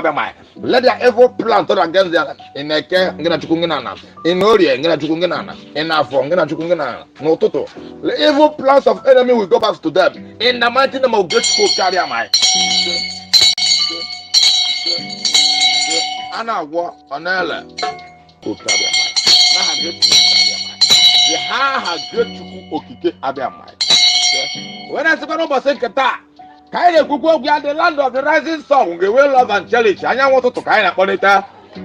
Kabamai. Let their evil plan turn against them. In a care, Ngana Chukunginana. In Oria, Ngana Chukunginana. In Afro, Ngana Chukunginana. No Toto. The evil plans of enemy will go back to them. In the mighty name of great Chukwu Kabamai. Ana wa onele Kabamai. Naha great Kabamai. The ha great Chukwu Okike Abamai. When I say no say kata, kaine kuku we are the land of the rising sun, we will love and cherish. Anya want to kaina konita.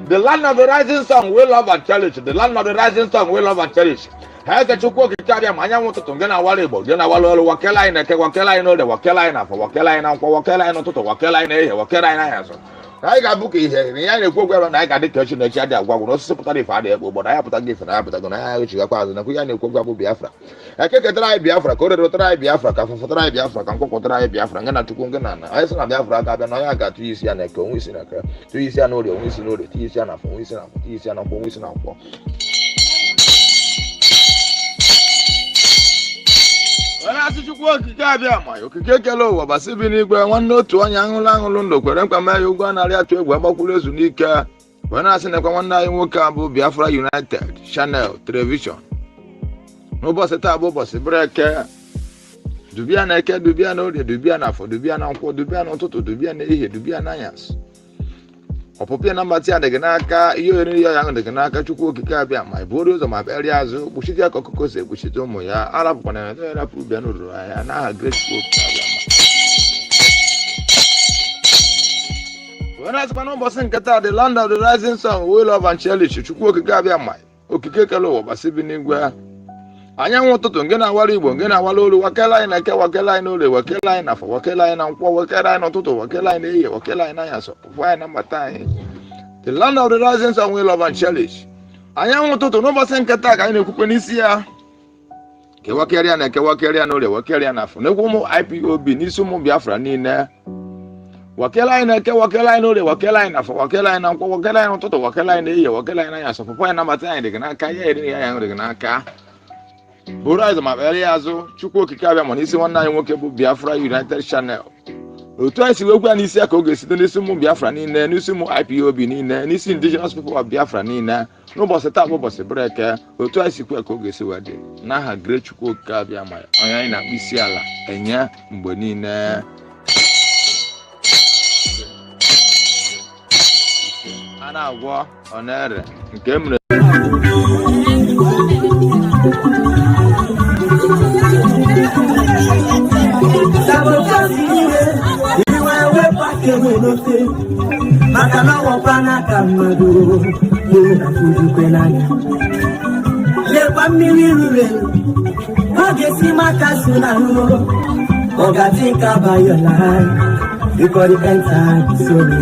The land of the rising sun, we love and cherish. The land of the rising sun, we love and cherish. Heke Chukwu Kikabia, Anya want to gena walibo, gena walo wakela ina ke wakela ino de wakela ina for wakela ina kwa wakela ina toto wakela ina he wakela ina yaso. I got book here. I go where I got the question that you had. I was supposed to find it, but I have to give an appetite. I have to go and we are going to go Biafra. I can't try Biafra, go to try Biafra, come for try Biafra, come for try Biafra, and not to Kungana. I saw Biafra, I got 2 years and I can listen. 2 years and no, we see no, 2 years and for listen, 2 years and for listen. Chukwu Kabia ma okike kele ụwa gbasibi n'igwe nwanne otu onye aṅụlụ ndụ kwere mkpa mee ya ụgwọ narị atụ egwu agbakwuru ezu n'ike wee na-asị nekwa nwanne anyị nwoke a bụ Biafra United Channel Television n'ụbọchị taa bụ ụbọchị breke dubia na eke dubia na orie dubia na afọ dubia na nkwọ dubia na ụtụtụ dubia na ehihie dubia na anyasị ọpụpịa na mbatị adịghị n'aka ihe oriri ya ahụ dịghị n'aka Chukwu Okike abịa ma bụrụ ụzọ ma bịarịa azụ kpuchite aka ọkụkọ si ekpuchite ụmụ ya arapụkwana ya na-erapụ bịa n'ụrụ anya n'aha Great Chukwu abịa wee na-asịkwa n'ụbọchị nke taa the land of the rising sun we love and cherish Chukwu Okike abịa ma okike kele ụwa gbasibi n'igwe anyanwụ ụtụtụ nke na-awara Igbo nke na-awara olu wakela anyị na eke wakela anyị n'orie wakela anyị n'afọ wakela anyị na nkwọ wakela anyị n'ụtụtụ wakela anyị n'ehihie wakela anyị n'anyasị ọpụpụ anyị na mbata anyị the land of the rising sun we love and cherish anyanwụ ụtụtụ n'ụbọchị nke taa ka anyị na-ekwukwe n'isi ya kewakerịa na ekewakerịa n'orie wakerịa n'afọ n'ekwu ụmụ IPOB n'isi ụmụ Biafra niile wakela anyị na eke wakela anyị n'orie wakela anyị n'afọ wakela anyị na nkwọ wakela anyị n'ụtụtụ wakela anyị n'ehihie wakela anyị n'anyasị ọpụpụ anyị na mbata anyị dịghị n'aka ya eri ya dịghị n'aka bụrụ azụ ma kpere ya azụ Chukwu Okike abịa ma n'isi nwanne anyị nwoke bụ Biafra United Channel otu anyị si wee gwa n'isi ya ka ọ ga-esite n'isi ụmụ Biafra niile n'isi ụmụ IPOB niile n'isi indigenous people of Biafra niile n'ụbọchị taa bụ ụbọchị breke otu anyị si kwe ka ọ ga-esi wee dị n'aha Great Chukwu Okike abịa ma onye anyị na-akpụ isi ala enye mgbe niile a na-agwọ ọ na-ere nke mere maka na ọkwana ka mmadụ na-afụjukwe n'anya lekwa mmiri ruru eru ọ ga-esi maka so na ahụ ọ ga-adị ka abayọla ịkọrị enta soro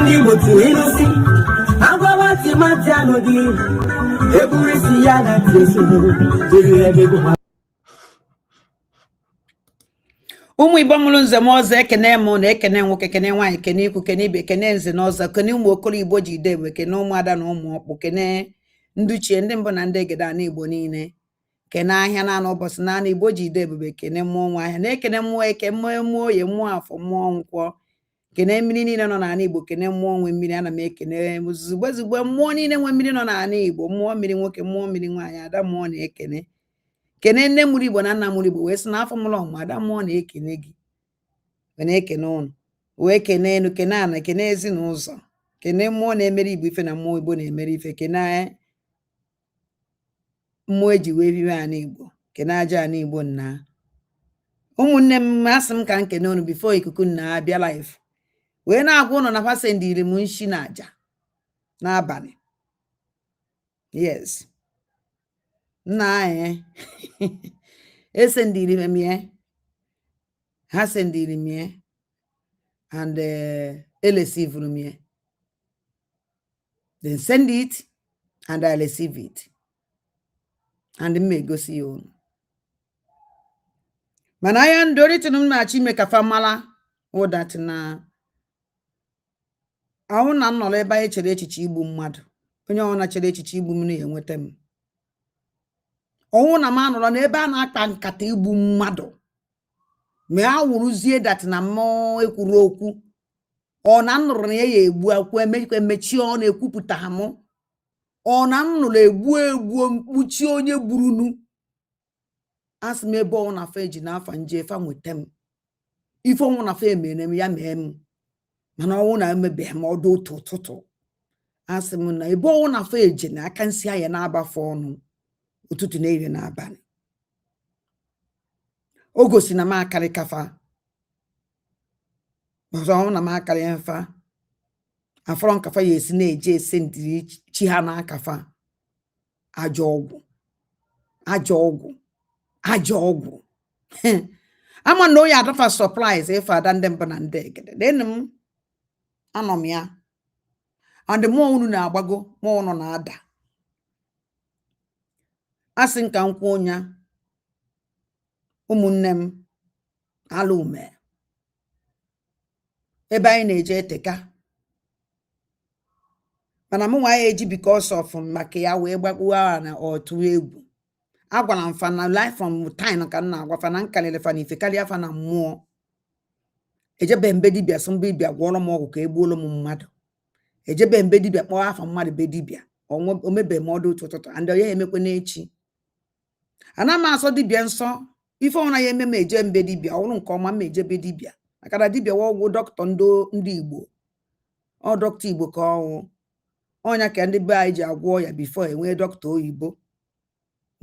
ndị Igbo tụrụ ilu si agwawa timati anụ dị eburu isi ya na tesoro jiri ebe bụ ụmụ Igbo mụrụ nze m ọzọ ekene mụ na ekene nwoke kene nwaanyị kene ikwu kene ibe kene nze na ọzọ kene ụmụ okoro Igbo ji ide egbe kene ụmụada na ụmụ ọkpụ kene ndị uchie ndị mbụ na ndị egede ana Igbo niile kene ahịa na ụbọchị na ana Igbo ji ide ebube kene mmụọ nwa ahịa na ekene mmụọ eke mmụọ oye mmụọ afọ mmụọ nkwọ kene mmiri niile nọ n'ala Igbo kene mmụọ nwe mmiri ana m ekene ozugbo mmụọ niile nwe mmiri nọ n'ala Igbo mmụọ mmiri nwoke mmụọ mmiri nwaanyị ada mmụọ na-ekene kene nne mụrụ Igbo na nna mụrụ Igbo wee sị n'afọ mụrụ ọmụmụ ada mmụọ na-ekene gị wee na-ekene ụnụ wee kene enu kene ana kene ezinụzọ kene mmụọ na-emere Igbo ife na mmụọ Igbo na-emere ife kene mmụọ eji wee bibe ana Igbo kene aja ana Igbo nna ụmụnne m asị m ka nkene ụnụ bifo ikuku nna abịa live wee na-agwa ụnụ na pasendị iri m nshi na aja n'abalị yes nna anyị esendiri m ha sendiri m and elecivuru m then send it and I receive it and m egosi ya unu mana anya ndoritinụ m na-achọ ime ka famala ụdat na ahụ na nnọrọ ebe anyị chere echiche igbu mmadụ onye ọbụla chere echiche igbu m na-enweta m ọnwụ na m anọrọ n'ebe a na-akpa nkata igbu mmadụ ma a wụrụzie dat na mmụọ ekwuru okwu ọ na nnụrụ na ya egbu akwụ emechi ọ na-ekwupụta ha mụ ọ na nnụrụ egbu mkpuchi onye gburunu asị m ebe ọ na-afa eji n'afa nje fa nweta m ife ọnwụ na fa emere m ya mee m mana ọnwụ na emebeghị m ọdụ otu ụtụtụ asị m na ebe ọnwụ na fa eji na aka nsị anya na-abafe ọnụ ụtụtụ na ire n'abalị o gosi na m akarị kafa ọzọ ọnwụ na m akarị mfa afọrọ nkafa ya esi na-eje ese ndiri chi ha n'akafa ajọ ọgwụ ama na onye adafa surprise ife ada ndị mbụ na ndị egede deni m anọ m ya and mmụọ unu na-agbago mmụọ unu na-ada asị nka nkwụ onya ụmụnne m ala ume ebe anyị na-eje eteka mana mụ nwa ya eji because of maka ya wee gbagbuo na otu egwu agwara m fa na life from time ka m na-agwa fa na nkalịrị fa na ife karịa fa na mmụọ ejebe mbe dibịa sị mbe dibịa gwọrọ m ọgwụ ka egbuola m mmadụ ejebe mbe dibịa kpọọ afa mmadụ be dibịa o mebe m ọdụ otu ụtụtụ and ya emekwe n'echi ana m asọ dibịa nsọ ife ọnwụna ya eme m eje mbe dibịa ọrụ nke ọma m ejebe dibịa maka na dibịa wa ọgwụ dọkịta ndị Igbo ọ dọkịta Igbo ka ọnwụ ọnya ka ndị be anyị ji agwọ ya bifo enwee dọkịta oyibo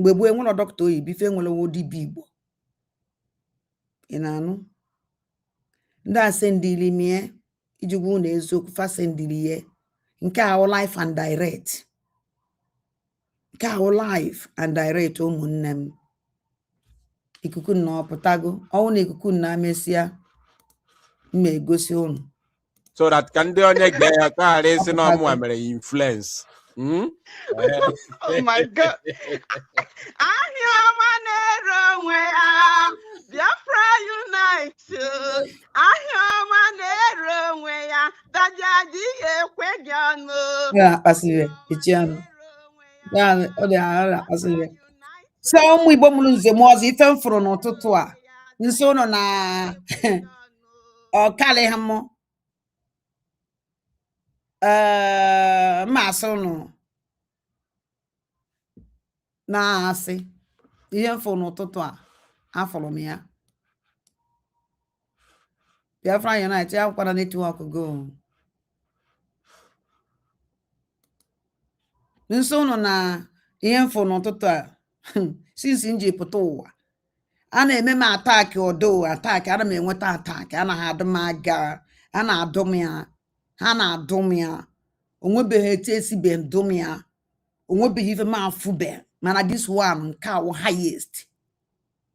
mgbe gboo enwere dọkịta oyibo ife enwerewo dibịa Igbo ị na-anụ ndị asendili mie iji gwa na eziokwu fasendili ye nke ahụ life and direct nke ahụ life and direct ụmụnne m ikuku na ọpụtago ọnwụ na ikuku na amesịa mma egosi ụnụ so that ka ndị onye ga ya ka ghara isi na ọmụ mere influence Oh my God. Ahịa ọma na-ere onwe ya Biafra unite. Ahịa ọma na-ere onwe ya daji adịghị ekwe gị ọnụ. ya akpasịrị echi anụ ya ọ dị aghara akpasịrị so ụmụ Igbo mụrụ nze m ọzọ ife m fụrụ n'ụtụtụ a nso ụnụ na ọkalị ha mụ mma asị ụnụ na-asị ihe mfụ n'ụtụtụ a afụrụ m ya Biafra Unite ya kwara netwọk go nso ụnụ na ihe mfụ n'ụtụtụ a since m ji pụta ụwa a na-eme m ataki ọdụ ataki ana m enweta ataki anaghị adụ m aga a na-adụ m ya ha na-adụ m ya onwebeghị etu esibe ndụ m ya onwebeghị ife m afụbe mana this one nke awụ highest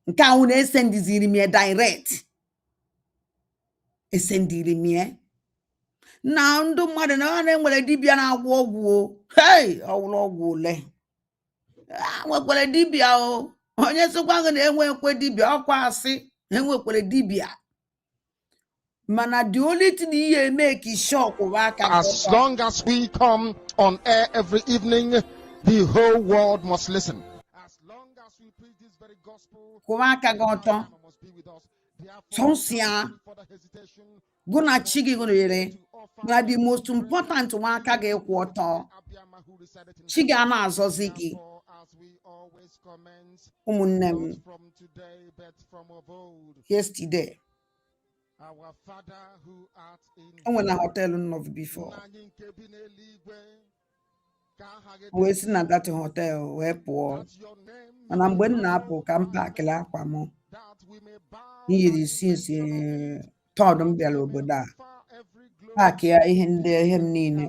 nke awụ na-esendiziri m ya direct esendiri m ya na ndụ mmadụ na ọ na-enwere dibịa na-agwọ ọgwụ hey ọwụrụ ọgwụ ole nwekwere dibịa o onye sịkwa gị na-enwekwe dibịa ọkwa asị enwekwere dibịa mana the only thing you make is shock as long as we come on air every evening, the whole world must listen. As long as we preach this very gospel, must be with us. Guna chigi gunere na the most important one ka ga ekwoto chigi ana azozi gi umunnem yesterday I went to hotel of before we si na that hotel wee pụọ mana mgbe m na-apụ ka m pakịrị akwa m yiri since third m bịara obodo a paakị ya ihe ndị ihe m niile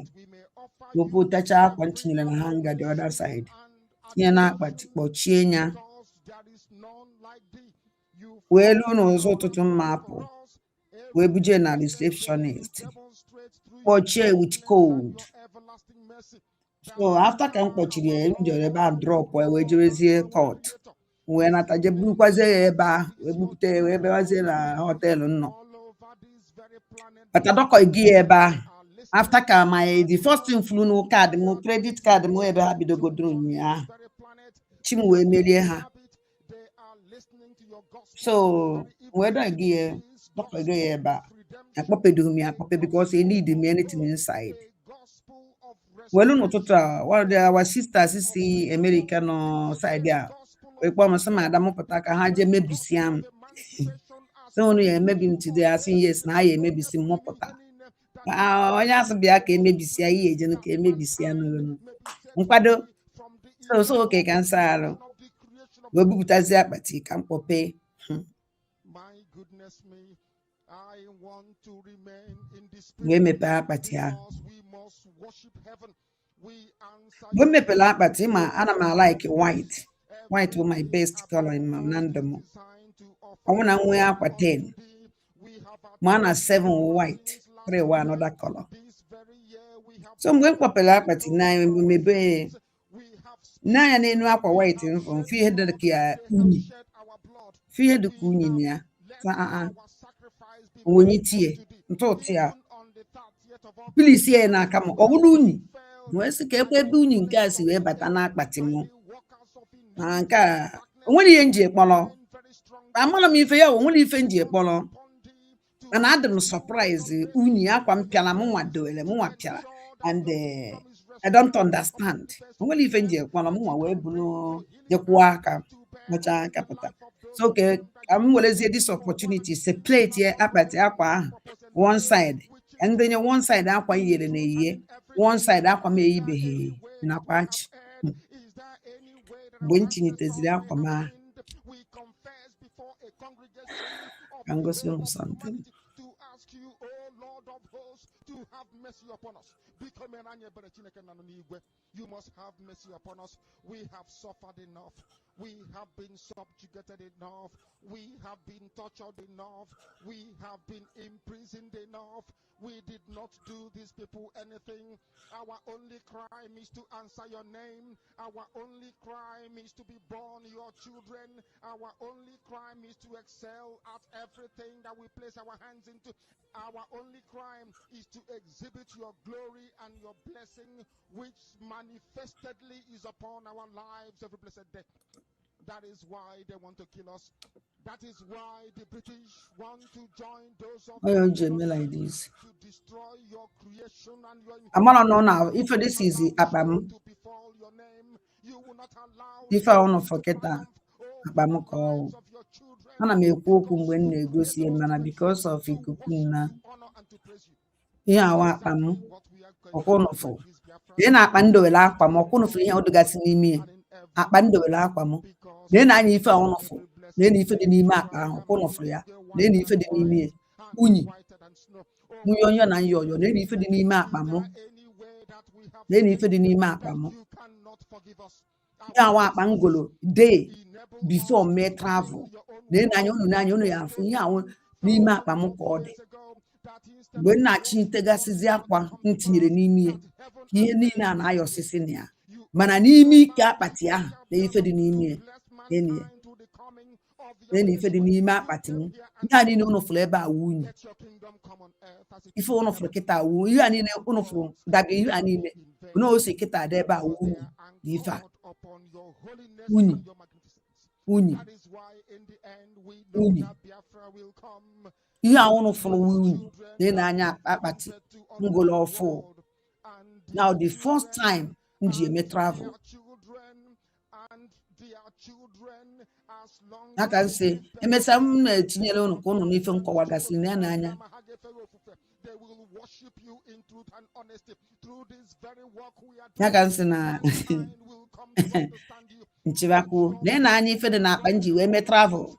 tupu tacha akwa m tinyere na hanga the other side tinye na akpati kpọchie ya wee luo n'ụzọ ụtụtụ m ma apụ wee buje na receptionist kpọchie with cold. So after ka m kpọchiri ya m jere ebe a drop wee jerezie court wee nata je burukwazie ya ebe a wee bupute ya wee bewazie na họteelụ nọ patadọkọ gị ya ebe ahụ after ka the first thing flu no card m credit card m ebe ha bidogodoro ụnyaahụ chi m wee merie ha so wee dọkọ gị ya ebe a because they need anything inside. Well, no, one of our sisters see American side there. We come some madam pataka haje maybe siam. So only maybe today I see yes na ye maybe sim more pota. Onya so bia ka maybe sia ye je no ka maybe sia no. Nkwado so okay kan saro. We butazi akpati kan pope. My goodness me, I want to remain in this We me spirit pa akpati ha. because we must worship heaven. We answer We me your pela akpati ma ana ma like white. White was my best color in my nandamo. I want to wear aqua 10. Mana 7 white. 3 one another color. So I'm going to pela akpati 9 maybe 9 and no aqua white from fear the kia uni. Fear the kunia. When you tear, Totia. Please, here na come on. Where's the cape doing gas you but an akpatimo? Anka, only NG Polo. I'm on me for you, only Fenji Polo. And Adam surprise Uni Aquam Pialamoa do Elemoa and I don't understand. Only Fenji Polo, way below the Quaka, which I capita. So, okay, I'm going to say this opportunity. It's a plate here up at the aqua, one side, and then one side aqua year in a year, one side aqua may be in a patch. Winching it is the aqua ma. I'm going to do something. To ask you, oh Lord of hosts, to have mercy upon us. You must have mercy upon us. We have suffered enough. We have been subjugated enough. We have been tortured enough. We have been imprisoned enough. We did not do these people anything. Our only crime is to answer your name. Our only crime is to be born your children. Our only crime is to excel at everything that we place our hands into. Our only crime is to exhibit your glory and your blessing, which manifestedly is upon our lives every blessed day. That is why they want to kill us. That is why the British want to join those of like this. to destroy your creation and your I'm not know now if this is Abam. to befall your name. You will not allow If I want to forget that, Abam call. of your children And I may walk when they go see a because of Ikukuna. honor and to praise you. Here I want Pam What we are or going Konofo. to is Then I pando will aquam or Konofo here to get in me. I pando will aquam. Then I need for Onofo. Then if the Nima or Konofria. Then if the Nimi. Uni. Muyon and yo, then if the Nima Pamo. Then if the Nima Pamo. you cannot forgive us. Now I Pangolo day before me travel. Then I know ya for ya Nima Pamo called. Mgbe nna chi ntegasizi akwa ntinyere n'ime ihe niile a na-ayọ osisi na ya mana n'ime ike akpati ahụ na ife dị n'ime na ife dị n'ime akpati m ihe a niile unu fụrụ ebe a wunye ife unu fụrụ kịta wu ihe a niile unu fụrụ daga ihe a niile na ose kịta dị ebe a wunye na ife a unyi unyi unyi ihe a unu fụrụ unyi na-anya akpati ngolo ọfụ. Now the first time nji eme travel aka nse emesa m na-etinyere unu ka unu n'ife nkọwagasị na ya n'anya ya ka nsị na nchibakwu na anya ife dị n'akpa nji wee mee travel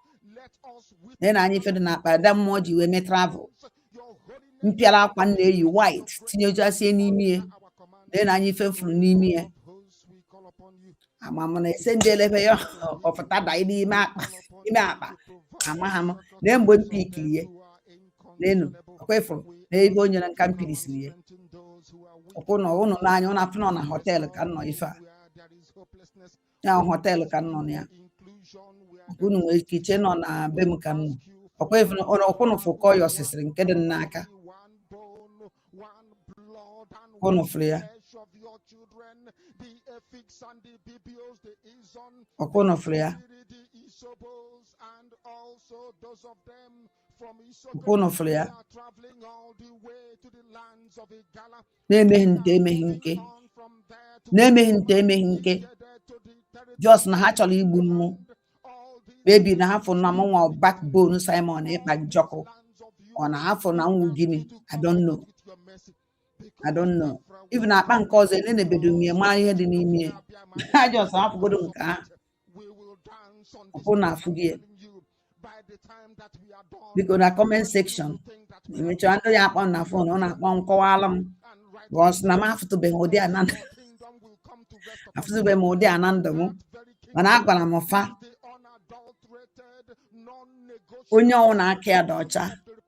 na anya ife dị n'akpa ada mmụọ ji wee mee travel mpịara akwa na-eyi white tinyejasie n'ime na anya ife furu n'ime ya amam na ese ndị elebe ya ọfụta da n'ime akpa amaha m na mgbe mpikiri ya n'enu ọkwefụrụ na ebe onye na nka mpirisiri ya ọkwụ na ụnụ n'anya ụnụ afụ nọ na họteelụ ka nọ ife a ya họteelụ ka nọ na ya unu nwere ike iche nọ na be m ka nọ ọkwụnụ fụkọ ya ọsịsịrị nke dị n'aka and blood and Okonoflia. flesh of your children, the effics and the bibios, the izon, Okonoflia. the isobos, and also those of them from Isoko. Okonoflia. They are traveling all the way to the lands of Igala. Na-emeghị nke. Na-emeghị nke. Just na ha chọrọ igbu mmụ. Maybe na ha fụ na m nwa backbone Simon ịkpa njọkụ. Ọ na ha fụ na nwụ gịnị? I don't know. I don't know. Even akpa nke ọzọ enenebedo m ya mara ihe dị n'ime ya. Ha just hapụgodo nke ahụ. Ọkụ na-afụ gị ya. Biko na comment section. Emechaa ndị ya akpọ na phone ọ na-akpọ nkọwalụ m. Because na m afụtụbeghị ụdị a na ndụ. Afụtụbeghị m ụdị a na ndụ m. Mana agwara m fa. Onye ọwụ na aka ya dị ọcha.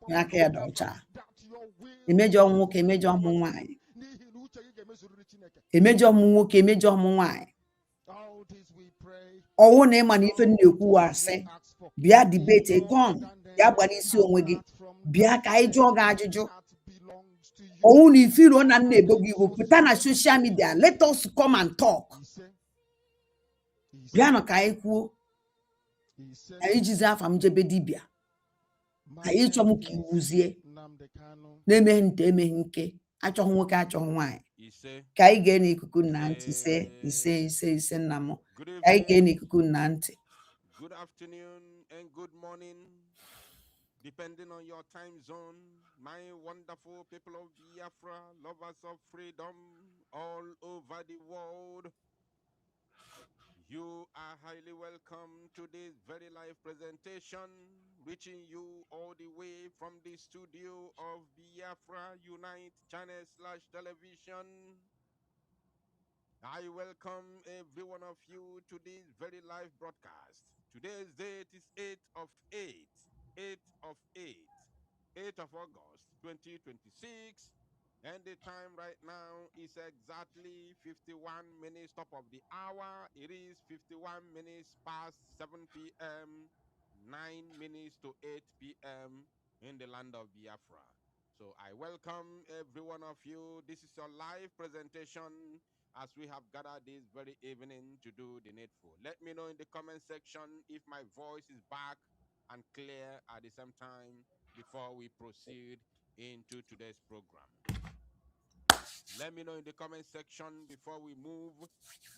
Aka ya dị ọcha. Emejọ nwoke, emejọ ụmụ nwaanyị. Emejọ ụmụ nwoke, emejọ ụmụ nwaanyị. Ọwụ na ịma na ife na-ekwu asị. Bịa debate come. Bịa gbara isi onwe gị. Bịa ka anyị jụọ gị ajụjụ. Ọwụ na ifiro na nna ebo gị iwu pụta na social media. Let us come and talk. Bịa nọ ka anyị kwuo. Anyị jizi afa m jebe dibịa. Anyị chọọ m ka iwuzie. Na-emeghị nte emeghị nke. Achọghị nwoke achọghị nwaanyị. Ka anyị gee n'ikuku nna ntị ise nna m. Ka anyị gee n'ikuku nna ntị. Good afternoon and good morning, depending on your time zone, my wonderful people of Biafra, lovers of freedom all over the world. You are highly welcome to this very live presentation, reaching you all the way from the studio of Biafra Unite channel/television. I welcome every one of you to this very live broadcast. Today's date is 8th of August 2026. And the time right now is exactly 51 minutes top of the hour. It is 51 minutes past 7 p.m., 9 minutes to 8 p.m. in the land of Biafra. So I welcome every one of you. This is your live presentation as we have gathered this very evening to do the needful. Let me know in the comment section if my voice is back and clear at the same time before we proceed into today's program. Let me know in the comment section before we move,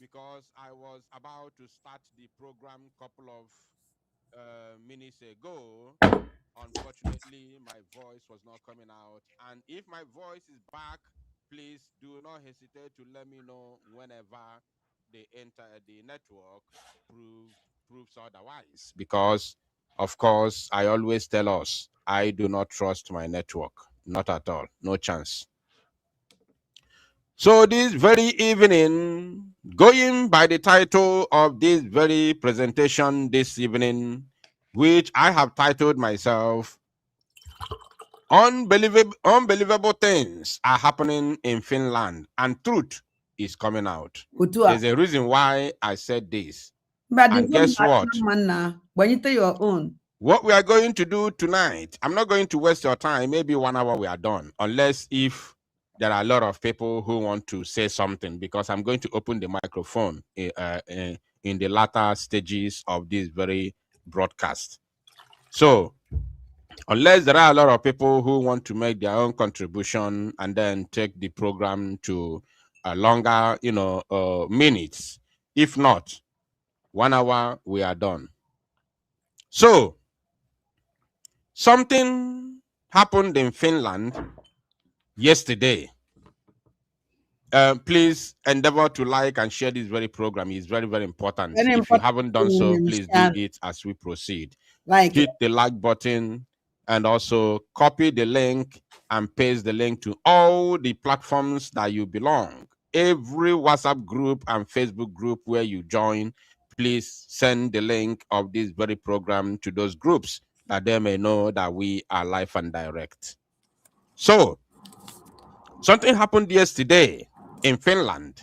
because I was about to start the program a couple of minutes ago. Unfortunately, my voice was not coming out. And if my voice is back, please do not hesitate to let me know whenever they enter the network proves otherwise. Because, of course, I always tell us, I do not trust my network. Not at all. No chance. So this very evening, going by the title of this very presentation this evening, which I have titled myself, Unbelievable things are happening in Finland and truth is coming out. There's a reason why I said this. But and guess what? When you tell your own. What we are going to do tonight, I'm not going to waste your time. Maybe 1 hour we are done. Unless if there are a lot of people who want to say something, because I'm going to open the microphone in the latter stages of this very broadcast. So, unless there are a lot of people who want to make their own contribution and then take the program to a longer, minutes. If not, 1 hour, we are done. So, something happened in Finland yesterday. Please endeavor to like and share this very program. It's very, very important. If you haven't done so, please do it as we proceed. Hit the like button and also copy the link and paste the link to all the platforms that you belong. Every WhatsApp group and Facebook group where you join, please send the link of this very program to those groups that they may know that we are live and direct. So, something happened yesterday in Finland,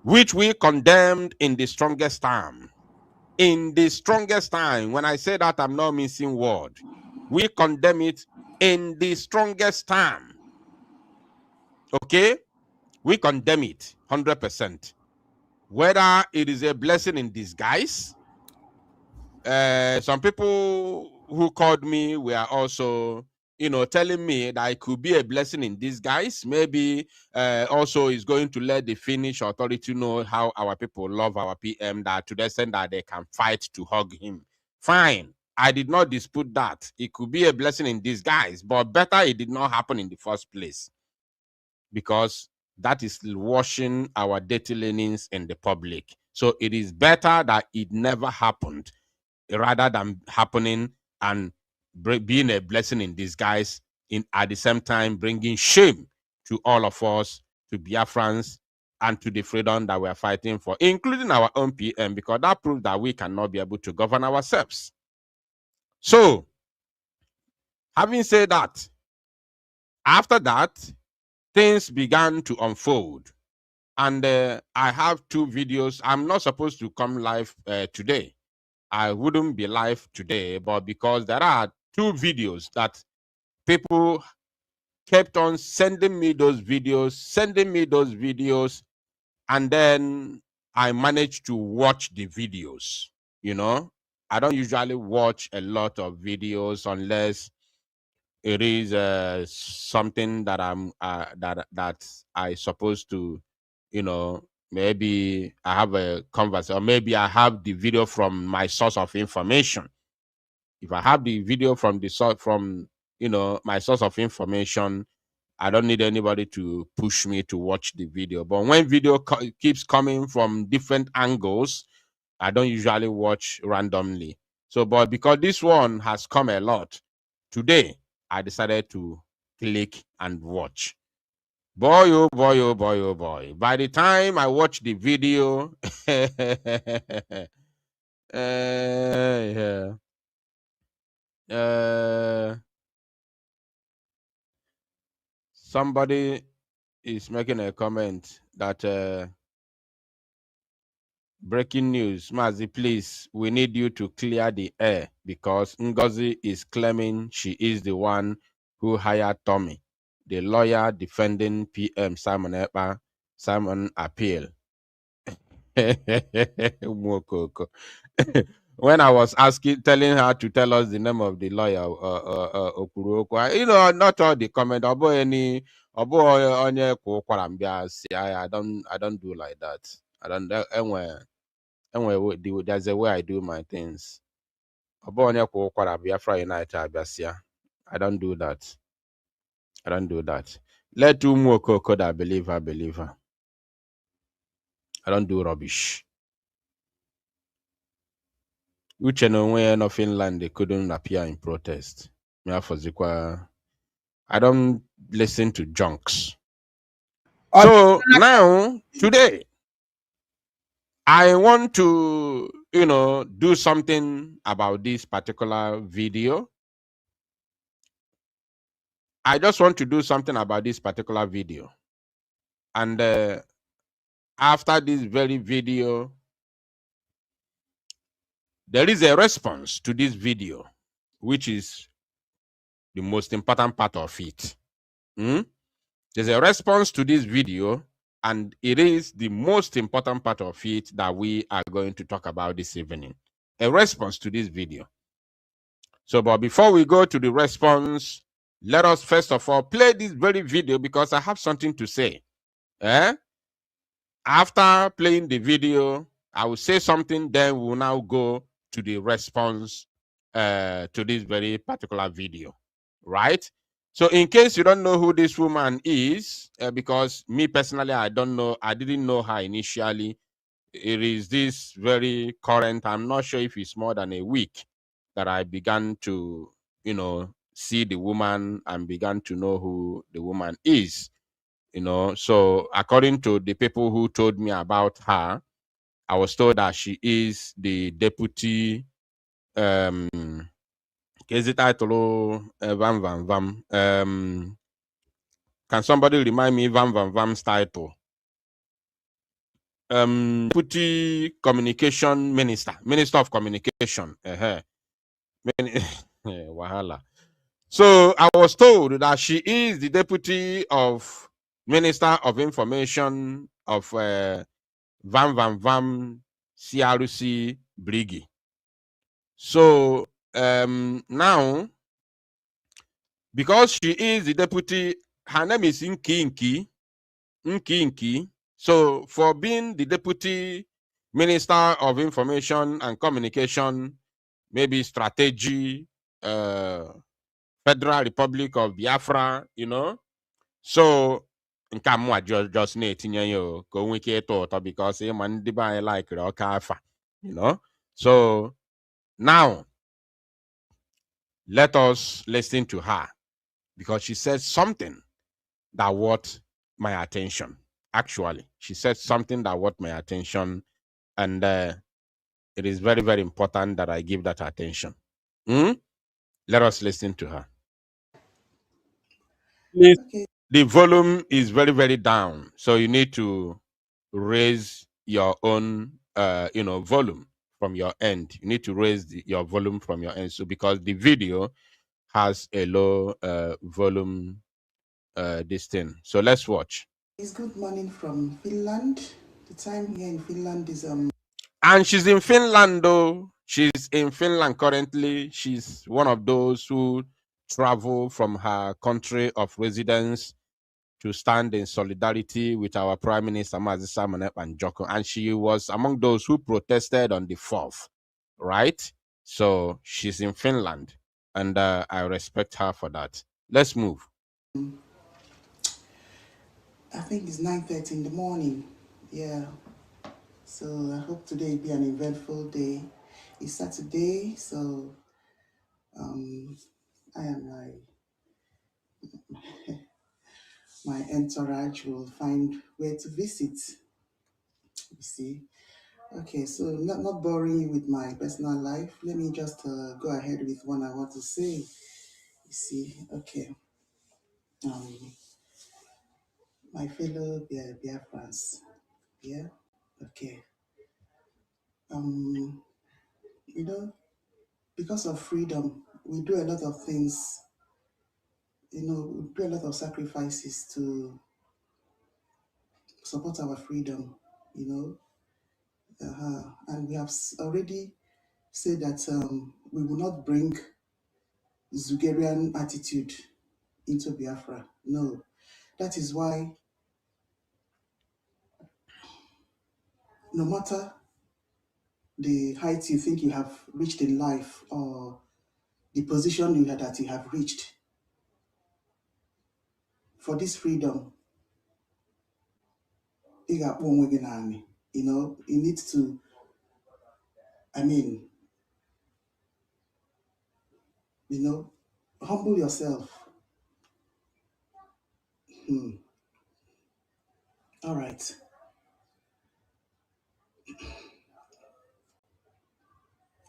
which we condemned in the strongest term. In the strongest time, when I say that, I'm not missing word. We condemn it in the strongest term. Okay? We condemn it 100%. Whether it is a blessing in disguise, some people who called me were also, telling me that it could be a blessing in disguise. Maybe also is going to let the Finnish authority know how our people love our PM, that to the extent that they can fight to hug him. Fine. I did not dispute that. It could be a blessing in disguise, but better it did not happen in the first place, because that is washing our dirty linens in the public. So it is better that it never happened rather than happening and being a blessing in disguise, at the same time bringing shame to all of us, to Biafrans, and to the freedom that we are fighting for, including our own PM, because that proves that we cannot be able to govern ourselves. So, having said that, after that, things began to unfold. And I have 2 videos. I'm not supposed to come live today. I wouldn't be live today, but because there are 2 videos that people kept on sending me those videos, and then I managed to watch the videos. I don't usually watch a lot of videos unless it is something that I'm that I supposed to, maybe I have a conversation, or maybe I have the video from my source of information. If I have the video from the source, from my source of information, I don't need anybody to push me to watch the video. But when video keeps coming from different angles, I don't usually watch randomly. So, but because this one has come a lot, today I decided to click and watch. Boy, oh boy, oh boy, oh boy. By the time I watched the video, yeah. Somebody is making a comment that breaking news, Mazi, please, we need you to clear the air because Ngozi is claiming she is the one who hired Tommy, the lawyer defending PM Simon Ekpa. Simon appeal. When I was telling her to tell us the name of the lawyer, not all the comment, I don't do like that. I don't. There's a way I do my things. I don't do that. I don't do that. Let Umuokoko that believe her. I don't do rubbish. Uche no when of Finland they couldn't appear in protest. I don't listen to junks. So now, today, I want to, do something about this particular video. I just want to do something about this particular video. And after this very video, there is a response to this video, which is the most important part of it. There's a response to this video, and it is the most important part of it that we are going to talk about this evening. A response to this video. So, but before we go to the response, let us first of all play this very video because I have something to say. After playing the video, I will say something, then we'll now go to the response to this very particular video, right? So in case you don't know who this woman is, because me personally, I don't know, I didn't know her initially. It is this very current, I'm not sure if it's more than a week that I began to, see the woman and began to know who the woman is. So according to the people who told me about her, I was told that she is the deputy title Van Van Vam. Can somebody remind me Van Van Vam's title? Deputy Communication Minister of Communication. Wahala. So I was told that she is the deputy of Minister of Information of Vam Vam Vam CRC Brigi. So now, because she is the deputy, her name is Nki. So for being the deputy minister of information and communication, maybe strategy, Federal Republic of Biafra, so nka mwa just na-etinye ya ka o nwee ike ịtọ ụtọ because ịma ndị be anyị likere ọka afa, so now let us listen to her because she said something that worth my attention. Actually, she said something that worth my attention, and it is very, very important that I give that attention. Let us listen to her. Please, Okay. the volume is very, very down, so you need to raise your own, volume from your end. You need to raise your volume from your end, so because the video has a low volume, this thing. So let's watch. It's good morning from Finland. The time here in Finland is And she's in Finland, though. She's in Finland currently. She's one of those who travel from her country of residence to stand in solidarity with our Prime Minister, Mazi Simon Joko. And she was among those who protested on the 4th, right? So she's in Finland, and I respect her for that. Let's move. I think it's 9:30 in the morning. Yeah. So I hope today will be an eventful day. It's Saturday, so I and my entourage will find where to visit. You see. Okay, so not boring you with my personal life. Let me just go ahead with what I want to say. You see. Okay. My fellow Biafrans. Yeah. Okay. You know, because of freedom, we do a lot of things. We do a lot of sacrifices to support our freedom. And we have already said that we will not bring Zugerian attitude into Biafra. No, that is why no matter the height you think you have reached in life or the position that you have reached, for this freedom, you need to, humble yourself. All right.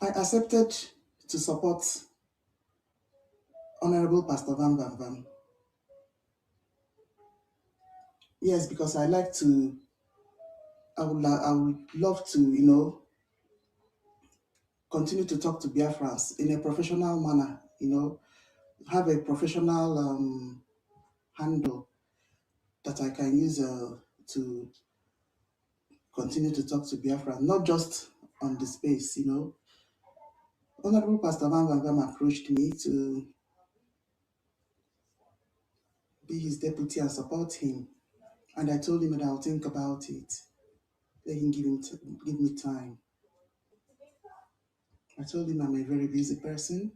I accepted to support Honorable Pastor Van Van Van. Yes, because I would love to, continue to talk to Biafrans in a professional manner, have a professional handle that I can use to continue to talk to Biafra, not just on the space, Honorable Pastor Van Van Van approached me to be his deputy and support him. And I told him that I'll think about it. Let him give me time. I told him I'm a very busy person.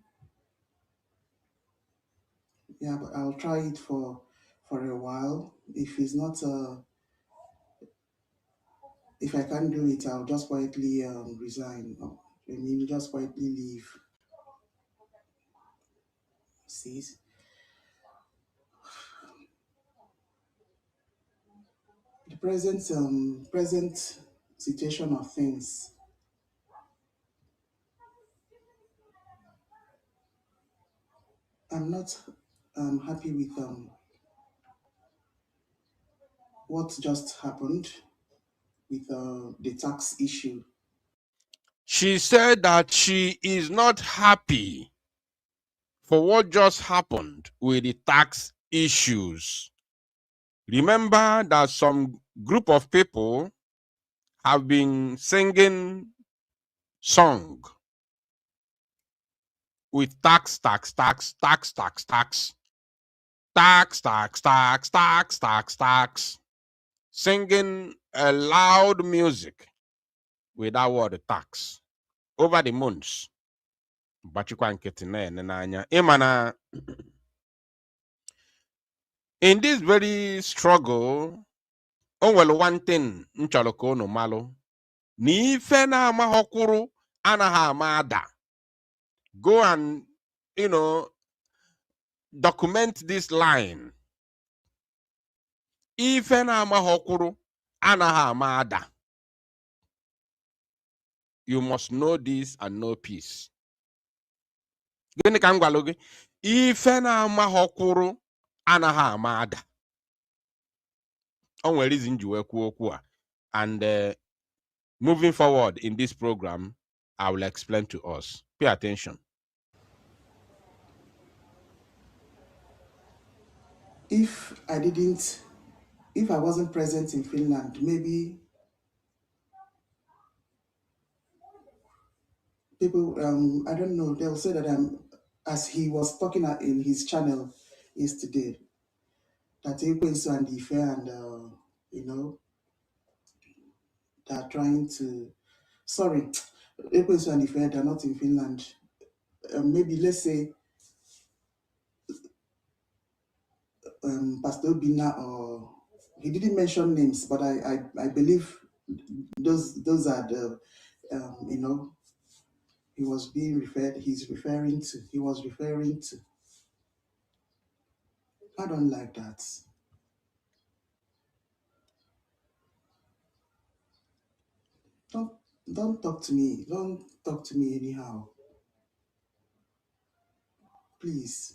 Yeah, but I'll try it for a while. If it's not, if I can't do it, I'll just quietly resign. Just quietly leave. See? The present situation of things, I'm not happy with what just happened with the tax issue. She said that she is not happy for what just happened with the tax issues. Remember that some group of people have been singing song with tax, tax, tax, tax, tax, tax, tax, tax, tax, tax, tax, tax, singing a loud music with that word tax over the months. Imana, in this very struggle, well, one thing ncholoko no malo, ni ife na amahokwuru anaha amada. Go and, document this line. Ife na amahokwuru anaha amada. You must know this and know peace. Gịnị ka m gwalụ gị? Ife na amahokwuru anaha amada. On where reason you work. And moving forward in this program, I will explain to us. Pay attention. If I wasn't present in Finland, maybe people, I don't know, they'll say that as he was talking in his channel yesterday, that Ekwensu and Ife and, they're trying to, sorry, Ekwensu and Ife, they're not in Finland. Maybe let's say Pastor Bina, or he didn't mention names, but I believe those are the, he was referring to. I don't like that. Don't talk to me. Don't talk to me anyhow. Please.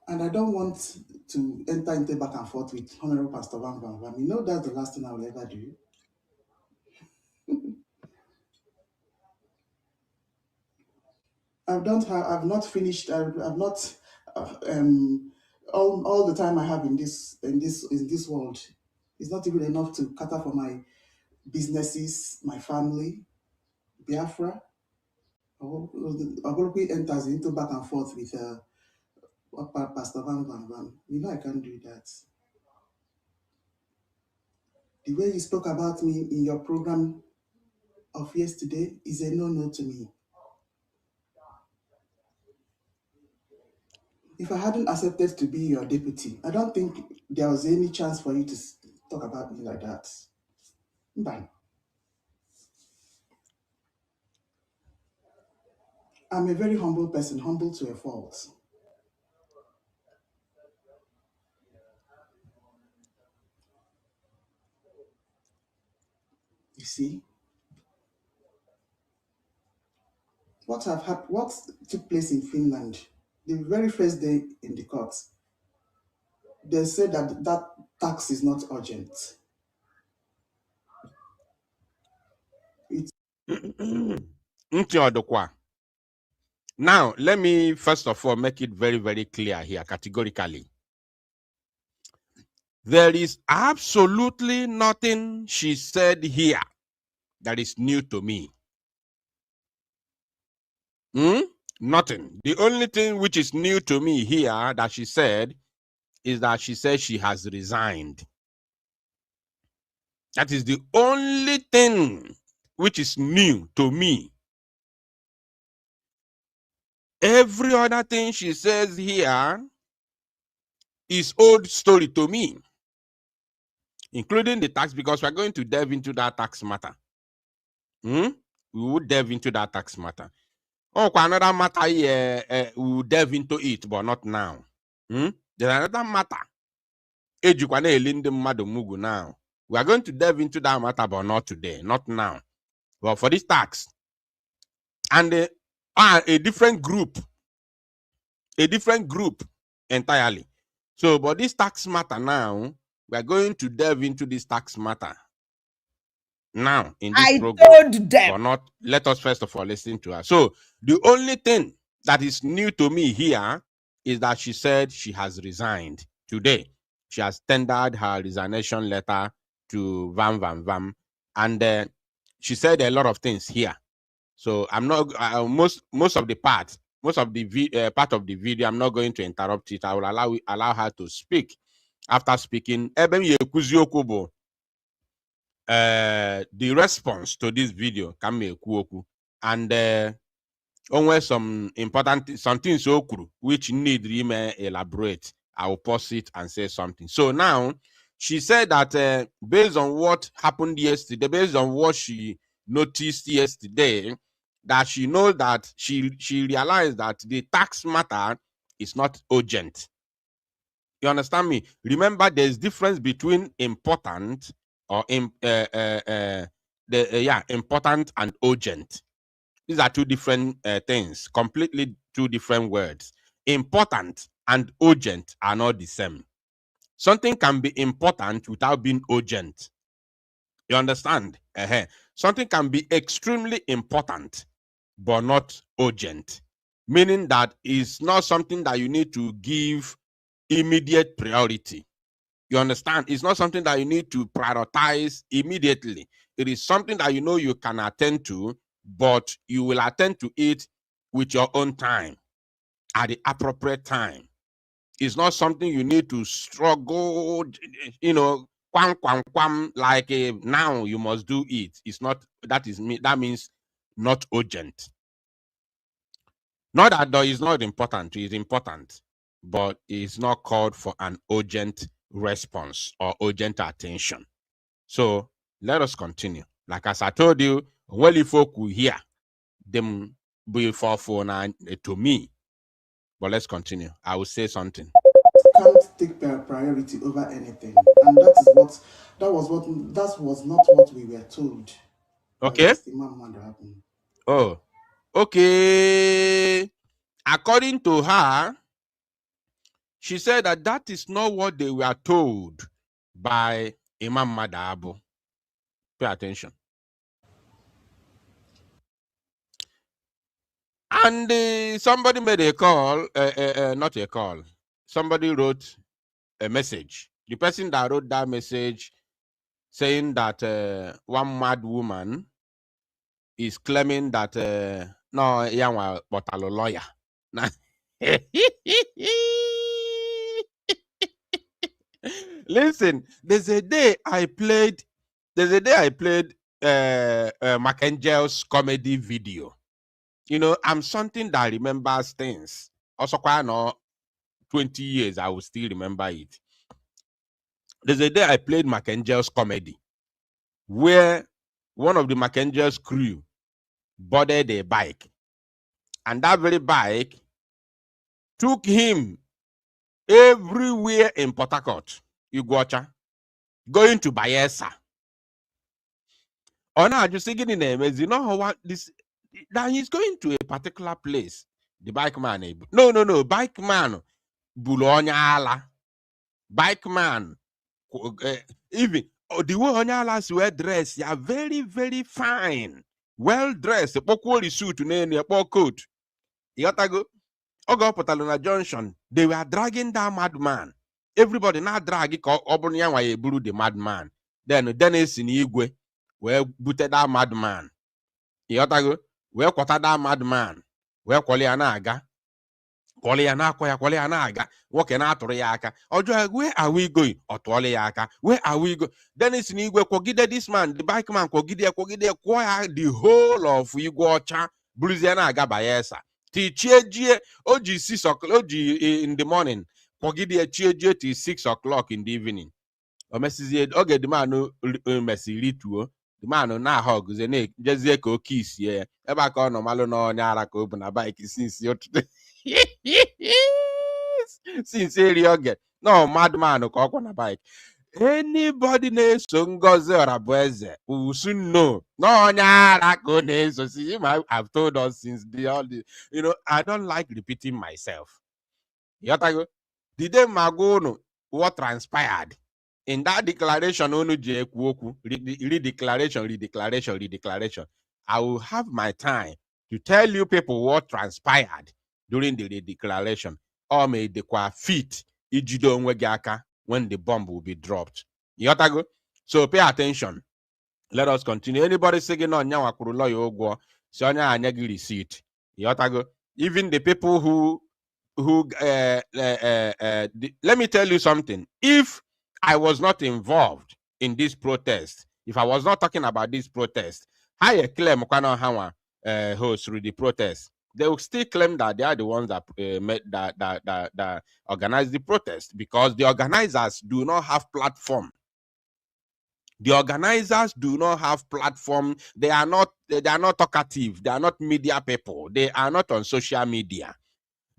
And I don't want to enter into back and forth with Honorable Pastor Van Van Van. You know that's the last thing I will ever do. I've not finished. I've not all the time I have in this world. It's not even enough to cater for my businesses, my family, Biafra. Obolopi enters into back and forth with Pastor Van Van Van. You know I can't do that. The way you spoke about me in your program of yesterday is a no-no to me. If I hadn't accepted to be your deputy, I don't think there was any chance for you to talk about me like that. Bye. I'm a very humble person, humble to a fault. You see? What took place in Finland, the very first day in the court, they said that tax is not urgent. Now, let me first of all make it very, very clear here, categorically. There is absolutely nothing she said here that is new to me. Nothing. The only thing which is new to me here that she said is that she said she has resigned. That is the only thing which is new to me. Every other thing she says here is old story to me, including the tax, because we're going to delve into that tax matter. We will delve into that tax matter. Oh, another matter here, we will delve into it, but not now. There's another matter. Now. We are going to delve into that matter, but not today, not now. Well, for this tax. And a different group entirely. So, but this tax matter now, we are going to delve into this tax matter now in this program. Told them. But not, let us first of all listen to her. So, the only thing that is new to me here is that she said she has resigned today. She has tendered her resignation letter to Vam Vam Vam, and she said a lot of things here. So I'm not most of the part of the part of the video. I'm not going to interrupt it. I will allow her to speak. After speaking, the response to this video can be and only some things which need elaborate. I will pause it and say something. So now she said that based on what happened yesterday, based on what she noticed yesterday, that she knows that she realized that the tax matter is not urgent. You understand me? Remember, there's difference between important or important and urgent. These are two different things, completely two different words. Important and urgent are not the same. Something can be important without being urgent. You understand? Something can be extremely important, but not urgent. Meaning that it's not something that you need to give immediate priority. You understand? It's not something that you need to prioritize immediately. It is something that you know you can attend to, but you will attend to it with your own time, at the appropriate time. It's not something you need to struggle, like now you must do it. It's not, that means not urgent. Not that though it's not important, it's important, but it's not called for an urgent response or urgent attention. So let us continue. Like as I told you, well, if folk will hear them before phone to me. But let's continue. I will say something. Can't take priority over anything, and that was not what we were told. Okay. Oh, okay. According to her, she said that is not what they were told by Imam Madabu. Pay attention. And somebody made a call, not a call. Somebody wrote a message. The person that wrote that message saying that one mad woman is claiming that no, yeah, but a lawyer. Listen, there's a day I played Mackengel's comedy video. You know, I'm something that remembers things. Also, quite 20 years, I will still remember it. There's a day I played Mackengel's comedy where one of the Mackengel's crew boarded a bike, and that very bike took him everywhere in Port Harcourt, Iguacha, going to Bayelsa. Oh, now just thinking in name, you know what this that he's going to a particular place. The bike man, no, bike man, Bulonya, bike man, even the way Onyalas wear dress, you are very, very fine, well dressed. A quality suit, a coat. You got to go. Ogo Potalona Junction, they were dragging that madman. Everybody now drag it buru the madman. Then Dennis in Igwe, where booted that madman. You got to go. Where quarter that madman? Where Koliana aga? Koliana aga. Walking out to Riaka. Ojo, where are we going? Or Toliaka? Where are we going? Dennis in Igwe, Kogide this man, the bike man, Kogide, acquire the whole of Igwacha, Bruziana aga Bayesa. Tichie Oji 6 o'clock Oji in the morning. Kogide Chie till 6 o'clock in the evening. O message okay, the man no message to the man na hug ze na jezie ka kiss ye ebe aka no malo no nya ara ka obu na bike since yesterday. Sincerely okay. No madman ka okwa na bike. Anybody na-eso Ngozi Orabueze will soon know. No, so see, him I've told us since all the, I don't like repeating myself. Did they magono what transpired in that declaration? Redeclaration. I will have my time to tell you people what transpired during the declaration. or may the feet ijido onwe gị aka when the bomb will be dropped. Yotago. So pay attention. Let us continue. Anybody saying on nyawa kurulo yogwo, so anya anyagi receipt. Yotago. Even the people who let me tell you something. If I was not involved in this protest, if I was not talking about this protest, I claim host through the protest, they will still claim that they are the ones that that organized the protest, because the organizers do not have platform. The organizers do not have platform. They are not talkative. They are not media people. They are not on social media.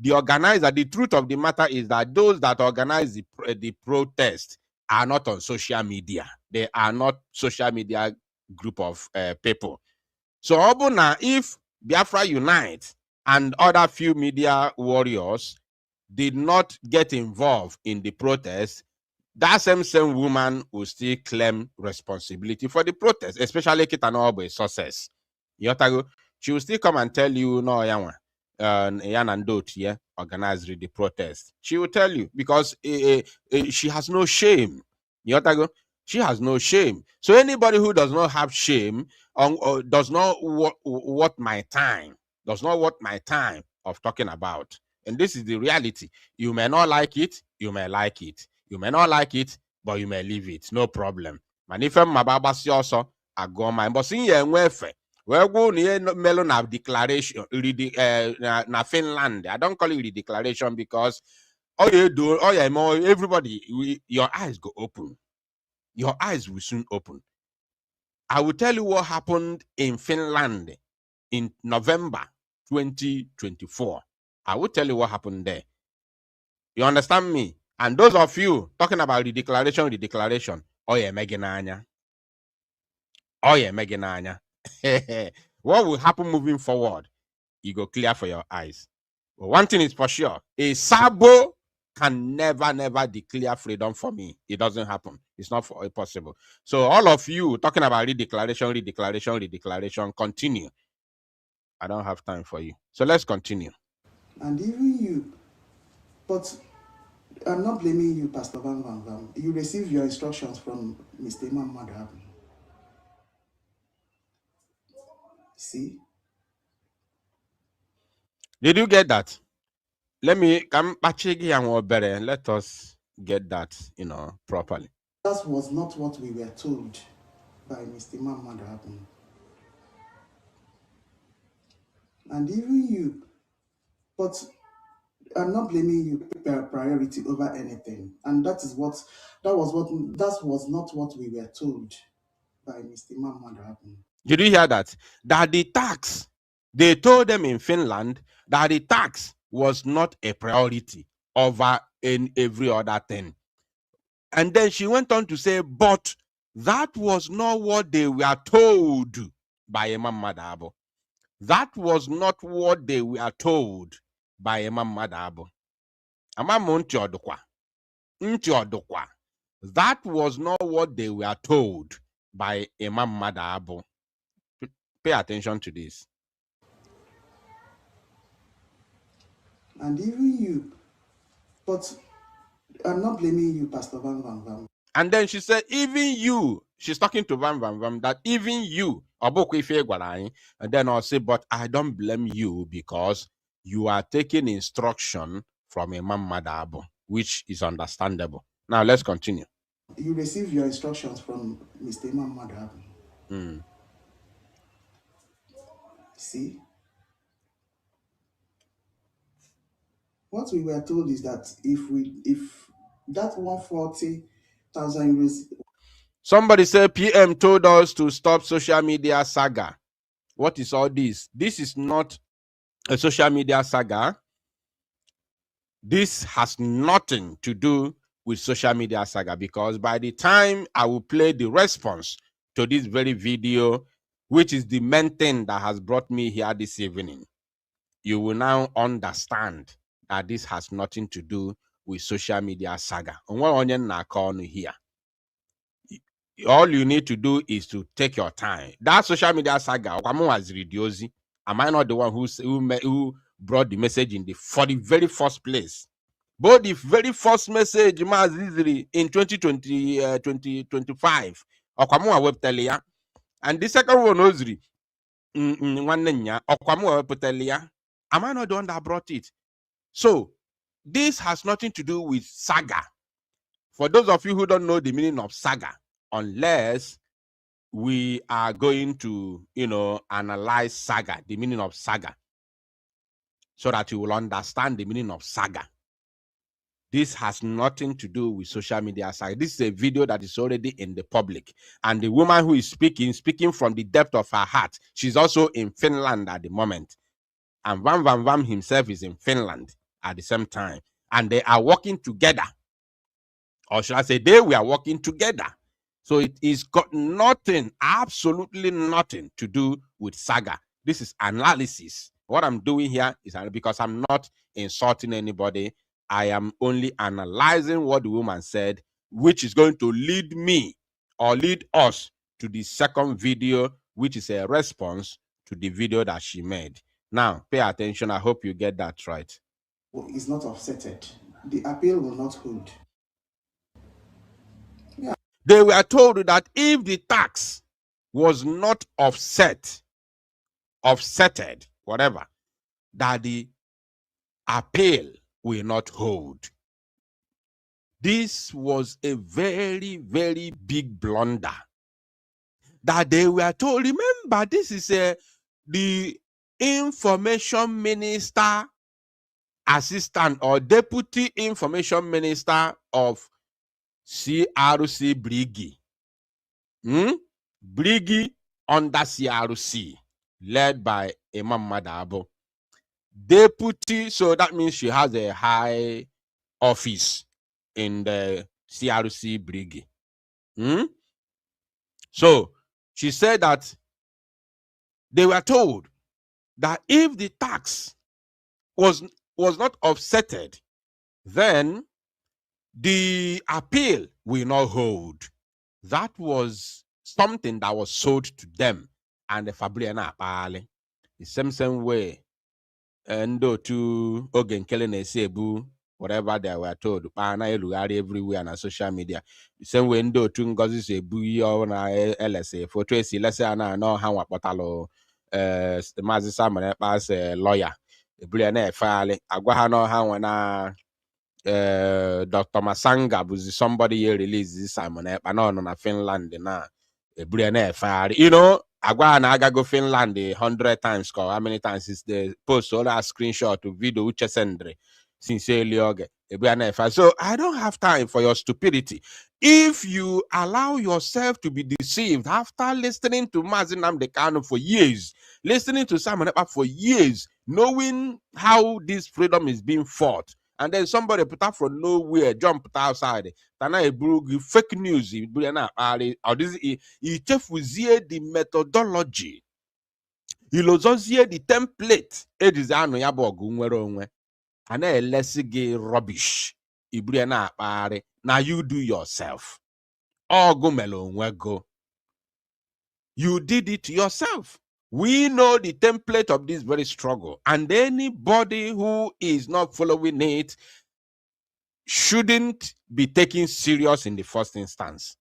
The organizer, the truth of the matter is that those that organize the protest are not on social media. They are not social media group of people. So Obuna, if Biafra Unite and other few media warriors did not get involved in the protest, that same woman will still claim responsibility for the protest, especially Kitanobo success. Yotago, she will still come and tell you, no, Yawa, Yan organized the protest. She will tell you, because she has no shame. Yotago, she has no shame. So anybody who does not have shame does not worth my time, of talking about. And this is the reality. You may not like it, you may like it. You may not like it, but you may leave it. No problem. Manifem mababasi also agoma. But sin ye nwefe. We go niye melo na declaration na Finland. I don't call it the declaration because everybody, your eyes go open. Your eyes will soon open. I will tell you what happened in Finland in November 2024. I will tell you what happened there. You understand me? And those of you talking about the declaration, oh yeah, Megananya. What will happen moving forward? You go clear for your eyes. But one thing is for sure, a Sabo can never declare freedom for me. It doesn't happen. It's not possible. So all of you talking about redeclaration, continue. I don't have time for you. So let's continue. And even you, but I'm not blaming you, Pastor Van Van Van. You received your instructions from Mr. Imam Madhab. See? Did you get that? Let me come and let us get that, properly. That was not what we were told by Mr. Imam Madhab. And even you, but I'm not blaming you priority over anything. And that was not what we were told by Mr. Imam Madhab. Did you hear that? That the tax, they told them in Finland that the tax was not a priority over in every other thing. And then she went on to say, but that was not what they were told by Imam Madhab. That was not what they were told by Imam Madhab. That was not what they were told by Imam Madhab. Pay attention to this. And even you, but I'm not blaming you, Pastor Van Van Van. And then she said, even you, she's talking to Van Van Van, that even you, and then I'll say, but I don't blame you because you are taking instruction from Imam Madhab, which is understandable. Now let's continue. You received your instructions from Mr. Imam Madhab. See? What we were told is that if that 140,000 euros. Somebody said PM told us to stop social media saga. What is all this? This is not a social media saga. This has nothing to do with social media saga, because by the time I will play the response to this very video, which is the main thing that has brought me here this evening, you will now understand that this has nothing to do with social media saga. Here. All you need to do is to take your time. That social media saga, am I not the one who brought the message for the very first place? Both the very first message Mazizri in 2025, Okwamua Webtelia, and the second one Ozri, Okwamua Webtelia. Am I not the one that brought it? So, this has nothing to do with saga. For those of you who don't know the meaning of saga, unless we are going to, analyze saga, the meaning of saga, so that you will understand the meaning of saga. This has nothing to do with social media saga. This is a video that is already in the public. And the woman who is speaking from the depth of her heart, she's also in Finland at the moment. And Vam Vam Vam himself is in Finland at the same time. And they are working together. Or should I say, they were working together. So it is got nothing, absolutely nothing to do with saga. This is analysis. What I'm doing here is because I'm not insulting anybody. I am only analyzing what the woman said, which is going to lead me or lead us to the second video, which is a response to the video that she made. Now, pay attention. I hope you get that right. Is not offsetted. The appeal will not hold. Yeah. They were told that if the tax was not offsetted, whatever, that the appeal will not hold. This was a very, very big blunder. That they were told, remember, this is the information minister assistant or deputy information minister of CRC Brigi. Brigi under CRC, led by Imam Madabo. Deputy, so that means she has a high office in the CRC Brigi. So she said that they were told that if the tax was not offsetted, then the appeal will not hold. That was something that was sold to them, and the Fabriana Apale. The same way, and to Ogen Kellen Sebu, whatever they were told, Pana everywhere on social media. The same way, to Ngozi Sebu, or LSA, for Tracy, let's say, I know how Potalo, Mazi Salmon, as a lawyer, the Brianna Fale, Aguahano, how Dr. Masanga was somebody here released this Simon on Finland na agwa na aga go Finland 100 times how many times is the post all a screenshot to video uche sendre sincerely oge so I don't have time for your stupidity. If you allow yourself to be deceived after listening to Mazi Nnamdi Kanu for years, listening to Simon Ekpa for years, knowing how this freedom is being fought, and then somebody put out from nowhere, jump outside. Tana fake news. Or this he the methodology. He lozozie the template. It is ano yabo gunwere onwe. And then let's get rubbish. Now you do yourself. Oh go melo go. You did it yourself. We know the template of this very struggle, and anybody who is not following it shouldn't be taken serious in the first instance.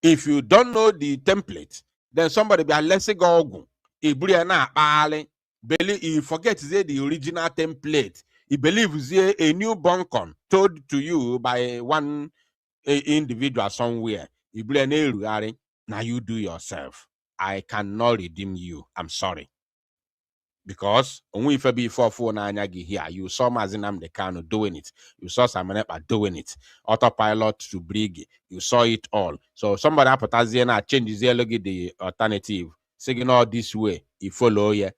If you don't know the template, then somebody be let's go. You forget the original template. He believes a new buncon told to you by one individual somewhere. Now you do yourself. I cannot redeem you. I'm sorry. Because only if before here, you saw Mazi Nnamdi Kanu doing it, you saw Simon Ekpa doing it, autopilot to Brigi, you saw it all. So somebody apatazena changes the alternative, saying all this way, you follow you.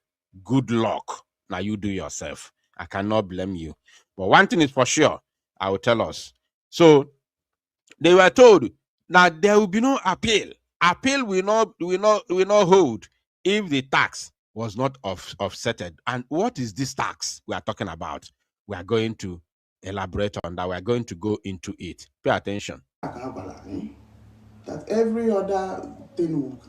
Good luck. Now you do yourself. I cannot blame you. But one thing is for sure, I will tell us. So they were told that there will be no appeal. Appeal will not hold if the tax was not offsetted. And what is this tax we are talking about? We are going to elaborate on that. We are going to go into it. Pay attention. That every other thing will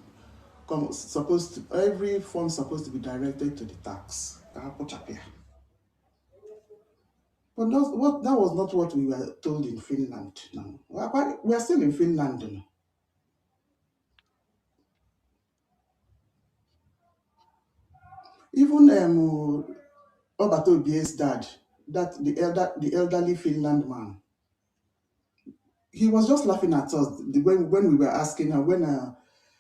every fund supposed to be directed to the tax. But that was not what we were told in Finland. No, we are still in Finland. No? Even Obatobi's dad, that the elderly Finland man, he was just laughing at us when we were asking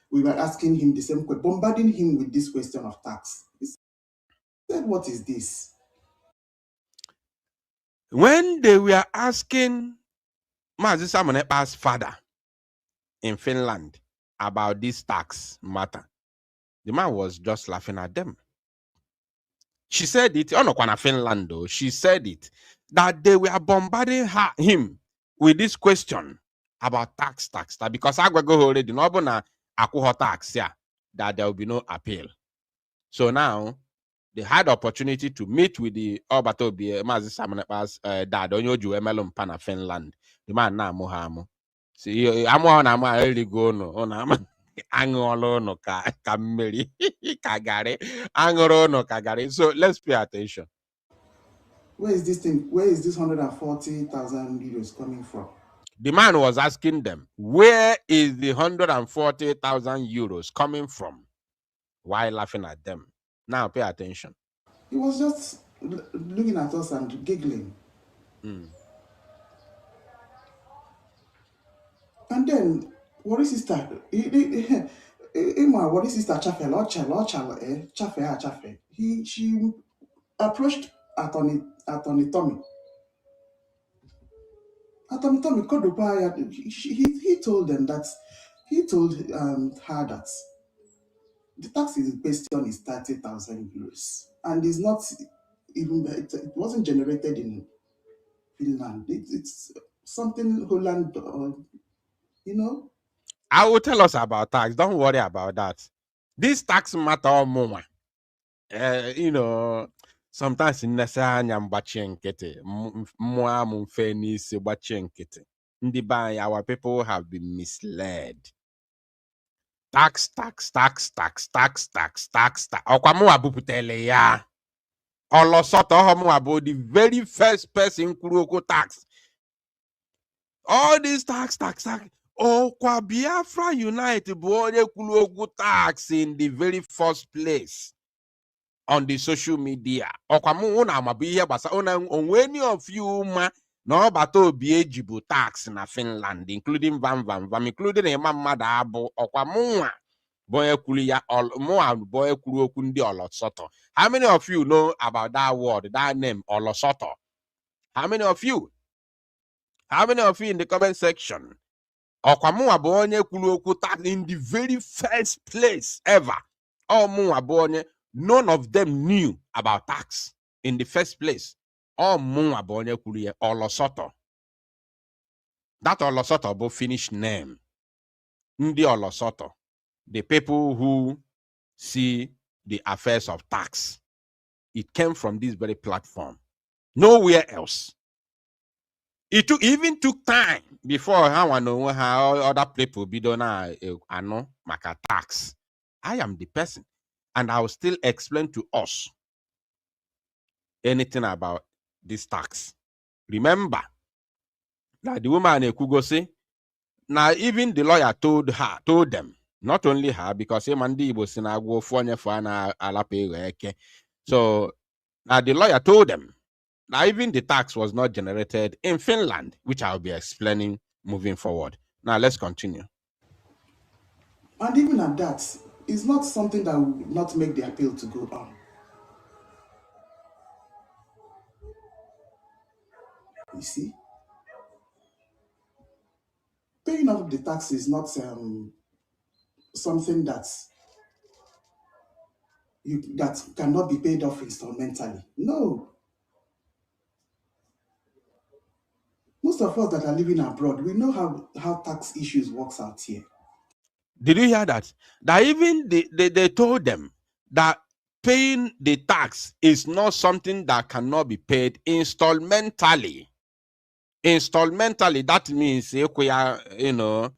we were asking him the same question, bombarding him with this question of tax. He said, "What is this?" When they were asking Mazi Samonepa's father in Finland about this tax matter, the man was just laughing at them. She said it, on Finland though, she said it, that they were bombarding him with this question about tax, that because I go already, no tax, yeah, that there will be no appeal. So now they had opportunity to meet with the Obatobi Mazi Samonepa's dad, Onyoju Emelum Pana Finland. The man na Mohamo. See, I'm on really go no on Angolo no kameri kagare angoro no kagare. So let's pay attention. Where is this thing? Where is this 140,000 euros coming from? The man was asking them, where is the 140,000 euros coming from? While laughing at them. Now pay attention. He was just looking at us and giggling. And then Worry sister, Worry sister Chafe. She approached Attorney Tommy. Attorney Tommy he told them that he told her that the tax in question is 30,000 euros, and it's not even it wasn't generated in Finland. It's something Holland, you know. I will tell us about tax. Don't worry about that. This tax matter more. You know, sometimes in Nasanya Mbachenkete, Moam Fenis Bachenkete. Our people have been misled. Tax. Okwamu abuputele ya. Olosoto homo abo the very first person kuroko tax. All these tax. Okwa Biafra United boye kulogu tax in the very first place on the social media. Okwamu una mabiya basa una onweni of you ma no bato biejibu tax na Finland, including Vam, including Emma Abo, Okwamu boye kuliya all more boye kuloku ndi olosoto. How many of you know about that word, that name, olosoto? How many of you? How many of you in the comment section? Okwamu abonye kuloku tax in the very first place ever. Omu abonye, none of them knew about tax in the first place. Omu abonye kuliye olosoto. That olosoto bo Finnish name. Ndi olosoto. The people who see the affairs of tax. It came from this very platform. Nowhere else. It even took time before how other people be done maka tax. I am the person, and I will still explain to us anything about this tax. Remember that the woman Ekugo say, now even the lawyer told them, not only her, because Mandi was in a go for alape. So now the lawyer told them. Now, even the tax was not generated in Finland, which I'll be explaining moving forward. Now, let's continue. And even at that, it's not something that will not make the appeal to go on. You see? Paying off the tax is not something that cannot be paid off instrumentally. No. Most of us that are living abroad, we know how tax issues works out here. Did you hear that? That even they told them that paying the tax is not something that cannot be paid installmentally. Installmentally, that means, obere,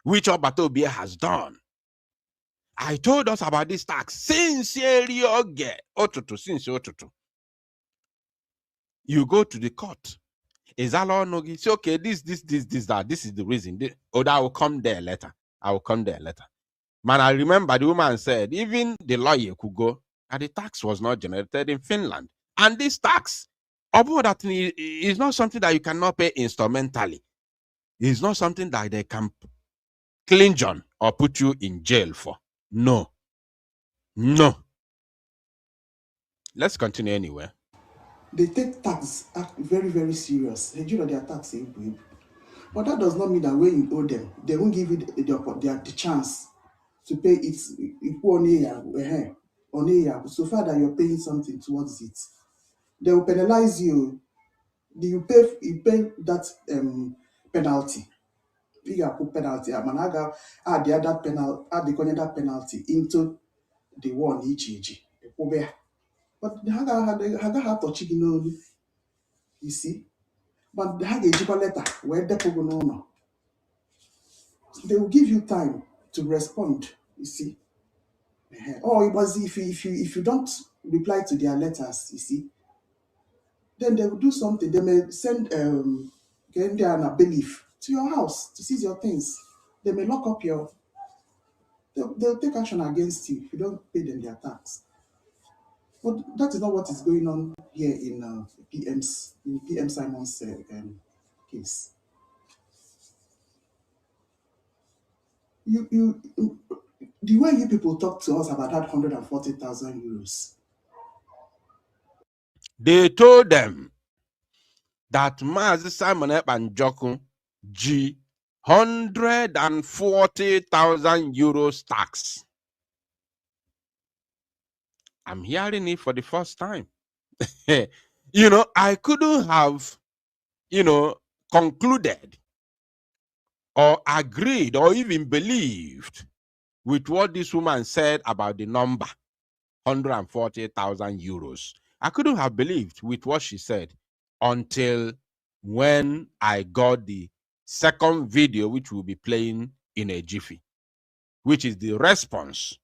which Obatobia has done. I told us about this tax since otutu. you go to the court. Is that all? No, say, okay, this, that. This is the reason. I will come there later. I will come there later. Man, I remember the woman said, even the lawyer could go, and the tax was not generated in Finland. And this tax, although that is not something that you cannot pay instrumentally, it's not something that they can clinch on or put you in jail for. No. No. Let's continue anyway. They take tax very, very serious. Hey, you know their tax, but that does not mean that when you owe them, they won't give you the chance to pay it on a year, so far that you're paying something towards it. They will penalize you. You pay that penalty. You put penalty. Add the other penalty into the one each. But the haga have to chicken only. You see? But the haga letter where the they will give you time to respond. You see? Or it was if you don't reply to their letters, you see, then they will do something. They may send a bailiff to your house to seize your things. They may lock up they'll take action against you if you don't pay them their tax. But that is not what is going on here in PM Simon's case. The way you people talk to us about that 140,000 euros. They told them that Mazi Simon Ekpanjoku G 140,000 euros tax. I'm hearing it for the first time. I couldn't have, concluded or agreed or even believed with what this woman said about the number 140,000 euros. I couldn't have believed with what she said until when I got the second video, which we'll be playing in a jiffy, which is the response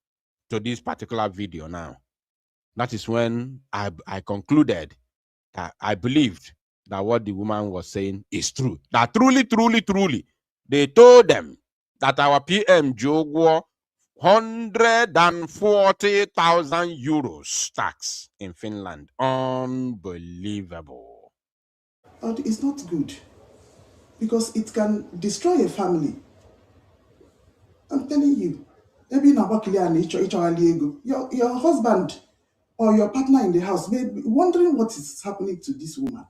to this particular video now. That is when I concluded that I believed that what the woman was saying is true. That truly, they told them that our PM Jogwo 140,000 euros tax in Finland. Unbelievable. But it's not good because it can destroy a family. I'm telling you. Maybe your husband or your partner in the house may be wondering what is happening to this woman.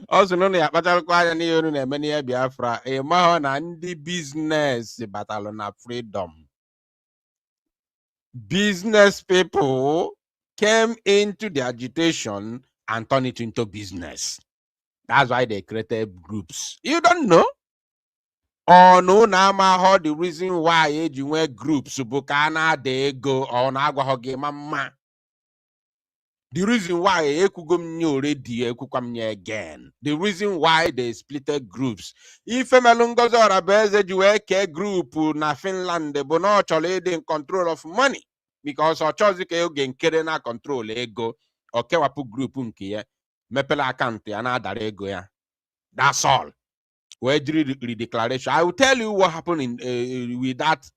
Also, no, ya kpacharụkwa anya n'ihe unu na-eme n'ihe Biafra, ịmahụ na ndị biznes batalụ na freedom. Business people came into the agitation and turned it into business. That's why they created groups. You don't know? Or no, how the reason why you wear groups, Bukana, they go on Agwahoge Mama. The reason why again. The reason why they splitted groups. If Melungozo Rabeze Jueke group na Finland, they will not in control of money. Because our choice again Kerena control ego or Kewapu group unkie Mepela Kante and other ego. That's all. Redeclaration. I will tell you what happened with that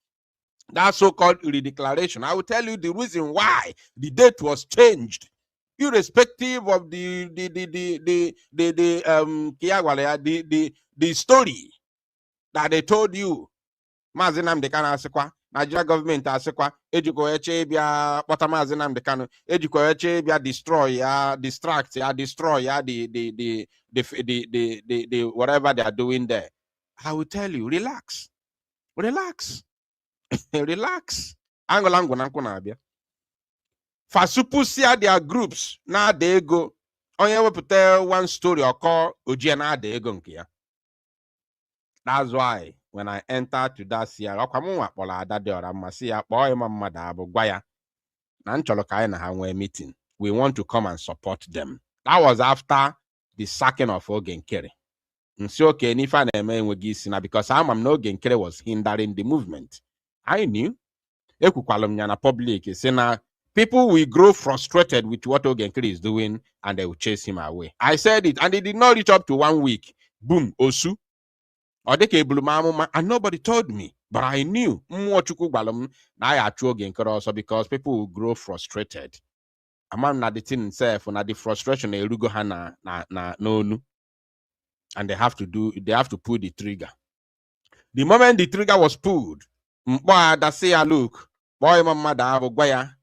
so-called redeclaration. I will tell you the reason why the date was changed, irrespective of the story that they told you. Mazinam de Kano asekwa, Nigeria government asekwa, ejiko eche bia kpota Mazinam de Kano, ejiko eche bia destroy ya, distract ya, destroy ya the whatever they are doing there. I will tell you, relax. Relax. Relax. Angolango nanko na abia. Fasupusia their groups na they go. Onye wepụta one story or call Ojie na de ego nke ya. That's why when I entered to that year, na meeting. We want to come and support them. That was after the sacking of Ogenkere. nsi okay n'ife a na-eme enweghị isi na because ama m na oge nkere was hindering the movement. I knew. Ekwukwala m ya na public si na people will grow frustrated with what oge nkere is doing and they will chase him away. I said it and it did not reach up to 1 week. Boom, osu. Ọ dịka ebulu m amụma and nobody told me. But I knew mmụọ Chukwu gwara m na ya achụ oge nkere ọsọ because people will grow frustrated. Amam na the thing itself na the frustration erugo ha na n'onu. And they have to pull the trigger. The moment the trigger was pulled, mkpọ ada say ya look, boy mmadụ ahụ gwa ya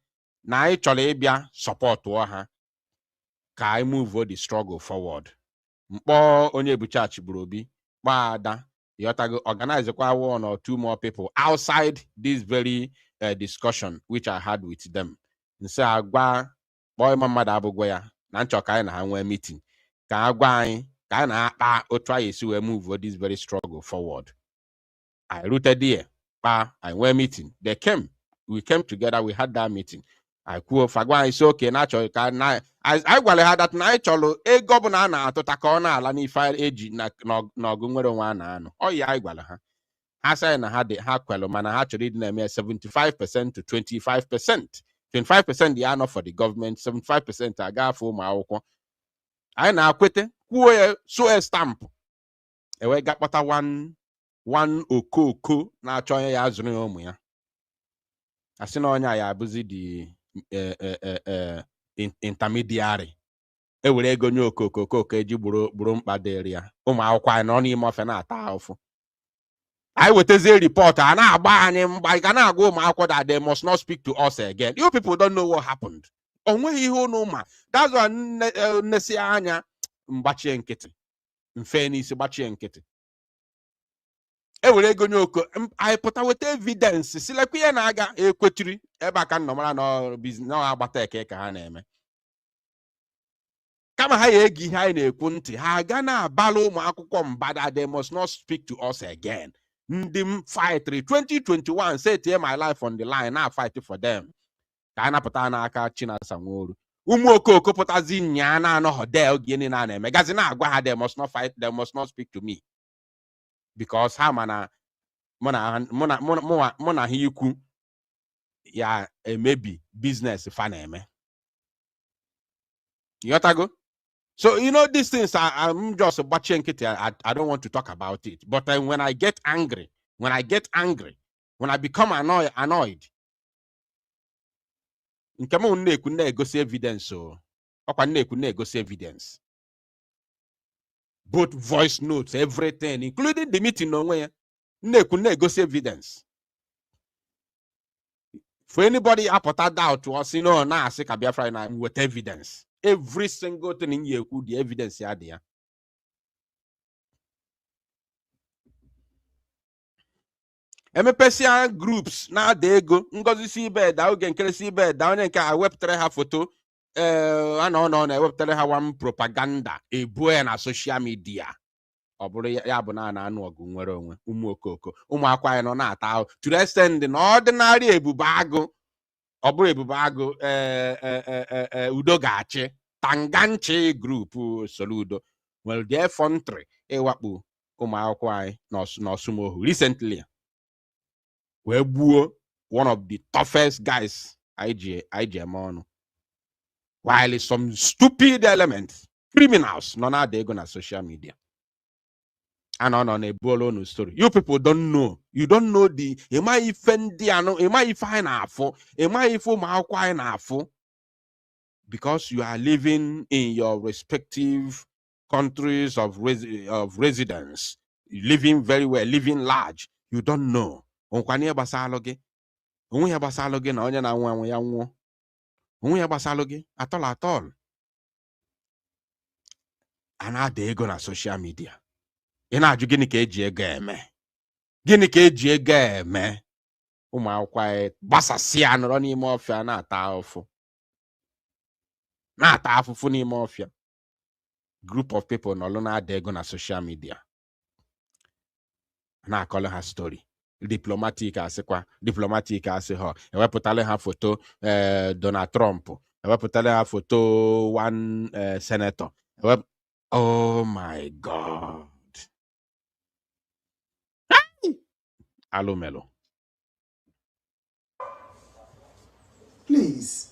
na anyị chọrọ ịbịa support ha ka anyị move the struggle forward. Mkpọ onye ebucha achịgburu obi kpọ ada yotago organize kwa 1 or 2 more people outside this very discussion which I had with them. Nse agwa boy mmadụ ahụ gwa ya na nchọ ka anyị na ha nwee meeting ka agwa anyị ka anyị na-akpa otu anyị esi wee move this very struggle forward. I rooted there. I went meeting. They came. We came together. We had that meeting. I quote Fagwa is okay. Natural. I gwale had that night cholo e governor na to takona ala ni file age na gunwere nwa na ano. Oh yeah, I gwale ha. Ha say na ha de ha kwelo mana ha chori na me 75% to 25%. 25% the ano for the government, 75% aga for ma akwụkwọ. I na akwete kwuo so a stamp. E we gakpata one okoko na-achọ onye ya azụrụ ya ụmụ ya. Asị na onye ya abụzi the intermediary. Ewere ego nye okoko eji gburu mkpa dịrị ya. Ụmụ akwụkwọ anyị nọ n'ime ofe na-ata ahụfụ. Anyị wetazie report a na-agba anyị mgba ị ga na-agwa ụmụ akwụkwọ that they must not speak to us again. You people don't know what happened. O nweghị ihe unu ma. That's why nnesi anya mgbachie nkịtị. Mfe n'isi gbachie nkịtị. Ewere ego nye oko anyị pụta weta evidence silekwa ihe na-aga ekwetiri ebe aka nnọmara na business na agbata eke ka ha na-eme. Kama ha ya egi ihe anyị na-ekwu ntị ha aga na-abala ụmụ akwụkwọ mbada they must not speak to us again. Ndị m fight 2021 set my life on the line na fight for them. Ka a napụta n'aka Chinasa Nworu. Ụmụ okoko pụtazi nya na anọ hotel gịnị na na-eme gazi na-agwa ha they must not fight, they must not speak to me. Because ha mana muna ha ikwu ya maybe business fa na-eme. You gotta so you know these things I'm just watching it. I don't want to talk about it. But when I get angry, when I become annoyed, nke m na-ekwu na-egosi evidence so ọkwa na-ekwu na-egosi evidence. Both voice notes, everything, including the meeting onwe ya. Na-egosi evidence. For anybody apụta doubt to us, na asị ka Biafra na with evidence. Every single thing in you the evidence ya dị ya. MPCA groups na ada ego ngozi si ibe da oge nkere si ibe da onye nke a wepụtara ha foto na ewepụtara ha one propaganda ebu ya na social media. Ọ bụrụ ya bụ na anụ ọgụ nwere onwe ụmụ okoko ụmụ akwa anyị nọ na-ata ahụ to the extent na ordinary ebube agụ ọ bụrụ ebube agụ udo ga-achị tanganchi group Soludo well the effrontery ịwakpo ụmụ akwụkwọ anyị n'Ọsụmohu recently wee gbuo one of the toughest guys anyị ji eme ọnụ while some stupid elements criminals nọ na-ada ego na social media. And on a bolo story. You people don't know. You don't know the am I fine afo? Am I afo? Because you are living in your respective countries of residence, living very well, living large. You don't know. Onkwane basaloge. Onwe basaloge na onye na nwa ya nwo. Onwe basaloge at all. And now they go na social media. Ị na-ajụ gịnị ka eji ego eme? Gịnị ka eji ego eme? Ụmụ akwụkwọ anyị gbasasịa nọrọ n'ime ọfịa na-ata afụfụ n'ime ọfịa. Group of people nọlụ na-ada ego na social media. Na-akọlụ ha story. Diplomatic asị ha ewepụtala ha foto Donald Trump, ewepụtala ha foto one senator. Oh my God. Alomelo. Please,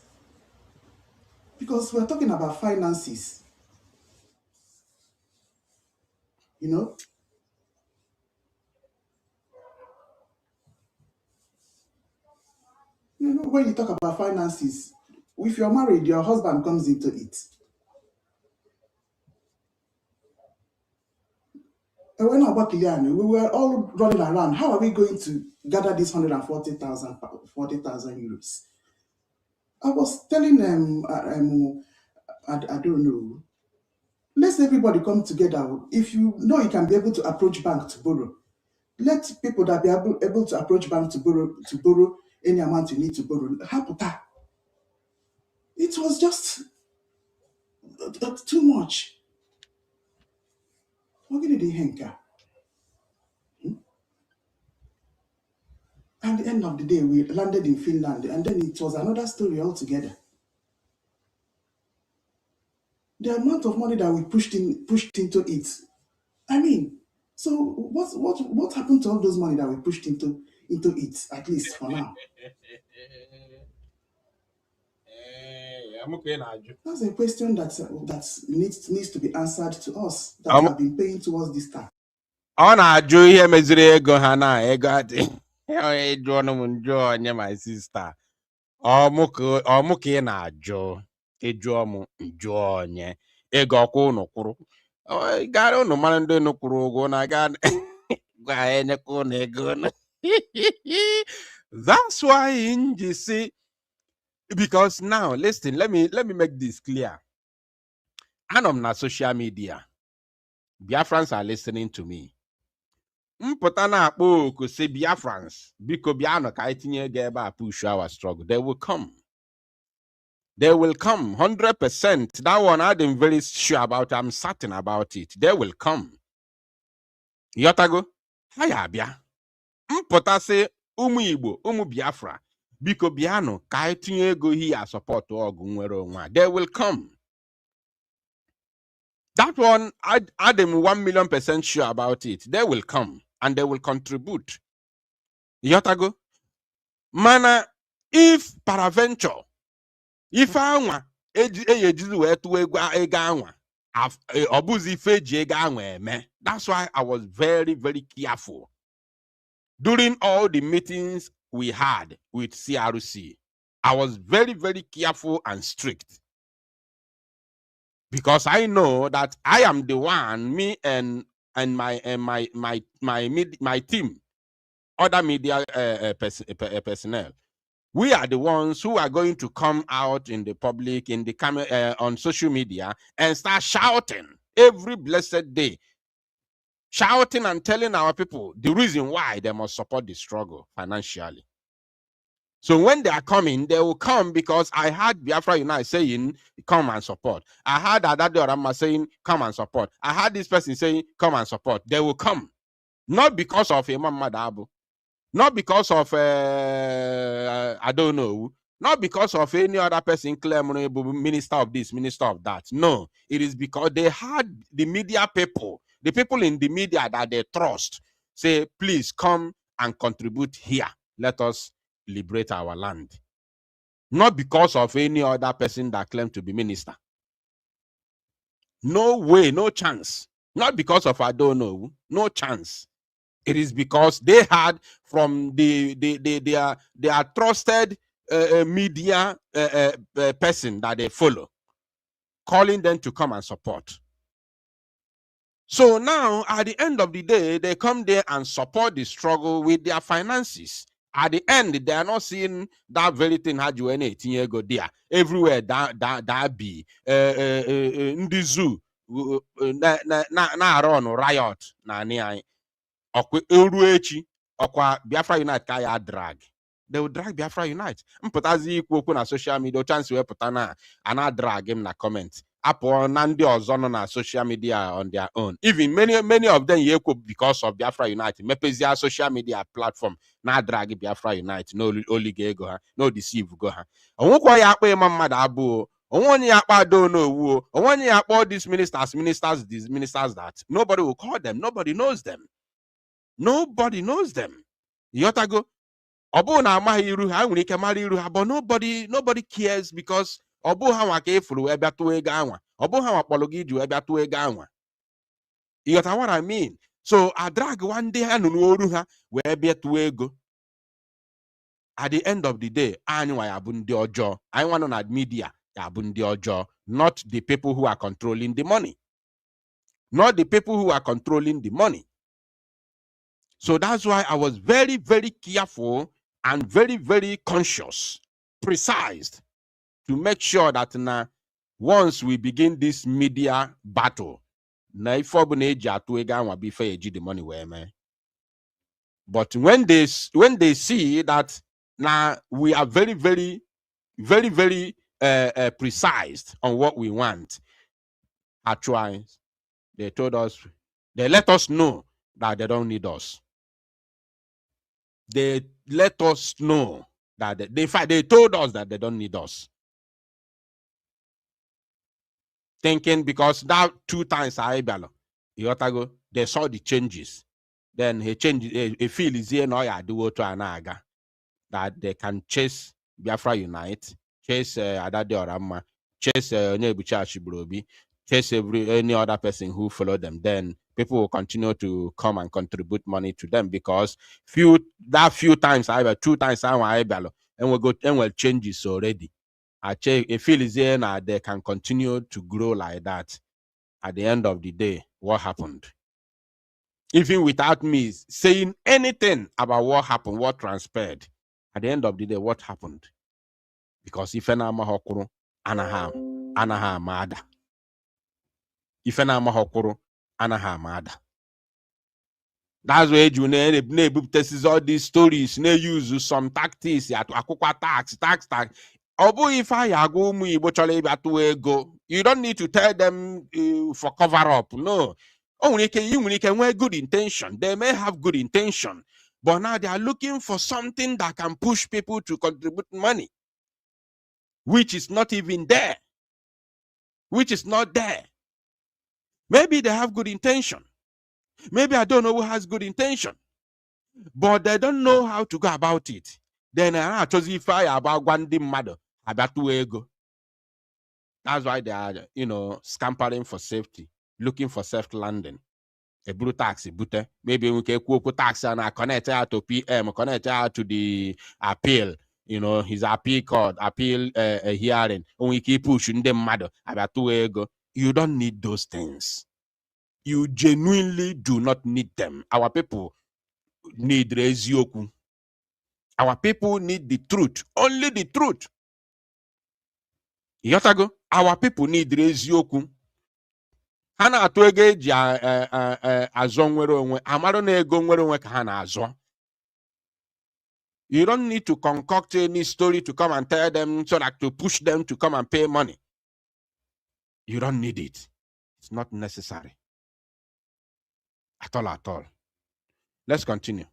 because we're talking about finances. You know, when you talk about finances, if you're married, your husband comes into it. And when about Kiliani, we were all running around. How are we going to gather this 140,000 euros? I was telling them, I don't know. Let's everybody come together. If you know you can be able to approach bank to borrow, let people that be able to approach bank to borrow any amount you need to borrow. Haputa. It was just too much. What did they henka? At the end of the day, we landed in Finland, and then it was another story altogether. The amount of money that we pushed into it. I mean, so what happened to all those money that we pushed into it, at least for now? That's a question that needs to be answered to us that have been paying towards this tax. On a Jew here, Mesre go Hana, got my sister. Muke na Joe, a Jomu, Joe, ego no kuru. Oh, got no man no kuru, go na got. That's why you see, because now listen, let me make this clear. I'm na social media. Biafrans are listening to me. Mpotana akpo ko se Biafrans biko biano ka itinye geba push our struggle. They will come. They will come 100%. That one I'm very sure about. I'm certain about it. They will come. Yotago, haya bia. Mpota se umu Igbo, umu Biafra. Biko biano ka itinye go here support ogu nwere onwa. They will come. That one, I'm 1,000,000% sure about it. They will come and they will contribute. Yotago, mana if paraventure, if anwa ejizu wetu ega anwa, obuzi feji ega anwa eme. That's why I was very, very careful during all the meetings we had with CRC. I was very, very careful and strict. Because I know that I am the one, me and my team, other media personnel, we are the ones who are going to come out in the public, in the on social media, and start shouting every blessed day, shouting and telling our people the reason why they must support the struggle financially. So when they are coming, they will come because I heard Biafra Unite saying, come and support. I heard Adade Orama saying, come and support. I heard this person saying, come and support. They will come. Not because of Imam Madabu. Not because of, I don't know. Not because of any other person claiming minister of this, minister of that. No. It is because they had the media people, the people in the media that they trust, say, please come and contribute here. Let us liberate our land. Not because of any other person that claimed to be minister. No way, no chance. Not because of I don't know, no chance. It is because they had from their trusted media person that they follow, calling them to come and support. So now, at the end of the day, they come there and support the struggle with their finances. At the end, they are not seeing that very thing had you any go there. Everywhere that be in the zoo na run riot na ni okwa eruechi okwa Biafra Unite ka ya drag. They will drag Biafra Unite. Mputazi ikwu okwu na social media chance we puta na ana drag him na comment. Apo na ndị ọzọ nọ na social media on their own. Even many of them yekwo because of Biafra Unite. Mepezia social media platform na drag Biafra Unite. No olige go ha. No deceive go ha. Onwekwa ya akpa ịma mmadụ abụọ. Onwonye ya akpa do no wuo. Onwonye ya akpa these ministers these ministers that. Nobody will call them. Nobody knows them. Nobody knows them. Yotago, Obu na amaghị iru ha, nwere ike mara iru ha, but nobody cares because Obu ha nwa ka efuru wee bịa tụọ ego anwa. Obu ha nwa kpọrọ gị iji wee bịa tụọ ego anwa. You got what I mean? So I drag one day ha n'oru ha wee bịa tụọ ego. At the end of the day, anyị nwa ya bụ ndị ọjọọ. Anyị nwa nọ na media ya bụ ndị ọjọọ, not the people who are controlling the money. Not the people who are controlling the money. So that's why I was very, very careful and very, very conscious, precise, to make sure that now, once we begin this media battle, na if the money where man. But when they see that now we are very, very, very, very precise on what we want, at times they told us, they let us know that they don't need us. They let us know that they told us that they don't need us. Thinking because that 2 times they saw the changes. Then he changed a feel is here now do to anaga that they can chase Biafra Unite, chase Adade Orama, chase Onyebuchi Ashibrobi, chase any other person who followed them. Then people will continue to come and contribute money to them because few times either 2 times and we'll changes already. I check a feel is here now they can continue to grow like that. At the end of the day, what happened? Even without me saying anything about what happened, what transpired, at the end of the day, what happened? Because if an amahokuru anaham ada. If an amahokuru anaham ada. That's why you test all these stories, use some tactics, tax. If I go, you don't need to tell them for cover up. No. Only can wear good intention. They may have good intention, but now they are looking for something that can push people to contribute money, which is not even there, which is not there. Maybe they have good intention. Maybe I don't know who has good intention, but they don't know how to go about it. Then I chose if I about one mother about 2 ego. That's why they are, scampering for safety, looking for safe landing. A blue taxi, maybe we can quote taxi and I connect out to PM, connect out to the appeal, his appeal court, appeal hearing, and we keep pushing them mad about 2 ego. You don't need those things. You genuinely do not need them. Our people need rezioku. Our people need the truth, only the truth. Yotago, our people need rezioku. Ha na-atụ ego eji azọ nwere onwe, amarụ na ego nwere onwe ka ha na-azọ. You don't need to concoct any story to come and tell them so that to push them to come and pay money. You don't need it. It's not necessary. At all. Let's continue.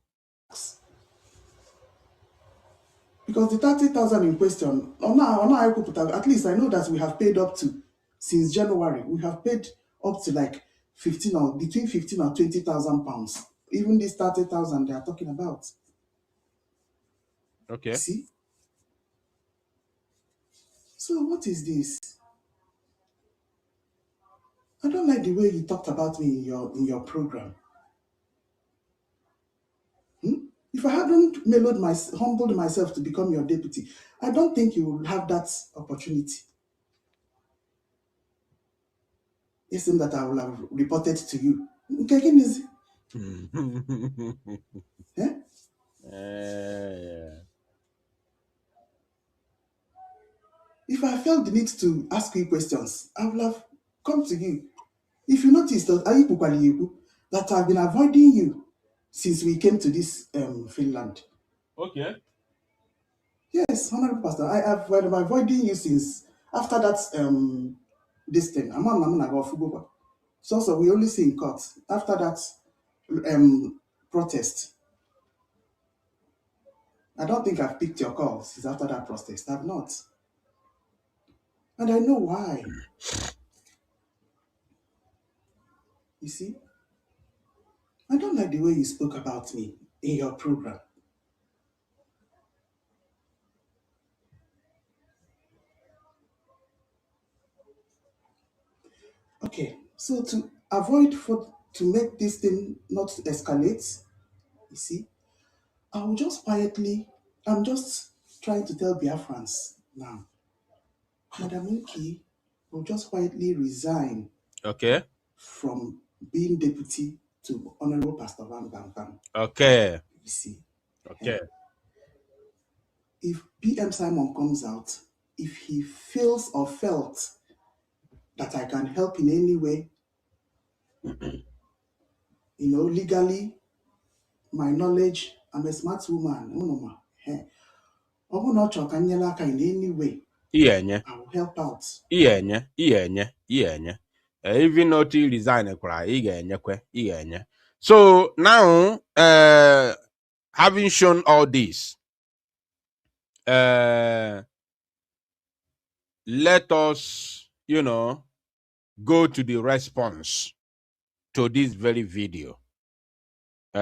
Because the 30,000 in question, at least I know that we have paid up to, since January, we have paid up to like 15 or between 15 or 20,000 pounds. Even this 30,000 they are talking about. Okay. See? So what is this? I don't like the way you talked about me in your program. If I hadn't humbled myself to become your deputy, I don't think you would have that opportunity. It seems that I will have reported to you. Okay, If I felt the need to ask you questions, I would have come to you. If you notice that I've been avoiding you since we came to this Finland. Okay. Yes, Honorable Pastor, I have been avoiding you since after that this thing. So we only see in court after that protest. I don't think I've picked your call since after that protest. I've not. And I know why. You see, I don't like the way you spoke about me in your program. Okay, so to make this thing not escalate, you see, I will just quietly, I'm just trying to tell Biafrans now, Madam Nki will just quietly resign Okay. from being deputy to Honorable Pastor Van Van Van. Okay. You see, Okay. if PM Simon comes out, if he feels or felt that I can help in any way, legally, my knowledge, I'm a smart woman, in any way, Iyenye. I will help out. Iyenye. Even not to resign cry, iyenye. So now, having shown all this, let us, go to the response to this very video.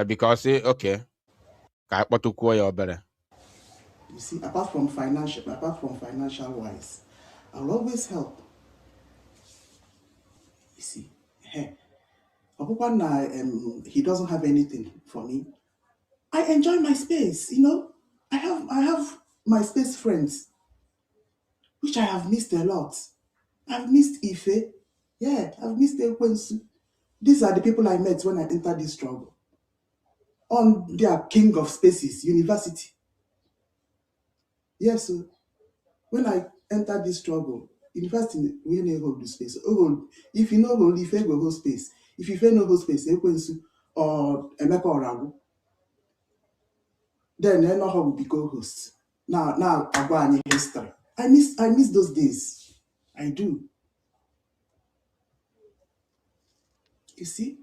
Because, okay, You see, apart from financial wise, I will always help. You see, he doesn't have anything for me. I enjoy my space, I have my space friends, which I have missed a lot. I've missed Ife. Yeah, I've missed Ekwensu. These are the people I met when I entered this struggle. On their king of spaces, university. Yes, so when I entered this struggle, university, we didn't hold the space. If you know hold, Ife go hold space. If Ife no hold space, Ekwensu or Emeka Oragu, then Enoho will be co-host. Now I'll go on history. I miss those days. I do. You see?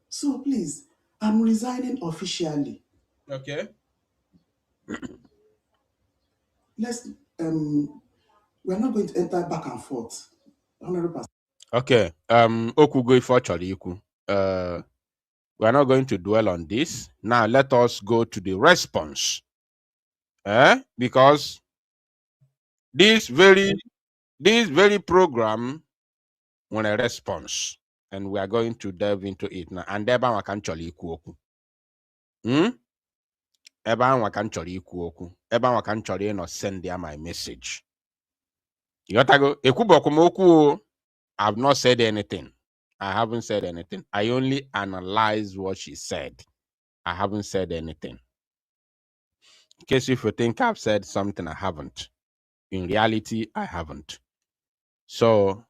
So please, I'm resigning officially. Okay. We're not going to enter back and forth. 100%. Okay. Okugo Ifochoriku. We are not going to dwell on this. Now let us go to the response. Because this very program want a response, and we are going to delve into it now. And ebe anwa ka m chọrọ ikwu okwu. Ebe anwa ka m chọrọ ikwu okwu. Ebe anwa ka m chọrọ ịnọ send ya my message. Yotago, ekwubokwu m okwu o. I've not said anything. I haven't said anything. I only analyzed what she said. I haven't said anything. In case if you think I've said something, I haven't. In reality, I haven't. So,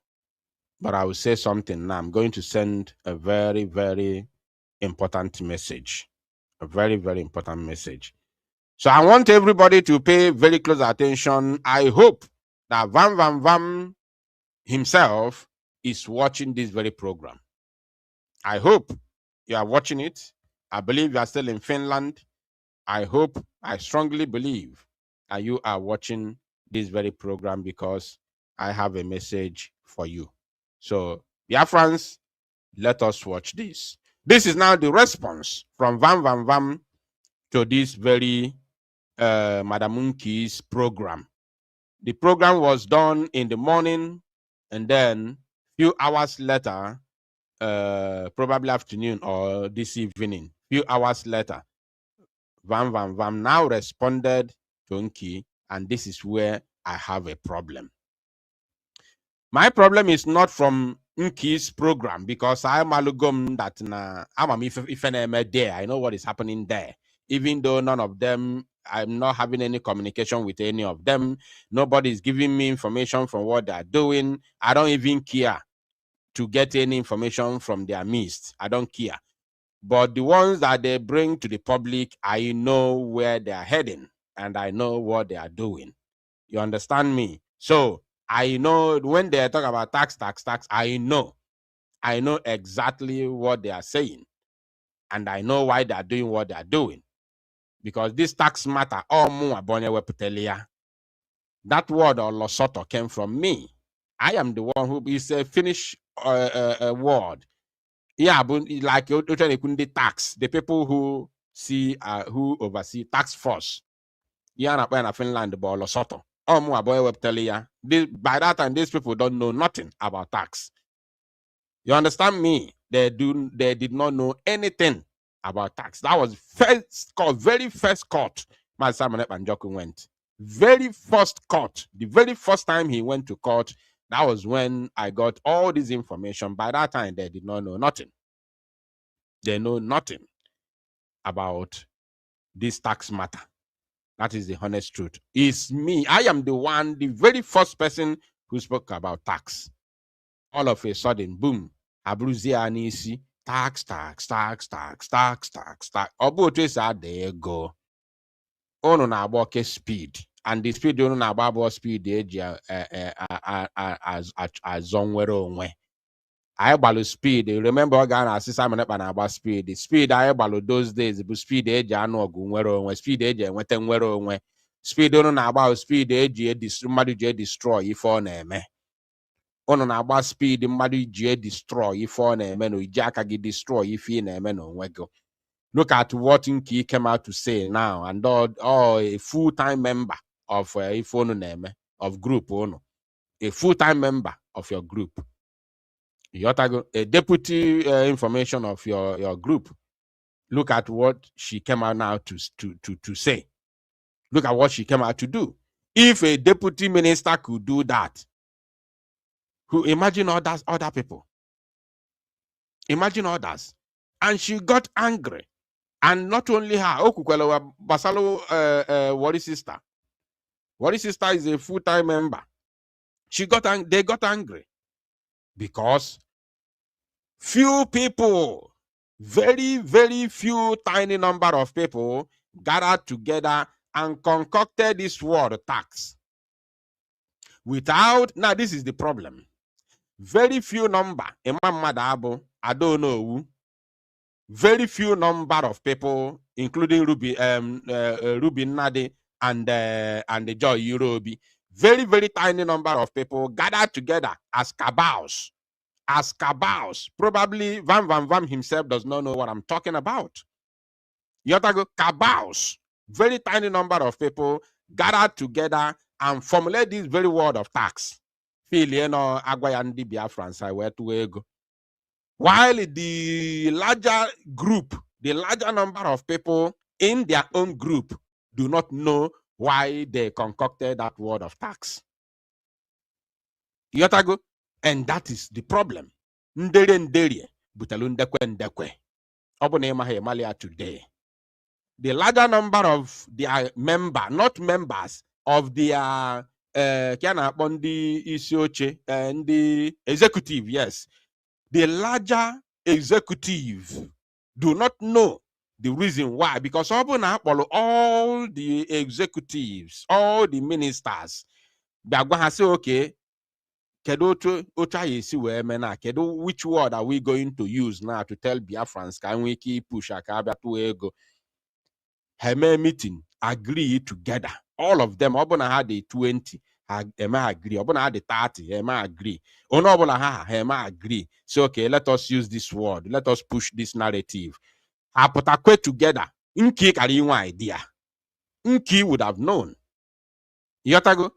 but I will say something now. I'm going to send a very, very important message. A very, very important message. So I want everybody to pay very close attention. I hope that Vam Vam Vam himself is watching this very program. I hope you are watching it. I believe you are still in Finland. I hope, I strongly believe that you are watching this very program because I have a message for you. So, Biafrans, let us watch this. This is now the response from Vam Vam Vam to this very Madam Nki's program. The program was done in the morning, and then few hours later, probably afternoon or this evening, few hours later, Vam Vam Vam now responded to Nki, and this is where I have a problem. My problem is not from Nki's program because I'm alugum that I'm if there. I know what is happening there. Even though none of them, I'm not having any communication with any of them. Nobody is giving me information from what they're doing. I don't even care to get any information from their midst. I don't care. But the ones that they bring to the public, I know where they are heading and I know what they are doing. You understand me? So I know when they talk about tax, I know exactly what they are saying. And I know why they are doing what they are doing. Because this tax matter, that word or losoto came from me. I am the one who is a Finnish word. Yeah, but like the tax, the people who oversee tax force. Yeah, na Finland, but losoto. By that time, these people don't know nothing about tax. You understand me? They did not know anything about tax. That was very first court my Simon Banjoku went. Very first court. The very first time he went to court, that was when I got all this information. By that time, they did not know nothing. They know nothing about this tax matter. That is the honest truth. It's me. I am the very first person who spoke about tax. All of a sudden, boom. Abruzia Anisi, tax. Obu there you go. Ono na agba speed. And the speed ono na agba speed eji azonwere onwe. I gbalu speed. Remember Ghana Simon na agba speed. The speed I gbalu those days, but speed eji anu ogu nwere onwe, speed eji enwete nwere onwe. Speed ono na agba speed eji mmadụ ji destroy ife ọ na-eme. Ono na agba speed mmadụ ji destroy ife ọ na-eme no iji aka gị destroy ife ị na-eme no onwe gị. Look at what Nki came out to say now, and a full-time member of of group Ono, a full-time member of your group. A deputy information of your group. Look at what she came out now to say. Look at what she came out to do. If a deputy minister could do that, who imagine other people? Imagine others. And she got angry. And not only her, Okukwelo Basalo Wari sister. Wari sister is a full-time member. They got angry because few people, very, very few tiny number of people gathered together and concocted this word tax. Now this is the problem. Very few number, Imam Madabo, I don't know who. Very few number of people, including Ruby Nadi and the Joy Eurobi, very, very tiny number of people gathered together as cabals. As cabals. Probably Van Van Vam himself does not know what I'm talking about. Yotago cabals. Very tiny number of people gathered together and formulate this very word of tax. Filieno Agwayandi Biafrans, I were to ego. While the larger group, the larger number of people in their own group do not know why they concocted that word of tax. Yotago, and that is the problem. Today. The larger number of their not members of their and the executive, yes. The larger executive do not know the reason why, because all the executives, all the ministers, they're going to say, okay, which word are we going to use now to tell Biafrans, can we keep push ego? Heme meeting, agree together. All of them, Obona had the 20. Ema agree. Obona had the 30. Ema agree. Onobona Ema agree. So okay, let us use this word. Let us push this narrative. Apotakwe together. Inki kariwa idea. Inki would have known. Yotago.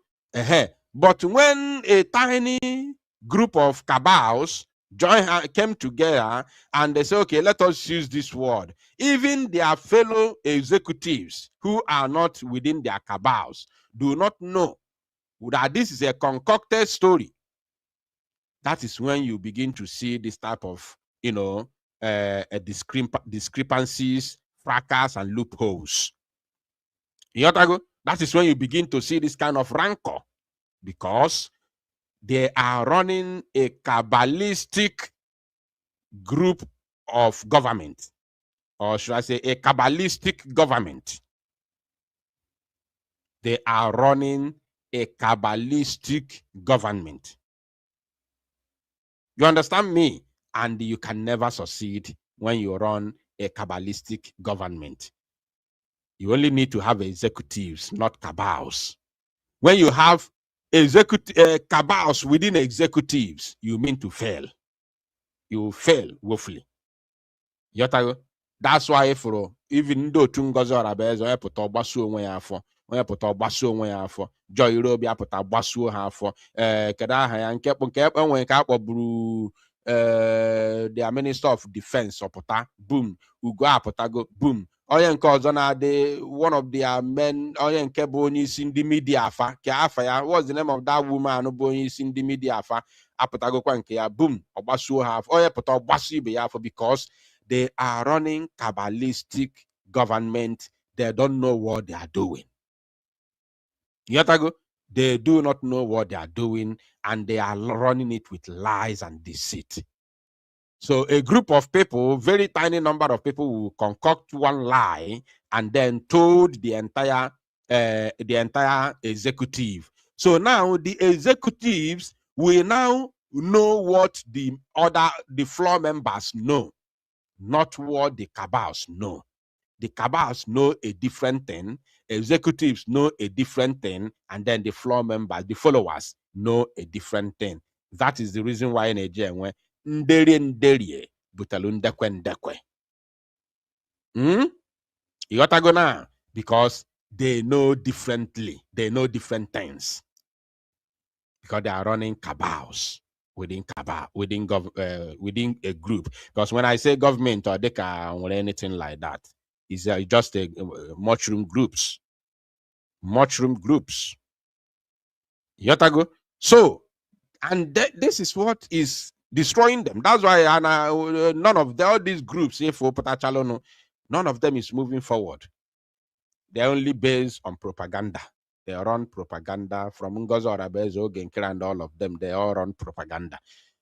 But when a tiny group of cabals came together and they say, okay, let us use this word. Even their fellow executives who are not within their cabals do not know that this is a concocted story. That is when you begin to see this type of, discrepancies, fracas, and loopholes. That is when you begin to see this kind of rancor, because they are running a Kabbalistic group of government, or should I say a Kabbalistic government. They are running a Kabbalistic government. You understand me? And you can never succeed when you run a Kabbalistic government. You only need to have executives, not cabals. When you have cabals within executives, you mean to fail. You fail woefully. That's why even though Tungozo Arabezo Epoto Basu onwe ya afọ, onye pụta ọgbasuo onwe ya afọ. Joy Irobi apụta gbasuo ha afọ. Kedu aha ya nke enwe nke akpọburu their Minister of Defense ọpụta boom, Ugo apụtago boom. Onye nke ọzọ na-adị one of their men, onye nke bụ onye isi ndị media afa, ka afa ya, what's the name of that woman bụ onye isi ndị media afa, apụtagokwa nke ya boom, ọgbasuo ha afọ. Onye pụta ọgbasuo ibe ya afọ, because they are running cabalistic government. They don't know what they are doing. Yatago, they do not know what they are doing, and they are running it with lies and deceit. So a group of people, very tiny number of people, will concoct one lie and then told the entire executive. So now the executives will now know what the floor members know, not what the cabals know. The cabals know a different thing, executives know a different thing, and then the floor members, the followers, know a different thing. That is the reason why in Nigeria, nderi butalu ndekwe. You got to go now, because they know differently. They know different things, because they are running cabals within a group. Because when I say government or DECA or anything like that, it's just a mushroom groups. Yotago. So, and this is what is destroying them. That's why none of all these groups, none of them is moving forward. They're only based on propaganda. They run propaganda from Ngozo Arabezo, Genkira, and all of them. They all run propaganda.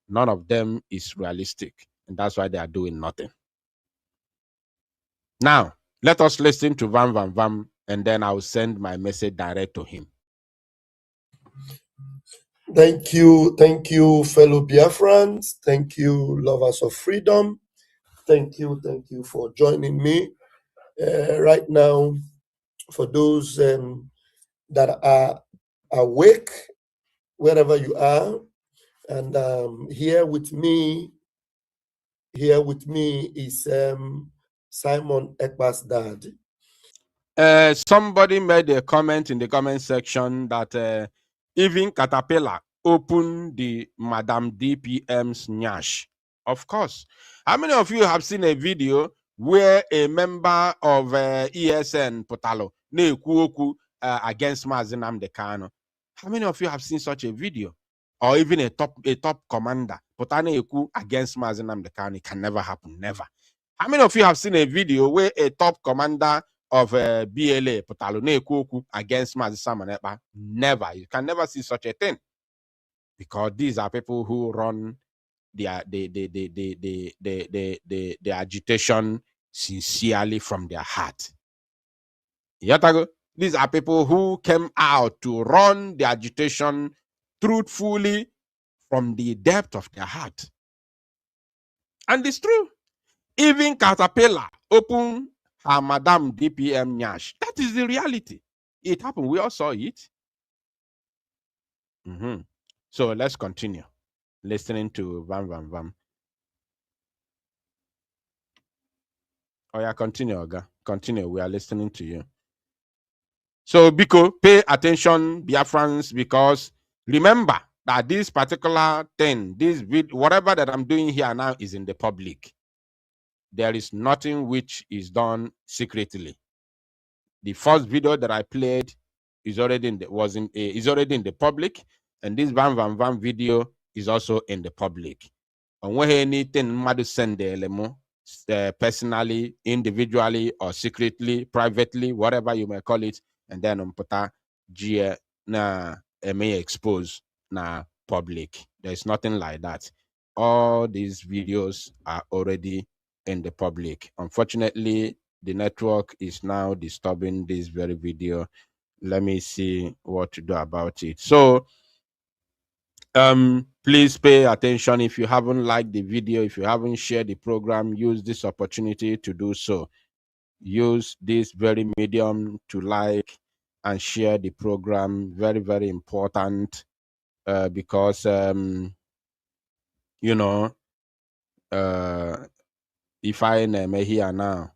None of them is realistic. And that's why they are doing nothing. Now, let us listen to Vam Vam Vam, and then I'll send my message direct to him. Thank you, fellow Biafrans. Thank you, lovers of freedom. Thank you for joining me right now. For those that are awake, wherever you are, and here with me is Simon Ekpa's dad. Somebody made a comment in the comment section that even Caterpillar opened the Madam DPM's nyash. Of course. How many of you have seen a video where a member of ESN Potalo Neku against Mazinam Dekano? How many of you have seen such a video? Or even a top commander Potane Eku against Mazinam Dekano? It can never happen. Never. How many of you have seen a video where a top commander of BLA Potalo Neku against Mazinam? Never. You can never see such a thing. Because these are people who run the agitation sincerely from their heart. Yatago, these are people who came out to run the agitation truthfully from the depth of their heart. And it's true. Even Caterpillar opened her Madam DPM Nyash. That is the reality. It happened. We all saw it. So let's continue listening to Vam Vam Vam. Oh yeah, continue, Oga. Continue. We are listening to you. So, Biko, pay attention, Biafrans, because remember that this particular thing, whatever that I'm doing here now is in the public. There is nothing which is done secretly. The first video that I played is already in the public, and this Vam Vam Vam video is also in the public. And when anything madu send personally, individually, or secretly, privately, whatever you may call it, and then put G na may expose na public. There's nothing like that. All these videos are already in the public. Unfortunately, the network is now disturbing this very video. Let me see what to do about it. So please pay attention. If you haven't liked the video, if you haven't shared the program, use this opportunity to do so. Use this very medium to like and share the program. Very, very important, because if I name here now,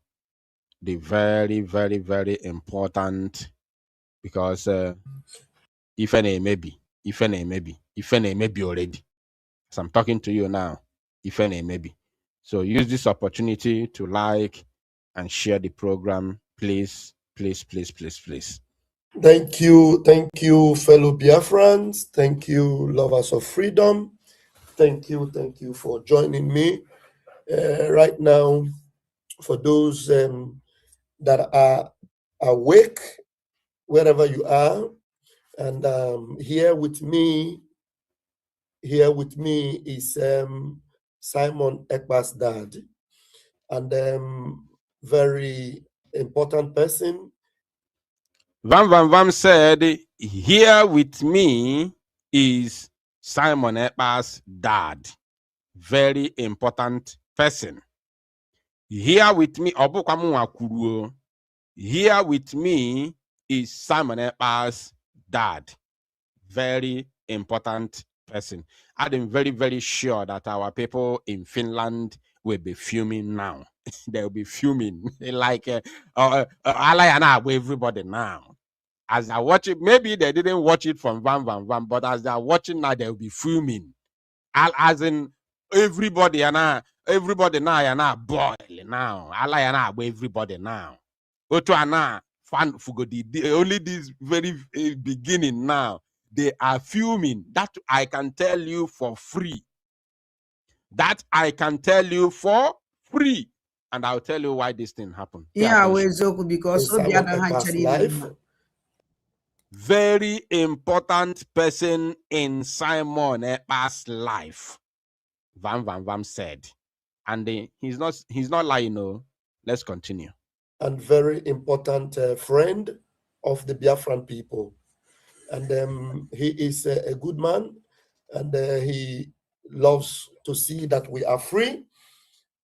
the very, very, very important because if any maybe already. As I'm talking to you now, if any maybe. So use this opportunity to like and share the program, please, please, please, please, please. Thank you, fellow Biafrans. Thank you, lovers of freedom. Thank you for joining me right now. For those that are awake, wherever you are, and here with me is Simon Ekpa's dad, and very important person. Vam Vam Vam said, here with me is Simon Ekpa's dad. Very important person. Here with me, here with me is Simon Ekpa's dad. Very important person. I'm very, very sure that our people in Finland will be fuming now. They'll be fuming like everybody now. As I watch it, maybe they didn't watch it from Van Van Van, but as they're watching now, they'll be fuming. As in everybody now boil now. Everybody now. Fan only this very beginning now. They are fuming. That I can tell you for free. That I can tell you for free. And I'll tell you why this thing happened. Pay Yeah, attention. because Simon Ekpa's life. Very important person in Simon Ekpa's life. Van Van Vam said. And he's not lying, no. Let's continue. And very important friend of the Biafran people. And he is a good man, and he loves to see that we are free.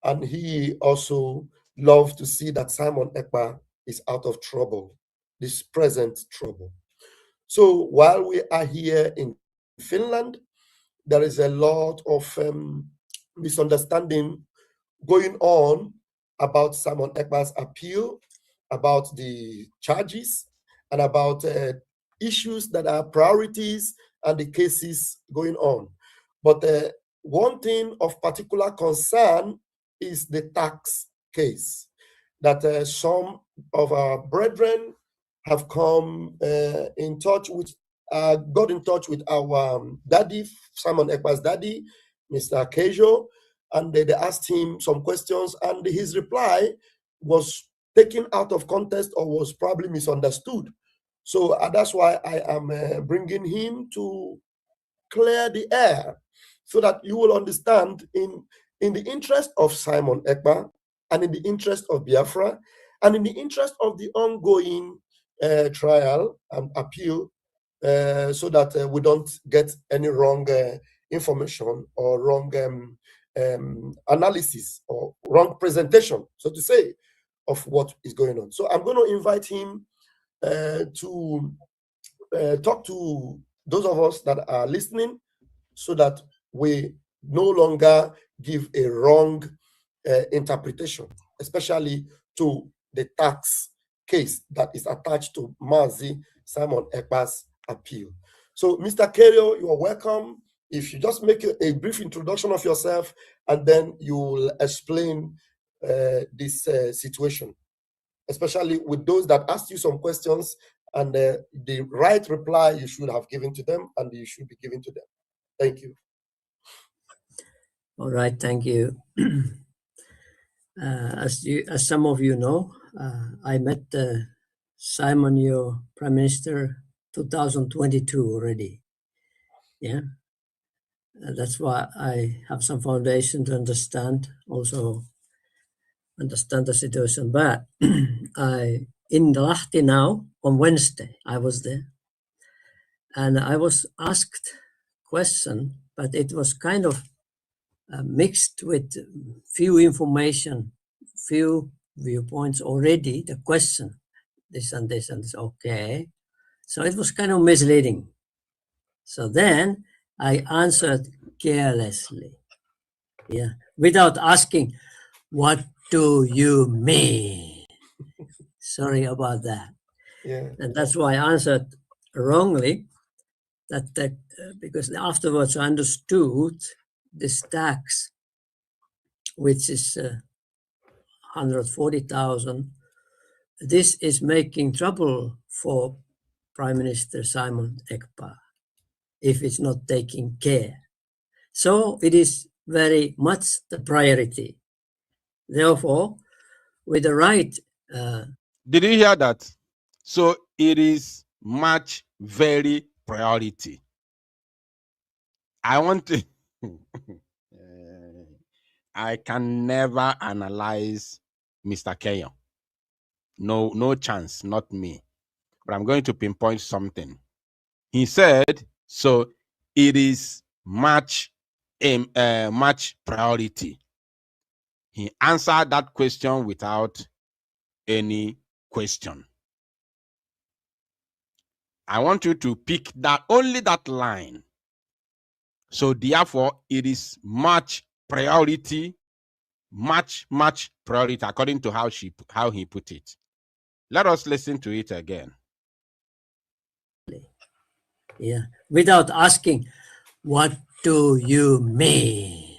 And he also loves to see that Simon Ekpa is out of trouble, this present trouble. So while we are here in Finland, there is a lot of misunderstanding going on about Simon Ekpa's appeal, about the charges, and about issues that are priorities and the cases going on. But one thing of particular concern is the tax case, that some of our brethren have come in touch with, got in touch with our daddy, Simon Ekpa's daddy, Mr. Kejo, and they asked him some questions, and his reply was taken out of context or was probably misunderstood. So that's why I am bringing him to clear the air, so that you will understand in the interest of Simon Ekpa, and in the interest of Biafra, and in the interest of the ongoing trial and appeal, so that we don't get any wrong information or wrong analysis or wrong presentation, so to say, of what is going on. So I'm going to invite him to talk to those of us that are listening, so that we no longer give a wrong interpretation, especially to the tax case that is attached to Mazi Simon Ekpa's appeal. So, Mr. Kerio, you are welcome. If you just make a brief introduction of yourself, and then you will explain this situation, especially with those that asked you some questions, and the right reply you should have given to them, and you should be giving to them. Thank you. All right, thank you. As some of you know, I met Simon, your Prime Minister, 2022 already. Yeah, that's why I have some foundation to understand the situation. But in the Lahti now on Wednesday, I was there, and I was asked question, but it was kind of mixed with few information, few viewpoints already, the question, this and this and this, okay. So it was kind of misleading. So then I answered carelessly, yeah, without asking, what do you mean? Sorry about that. Yeah. And that's why I answered wrongly that because afterwards I understood this tax, which is 140,000. This is making trouble for Prime Minister Simon Ekpa if it's not taking care. So it is very much the priority. Therefore, with the right... Did you hear that? So it is much very priority. I want to... I can never analyze Mr. Kenyon. No chance, not me. But I'm going to pinpoint something. He said, so it is much priority. He answered that question without any question. I want you to pick that, only that line. So therefore, it is much priority, much priority, according to how he put it. Let us listen to it again. Yeah, without asking, what do you mean?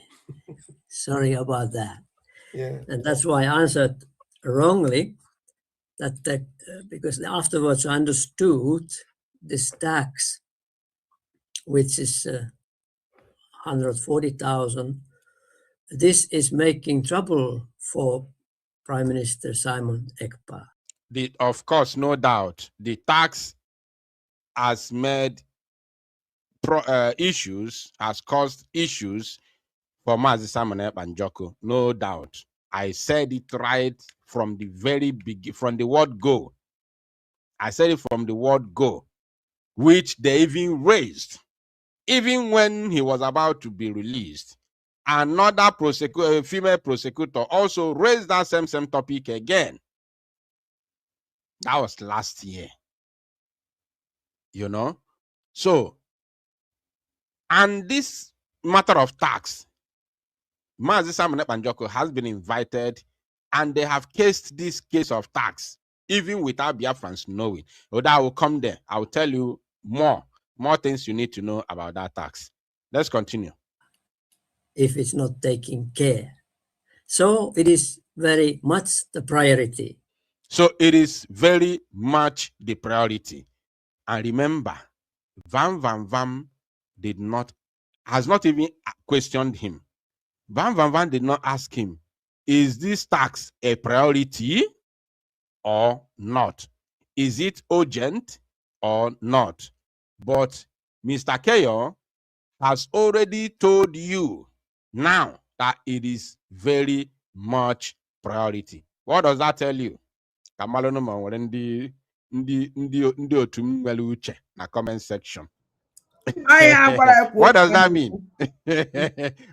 Sorry about that. Yeah. And that's why I answered wrongly that because afterwards I understood this tax, which is 140,000. This is making trouble for Prime Minister Simon Ekpa. Of course, no doubt, the tax has made has caused issues for Mazi Simon Ekpa and Joko, no doubt. I said it right from the very beginning, from the word go. I said it from the word go, which they even raised. Even when he was about to be released, another female prosecutor also raised that same topic again. That was last year. You know? So, and this matter of tax, Mazi Simon Ekpa and Joko has been invited, and they have cased this case of tax, even without Biafrans knowing. But I will come there. I will tell you more things you need to know about that tax. Let's continue. If it's not taking care. So it is very much the priority. So it is very much the priority. And remember, Van has not even questioned him. Van did not ask him, is this tax a priority or not? Is it urgent or not? But Mr. Keyo has already told you now that it is very much priority. What does that tell you? Kamalonu ma nwere ndị otu m nwere uche na comment section. What does that mean?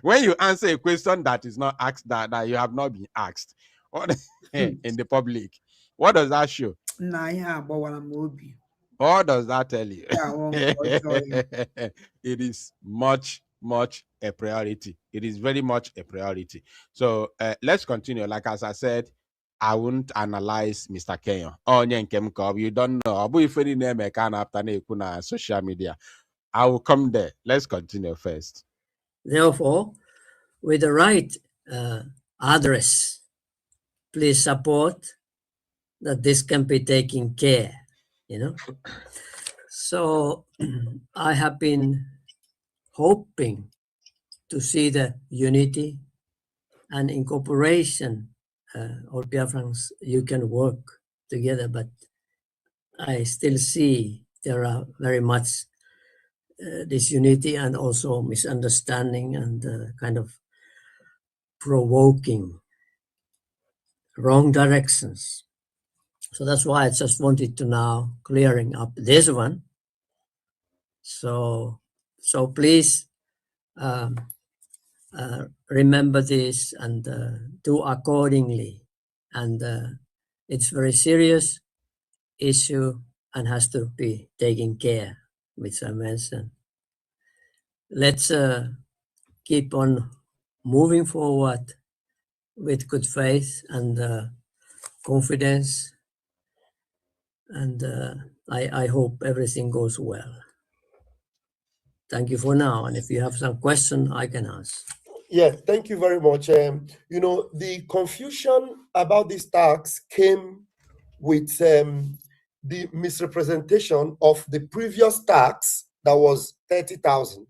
When you answer a question that is not asked, that you have not been asked in the public, what does that show? What does that tell you? It is much a priority. It is very much a priority. So let's continue. Like as I said, I won't analyze Mr. Kenyon. You don't know. After social media. I will come there. Let's continue first. Therefore, with the right address, please support that this can be taken care, you know. So I have been hoping to see the unity and incorporation of Biafrans. You can work together, but I still see there are very much disunity and also misunderstanding and kind of provoking wrong directions. So that's why I just wanted to now clearing up this one. So please remember this and do accordingly. And it's very serious issue and has to be taken care, which I mentioned. Let's keep on moving forward with good faith and confidence And I hope everything goes well. Thank you for now. And if you have some question, I can ask. Yeah, thank you very much. The confusion about this tax came with the misrepresentation of the previous tax that was 30,000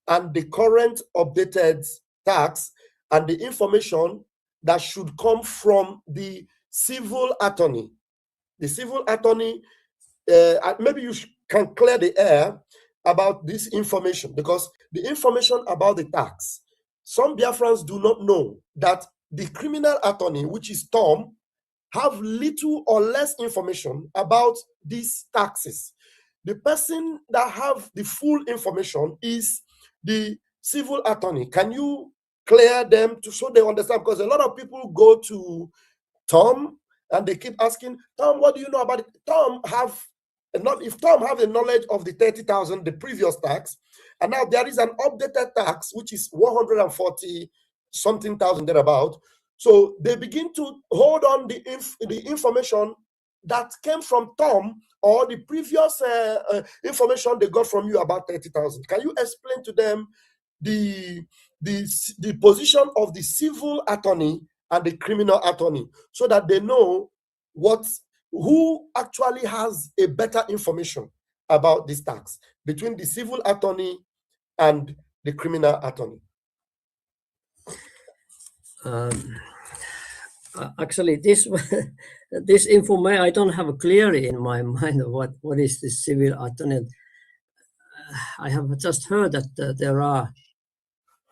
and the current updated tax and the information that should come from the civil attorney. The civil attorney, maybe you can clear the air about this information, because the information about the tax, some Biafrans do not know that the criminal attorney, which is Tom, have little or less information about these taxes. The person that have the full information is the civil attorney. Can you clear them so they understand? Because a lot of people go to Tom and they keep asking, Tom, what do you know about it? If Tom have the knowledge of the 30,000, the previous tax, and now there is an updated tax, which is 140 something thousand thereabout. So they begin to hold on the information that came from Tom or the previous information they got from you about 30,000. Can you explain to them the position of the civil attorney and the criminal attorney, so that they know who actually has a better information about this tax between the civil attorney and the criminal attorney? Actually, this information I don't have clearly in my mind of what is the civil attorney. I have just heard that there are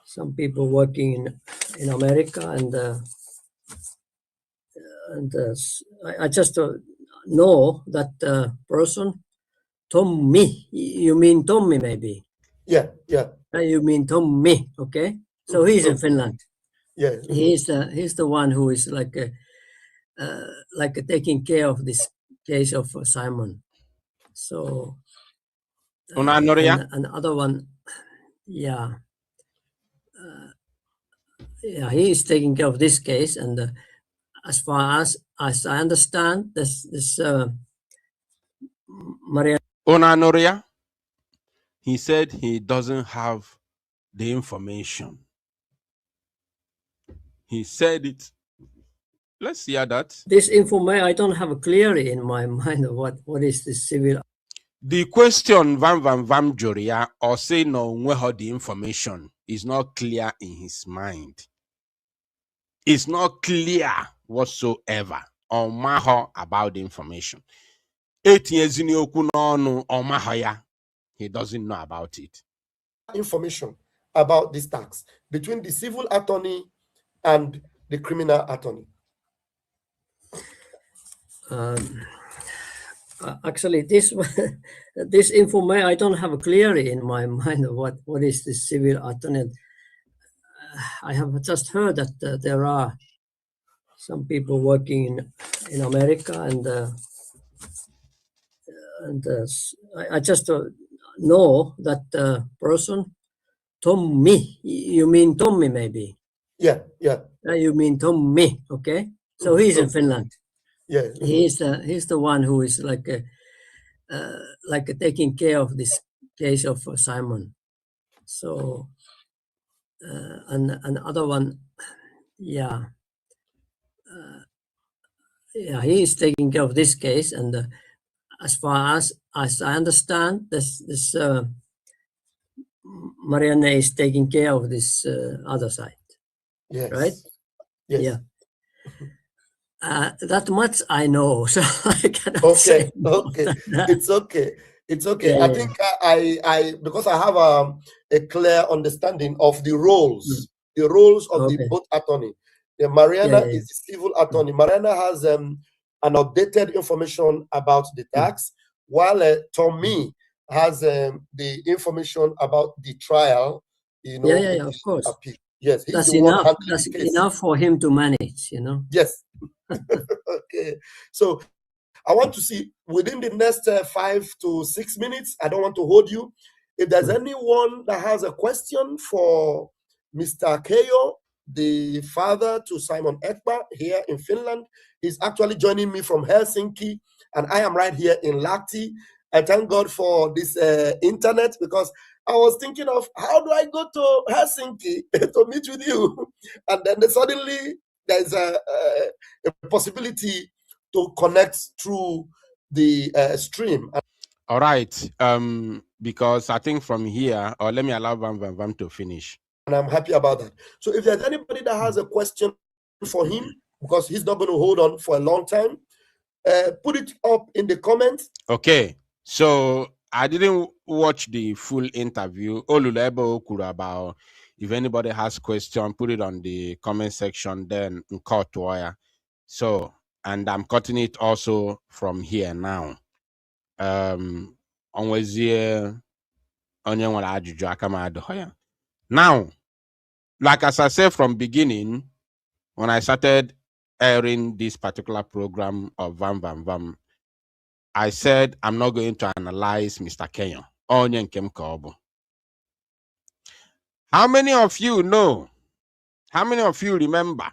some people working in America, and I just know that person, Tommy. You mean Tommy, maybe? Yeah. You mean Tommy? Okay. So he's in Finland. Yeah. He's the one who is like taking care of this case of Simon. So and other one, yeah. He is taking care of this case, and as far as I understand, this Maria Onanoria, he said he doesn't have the information. He said it. Let's hear that. This information I don't have clearly in my mind of what is the civil. The question Vam Joria or say no where the information is not clear in his mind. It's not clear whatsoever on Maho about the information. 8 years in Yokuno on Mahaya, he doesn't know about it. Information about this tax between the civil attorney and the criminal attorney. Actually, this information I don't have clearly in my mind of what is the civil attorney. I have just heard that there are some people working in America, and I just know that person, Tommy. You mean Tommy, maybe? Yeah. You mean Tommy? Okay. So he's in Finland. Yeah. He's the one who is like taking care of this case of Simon. So and other one, yeah. He is taking care of this case, and as far as I understand, this Marianne is taking care of this other side. Yes. Right? Yes. Yeah. That much I know, so I cannot say more Okay. than that. It's okay. Yeah, I think I because I have a clear understanding of the roles, of the both attorney. Mariana is the civil attorney. Mariana has an updated information about the tax, while Tommy has the information about the trial. Of course. Appeal. Yes, he's That's the one enough. handling That's the case. enough for him to manage, Yes. Okay. So I want to see within the next 5 to 6 minutes, I don't want to hold you. If there's anyone that has a question for Mr. Keyo, the father to Simon Ekpa here in Finland, he's actually joining me from Helsinki. and I am right here in Lahti. I thank God for this internet, because I was thinking of how do I go to Helsinki to meet with you, and then suddenly there's a possibility to connect through the stream. All right. Because I think from here, or let me allow Van Van Van to finish. And I'm happy about that. So if there's anybody that has a question for him, because he's not going to hold on for a long time, put it up in the comments. Okay. So I didn't watch the full interview. Olulebo Okura about if anybody has question, put it on the comment section, then cut wire. So, and I'm cutting it also from here now. Onwezie onye nwere ajụjụ aka m adịghị ya. Now, like as I said from beginning, when I started airing this particular program of Vam Vam Vam, I said I'm not going to analyze Mr. Kenyon. Onye nke m ka ọ bụ. How many of you know? How many of you remember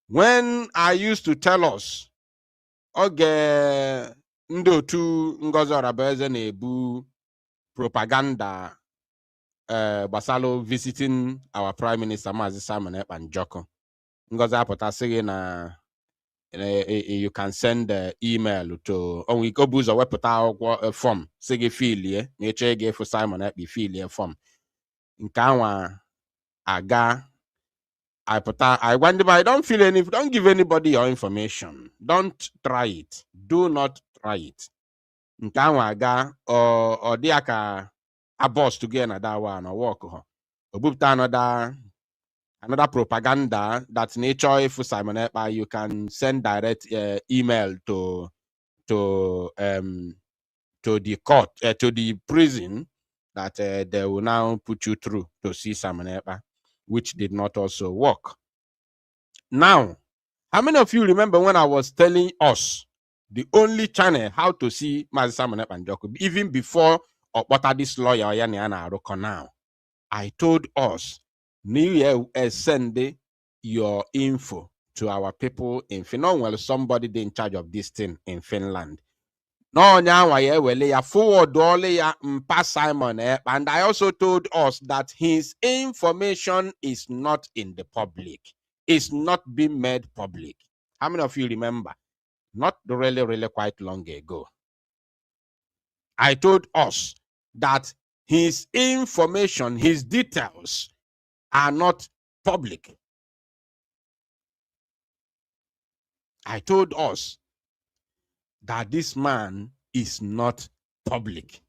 when I used to tell us, oge ndị otu Ngozi Orabueze na-ebu propaganda gbasalo visiting our Prime Minister Maazị Simon Ekpa Njoko. Ngozi apụta sị gị na you can send email to onwike ụzọ wepụta akwụkwọ form sị gị filie ma ịchọ ịga ịfụ Simon Ekpa filie form. Nke anwa aga I don't give anybody your information. Don't try it. Do not try it. Nke anwa aga or dị aka a boss to get another one or work ho. Obupta another propaganda that nature if Simon Ekpa you can send direct email to the court to the prison that they will now put you through to see Simon Ekpa, which did not also work. Now, how many of you remember when I was telling us the only channel how to see Maazị Simon Ekpa Njoko, even before Okpota this lawyer now? I told us, New Year send your info to our people in Finland. Well, somebody in charge of this thing in Finland. No, now I will forward all pass Simon. And I also told us that his information is not in the public. It's not being made public. How many of you remember? Not really quite long ago. I told us that his information, his details are not public. I told us that this man is not public.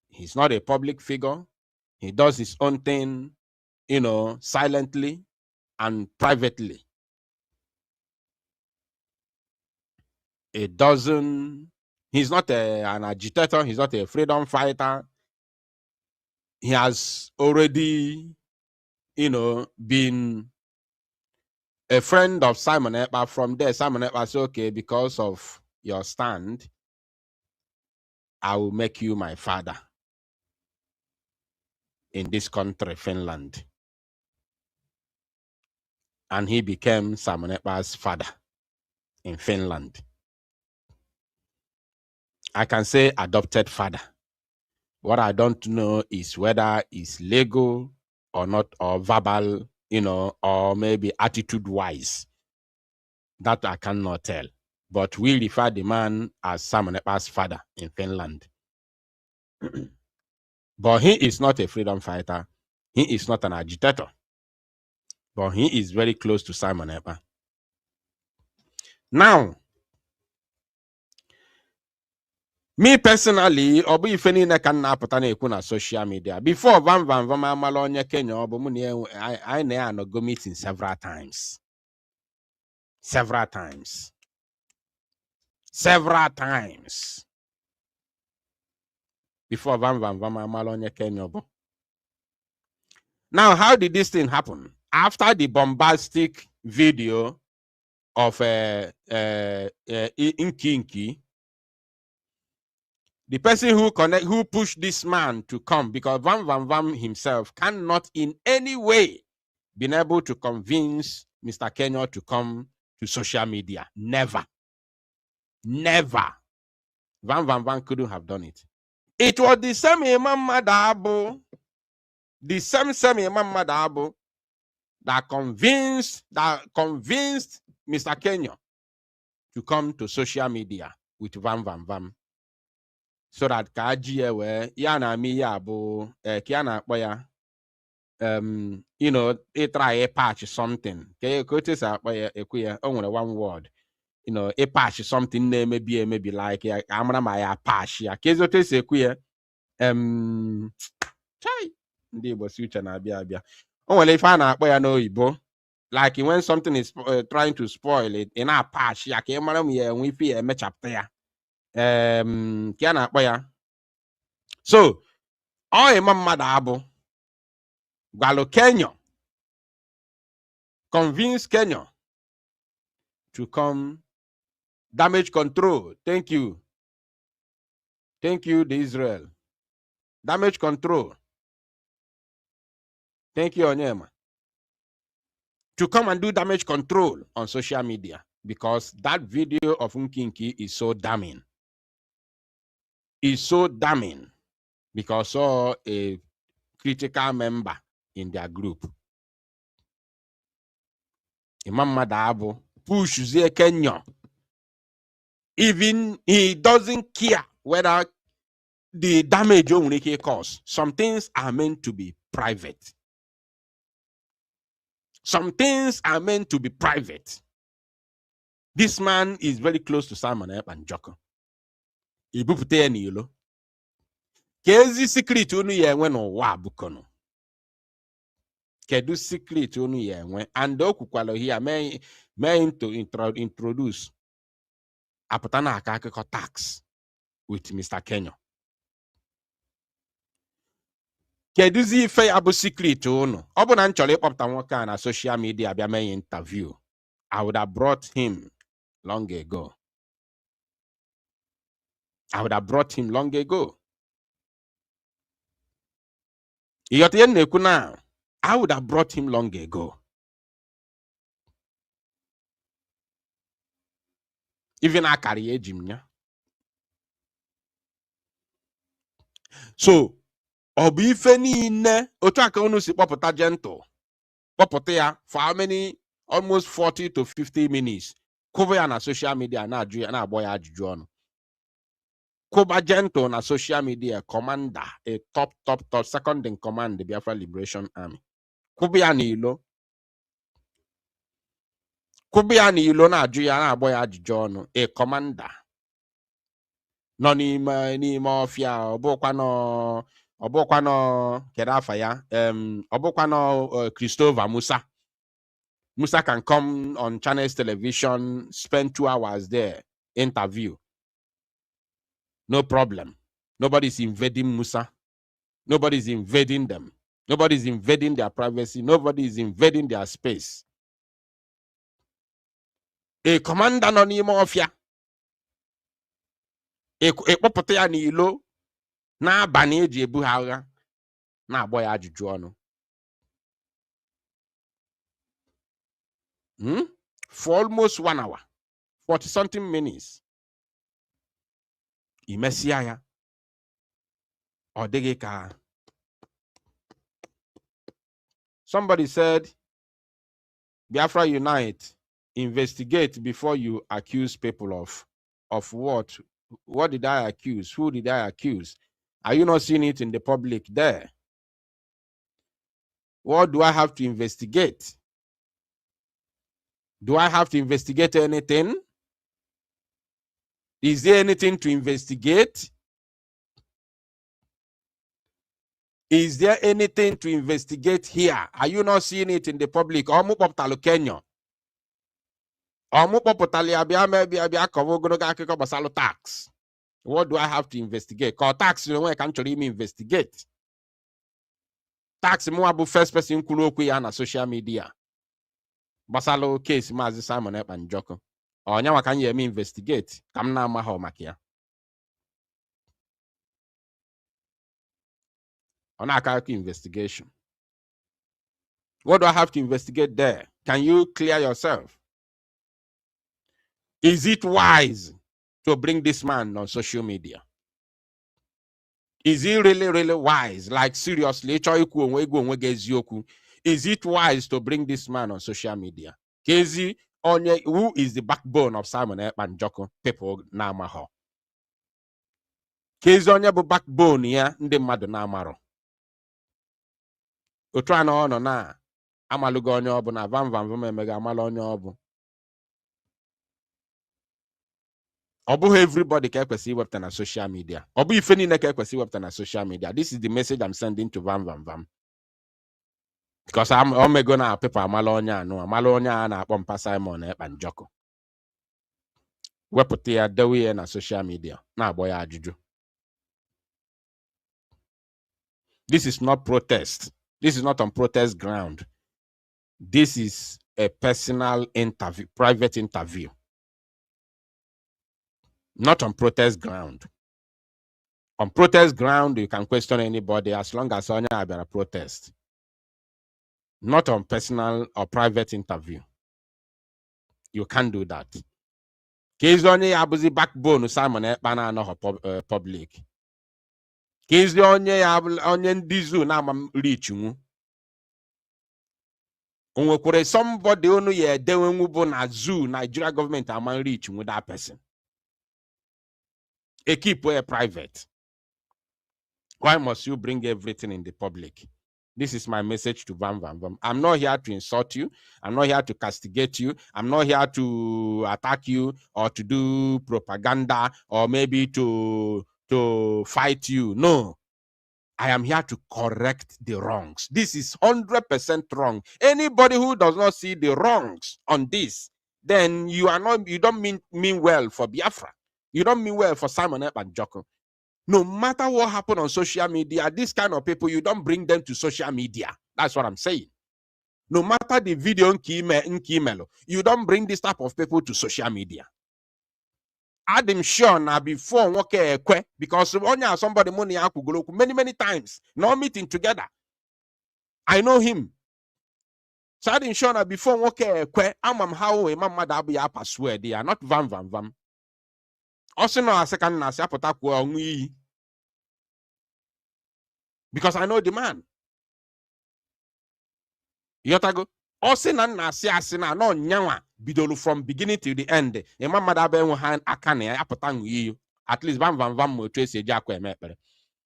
He's not a public figure. He does his own thing, silently and privately. He's not an agitator. He's not a freedom fighter. He has already, been a friend of Simon Ekpa. From there, Simon Ekpa said, okay, because of your stand, I will make you my father in this country, Finland. And he became Simon Ekpa's father in Finland. I can say adopted father. What I don't know is whether it's legal or not, or verbal, or maybe attitude-wise. That I cannot tell. But we refer the man as Simon Ekpa's father in Finland. But he is not a freedom fighter. He is not an agitator. But he is very close to Simon Ekpa. Now, me personally, obu ife niile ka nna apụta na-ekwu na social media. Before Vam Vam Vam amala onye Kenya, obu mu I na-anogo meeting several times. Several times. Before Vam Vam Vam amala onye Kenya obu. Now, how did this thing happen? After the bombastic video of Inki, the person who pushed this man to come, because Vam Vam Vam himself cannot in any way been able to convince Mr. Kenya to come to social media. Never. Van Van Van couldn't have done it. It was the same Imam Madabo, the same Imam Madabo that convinced Mr. Kenya to come to social media with Van Van Van. So that Kaji were Yana Miyabu, Kiana Boya, you know, they try a patch something. Okay, coaches are a only one word. You know, a patch something maybe like Amara Maya patch. Ya Kezo te se queer. Chai. Ndi was future na bia. Oh, well, if I no Ibo. Like when something is trying to spoil it in a patch, ya ke mara me we feel a match up there. Kiana Boya. So, all Imam Madabo, Galo Kenya, convince Kenya to come damage control. Thank you, the Israel. Damage control. Thank you, Onyema. To come and do damage control on social media because that video of Nkinki is so damning. Is so damning because saw a critical member in their group. Imam Madabo pushes Kenya. Even he doesn't care whether the damage only can cause. Some things are meant to be private. Some things are meant to be private. This man is very close to Simon and Joko. Ibupute ni yolo. Kezi secret unu ye nwe no wa bukono. Kedu secret unu ye nwe and okukwalo here may to introduce aputana akakeko tax with Mr. Kenya. Keduzi ife abu secret unu. Obu na nchole popta nwoke na social media bia may interview. I would have brought him long ago. I would have brought him long ago. I would have brought him long ago. Even I carry Jim. So, obife niile otu aka unu si kpọpụta gentle. Kpọpụta ya for how many? Almost 40 to 50 minutes. Cover ya na social media na-ajụ ya na-agbọ ya ajụjụ ọnụ. Koba gentle na social media commander, a top second in command the Biafra Liberation Army. Kubia n'ilo na-ajụ ya na-agbọ ya ajụjụ ọnụ, a commander. Nọ n'ime ọfịa ọbụkwanọ kedu afa ya ọbụkwanọ Christopher Musa can come on Channels Television, spend 2 hours there, interview. No problem. Nobody's invading Musa. Nobody's invading them. Nobody's invading their privacy. Nobody's invading their space. A commander no n'ime ọfịa. Ekpọpụta ya n'ilo n'abalị eji ebu ha agha na-agbọ ya ajụjụ ọnụ. For almost 1 hour, 40 something minutes. Imesia ya. Ọ dịghị ka. Somebody said, Biafra Unite, investigate before you accuse people of what? What did I accuse? Who did I accuse? Are you not seeing it in the public there? What do I have to investigate? Do I have to investigate anything? Is there anything to investigate? Is there anything to investigate here? Are you not seeing it in the public? Tax. What do I have to investigate? Because tax, you know, I can't even investigate. Tax, mo first person kulo na social media. Basalo case Mazi Simon and Joko. Or nyawa can you me investigate? Come na maho makia. On a investigation. What do I have to investigate there? Can you clear yourself? Is it wise to bring this man on social media? Is he really, really wise? Like, seriously, is it wise to bring this man on social media? Kezi, who is the backbone of Simon Ekpan Joko? People Namaho. Kezi onye bụ backbone ya ndị mmadụ na-amarọ. Otu a na ọ nọ na amalugo onye ọ bụ na vam vam vam emega amala onye ọ bụ. Ọ bụghị everybody ka ekwesị iwepụta na social media. Ọ bụ ife niile ka ekwesị iwepụta na social media. This is the message I'm sending to vam vam vam. Because I'm going to people amala onye a na-akpọ mpa Simon Ekpan Joko. Wepụta ya dewe ya na social media na-agbọ ya ajụjụ. This is not protest. This is not on protest ground. This is a personal interview, private interview. Not on protest ground. On protest ground, you can question anybody as long as Sonia Abera protest. Not on personal or private interview. You can't do that. Kezi onye ya abụzi backbone Simon Ekpan anọghọ public. Kezi onye ndị zoo na-ama reach nwu. Onwekwere somebody onu ya edewe nwu bụ na zoo Nigeria government ama reach nwu that person. Keep it private. Why must you bring everything in the public? This is my message to Vam Vam Vam. I'm not here to insult you. I'm not here to castigate you. I'm not here to attack you or to do propaganda or maybe to fight you. No. I am here to correct the wrongs. This is 100% wrong. Anybody who does not see the wrongs on this, then you don't mean well for Biafra. You don't mean well for Simon Ekpan Joko. No matter what happened on social media, this kind of people, you don't bring them to social media. That's what I'm saying. No matter the video in email, you don't bring this type of people to social media. Adam sure now before because somebody money many times, no meeting together. I know him. So Adam sure now before I'm how a mama dabi password they are not vam vam vam. Also no a second na because I know the man. Yotago. Also na asina no nyawa bidolu from beginning to the end. E mama da be hand akane apota nwi. At least vam vam vam mo trace eji akwa emekpere.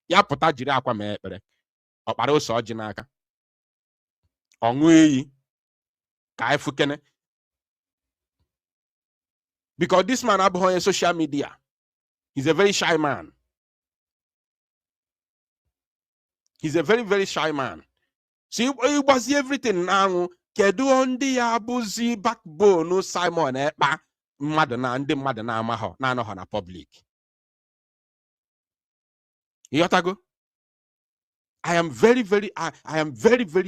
Ya pota jiri akwa mekpere. Okpara ose oji n'aka. Onwu iyi ka efukene. Because this man abụghị on social media. He's a very shy man. He's a very, very shy man. See, he was everything now. Kedu ondi ya buzi backbone Simon Ekpa madana ndi madana amaho na no na public. Yotago. I am very, very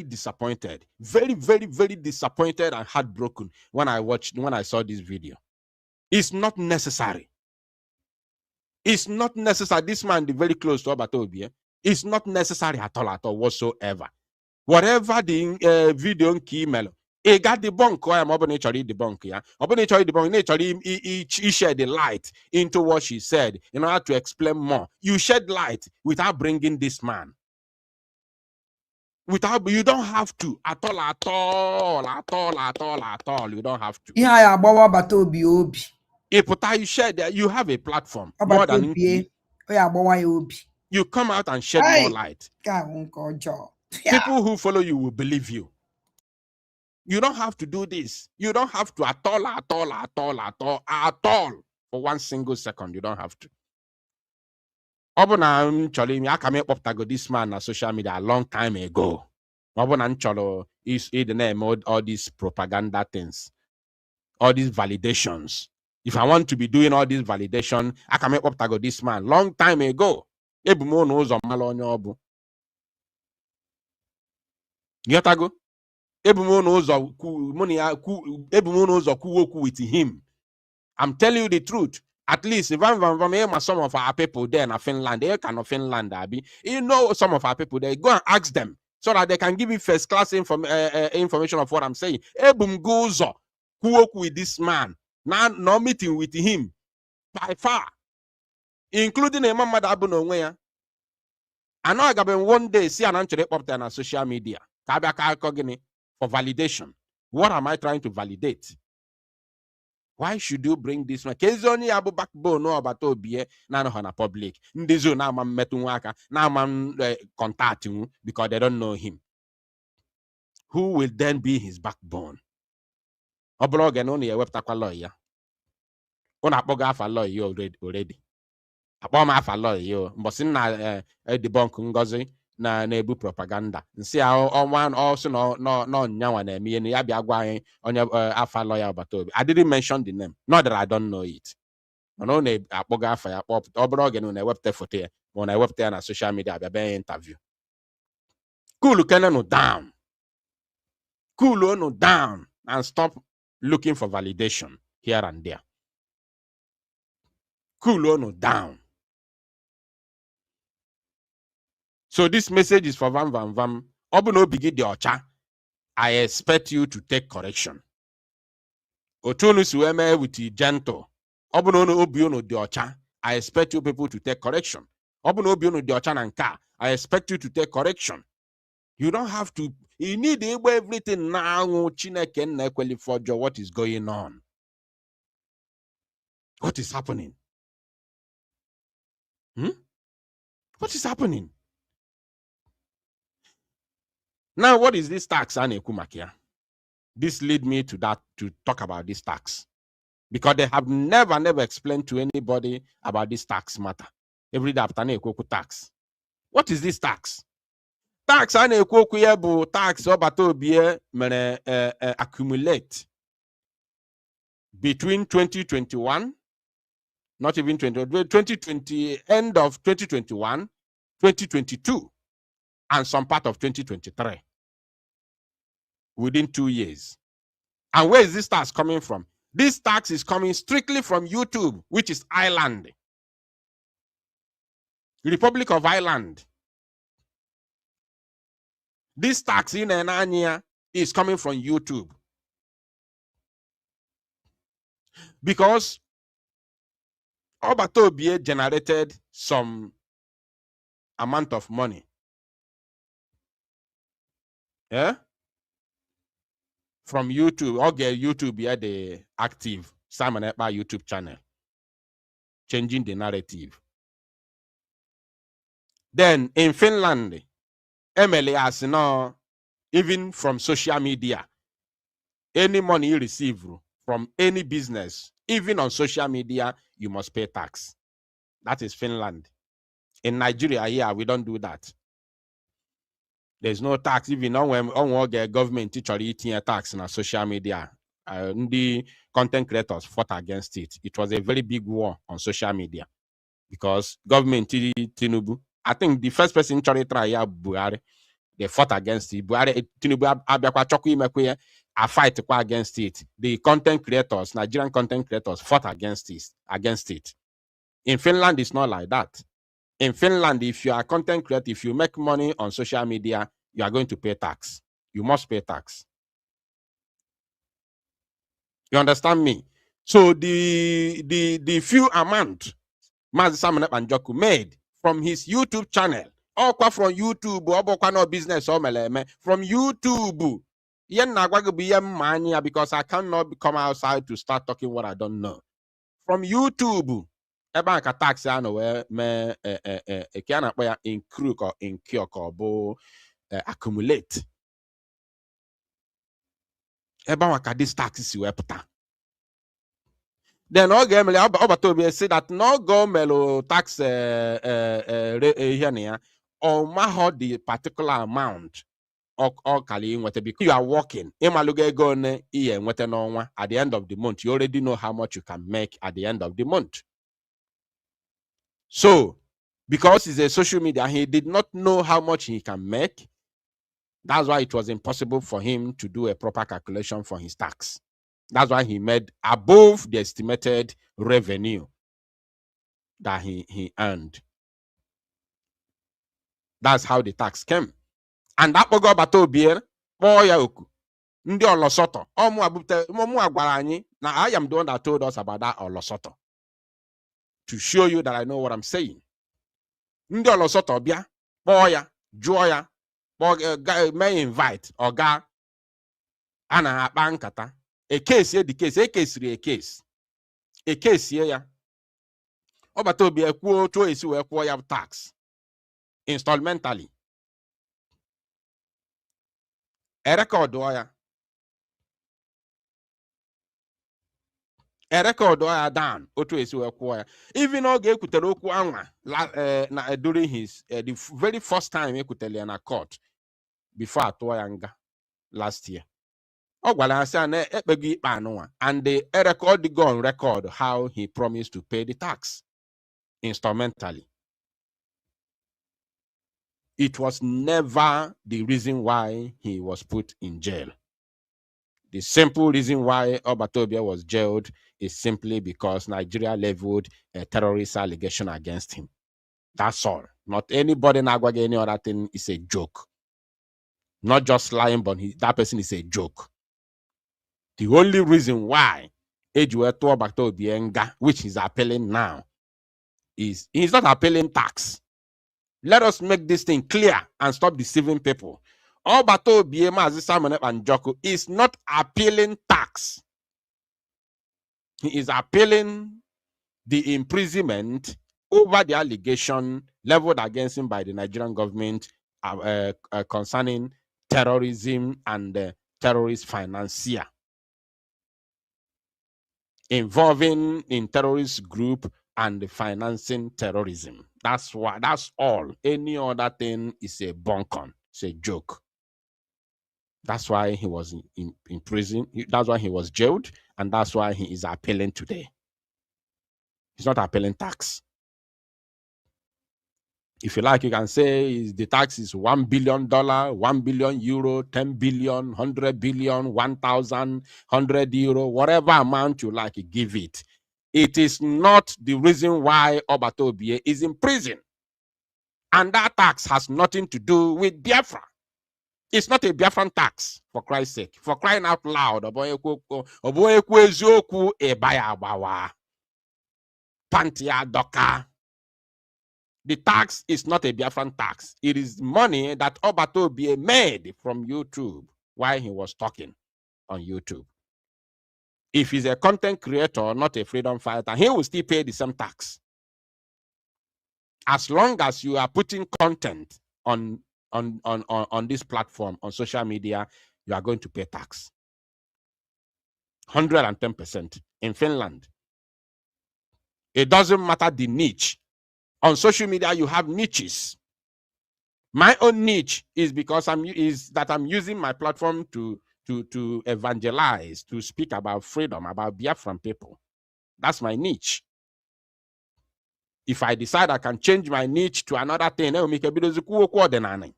disappointed. Very, very disappointed and heartbroken when I saw this video. It's not necessary. It's not necessary. This man is very close to Obatobi. It's not necessary at all whatsoever. Whatever the video email, it got the bunk. I am opening the bunk. Yeah, opening the bunk. He shed the light into what she said in order to explain more. You shed light without bringing this man. You don't have to at all. You don't have to. Yeah, Batobi obi. You share that you have a platform more than you come out and shed more light. People who follow you will believe you. You don't have to do this. You don't have to at all for 1 single second. You don't have to. This man on social media a long time ago. Is the name all these propaganda things, all these validations. If I want to be doing all this validation, I can make up this man long time ago. Yotago. With him. I'm telling you the truth. At least if I'm some of our people there in Finland, they can of Finland, you know some of our people there, go and ask them so that they can give you first class information of what I'm saying. Ebum goes with this man. Now no meeting with him. by far, including a mama that abu no ya. I know I got one day see an answer up there on social media. For validation. What am I trying to validate? Why should you bring this one? Kezoni abu backbone no about obie na no na public. Ndizo na ma metu nwaka na ma contact him because they don't know him. Who will then be his backbone? Obloge no ye webtakwa lawyer. Una kpoga afa lawyer already. Akpọm afa lawyer yo. Mbosi na debunk Ngozi na ebu propaganda. Nsi ọnwa also no nyanwa na eme ya bịa gwa anyị onye afa lawyer Obatobi. I didn't mention the name. Not that I don't know it. No na akpọga afa ya kpọ obloge no na webte photo ya. Mo na webte ya na social media bịa be interview. Cool Kenenu down. Cool onu down and stop looking for validation here and there. Cool onu down. So this message is for Vam Vam Vam. Obuno bigi de ocha. I expect you to take correction. Otunu sueme with gentle. Obuno no obiono de ocha. I expect you people to take correction. Obuno obiono de ocha nanka. I expect you to take correction. You don't have to. You need everything now. Chineke na ekweli forjo. What is going on? What is happening? What is happening? Now, what is this tax, Anekumakia? This lead me to that, to talk about this tax. Because they have never explained to anybody about this tax matter. Every day after Anekuku tax. What is this tax? Tax Anekuku yebu tax Obatobi mene accumulate between 2021, not even 2020, end of 2021, 2022, and some part of 2023. Within 2 years. And where is this tax coming from? This tax is coming strictly from YouTube, which is Ireland. Republic of Ireland. This tax in Enania is coming from YouTube. Because Obatobi generated some amount of money. Yeah? From YouTube, okay, YouTube, yeah, the active Simon Ekpa YouTube channel, changing the narrative. Then in Finland, MLA has no, even from social media, any money you receive from any business, even on social media, you must pay tax. That is Finland. In Nigeria, here, we don't do that. There's no tax, even when the government teacher eating a tax on social media. The content creators fought against it. It was a very big war on social media because government Tinubu, I think the first person to try Buhari, they fought against it. Buhari Tinubu a fight against it. The content creators, Nigerian content creators, fought against it. In Finland, it's not like that. In Finland, if you are a content creator, if you make money on social media, you are going to pay tax. You must pay tax. You understand me? So the few amount Mazi Simon Ekpa Njoku made from his YouTube channel, or from YouTube, or no business from YouTube. Because I cannot come outside to start talking what I don't know. From YouTube. Eba ka tax ya no we me kia na ya increase or incur or bo accumulate. Eba wa ka this tax si we puta. Then all game Obatobi say that no go melo tax here near or ma the particular amount or kali nwete because you are working. Imaluge go ne iye nwete no nwa at the end of the month. You already know how much you can make at the end of the month. So, because it's a social media, he did not know how much he can make. That's why it was impossible for him to do a proper calculation for his tax. That's why he made above the estimated revenue that he earned. That's how the tax came. And that pogo Obatobi, Ndi Olosoto. I am the one that told us about that Olosoto. to show you that I know what I'm saying. Ndị Olosoto bịa kpọọ ya jụọ ya may invite ọga a na-akpa nkata ekesie the case ekesiri ekesie ya ọbata obi ekwuo otu esi wee kwụọ ya tax installmentally erekọdụ ya down otu esi wee kwụọ ya even oge ekwutere okwu anwa during his the very first time ekwutere ya na court before atụọ ya nga last year ọ gwara ya sị na ekpego ikpe anụnwa and the record go on record how he promised to pay the tax installmentally. It was never the reason why he was put in jail. The simple reason why Obatobia was jailed is simply because Nigeria leveled a terrorist allegation against him. That's all. Not anybody nagwage any other thing is a joke. Not just lying, but that person is a joke. The only reason why Ejueto Obatobia, which is appealing now, is he's not appealing tax. Let us make this thing clear and stop deceiving people. Obato Biema Simon and Joko is not appealing tax. He is appealing the imprisonment over the allegation leveled against him by the Nigerian government concerning terrorism and terrorist financier involving in terrorist group and financing terrorism. That's all. Any other thing is a bunkon. It's a joke. That's why he was in prison. That's why he was jailed. And that's why he is appealing today. He's not appealing tax. If you like, you can say the tax is $1 billion, 1 billion euro, 10 billion, 100 billion, 1,000, 100 euro, whatever amount you like, you give it. It is not the reason why Obatobie is in prison. And that tax has nothing to do with Biafra. It's not a Biafran tax, for Christ's sake. For crying out loud. The tax is not a Biafran tax. It is money that Obatobie made from YouTube while he was talking on YouTube. If he's a content creator, not a freedom fighter, he will still pay the same tax. As long as you are putting content on this platform, on social media, you are going to pay tax. 110% in Finland. It doesn't matter the niche. On social media, you have niches. My own niche is because I'm using my platform to evangelize, to speak about freedom, about Biafran people. That's my niche. If I decide I can change my niche to another thing, I will make a video ordinary.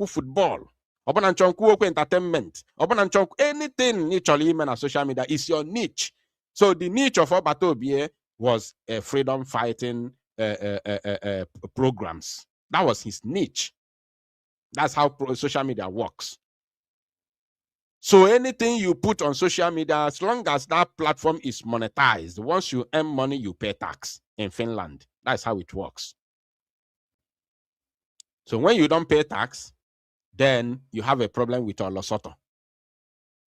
Football, entertainment, anything literally on social media is your niche. So the niche of Obatobie was freedom fighting programs. That was his niche. That's how social media works. So anything you put on social media, as long as that platform is monetized, once you earn money, you pay tax in Finland. That's how it works. So when you don't pay tax, then you have a problem with Olosoto.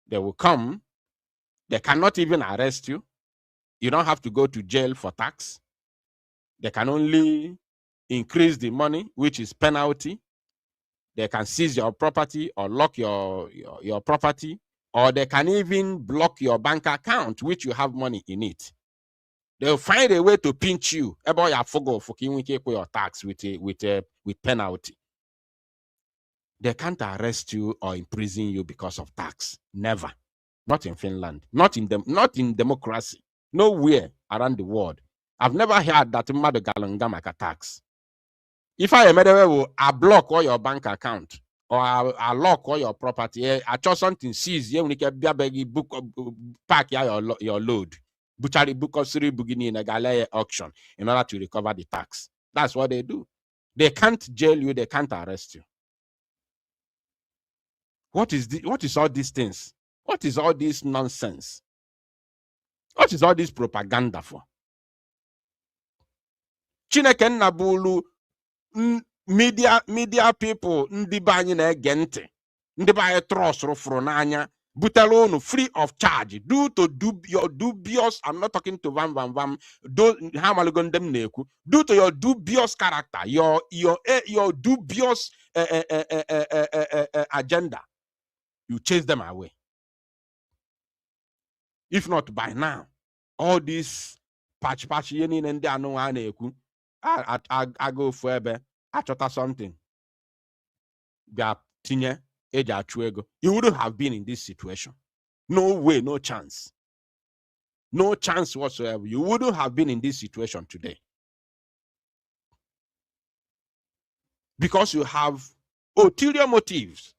They will come. They cannot even arrest you. You don't have to go to jail for tax. They can only increase the money, which is penalty. They can seize your property or lock your property, or they can even block your bank account, which you have money in it. They'll find a way to pinch you about your fogo for your tax with penalty. They can't arrest you or imprison you because of tax. Never. Not in Finland. Not in democracy. Nowhere around the world. I've never heard that Mado Galangamaka tax. If I will block all your bank account or I lock all your property, I just something seize you book pack your load. Butchery book bugini in a galaya auction in order to recover the tax. That's what they do. They can't jail you, they can't arrest you. What is all these things? What is all this nonsense? What is all this propaganda for? Chineke nna bụlu media people ndị be anyị na-ege ntị, ndị be anyị trust rụfụrụ n'anya, butere unu free of charge due to your dubious, I'm not talking to vam ha malụgo ndị m na-ekwu, due to your dubious character, your dubious agenda, you chase them away. If not by now, all this patch ihe niile ndị anụ a na-ekwu aga ofu ebe achọta something bịa tinye eji achụ ego, you wouldn't have been in this situation. No way, no chance. No chance whatsoever. You wouldn't have been in this situation today. Because you have ulterior motives.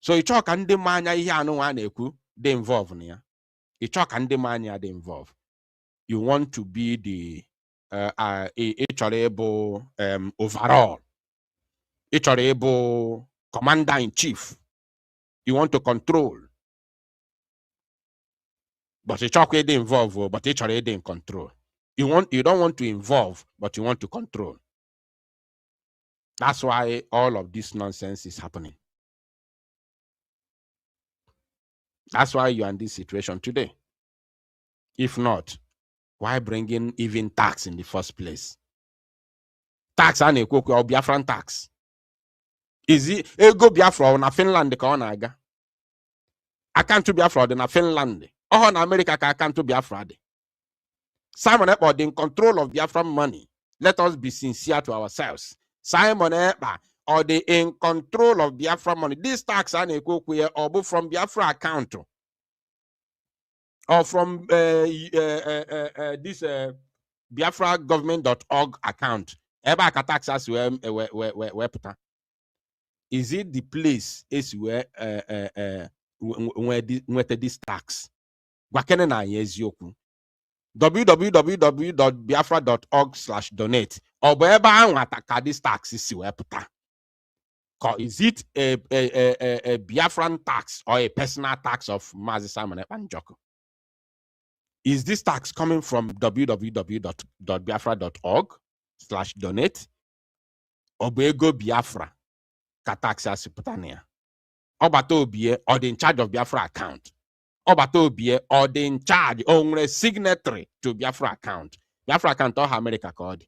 So you talk and the manya na-ekwu they involve in ya. You talk and the manya they involve. You want to be the overall. Commander in chief. You want to control. But you talk they involve, but they in control. You don't want to involve, but you want to control. That's why all of this nonsense is happening. That's why you're in this situation today. If not, why bring in even tax in the first place? Tax and a cook or Biafran tax. Is it ego Biafra na Finland ka ọ na-aga? Akantu Biafra dị na Finland. Oh, in America ka akantu Biafra dị. Simon Ekpa dị in control of Biafran money. Let us be sincere to ourselves. Simon Ekpa or the in control of Biafra money. This tax and a cook or from Biafra account. Or from this biafragovernment.org account. Eba ka taxes where is it the place is where this tax? Gwakene na yeziokwu. www.biafra.org/donate. Or wherever I this tax is where puta. Is it a Biafran tax or a personal tax of Mazi Simon Ekpa? Is this tax coming from www.biafra.org/donate? Obego Biafra Kataxas Putania. Obato Obie or the in charge of Biafra account. Obato Obie or the in charge or signatory to Biafra account. Biafra account or America code.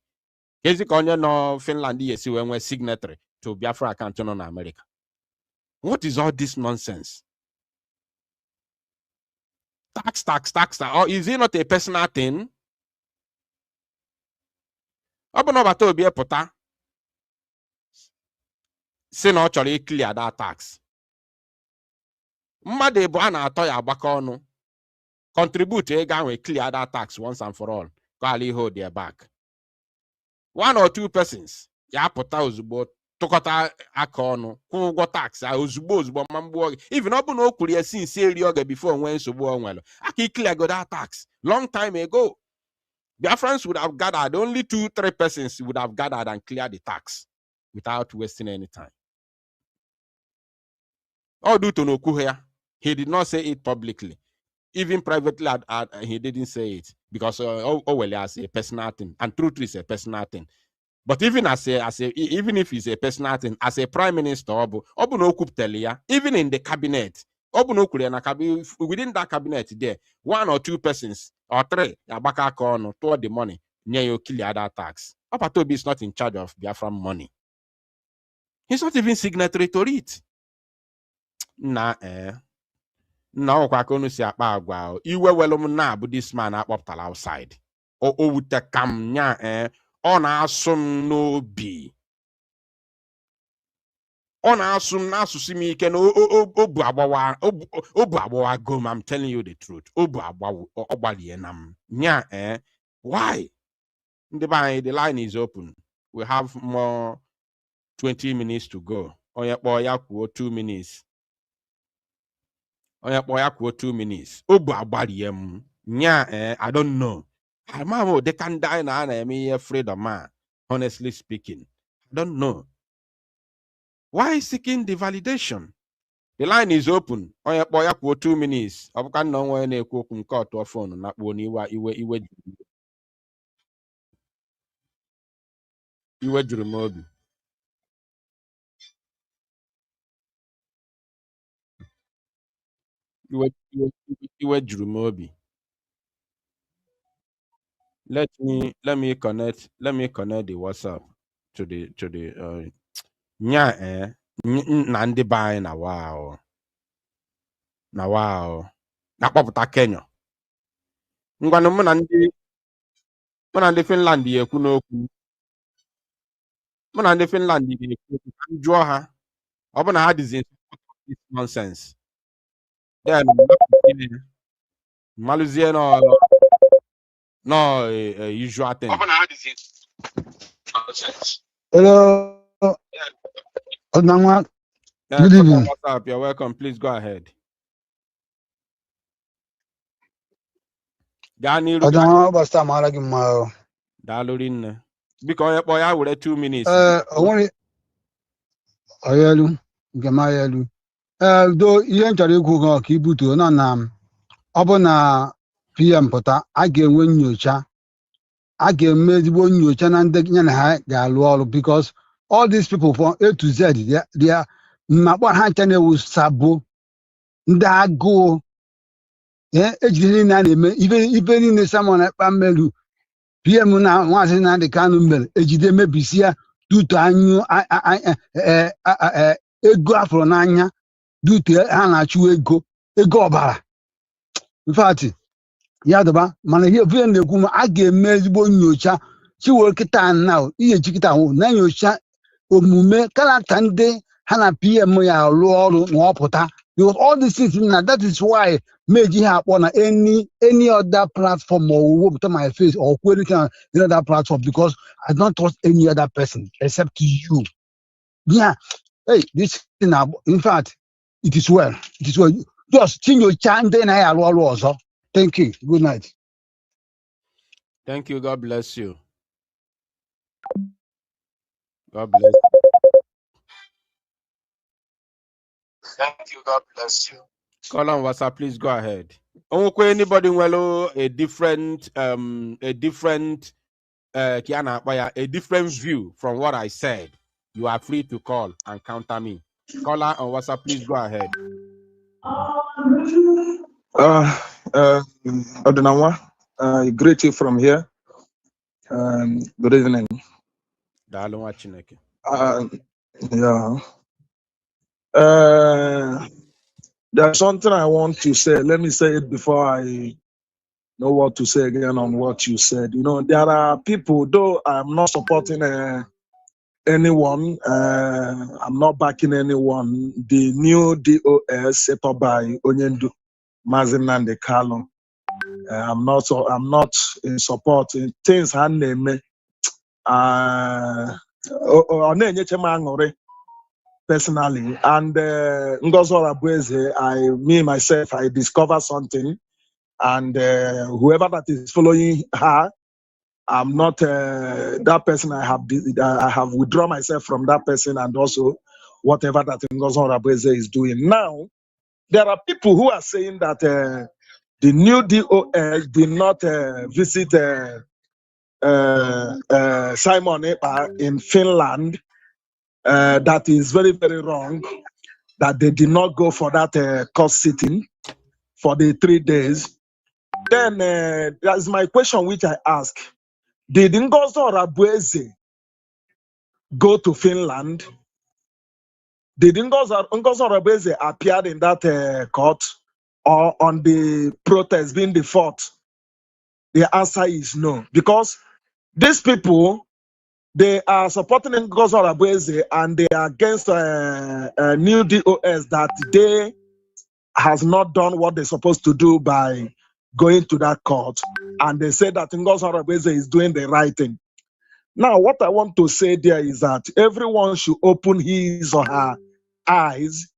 Is it on no Finland yes when we're signatory to Biafra account on America? What is all this nonsense? Tax. Or is it not a personal thing? Obonobato Obie puta. Say no actually clear that tax. Mmade bụ a na-atọ ya agbakọ ọnụ. Contribute ego we clear that tax once and for all. Call hold their back. 1 or 2 persons ya pụta ozugbo tụkọta aka ọnụ kwụ ụgwọ tax ozugbo ma mgbe even ọ bụ na o kwuru ya since eri oge before nwee nsogbu o nwere aka clear go that tax long time ago. Biafrans would have gathered, only 2-3 persons would have gathered and cleared the tax without wasting any time. All due to no here. He did not say it publicly. Even privately, he didn't say it because as a personal thing, and truth is a personal thing. But even even if it's a personal thing, as a prime minister, even in the cabinet, within that cabinet, there 1 or 2 persons or 3 toward the money near you kill the other tax. Opatobi is not in charge of Biafran money. He's not even signatory to it. No, kwakonu si akpa agwa. Iwe welum na bu this man akpọpụtara outside. O wute kam nya ọ na-asụm n'obi. Ọ na-asụm n'asụsụ m ike na obu agbawa gom. I'm telling you the truth. Obu agbawa ọgbalie na m. Nya why? The line is open. We have more 20 minutes to go. Onye kpọ ya kwuo 2 minutes. Onye kpọ ya kwuo 2 minutes. Obu agbalie m. Nya I don't know. They can die now. I'm afraid of man. Honestly speaking, I don't know. Why seeking the validation? The line is open. Onye kpọ ya kwuo 2 minutes. Ọ bụka na onwe na-ekwu okwu nke ọtụ phone na kpọ n'iwe. Iwe juru m obi. Iwe juru m obi. Let me connect the WhatsApp to the nya na ndị be anyị na wow. Na wow. Na-akpọpụta Kenya. Ngwanụ mụ na ndị Finland ekwu n'okwu. Mụ na ndị Finland ekwu okwu ka m jụọ ha. Ọ bụ na ha dịzi this nonsense. Then malụzie no usual thing. Hello, Odangwa. Good evening. What's up? You're welcome. Please go ahead. Odangwa, basta maragi mao. Dalurin. Because I will 2 minutes. Only Ayelu, Gamayelu. Though you enter the Google Kibutu, no, Obona PM Pota, I get when you cha. I get made when you chan and the Galwall because all these people from A to Z, they are not 100 was Sabo. That go. Yeah, even in the someone at Pamelu. PM now once in the canum, ejide mebisia due to annual ego afronanya due to anachu ego bara. In fact, Yadaba, man here via the Guma, I gave Mezbo Nyocha, she work it now, Ia Chikita, Nanyocha, Umume, Kalatande, Hana PM Moya, Lord, Wapota. Because all these things, that is why Meji have on any other platform or whoop to my face or anything in other platform because I don't trust any other person except you. Yeah. Hey, this thing now, in fact, it is well. It is well. Just change your chant, then I also. Thank you. Good night. Thank you. God bless you. God bless you. Thank you. God bless you. Call on WhatsApp, please go ahead. Anybody well a different view from what I said, you are free to call and counter me. Caller on WhatsApp, please go ahead. Odinawa, I greet you from here. Good evening. Yeah. There's something I want to say. Let me say it before I know what to say again on what you said. You know, there are people, though I'm not supporting anyone, I'm not backing anyone. The new DOS set up by Onyendu, Mazin Nande Kalon. I'm not in support in things handmade. Personally, and Ngozora Bueze, myself, I discovered something, and whoever that is following her, I'm not that person. I have withdrawn myself from that person, and also whatever that Ngozora Bueze is doing now. There are people who are saying that the new DOS did not visit Simon Epa in Finland. That is very, very wrong. That they did not go for that court sitting for the 3 days. Then that's my question, which I ask: did Ngozo Rabueze go to Finland? Did Ngozo Rabueze appear in that court or on the protest being the fourth? The answer is no, because these people, they are supporting Ngozo Rabueze and they are against new DOS that they has not done what they're supposed to do by going to that court. And they say that Ngozo Rabueze is doing the right thing. Now, what I want to say there is that everyone should open his or her eyes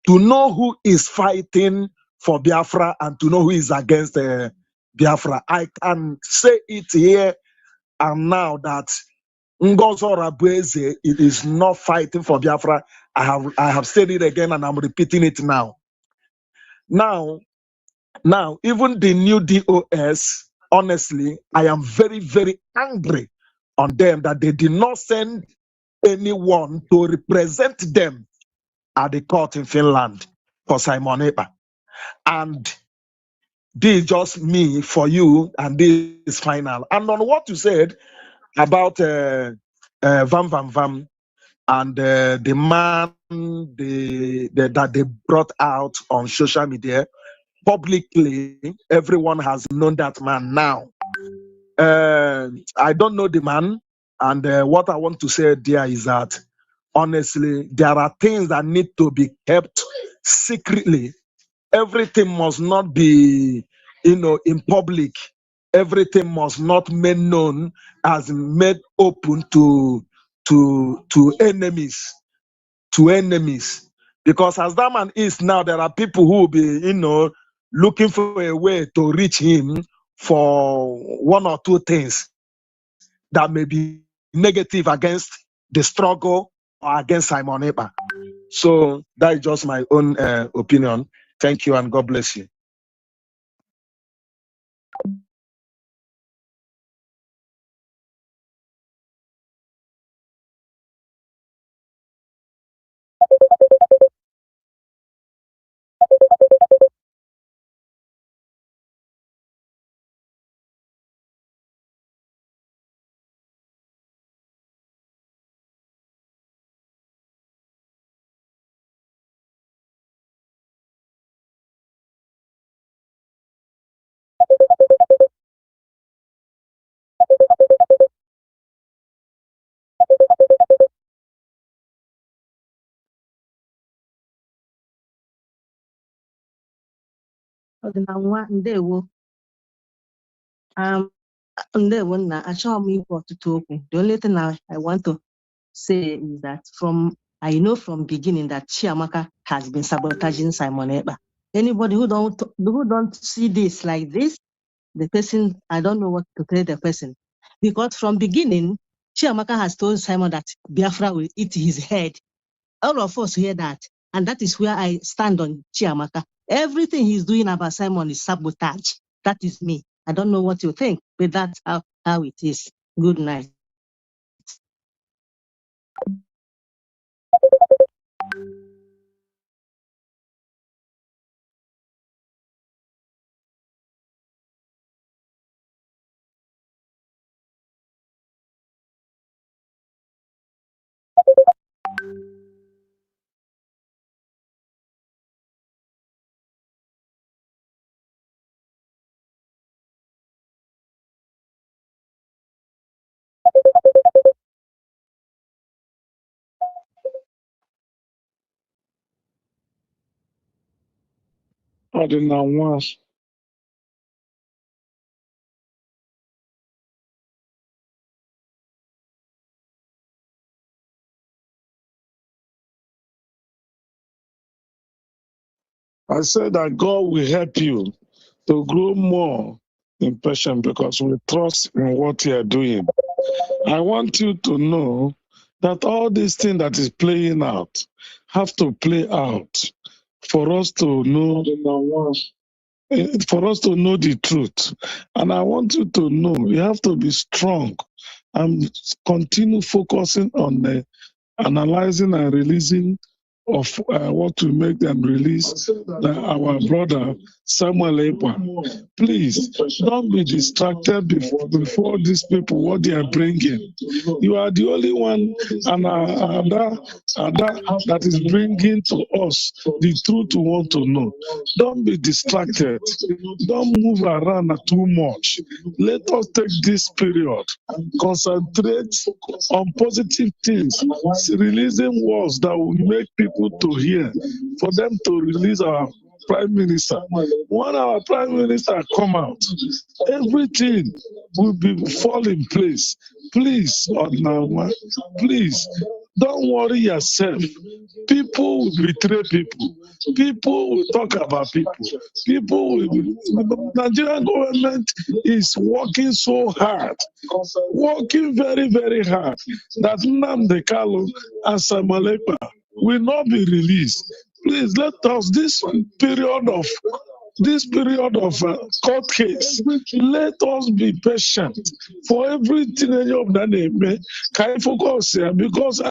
to know who is fighting for Biafra and to know who is against Biafra. I can say it here and now that Ngozo Rabueze is not fighting for Biafra. I have said it again and I'm repeating it now. Now, even the new DOS, honestly, I am very, very angry on them that they did not send anyone to represent them at the court in Finland for Simon Ekpa. And this is just me for you, and this is final. And on what you said about Vam Vam Vam and the man that they brought out on social media publicly, everyone has known that man now. I don't know the man, and what I want to say there is that honestly, there are things that need to be kept secretly. Everything must not be, in public. Everything must not be known as made open to enemies, because as that man is now, there are people who will be, looking for a way to reach him for one or two things that may be negative against the struggle or against Simon Ekpa. So that is just my own opinion. Thank you and God bless you. Ọdịnala ndewo. Ndewo nna, achọghị m ikwu ọtụtụ okwu. The only thing I want to say is that I know from beginning that Chiamaka has been sabotaging Simon Ekpa. Anybody who don't see this like this, the person, I don't know what to tell the person. Because from beginning, Chiamaka has told Simon that Biafra will eat his head. All of us hear that. And that is where I stand on Chiamaka. Everything he's doing about Simon is sabotage. That is me. I don't know what you think, but that's how it is. Good night. Ọdịnala I said that God will help you to grow more in passion because we trust in what you are doing. I want you to know that all this thing that is playing out have to play out for us to know the truth. And I want you to know you have to be strong and continue focusing on analyzing and releasing of what will make them release our brother Samuel Ekpa. Please don't be distracted before these people, what they are bringing. You are the only one that is bringing to us the truth we want to know. Don't be distracted. Don't move around too much. Let us take this period, concentrate on positive things, releasing words that will make people to hear, for them to release our Prime Minister. When our Prime Minister come out, everything will fall in place. Please, Odnawa, please, don't worry yourself. People will betray people. People will talk about people. The Nigerian government is working so hard, working very, very hard, that Nnamdi Kanu and Samuel Ekpa will not be released. Please let us, this period of this period of court case, let us be patient for everything any of that name. Can I focus here? Because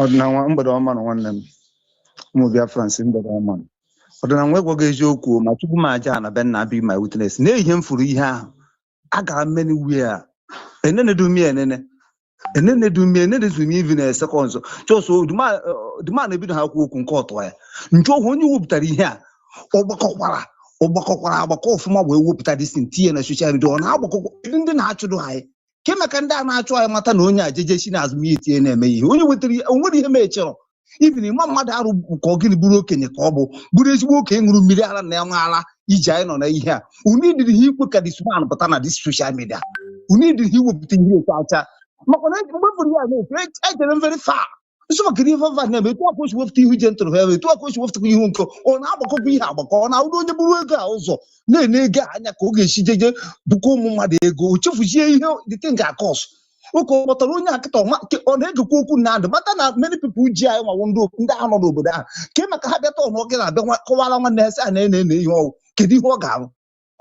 ọdịnanwa mgbede ọma na nwanne m ụmụ Biafrans mgbede ọma. Ọdịnanwa egwaghị eziokwu ma Chukwu m aja na be nna bi my witness n'ihe m furu ihe ahụ agara many where enene do me even a second so the man ebido ha kwu okwu nke ọtọ ya nche ohu onye wepụtara ihe a ọgbakọkwara agbakọ ọfụma wee wepụta disi tinye na soshal midia ọ na-agbakọkwa ndị na-achụdo anyị ke maka ndị a na-achụ anyị mata na onye a jeje na azụmahịa tinye na-eme ihe onye wetara onwere ihe mechọrọ ibin ịma mmadụ arụ ka ọ gịnị bụrụ okenye ka ọ bụrụ ezigbo okenye ṅụrụ mmiri ara na ya nwa ara iji anyị nọ na ihe a unu idiri ha ikwe ka disman pụta na dis soshal midia unu idiri ha iwepụta ihe otu acha maka na mgbe fụrụ ya na-efu ejere very far nsọ maka ihe vava na-eme etu akwa osi wepụta ihu jentụrụ ha ebe etu akwa osi wepụtakwa ihu nke ọ na-agbakọkwa ihe agbakọ ọ na-awụrụ onye bụrụ ego a ụzọ na-ene ego anya ka ọ ga-esi jeje bụkwa ụmụ mmadụ ego o chefuzie ihe dịte nke akọsụ ụka ọ kpọtara onye akịta ọ na-egekwa okwu na ndụ mata na many people ji anyị nwawo ndị ahụ nọ n'obodo ahụ ke maka ha bịata ọnụ ọgị na-abịa kọwara nwanne ha sị a na-ene ihe ọwụ kedu ihe ọ ga-arụ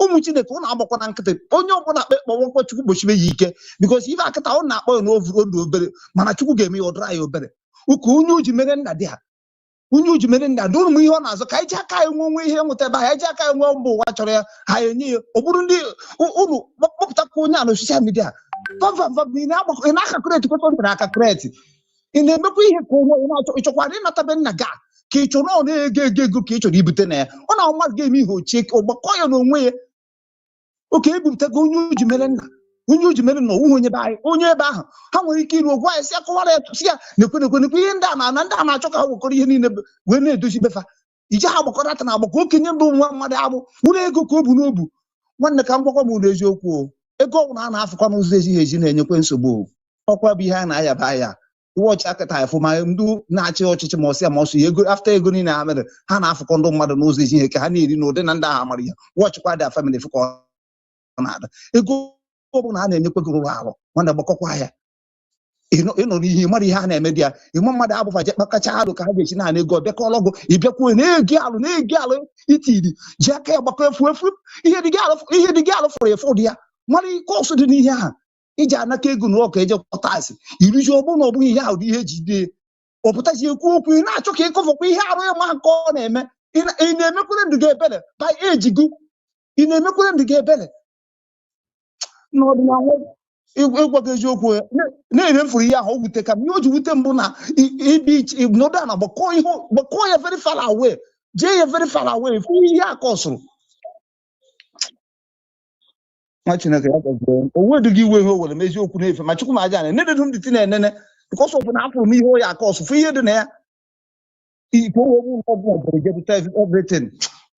ụmụ Chineke ọ na-agbakwa na nkịtị onye ọbụla kpọwakwa Chukwu gbochibe ya ike bikos ife akịta ọ na-akpọ ya n'odu obere mana Chukwu ga-eme ya ọdụra ya obere ụka onye uji mere nna dị ha onye uji mere nna dị ụmụ ihe ọ na-azụ ka anyị ji aka anyị nwe onwe ihe nweta ebe ha ji aka anyị nwe mba ụwa chọrọ ya ha enye ya ọ bụrụ ndị ụnụ kpọpụtakwa onye a na soshal midia ị na-akakureti kwetọ na akakureti ị na-emekwa ihe ka onwe ịchọkwara ịnatabe nna gị ka ị chọrọ ọ na-ego ego ka ị chọrọ ibute na ya ọ na mmadụ ga-eme ihe ochie ọgbakọ ya n'onwe ya oke ebupụtago onye uji mere nna ọwụghị onye be anyị onye ebe ahụ ha nwere ike iru ogwa ya si akọwara ya si ya nekwenekwenekwe ihe ndị a na ndị a na-achọ ka ha wekọrọ ihe niile wee na-edozi befa ije ha agbakọrọta na agbakọ okenye mbụ nwa mmadụ agbụ wụrụ ego ka o bu n'obu nwanne ka m gwakwa m ụlọ eziokwu ego ọgwụ na a na-afụkwa n'ụzọ ezighi ezi na-enyekwe nsogbu ọkwa bụ ihe a na-ayaba aya iwe ọchị akịta afụ ma ndị na-achị ọchịchị ma ọsịa ma ọsọ ya ego afta ego niile ha mere ha na-afụkọ ndị mmadụ n'ụzọ ezighi ka ha na-eri na ụdị na ndị ahụ amara ya wọchịkwa dị famili fụkọ na-ada ego ọbụla a na-enyekwa gị rụrụ arụ nwanne gbakọkwa ya ịnọ n'ihe mara ihe a na-eme dị ya ịma mmadụ abụfaje kpakacha arụ ka ha ga-esi na ego bịakọ ọlọgụ ịbịakwuo na-egi alụ itiri ji aka ya gbakọ efu ihe dị gị alụ fụrụ efu dị ya mara ike ọsụ dị n'ihe ahụ iji anaka ego na ọka eje kpọta asị iruzi ọ bụrụ na ọ bụghị ihe ahụ dị ihe eji dee ọ pụtazi ekwu okwu ị na-achọ ka ịkọfọkwa ihe arụ ịma nke ọ na-eme ị na-emekwere ndụ gị ebere by age gị ị na-emekwere ndụ gị ebere n'ọdịnala ịgwago eziokwu na-ere m fụrụ ihe ahụ o wute ka m ihe o ji wute mbụ na nọdụ a na gbakọọ ya very far away jee ya very far away fụ ihe a kọsụrụ nwa Chineke ya gazie onwe dị gị iwe ihe o were m eziokwu na-efe ma Chukwu m aja na nededu m dịtị na-enene bikọs ọbụ na afụrụ m ihe o ya akọsụ fụ ihe dị na ya ike owe ọbụla bụrụjedịta everything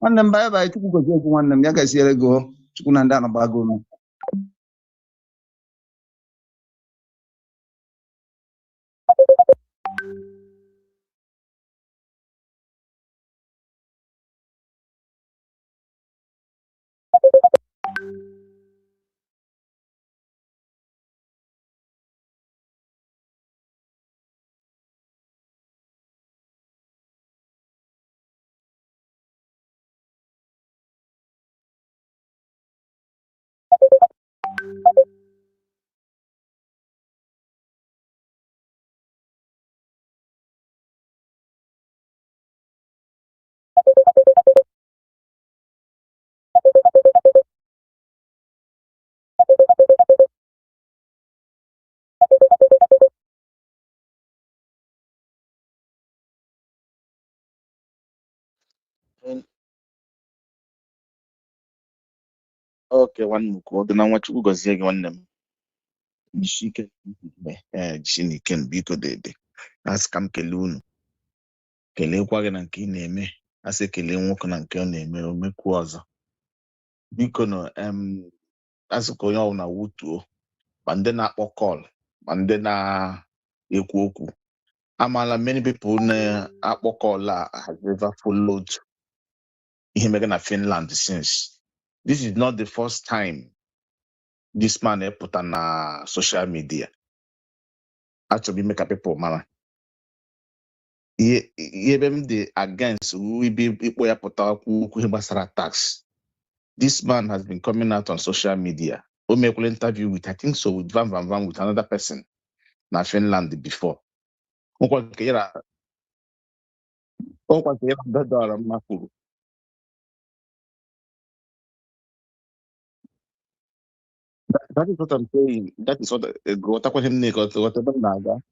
nwanne m banye banye Chukwu gozie egwu nwanne m ya gaziere gị Chukwu na ndị anagbago Okay, one more. Then I want you to go see one them. Jishike, Jishinike, Biko Dede. Ask Kam Kelunu. Kele kwa gị na nke ị na-eme asị kelee nwoke na nke ọ na-eme omekwu ọzọ biko nọ asị ka onye ọbụla wutuo ma ndị na-akpọ kọl ma ndị na-ekwu okwu amaala many people na-akpọ kọl a has ever followed ihe mege na Finland since this is not the first time this man epụta na social media achọrọ ime ka people mara ihe ebe m dị against ibe ikpo ya pụta okwu ihe gbasara tax. This man has been coming out on social media. O mekwala interview with, I think so, with Van with another person na Finland before. Okwa nke ya dadara mma kwuru. That is what I'm saying. That is what ghọtakwa him ghọtaba m na-aga.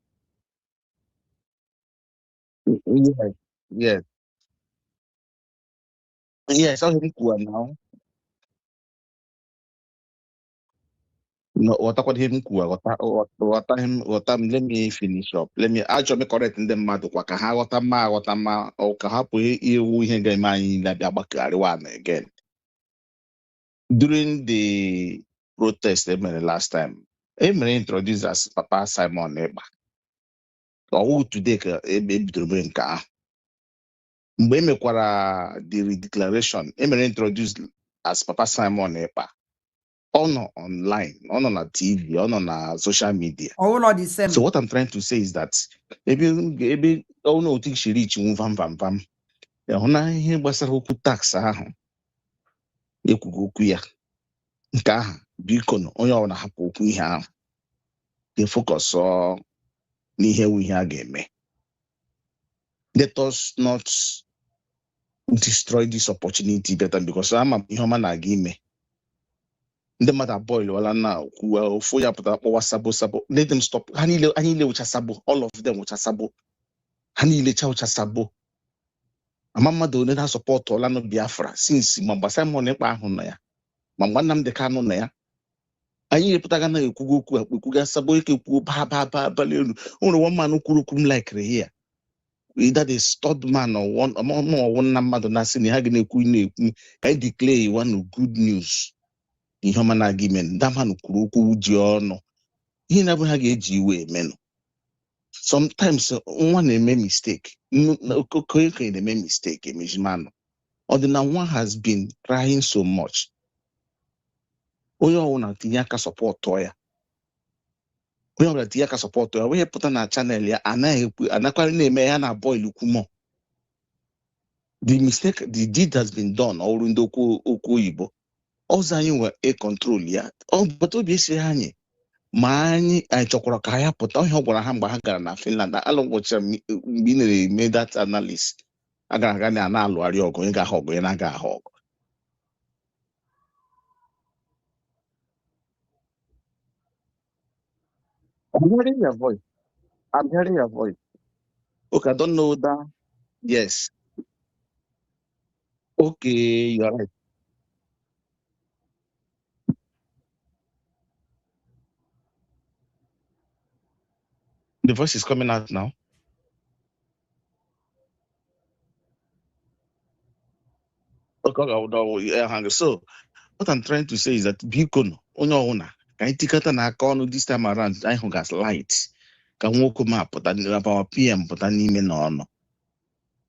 Yes. Yes, ọ him kwuru now. No, ghọtakwa him kwuru ghọta m. Let me finish up. Achọ m correct ndị mmadụ kwa ka ha ghọta mma ọ ka hapụ iwu ihe ga-eme anyị na-abịa gbakegharịwa again. During the protest last time, introduced as Papa Simon Ekpa. Or today ka ebidoro nke ahụ. Mgbe emekwara the declaration, introduced as Papa Simon Ekpa. Ọ nọ online, ọ nọ na TV, ọ nọ na social media. All of the same. So what I'm trying to say is that ebe ọ no think she reach vam. Hụ na ihe gbasara okwu tax ahụ. Ekwugo okwu ya. Nke ahụ biko na onye ọbụla hapụ okwu ihe ahụ ga-efocus n'ihe ihe a ga-eme. Let us not destroy this opportunity better because ama ihe ọma na-aga ime. Ndị mmadụ aboil wala na ofu ya pụtara kpọwa sabo. Let them stop. Ha niile ụcha sabo. All of them ụcha sabo. Ha niile ụcha sabo. Ama mmadụ onye na-support ọla no Biafra since ma gbasara Simon Ekpa ahụ na ya. Ma mgbe Nnamdi Kanu na ya. Anyị epụtaga na ekwugo okwu ekwuga sabo ike kwuo ba elu. O nwere one man kwuru okwu m like here. Either the stud man or one na mmadụ na-asị na ha ga na-ekwu ka anyị declare one good news. Ihe ọma na-aga ime ndị mmadụ kwuru okwu ji ọnụ. Ihe na-abụ ha ga-eji iwe emenụ. Sometimes nwa na-eme mistake. Okoye na-eme mistake emejimanụ. Ọdịna nwa has been crying so much. Onye ọbụla tinye aka sọpọtụ ya. Onye pụta na chanel ya anakwara na-eme ya na boil kwumo. The deed has been done ọrụ ndị okwu oyibo. Ọzọ anyị nwere control ya. But obi esi anyị ma anyị chọkwara ka ya pụta ihe ọ gwara ha mgbe ha gara na Finland. Alụgwụchara mgbe ị na-eme that analyst. Agara na-alụgharị ọgụ onye ga-ahụ ọgụ onye na-aga ahụ ọgụ. I'm hearing your voice. Okay, I don't know that. Yes. Okay, you're right. The voice is coming out now. Okay, so what I'm trying to say is that biko onye ọwụna ka anyị tikata n'aka ọnụ this time around anyị hụ gas light ka nwoke ma pụta n'aba PM pụta n'ime na ọnụ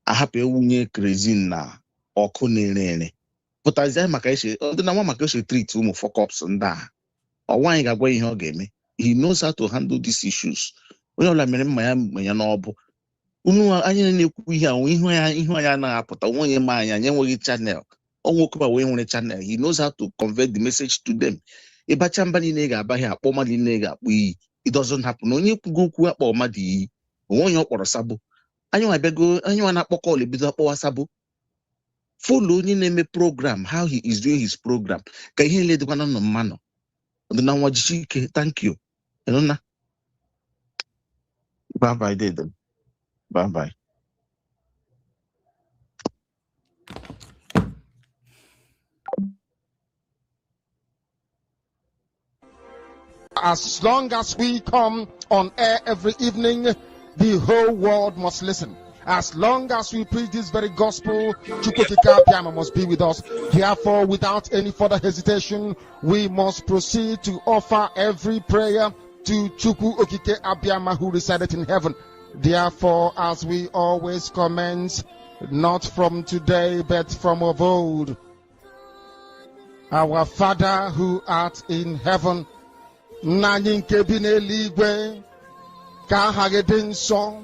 ahapụ ewunye kerozin na ọkụ na-ere pụtazi anyị maka ndị na nwa maka treat ụmụ fọkọps ndị a ọnwa anyị ga-agwa ihe ọ ga-eme. He knows how to handle these issues. Onye ọbụla mere mma ya n'ọbụ unu anyị na-ekwu ihe ahụ ihu anyị anaghị apụta onye ma anyị enweghị chanel. Onwokwa wee nwere channel. He knows how to convey the message to them. Ịbacha mba niile ga-abaghị akpọ mmadụ niile ga-akpọ iyi. It doesn't happen. Onye kwugo okwu akpọ mmadụ iyi onye ọ kpọrọ sabo. Anyị nwa na-akpọ kọl ebido akpọwa sabo. Follow onye na-eme program how he is doing his program ka ihe niile dịkwana nọ mmanụ. Ọdịna nwa jichi ike. Thank you. Bye bye. Bye bye. as long as we come on air every evening, the whole world must listen. As long as we preach this very gospel, Chukwu Di Ya must be with us. Therefore, without any further hesitation, we must proceed to offer every prayer to Chukwu Okike Abiyama, who resided in heaven. Therefore, as we always commence, not from today, but from of old, our Father who art in heaven, nanyị nke bi n'eluigwe, ka aha gị dị nsọ,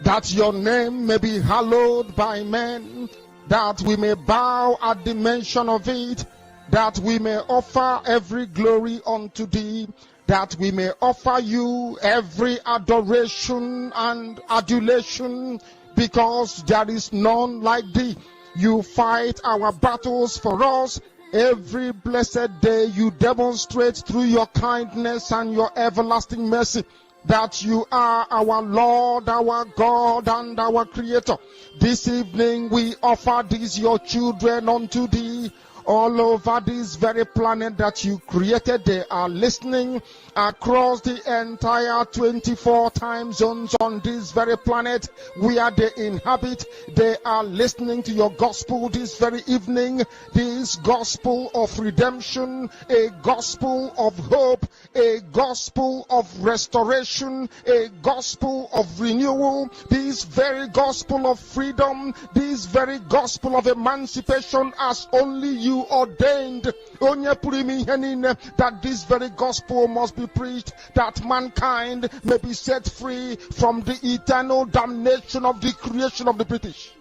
that your name may be hallowed by men, that we may bow at the mention of it, that we may offer every glory unto thee, that we may offer you every adoration and adulation, because there is none like thee. You fight our battles for us. Every blessed day you demonstrate through your kindness and your everlasting mercy that you are our Lord, our God, and our Creator. This evening we offer these your children unto thee. All over this very planet that you created, they are listening across the entire 24 time zones on this very planet where they inhabit. They are listening to your gospel this very evening, this gospel of redemption, a gospel of hope, a gospel of restoration, a gospel of renewal, this very gospel of freedom, this very gospel of emancipation as only you ordained. That this very gospel must be preached, that mankind may be set free from the eternal damnation of the creation of the British.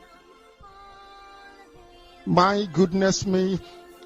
My goodness me,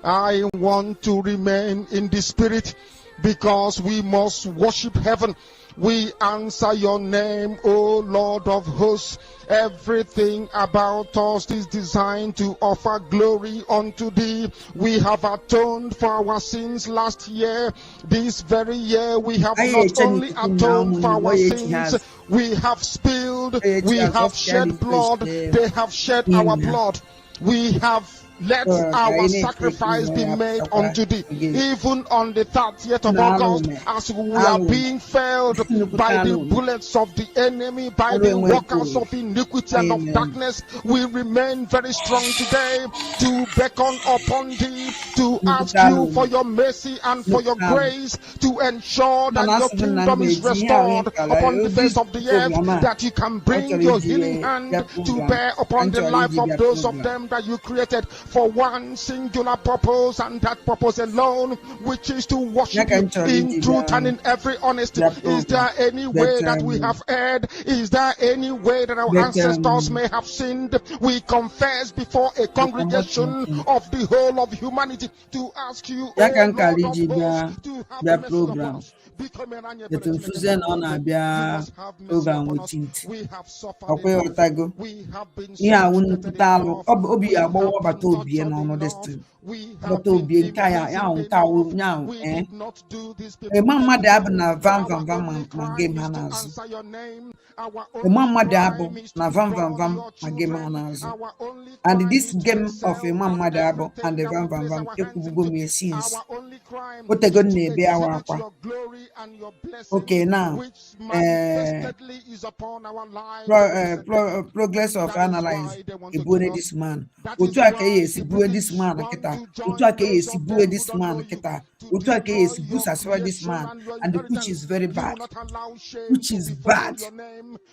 I want to remain in the spirit, because we must worship heaven. We answer your name, O Lord of hosts. Everything about us is designed to offer glory unto thee. We have atoned for our sins last year. This very year we have not only atoned for our sins, we have spilled, we have shed blood, they have shed our blood. We have let our sacrifice be made unto thee. Even on the 30th of August, as we are being felled by the bullets of the enemy, by the workers of iniquity and of darkness, we remain very strong today to beckon upon thee, to ask you for your mercy and for your grace, to ensure that your kingdom is restored upon the face of the earth, that you can bring your healing hand to bear upon the life of those of them that you created for one singular purpose, and that purpose alone, which is to worship you in truth and in every honesty. Is there any way that we have erred? Is there any way that our ancestors may have sinned? We confess before a congregation of the whole of humanity to ask you, O Lord of hosts, to have mercy upon us. Yetumfuzen ona bia program witint okwe otago ihe awun putalu obi agbawo bata obi no no destiny bata obi nka ya nka wo nya mama de ab na van ma game hanazu mama de ab na van ma game hanazu, and this game of mama de ab and the van ekubugo me sins otego na ebe awakwa. Okay, now progress of analyze ebune this man. Otu aka yesi buwe this man kita. Otu aka yesi buwe this man kita. Otu aka yesi busaswa this man, and which is very bad. Which is bad.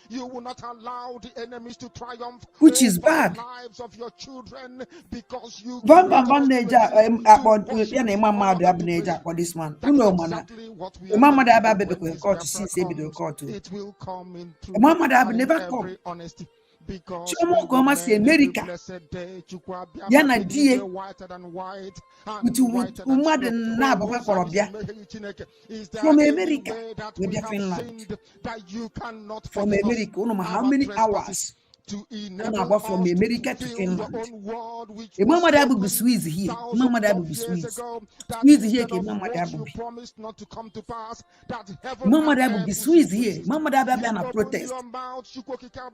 You will not allow the enemies to triumph. Which is bad. Lives of your children, because you Van neja about yana mama de abneja for this man. You know man. Mama de ababe be court since be the court. It will come in through. Mama de ab never come. Chomo goma si America. Yana die. With umade na baba korobia. From America, maybe Finland. From America, no matter how many hours. About from America to Finland. Mama Dabu be Swiss here. Mama Dabu be Swiss. Swiss here, Mama Dabu. Mama Dabu be Swiss here. Mama Dabu be on a protest.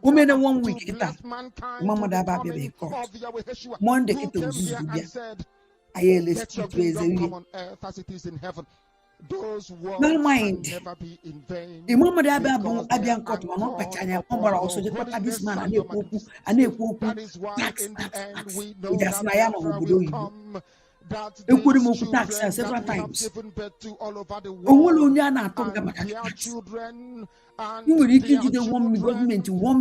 Women in 1 week. Mama Dabu be caught. Monday, it was Zubia. I let's keep praising on earth as it is in heaven. Those My words mind. can never be in vain. The moment I Because they are cut man on anchored pachanya, upon also your just papa this holiness man and and your magnificence. That is why tax. in the end we It know has that na ya no Biafra obodo will oyibo. come. That Ekwuru these m okwu tax children several that we have times. given birth to all over the Onwere world onye a na-atụ nga and maka their tax. children and You nwere ike their ijide government children $1 and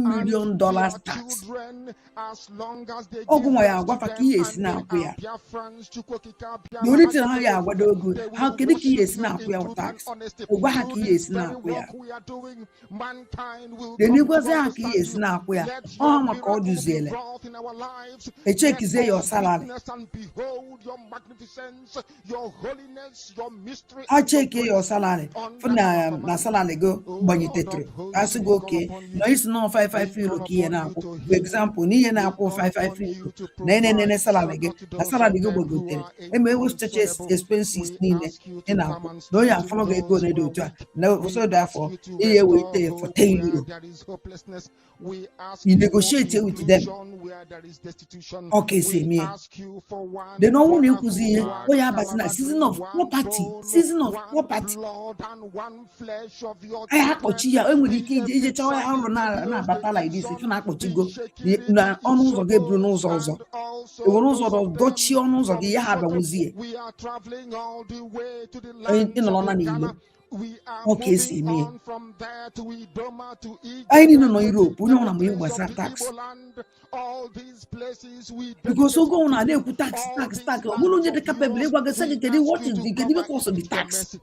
million their tax. children, as long as they Ọgwụ give nwa ya birth to agwa fa ka them ihe and esi they na-akwụ are ya. Biafrans, Chukwokika, The only Biama, thing ha ya agwado ogo, they ha will kedu ka ihe worship esi you na-akwụ in ya truth and tax. honesty. Ogwa ha ka Through ihe this esi very na-akwụ ya. work we are doing, mankind will The come to negwazi ha ka ihe understand esi you. na-akwụ ya. Let Ọ your ha maka ọ miracle be duziele. wrought in our lives. Echekize Let your us salary. witness and behold your magnificence, your holiness, your mystery, Ha and your check your grace salary. on For that na platform. salary go Oh Lord of gbanyitetụrụ. hosts, Asị we go call okay. upon No you. isi na We 55 euro call ka ihe upon you na-akwụ. to For heal. example, n'ihe We na-akwụ call 55 upon you euro. to Na provide salary go. shelter to Na those salary of go them who gbagotere. are Eme we check inconsolable. expenses We niile. ask you Ị to come na-akwụ. and Na onye strengthen afọrọ ga-ego those who na-edo are otu a. weak. No, We so ask therefore, you to ihe restore wait for hope 10 where euro. there is hopelessness. We ask You you for negotiate with them. inclusion where there is destitution. Okay, say We me. ask you for one They don't want to brotherhood, one oh yeah, but now season camaraderie, of one property, bone, season of one property. blood, and one flesh of your I akpọchi children. ya enwere ike The ije chọwa ya ọrụ Ephraim, the Bios, the na-abata like this ife Ezon, the na-akpọchigo Shekiri, na the ọnụ ụzọ ga-eburu Isobos, n'ụzọ ọzọ and also ewere ụzọ those of dochie them ọnụ ụzọ gị from ya ha Soto. abanwuzie We are traveling all the way to the lands ịnọrọ of na n'ilo Ghana. We are ọ ka esi moving eme ya on from there to Idoma, to anyị niile Igede, nọ to the Europe onye ọbụla mgbe ihe territories of gbasara the tax Igbo land. All these places we because dedicate oge unto ọbụla you. na-ekwu tax All tax these tax ọ bụrụ lands onye dị of capable yours, ịgwa gị sị gị we kedu ask what you is to the kedu cover because it of the with your tax mercy.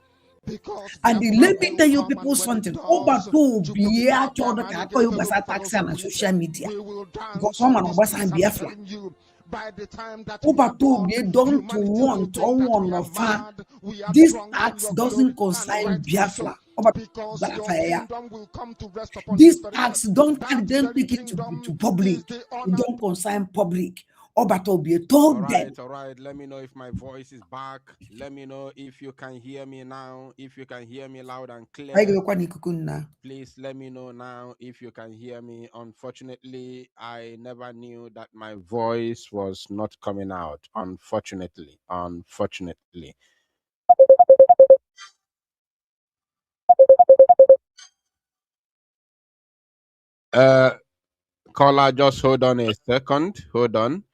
Because and Biafra let me will tell you come, and people when it something does, ọgbata obi ya Chukwukika, achọ dị Biama, ka and akọ ya fellow gbasara tax ya na fellows, social media we will because dance ọ on mara this gbasara place. I'm Biafra telling you, by the time that we are ụbata obi done, don't humanity will want think that we one are of her. mad, we are This drunk in tax your glory, doesn't and concern rightfully Biafra. so. Because your Biafra. kingdom will come to rest upon this This very tax earth. don't That don't very take it to kingdom public. is the It honor. don't concern public. Obatobi told them. All right. Let me know if my voice is back. Let me know if you can hear me now. If you can hear me loud and clear. Please let me know now if you can hear me. Unfortunately, I never knew that my voice was not coming out. Unfortunately. Caller, just hold on a second. Hold on.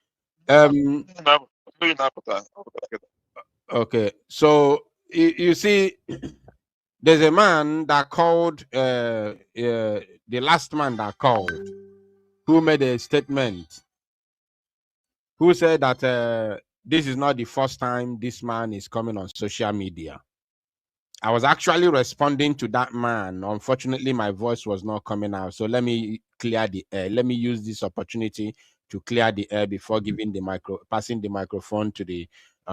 Okay. So you see, there's a man that called the last man that called, who made a statement, who said that this is not the first time this man is coming on social media. I was actually responding to that man. Unfortunately, my voice was not coming out. So let me clear the air. Let me use this opportunity to clear the air before passing the microphone to the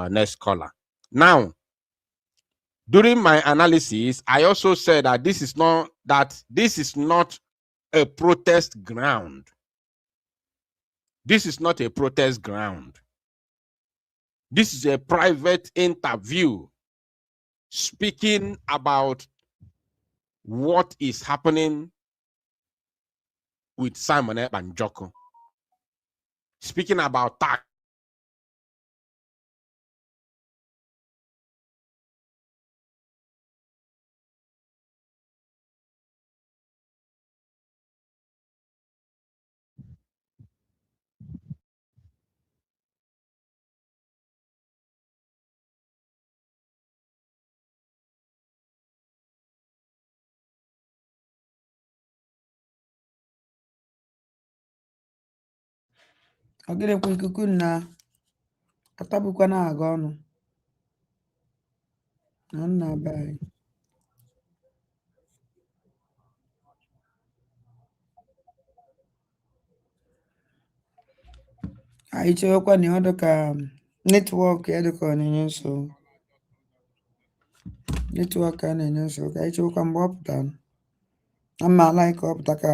next caller. Now, during my analysis, I also said that this is not a protest ground. This is not a protest ground. This is a private interview speaking about what is happening with Simon and Joko. Speaking about tax. Ogere kwa ikuku na atabukwa na aga ọnụ na nna bai anyị chewekwa na ọ dị ka netwọk ya dị ka ọ na-enye nsogbu netwọk a na-enye nsogbu ka anyị chewekwa mgbe ọ pụtara na mma ala ka ọ pụta ka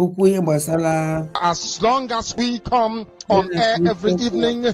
okwu ihe gbasara As long as we come on air every evening,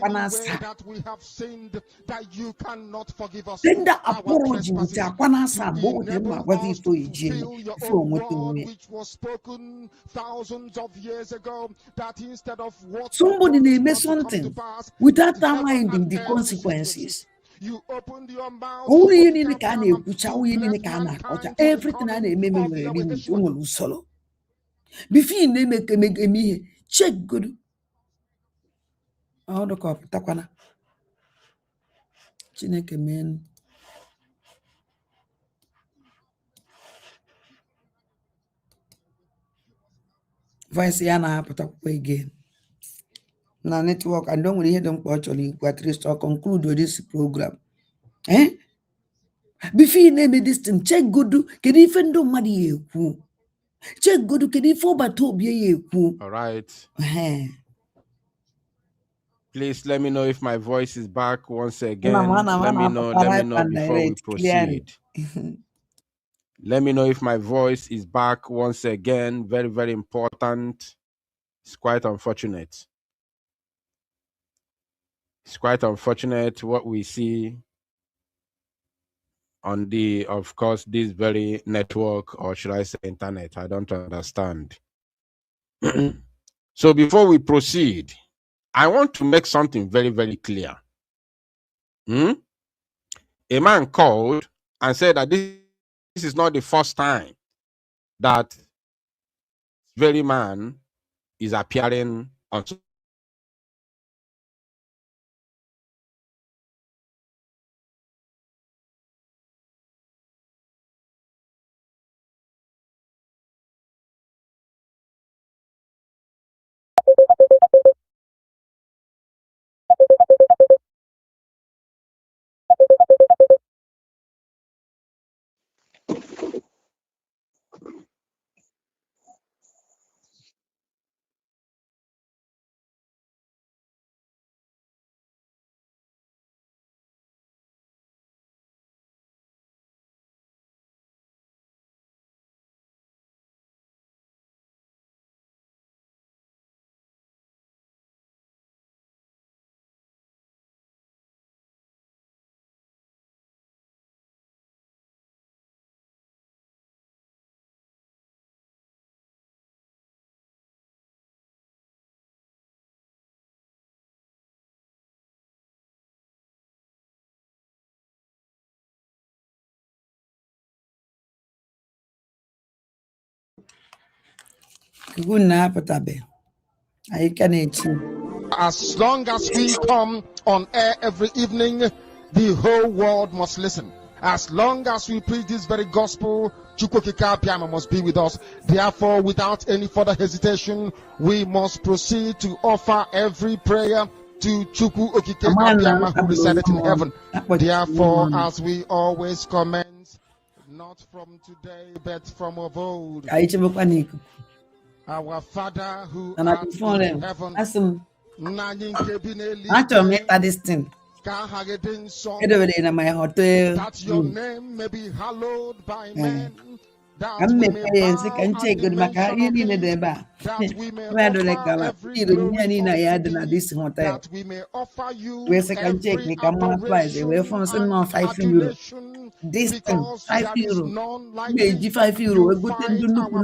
akwanasa. that we have sinned, that you cannot forgive us Tender our apology with trespasses, akwanasa to bo with them enable what us if to we fulfill your before own what word, we which was spoken thousands of years ago, that instead of what you somebody promised name not to come to something pass, without that heaven minding and the earth will cease to consequences. exist. You opened your mouth Only for in the the time everything I name of Yahweh Yeshua. solo. Before you name me check good. Oh, the cop, Takwana. Chineke men. Voice ya na-apụtakwa again. Na network, and don't really hear them actually at least or conclude this program. Before you name this thing, check good. Can you find no money? Check good. Can you for Batobia? All right. Please let me know if my voice is back once again. Let me know before we proceed. Let me know if my voice is back once again. Very, very important. It's quite unfortunate. It's quite unfortunate what we see on the, of course, this very network, or should I say internet. I don't understand. So before we proceed, I want to make something very, very clear. A man called and said that this is not the first time that very man is appearing on As long as we come on air every evening, the whole world must listen. As long as we preach this very gospel, Chukwu Di Ya must be with us. Therefore, without any further hesitation, we must proceed to offer every prayer to Chukwu Di Ya who resided in heaven. Therefore, as we always commence, not from today, but from of old, our Father who art in heaven, this thing. That your name may be hallowed by men, that we may bow at the mention of thee, that we may offer every glory unto thee, that we may offer you every adoration and adulation, because there is none like thee. You fight our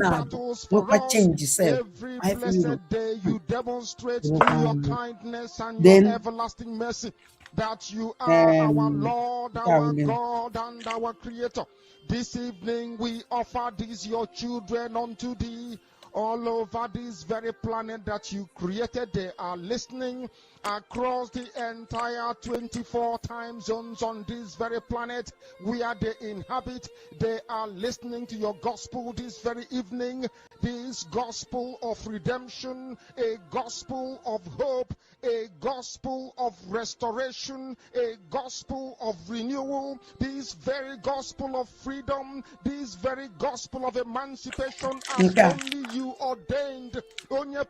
battles for us. Every blessed day you demonstrate through your kindness and your everlasting mercy that you are our Lord, our God, and our Creator. This evening we offer these your children unto thee. All over this very planet that you created, they are listening across the entire 24 time zones on this very planet where they inhabit. They are listening to your gospel this very evening, this gospel of redemption, a gospel of hope, a gospel of restoration, a gospel of renewal, this very gospel of freedom, this very gospel of emancipation as only you ordained. This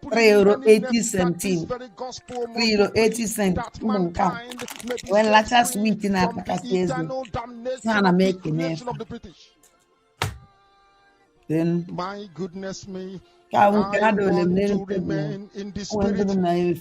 very gospel €80 that mankind may be set free from the eternal damnation of the creation of the British. Then my goodness me, I want to remain in the spirit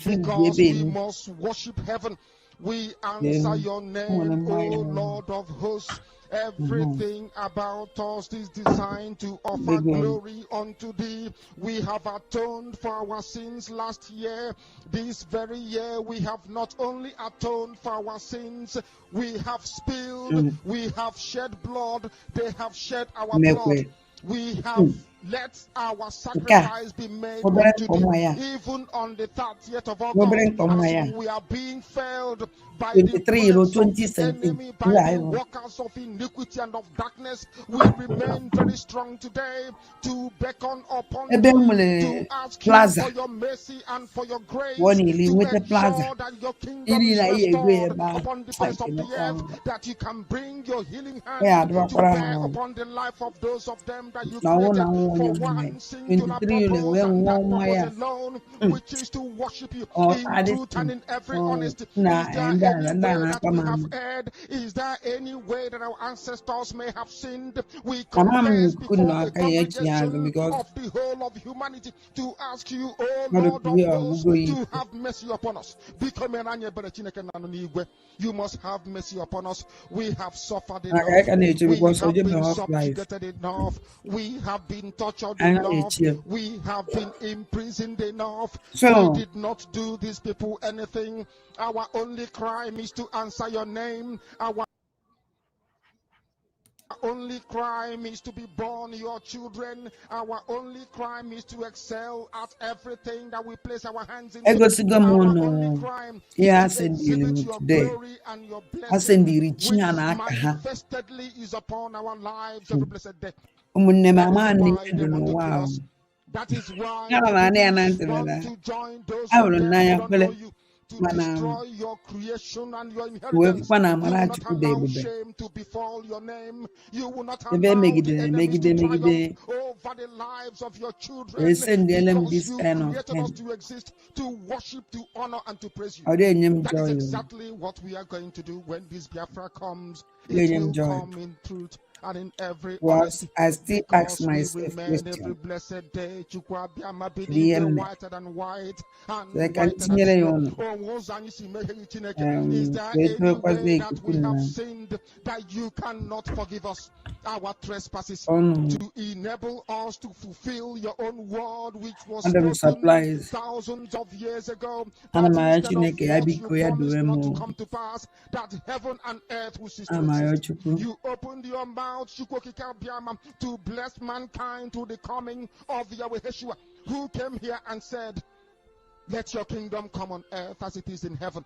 because we must worship heaven. We answer your name, O Lord of hosts. Everything about us is designed to offer glory unto thee. We have atoned for our sins last year. This very year we have not only atoned for our sins, we have spilled, we have shed blood, they have shed our blood. We have Let our Nke a sacrifice be made obere unto nkwa ụmụ thee, ya even on the 30th of obere August, nkwa ụmụ as ya we are being failed by the 23 ruo bullets of the 2017 enemy, by ihe the anyị bụ workers of iniquity and of darkness. We remain very strong today to beckon upon ebe m you, nwere to ask you plaza for your mercy and for your pụọ grace, n'ili to nweta plaza ensure that your kingdom iri is na ihe ego ya restored ebe ahụ upon the ha face of the ekenekwa earth, ọrụ that you can bring your healing ya hand to adịbakwara ha bear ọrụ upon the life of those of them that you na ọnwụ na created nwa onye for nwe one singular 23 unu purpose, wee and nwụọ that nwa purpose ya alone, which is to worship you in truth and adịsị in every honesty. na Is there ndị any a way that na-akpa we ma have erred? Is there any way that our ancestors may have sinned? We ama m confess ikuku before na a aka ya echi ya azụ congregation because of the whole of humanity to ask you, O ọrụ Lord kwuwe of hosts, ọgwụgwọ ya to ike have mercy upon us. You must have mercy upon us. We have suffered maka ya enough. ka na-eche We because have oje been mere hot life subjugated enough. We have been tortured anya enough. na-echi ya We have been imprisoned enough. We so did not do these people anything. Our only crime is to answer your name. Our only crime is to be born your children. Our only crime is to excel at everything that we place our hands into. egosigo m Our unu only crime ihe is a to sendiri exhibit m your today glory and your a blessing, sendiri chi which ha na aka ha manifestedly is upon our lives every blessed day. ụmụnne m That is ama na why ihe they dị want to n'ụwa kill ahụ us. That is why ya nọ the na anị ya na British ntị na want to join those ahụrụ of m them n'anya who don't kwele know you, to mana destroy your creation and your wee inheritance. kwukwa na You amara will not Chukwu dị allow ebube shame to befall your name. You will not ebe allow the emegidere enemies to megide triumph over the lives of your wee children, sendiele m because this you kind of created us thing to exist, to worship, to honor, and to praise you. ọ dị enye m That is joy exactly what we are going to do when this Biafra comes. ọ dị It enye m will joy come in truth and in every was honesty, I still ask because we myself remain every question blessed day. Chukwu abịama kedu ihe binigwe m mee whiter than white so and ka m whiter than tinyere ya snow. ọnụ Oh, ụzọ anyị si mehie Chineke. Is there wee any tụọkwazị way that ikuku we have na sinned that you cannot forgive us our trespasses, ọnụ to enable us to fulfill your own word, which was ọ dị m spoken surprise thousands of years ago, ana m that arịọ instead of Chineke ya what you biko ya promised duwe m not to come to pass, that heaven and earth will cease ana to m arịọ exist. Chukwu You opened your mouth, Chukwokikabiama, to bless mankind to the coming of Yahweh Yeshua, who came here and said, let your kingdom come on earth as it is in heaven.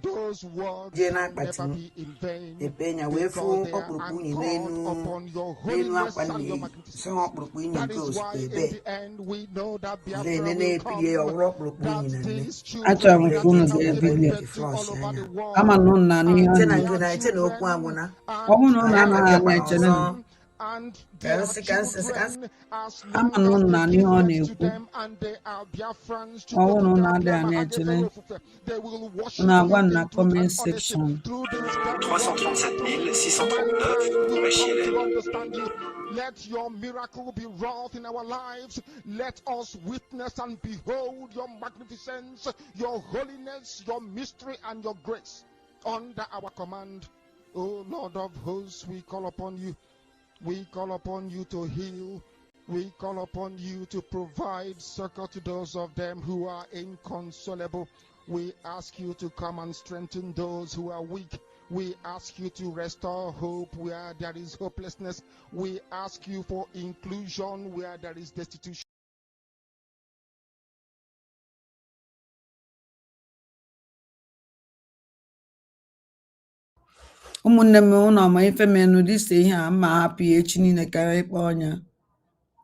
Those words jee can n'akpati never m be in vain, epee nya wee fụ because they are ọkpụrụkpụ unyi anchored upon your holiness akwa and your nne so magnificence. ọkpụrụkpụ unyi That nke is ozugbo why ebe in the end we know that nne Biafra will na-epiri ya come, ọwụrụ ọkpụrụkpụ unyi that na nne these achọrọ m children ka that unu you have ga-ebibi given ya birth to all over the ama world, na unu na-anụ ihe ọ and na-ekwu their children, and ọ bụrụ na unu their anaghị anụ echere m children, and their children, as ama long na as unu they na-anụ give ihe ọ birth to na-ekwu them and they are Biafrans, ọ bụrụ na unu adịghị Chukwokikabiama, anụ and echere Yebewofufe, they will unu worship agwa you m na in truth comment and honesty section through this very world that you are doing. Mankind will come to understand you. Let your miracle be wrought in our lives. Let us witness and behold your magnificence, your holiness, your mystery, and your grace under our command. O Lord of hosts, we call upon you. We call upon you to heal. We call upon you to provide succor to those of them who are inconsolable. We ask you to come and strengthen those who are weak. We ask you to restore hope where there is hopelessness. We ask you for inclusion where there is destitution. ụmụnne m unu ama ife menụ dịsa ihe a mma hapụ ya echi niile karịa ịkpọ ọnya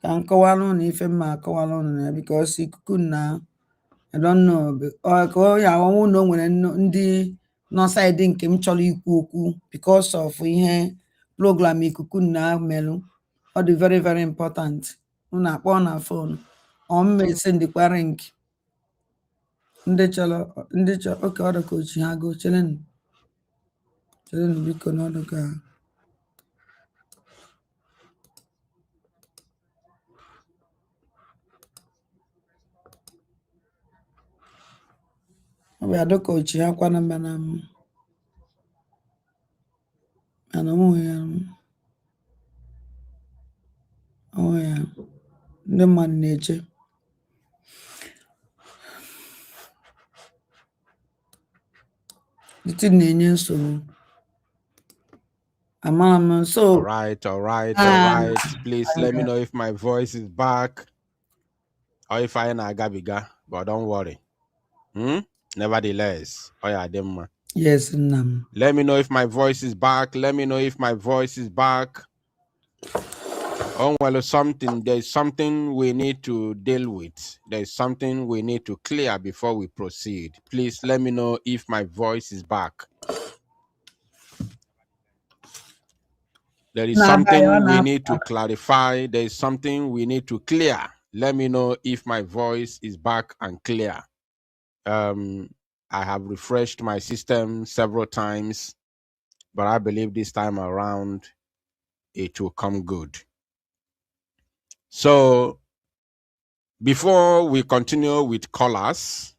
ka m kọwara unu ife mma akọwara unu na ya bikos ikuku na I don't know ka ọ ya ọnwụ na o nwere ndị nọ saịdị nke m chọrọ ikwu okwu bikos of ihe program ikuku na melụ ọ dị very very important unu akpọ na fon ọmma esendikwa link ndị chọrọ oke ọdụ ka ochi ha go cherenụ biko n'ọdụ ka ọ bụ adọka ochi ha kwana mana onwe ya ndị mmadụ na-eche dịtị na-enye nsogbu So All right. Please let me know if my voice is back or if I am agabiga, but don't worry. Nevertheless, yes, Nam. let me know if my voice is back. Let me know if my voice is back. Oh, well, there's something we need to deal with. There's something we need to clear before we proceed. Please let me know if my voice is back. There is something we need to clarify. There is something we need to clear. Let me know if my voice is back and clear. I have refreshed my system several times, but I believe this time around it will come good. So before we continue with callers,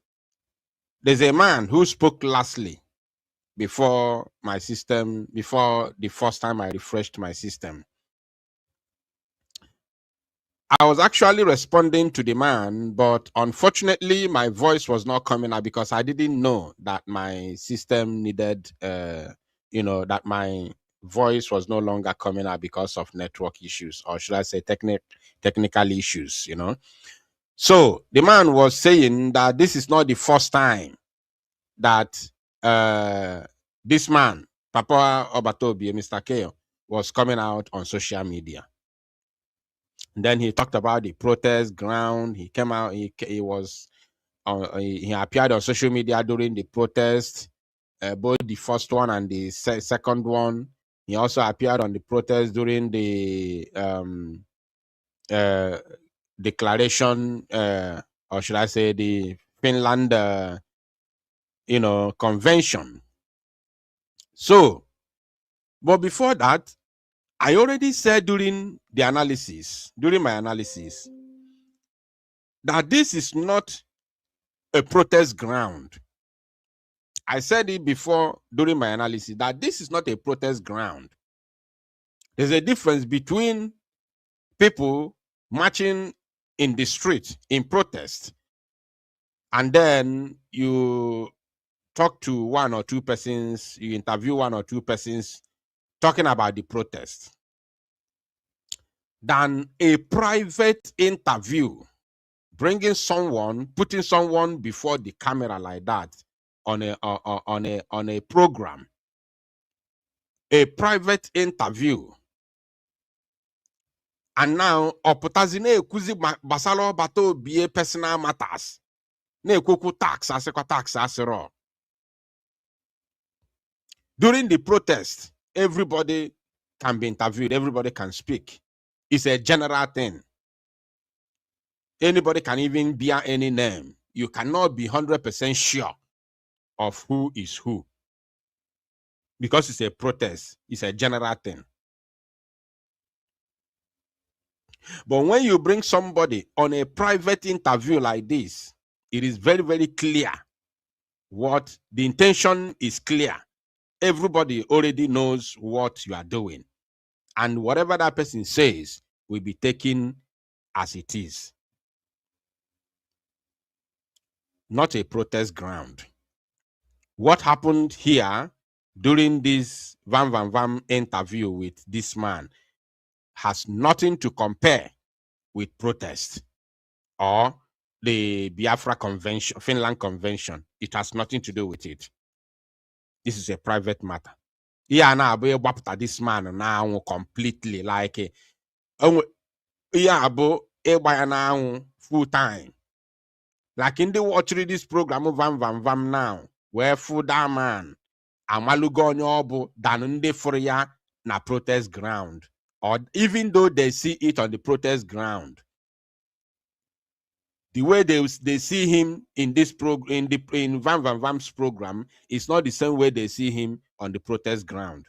there's a man who spoke lastly before the first time I refreshed my system. I was actually responding to the man, but unfortunately my voice was not coming out because I didn't know that my system needed, that my voice was no longer coming out because of network issues, or should I say technical issues, So the man was saying that this is not the first time that this man, Papa Obatobi, Mr. Keo, was coming out on social media. And then he talked about the protest ground. He came out. He appeared on social media during the protest, both the first one and the second one. He also appeared on the protest during the declaration, or should I say, the Finland, convention. So, but before that, I already said during my analysis, that this is not a protest ground. I said it before during my analysis that this is not a protest ground. There's a difference between people marching in the street in protest, and then you talk to one or two persons, you interview one or two persons talking about the protest, than a private interview, putting someone before the camera like that on a program, a private interview. And now oputazi na-ekuzi gbasara ọbata obie personal matters, na-ekwokwu tax asịkwa tax asịrọ. During the protest, everybody can be interviewed, everybody can speak. It's a general thing. Anybody can even bear any name. You cannot be 100% sure of who is who, because it's a protest. It's a general thing. But when you bring somebody on a private interview like this, it is very, very clear what the intention is. Clear. Everybody already knows what you are doing, and whatever that person says will be taken as it is. Not a protest ground. What happened here during this Vam interview with this man has nothing to compare with protest or the Biafra convention, Finland convention. It has nothing to do with it. This is a private matter. Yeah, now this man now completely like full time. Like in the watching this program of Vam now, where full that man amalugo onyobu than for ya na protest ground, or even though they see it on the protest ground, the way they see him in this program, in Vam's program, is not the same way they see him on the protest ground.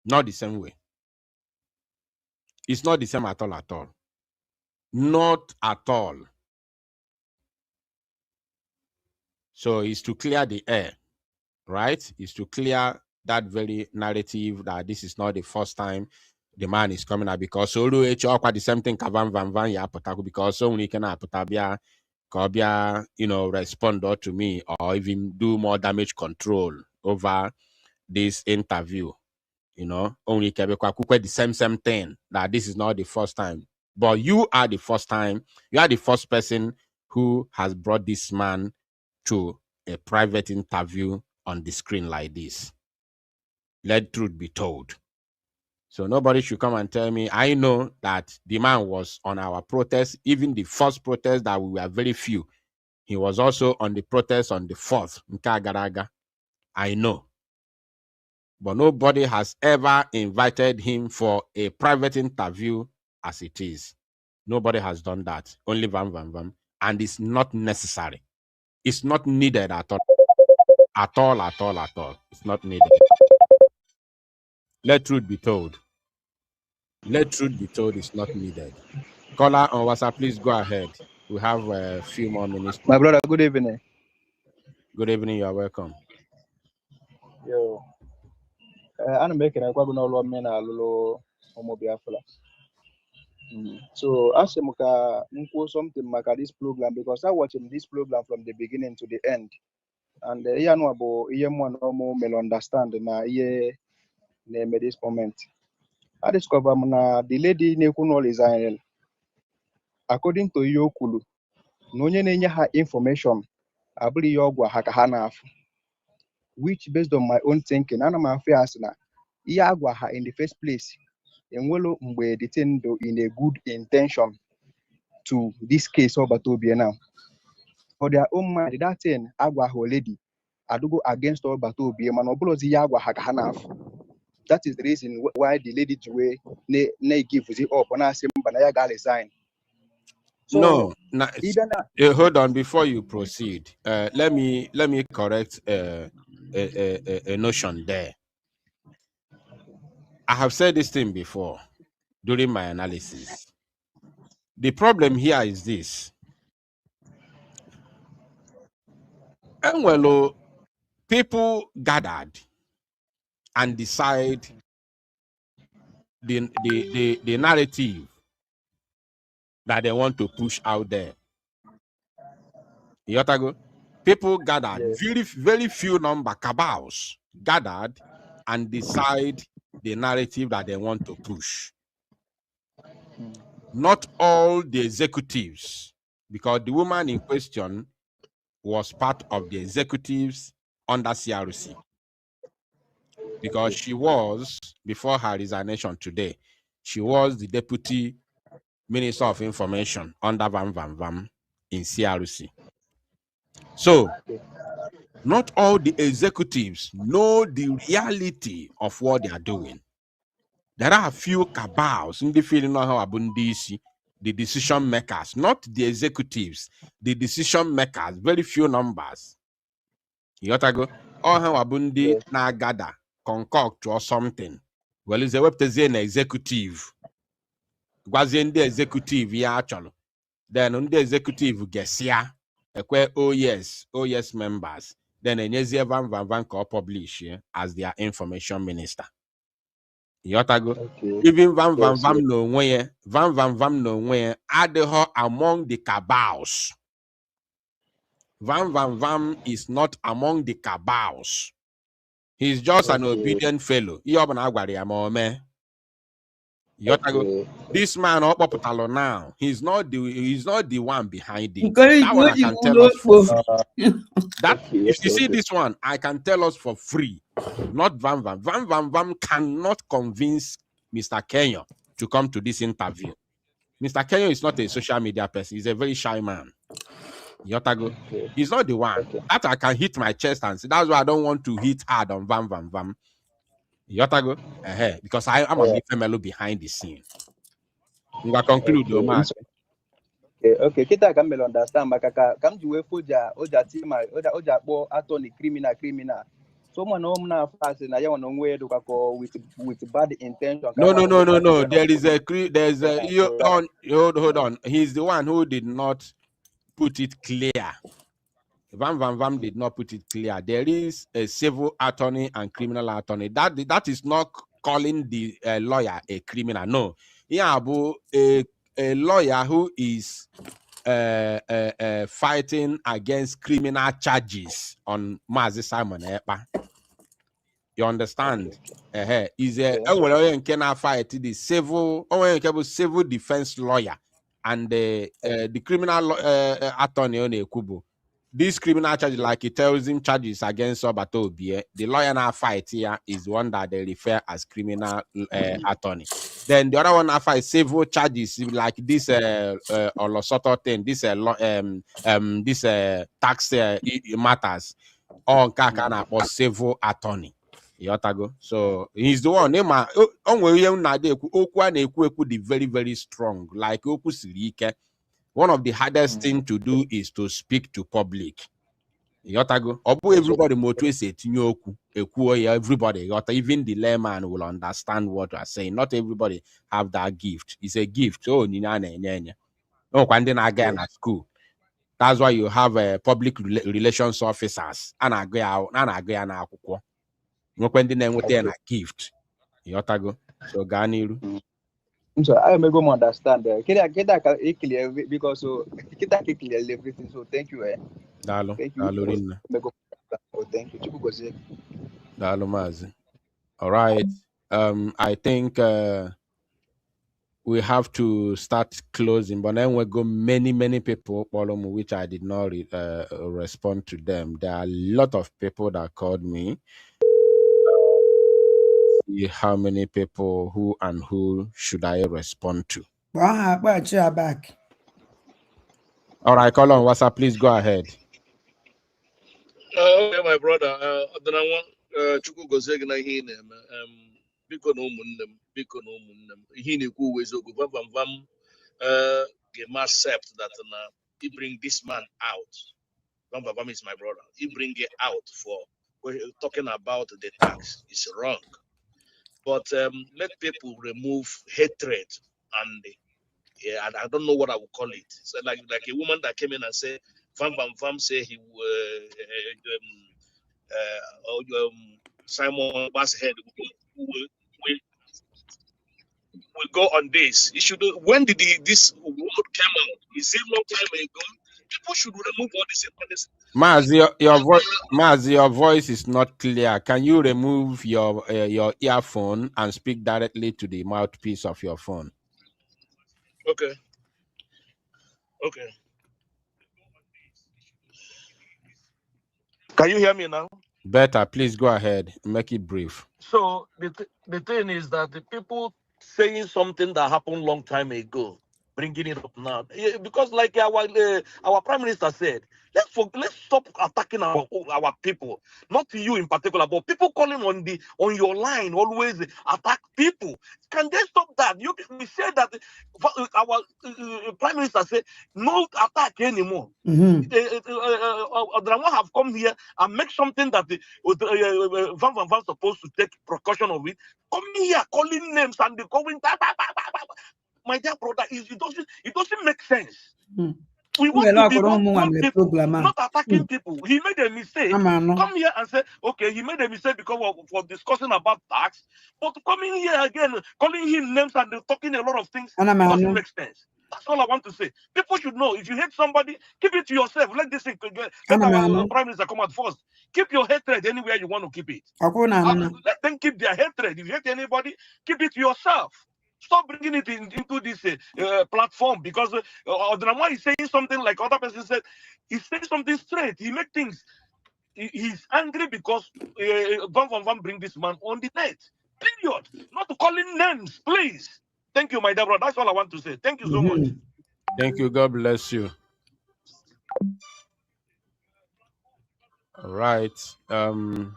Not the same way. It's not the same at all. Not at all. So it's to clear the air, right? It's to clear that very narrative that this is not the first time the man is coming out, because so the same thing Van ya because so many can respond to me or even do more damage control over this interview. only the same thing, that this is not the first time. But you are the first time, you are the first person who has brought this man to a private interview on the screen like this. Let truth be told. So nobody should come and tell me. I know that the man was on our protest, even the first protest that we were very few. He was also on the protest on the 4th. I know. But nobody has ever invited him for a private interview as it is. Nobody has done that. Only Vam Vam Vam. And it's not necessary. It's not needed at all. At all, at all, at all. It's not needed. Let truth be told. Let truth be told, it's not needed. Caller on WhatsApp, please go ahead. We have a few more minutes. My brother, good evening. Good evening, you are welcome. Yo, I'm making a quite no men a little homobiafla. So ask him something maka this program, because I watching this program from the beginning to the end. And yeah, no about one no may understand na name this moment. I discover na the lady Nekuno Israel. According to Yokulu, no nye her information. I believe Yogwa Hakahana, which based on my own thinking, and my affairs na Yagwa in the first place. And we detained in a good intention to this case of Batobia now. For their own mind, that thing Agwa lady, I do go against all Batobia, Manobulozi Yagwa Hakanaf. That is the reason why the lady to ne give it up on us, Banaya resign. So hold on before you proceed. Let me correct a notion there. I have said this thing before during my analysis. The problem here is this. And well, people gathered and decide the narrative that they want to push out there. People gathered, very, very few number cabals gathered and decide the narrative that they want to push. Not all the executives, because the woman in question was part of the executives under CRC. Because she was, before her resignation today, she was the Deputy Minister of Information under Vam Vam Vam in CRC. So, not all the executives know the reality of what they are doing. There are a few cabals in the feeling of how Abundisi, the decision makers, not the executives, the decision makers, very few numbers. You got to go, oh, how Abundi na gather, concoct or something. Well, it's a web an executive. Was in the executive, yeah, actually. Then on the executive, guess, yeah, oh yes members. Then a Van Van Van publish as their information minister. Yotago. Even Van Van Vam no way, Van Van Vam no way, add her among the cabals. Van Van Vam is not among the cabals. He's just an obedient fellow. Yotago. This man up now. He's not the one behind it. That one I can tell us for free. If you see this one, I can tell us for free. Not Van Van. Van Van Van cannot convince Mr. Kenya to come to this interview. Mr. Kenya is not a social media person. He's a very shy man. Yotago. He's not the one. That I can hit my chest and say, that's why I don't want to hit hard on Van Van Van. Yotago. Because I'm a female behind the scene. We will conclude, Omar. Okay, kita can understand makaka come to oja team oja bo attorney criminal. Someone na fast na ya no way do with bad intention. No. Hold on. He's the one who did not put it clear. Van Van Vam did not put it clear. There is a civil attorney and criminal attorney. That is not calling the lawyer a criminal. No. Yeah, a lawyer who is fighting against criminal charges on Mazi Simon Ekpa. You understand? Is Okay. a fight the civil defense lawyer and the criminal attorney on Ekubo. This criminal charges like terrorism charges against Obato Obie. The lawyer now fight here is one that they refer as criminal attorney. Then the other one now fight civil charges like this Olosoto thing, this tax matters. On Kakana or civil attorney. Yotago. So he's the one. The very, very strong. Like Oku Sirike. One of the hardest thing to do is to speak to public. Yotago. Obu everybody motivates it. Everybody. Even the layman will understand what you are saying. Not everybody have that gift. It's a gift. Oh, no, again at school. That's why you have public relations officers and agree na akwụkwọ. Nwekwe ndị na-enweta na gift. Yotago. So Ganiru. So I am going to understand. Get clear because so get clear everything. So thank you. Dalo. Thank you. Dalo rinne. Thank you. Chukwu gozie. Dalo mazi. All right. I think we have to start closing, but then we go many people, which I did not respond to them. There are a lot of people that called me. See how many people, who should I respond to? Back. All right, call on WhatsApp. Please go ahead. Okay, my brother. Then I want Chukwu gozie gị na ihe ị na-eme. Biko na ụmụnne m ihe ị na-ekwu uwe eziokwu vam ga-eme accept that he bring this man out. Vam is my brother. He bring it out for talking about the tax. It's wrong. But let people remove hatred and I don't know what I would call it. So like a woman that came in and said, Vam say he Simon Basshead will go on this. He should. When did this word came out? Is it long time ago? People should remove all this. Maz, your voice is not clear. Can you remove your earphone and speak directly to the mouthpiece of your phone? Okay. Can you hear me now? Better. Please go ahead. Make it brief. So the thing is that the people saying something that happened long time ago, bringing it up now, because like our prime minister said, let's stop attacking our people, not you in particular, but people calling on your line always attack people. Can they stop that? We said that our prime minister said no attack anymore. Odrama have come here and make something that Van supposed to take precaution of it. Come here calling names and they calling my dear brother, it doesn't make sense. We want to be one people, not attacking people. He made a mistake. Come here and say, okay, he made a mistake because for discussing about tax, but coming here again, calling him names and talking a lot of things doesn't make sense. That's all I want to say. People should know, if you hate somebody, keep it to yourself. Let this thing let our prime minister come out first. Keep your hatred anywhere you want to keep it. Let them keep their hatred. If you hate anybody, keep it to yourself. Stop bringing it into this platform, because Odrama is saying something like other person said. He's saying something straight. He make things. He's angry because Van bring this man on the net. Period. Not calling names, please. Thank you, my dear brother. That's all I want to say. Thank you so much. Thank you. God bless you. All right. The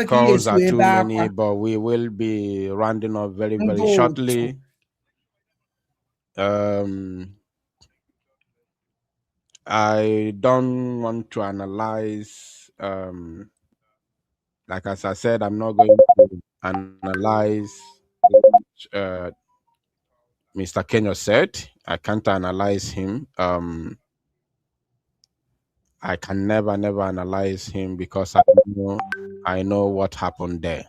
calls are too many, but we will be rounding up very, very shortly. I don't want to analyze, like as I said, I'm not going to analyze what Mr. Kenyo said. I can't analyze him. I can never analyze him because I know what happened there.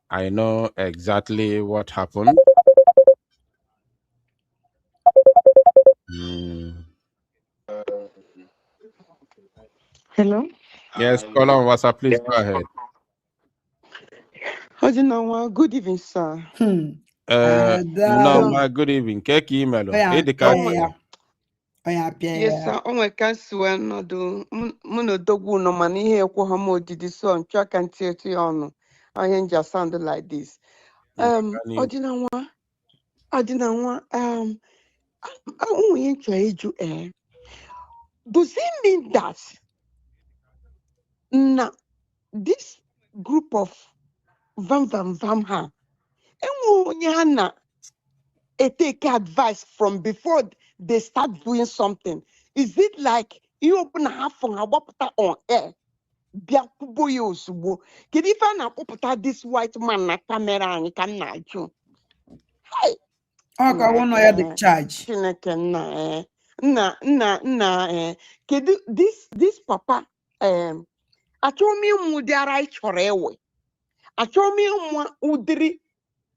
I know exactly what happened. Hello? Yes, call on WhatsApp, please go ahead. Ojinawa, good evening, sir. Ada. No, good evening. Keke email. Oya Edika. pia. Oya pia. Yes, sir. O nwere ka nsi wee nọdụ mụ na odogwu nọ mana ihe ekwu ha m odidi so nchọ ka ntị etu ya ọnụ onye nja sound like this. Ọdịnanwa ụmụ ihe nchọ ịjụ does it mean that na this group of vam ha enwe onye ha na take advice from before they start doing something? Is it like ihe ọbụla ha fọ ha gbapụta on air bịa kwubo ya ozugbo? Kedu ife a na-akpọpụta this white man na kamera anyị ka m na-ajụ? Ka one ya the charge. Chineke nna kedu this papa achọrọ m ịmụ ụdị ara ị chọrọ ewe, achọrọ m ịmụ ụdịrị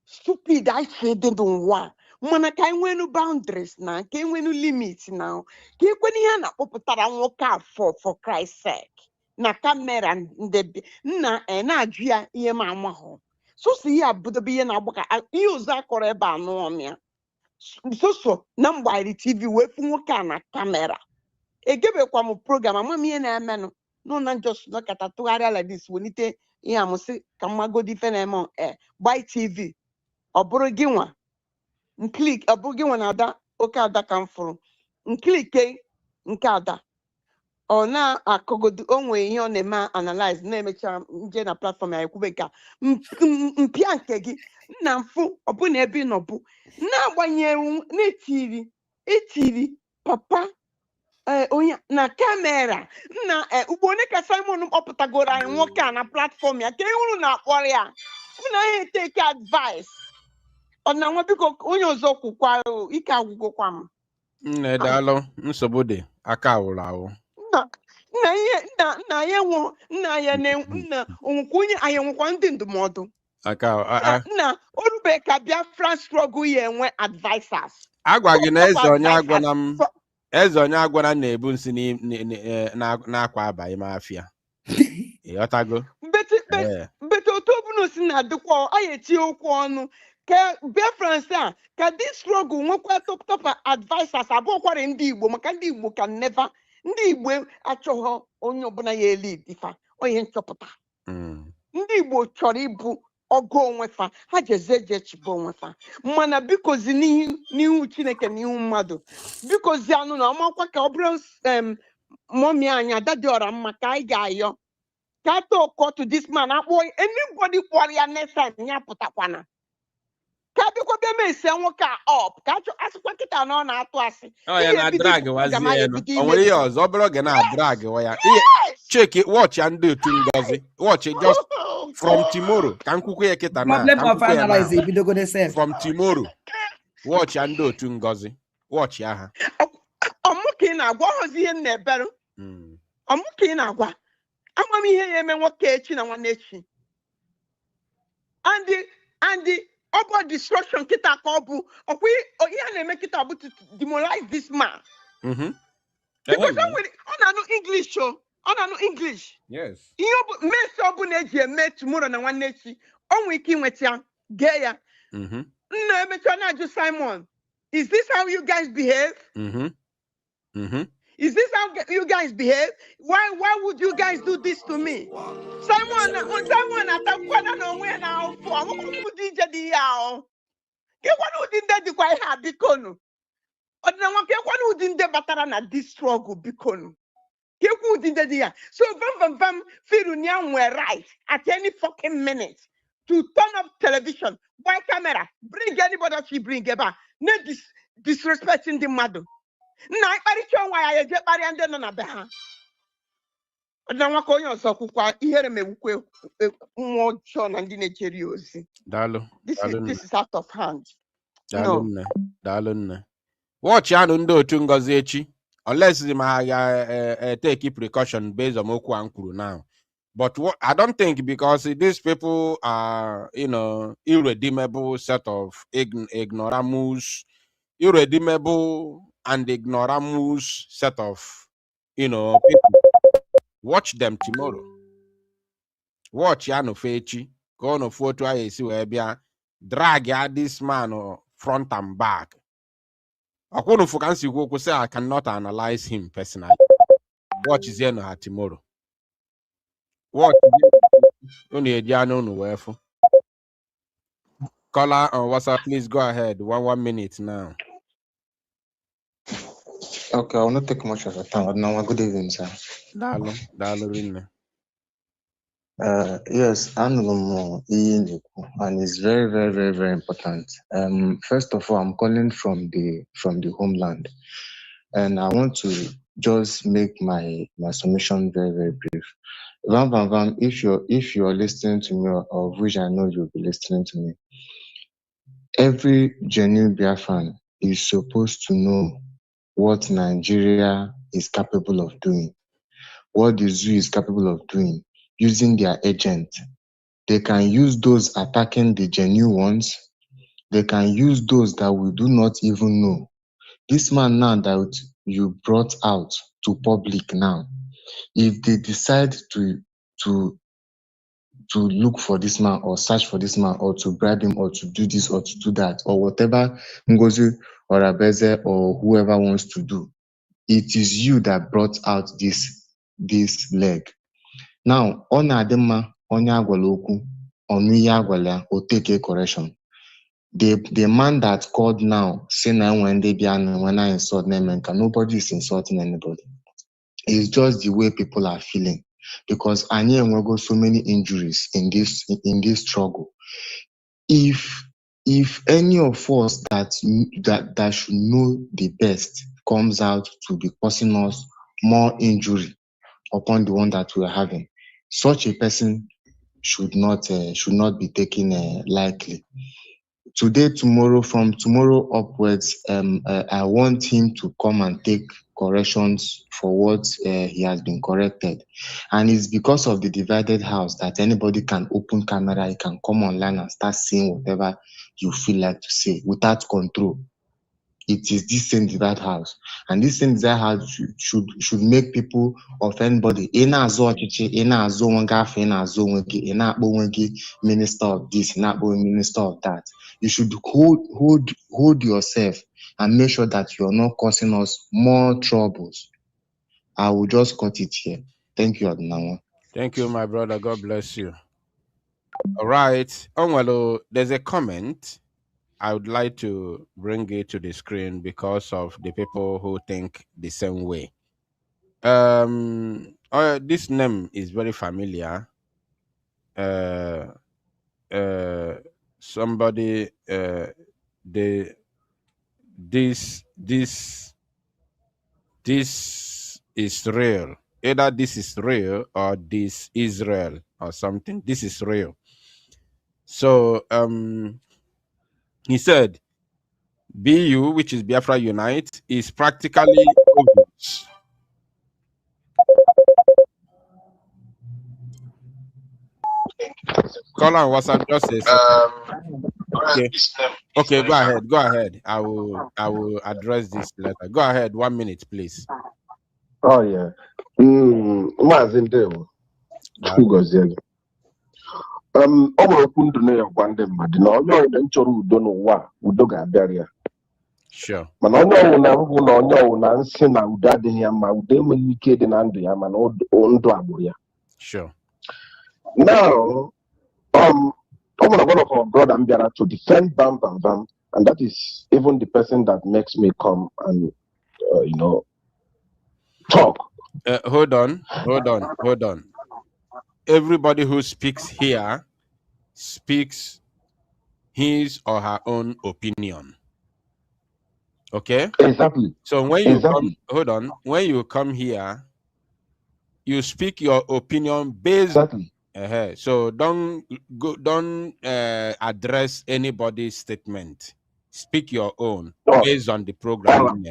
stupid anyị chọrọ dị n'ụwa mana ka anyị nwenu boundaries na ka enwenu limit na ka ekwena ihe a na-akpọpụtara nwoke a for Christ's sake na kamera ndị nna na-ajụ ya ihe m amahụ soso ihe abụdobe ihe na-agbaka ihe ụzọ akọrọ ebe a nụọ ya soso na mgbari TV wee fụ nwoke a na kamera egebekwa m program ama m ihe na-emenụ nọ na njọs nọkata tụgharịa like this welite ihe amụsị ka mmagodi ife na-eme gbai TV ọ bụrụ gị nwa nklik ọ bụrụ gị nwa na ada oke ada ka m fụrụ nklike nke ada ọ na-akọgodu onwe ihe ọ na-eme analyze na-emecha nje na platform ya ekwube ka mpịa nke gị nna mfụ ọbụna ebe ị nọbụ na-agbanyeghị na-etiri papa onye na kamera nna ugbo onye ka Simon kpọpụtagoro anyị nwoke a na platform ya ka ịhụrụ na akpọrọ ya na ihe take advice ọ na nwa biko onye ọzọ kwukwa ike agwụgwọkwa m nne daalụ nsogbu dị aka awụrụ awụ nna ya nwụ nna ya nna onwekwa onye anyị nwekwa ndị ndụmọdụ nna orube ka Biafra struggle ya enwe advisors agwa gị na eze onye agwara na-ebu nsị na-akwa abalị ma afịa ịghọtago mbete otu ọbụla si na-adịkwa anyị etinye okwu ọnụ ka Biafrans a ka this struggle nwekwa top advisors abụọkwara ndị Igbo maka ndị Igbo ka never ndị Igbo achọghị onye ọbụla ya eli difa onye nchọpụta ndị Igbo chọrọ ịbụ ọgụ onwefa ha jezie chibo onwefa mana bikozi n'ihu Chineke n'ihu mmadụ bikozi anụ na ọmakwa ka ọ bụrụ mọmi anyị ada dị ọra mma ka anyị ga-ayọ ka atọ to this man akpọ anybody kpọrọ ya next time ya pụtakwana ka bịakwa bịa mesi nwoke a up ka asịkwa nkịta na ọ na-atụ asị ya na drag wazie o nwere ihe ọzọ obere oge na drag wa ya cheki watch ya ndị otu Ngozi watch just from tomorrow ka nkwukwe ya kịta na from tomorrow watch ya ndị otu Ngozi watch ya ha ọmụka ị na-agwa ọhụzi ihe m na-eberụ ọmụka ị na-agwa ama m ihe ya eme nwoke echi na nwanne echi and ọ bụ destruction kịta ka ọ bụ ọkwa ihe a na-eme kịta bụ to demoralize this man because ọ na-anụ English ọ na-anụ English ihe mmesi ọ bụla eji eme tomorrow na nwanne echi ọ nwere ike inweta ya gee ya nna emecha na-ajụ Simon, is this how you guys behave? Is this how you guys behave? Why would you guys do this to me? Simon atakwana na onwe na afọ amụkwụ DJ Di Ya kekwana ụdị ndị dịkwa ihe a bikonu ọdịnanwa kekwana ụdị ndị batara na this struggle bikonu kekwa ụdị ndị dị ya so vam firu nya nwere right at any fucking minute to turn up television buy camera bring anybody she bring ebe a na disrespecting ndị mmadụ nna ịkparịcha onwe ya eje kparịa ndị nọ na be ha ọdịnanwa ka onye ọzọ kwukwa ihere mewukwe nwa ọjọọ na ndị na-ejeri ozi this is out of hand. Daalụ nne watch anụ ndị otu Ngozi echi unless ma ha ga-take precaution based on okwu a kwuru now but I don't think because these people are irredeemable set of ignoramus irredeemable and ignoramus set of people Watch them tomorrow. Watch Yano Fechi. Go on a photo I see where be drag ya this man front and back. I couldn't focus you go say I cannot analyze him personally. Watch is here no tomorrow. Watch only a jano no wherefore. Caller on WhatsApp, please go ahead. 1 minute now. Okay, I will not take much of your time. Now, good evening, sir. Dalo rinne. Yes, and it's very, very, very, very important. First of all, I'm calling from the homeland, and I want to just make my submission very, very brief. Vam, if you're listening to me, of which I know you'll be listening to me, every genuine Biafran is supposed to know what Nigeria is capable of doing, what the zoo is capable of doing, using their agent. They can use those attacking the genuine ones. They can use those that we do not even know. This man now that you brought out to public now, if they decide to look for this man or search for this man or to bribe him or to do this or to do that or whatever Ngozi or Abeze or whoever wants to do, it is you that brought out this leg. Now, on Adema, on Yagwaloku, on Yagwala, or take a correction. The man that called now, saying when they be when I insult them, and nobody is insulting anybody. It's just the way people are feeling. Because I will go so many injuries in this struggle. If any of us that should know the best comes out to be causing us more injury upon the one that we are having, such a person should not be taken lightly. Today, tomorrow, from tomorrow upwards, I want him to come and take corrections for what he has been corrected. And it's because of the divided house that anybody can open camera, you can come online and start saying whatever you feel like to say without control. It is this same divided house, and this same divided house should make people of anybody. Minister of this, minister of that. You should hold yourself and make sure that you are not causing us more troubles. I will just cut it here. Thank you, Adnawa. Thank you, my brother. God bless you. All right. There's a comment. I would like to bring it to the screen because of the people who think the same way. This name is very familiar. Somebody, this is real. Either this is real or this Israel or something. This is real. So he said BU, which is Biafra Unite, is practically obvious. Call on WhatsApp, just say okay, go ahead. I will address this later. Go ahead, 1 minute, please. Oh yeah. Maazị Ndewo. Chukwu gọzie gị. Ọ nwere okwu ndụ na-agwa ndị mmadụ na onye ọbụla nchọrọ udo n'ụwa udo ga-abịara ya. Sure. Mana onye ọbụla mbụ na onye ọbụla nsị na udo adịghị ya mma, udo enweghị ike dị na ndụ ya mana ndụ agbụrụ ya. Sure. Now, one of our brother Mbiara to defend Bam, and that is even the person that makes me come and talk. Hold on. Everybody who speaks here speaks his or her own opinion. Okay? Exactly. So when you come, when you come here, you speak your opinion based. Exactly. So don't address anybody's statement. Speak your own based on the program.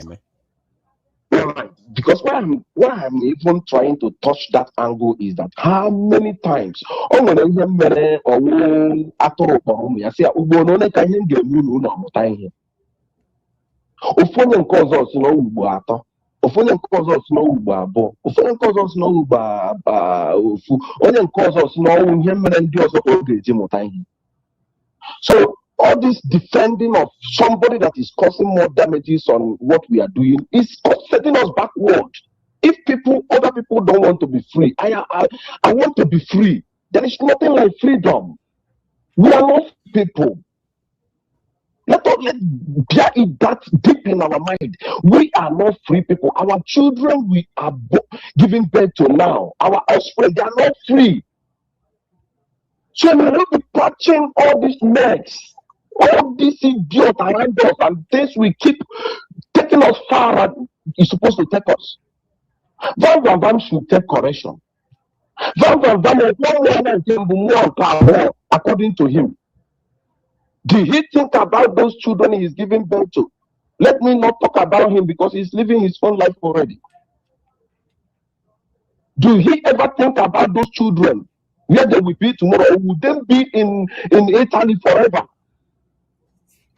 Right. Because why I'm even trying to touch that angle is that how many times onye nke ọzọ si n'ọwụ ugbo abụọ, ofu onye nke ọzọ si n'ọwụ ugbo ofu, onye nke ọzọ si n'ọwụ ihe mere ndị ọzọ ka ọ ga-eji mụta ihe. So all this defending of somebody that is causing more damages on what we are doing is setting us backward. If other people don't want to be free, I want to be free. There is nothing like freedom. We are not people. Let bear it that deep in our mind. We are not free people. Our children we are giving birth to now, our offspring, they are not free. So we will be touching all these mess, all these idiots around us, and this will keep taking us far and it's supposed to take us. Van should take correction. According to him. Did he think about those children he's giving birth to? Let me not talk about him because he's living his own life already. Do he ever think about those children? Where they will be tomorrow? Or would they be in Italy forever?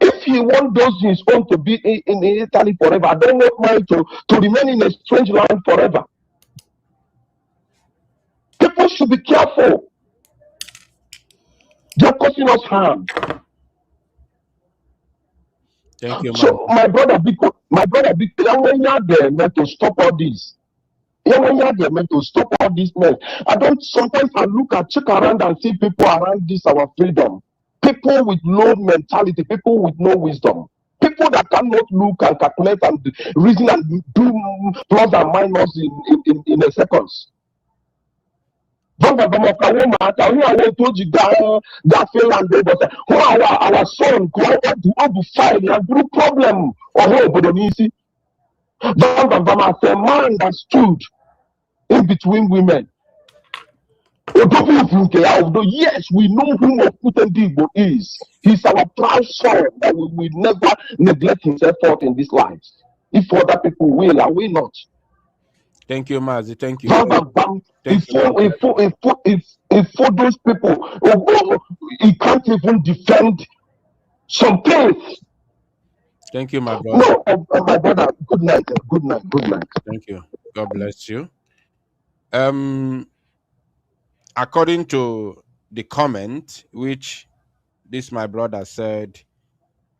If he wants those his own to be in Italy forever, I don't want mine to remain in a strange land forever. People should be careful. They're causing us harm. Thank you, So my brother, when you're there, meant to stop all this. When you're there, meant to stop all this mess. Sometimes I check around and see people around this, our freedom. People with low mentality, people with no wisdom. People that cannot look and calculate and reason and do plus and minus in a seconds. Our son fight and problem as a man that stood in between women. Yes, we know who Okutendigbo is. He's our proud son that we will never neglect himself forth in this life. If other people will, I will not. Thank you, Mazi. Thank you. If for those people, he can't even defend some things. Thank you, my brother. No, my brother. Good night. Good night. Good night. Thank you. God bless you. According to the comment, which this my brother said,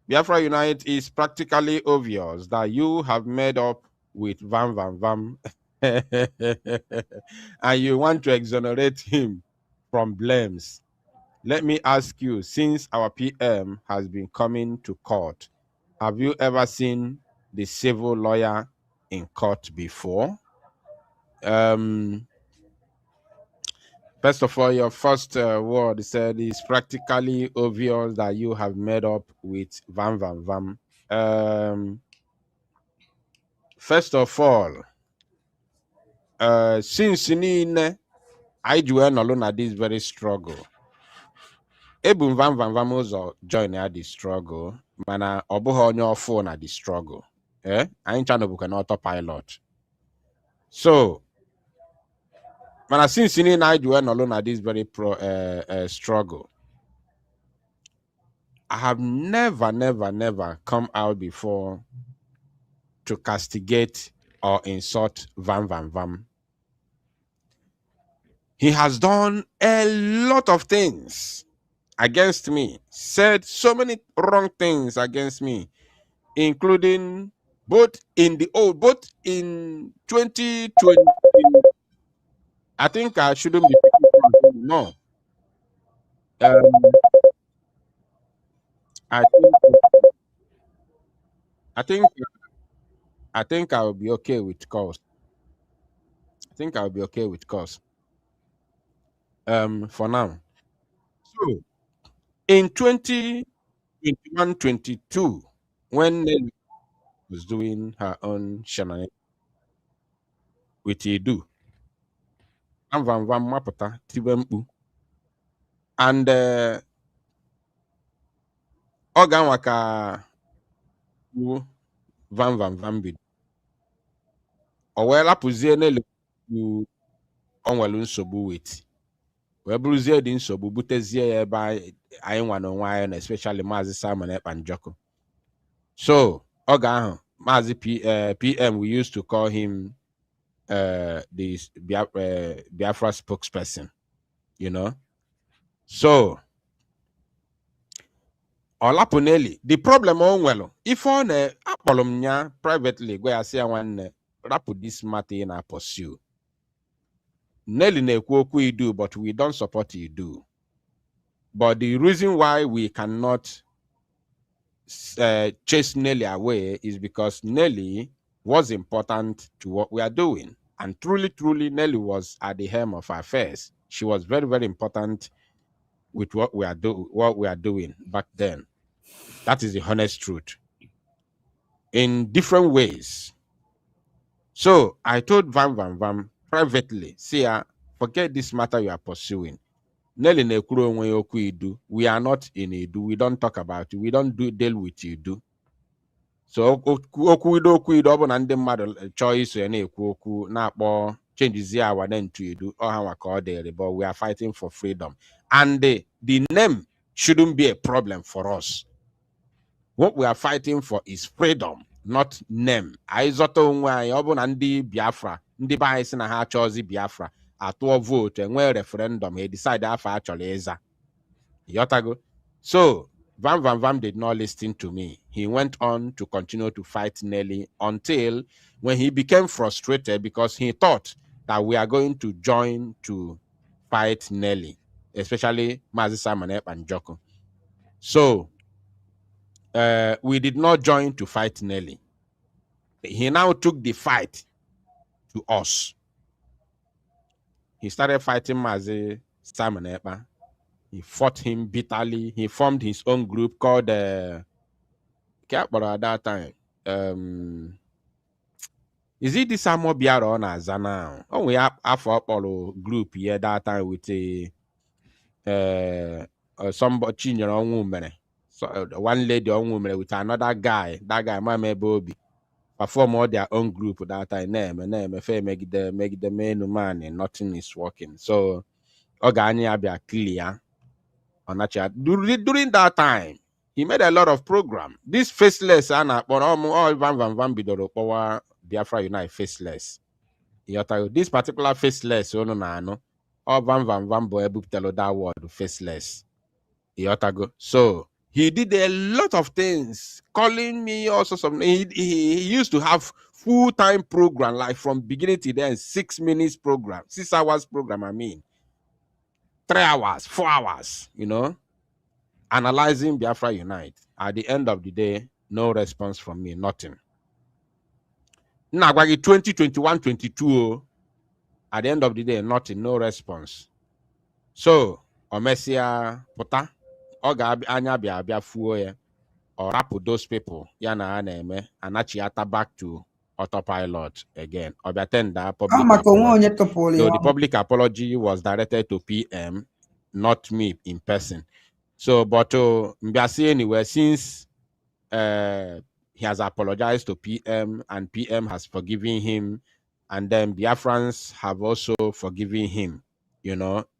Biafra Unite is practically obvious that you have made up with Vam, and you want to exonerate him from blames. Let me ask you, since our PM has been coming to court, have you ever seen the civil lawyer in court before? First of all, your first word said it's practically obvious that you have made up with Vam. First of all, since I joined alone at this very struggle, Ebum Vam also join the struggle, mana obuho onyo phone at the struggle. I trying to book an autopilot. So, mana since I joined alone at this very struggle, I have never come out before to castigate or insult Vam. He has done a lot of things against me, said so many wrong things against me, including both in 2020. I think I shouldn't be picking no. I think I will be okay with cause. I think I'll be okay with cause. For now. So in 2021-22, when Nelly was doing her own shenanigans with Edu, Vam Mapota, Tibempu, and Ogan Waka Vam bid. Owela puzie Nelly onwelu nsogbu with. We bruzie dị nsogbu butezie ya ebe anyị nwa n'onwe anyị na especially Maazị Simon Ekpa Njọkụ. So oge ahụ Mazi PM, we used to call him the Biafra spokesperson, you know. So Olapuneli, the problem on well, if on apolomnya privately, go I say one rap this matter in our pursue. Nelly nekwoku you do, but we don't support you do. But the reason why we cannot chase Nelly away is because Nelly was important to what we are doing. And truly, truly, Nelly was at the helm of our affairs. She was very, very important with what we are doing back then. That is the honest truth. In different ways. So I told Vam privately, see, forget this matter you are pursuing. Nelly Nekuro onwe okwu Idu. We are not in Idu. We don't talk about it. We don't deal with Idu. So okwu Idu ọ bụ na ndị mmadụ chọọ iso ya na-ekwu okwu na-akpọ changes our name to Idu ọha nwa ka ọ dịrị, but we are fighting for freedom. And the name shouldn't be a problem for us. What we are fighting for is freedom, not name. Anyị zọta onwe anyị, ọ bụ na ndị Biafra, ndị be anyị si na ha chọọzi Biafra, atụọ vote, enwee referendum, he decide afọ a chọrọ ịza. Yotago. So Vam did not listen to me. He went on to continue to fight Nelly until when he became frustrated because he thought that we are going to join to fight Nelly, especially Mazi Simon and Joko. So we did not join to fight Nelly. He now took the fight to us. He started fighting Mazi Simon Epa. He fought him bitterly. He formed his own group called at that time. Is it this Amo Biara on Azana? Oh, we have a group here that time with somebody change own woman. So one lady own woman with another guy. That guy, my Bobby, perform all their own group that I name if I make the main man and nothing is working. So Ogani Abia clear. During that time, he made a lot of program. This faceless Anna, but all Van Bidoro Power Biafra Unite faceless. This particular faceless, no, all Van Boy tell that word faceless. So he did a lot of things, calling me also some. He used to have full-time program, like from beginning to the end, 6 minutes program, 6 hours program. I mean, 3 hours, 4 hours, analyzing Biafra Unite. At the end of the day, no response from me, nothing. Nagwagi 2021-22, at the end of the day, nothing, no response. So, Omesia Pota, Oga Anya Bia Fuoye, or Rapu those people, Yana Aneme, and Achiata back to autopilot again. Obiatenda public apology. So the public apology was directed to PM, not me in person. So, but Mbiasi anyway, since he has apologized to PM and PM has forgiven him, and then Biafrans have also forgiven him,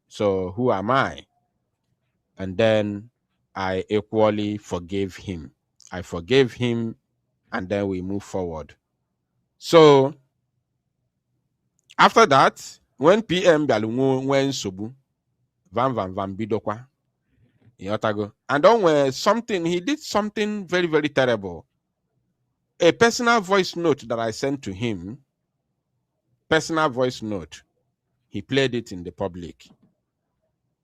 So who am I? And then I equally forgave him. I forgave him, and then we move forward. So after that, when PM Bialungu went Sobu, Van Bidokwa, and then when he did something very, very terrible. A personal voice note that I sent to him, he played it in the public.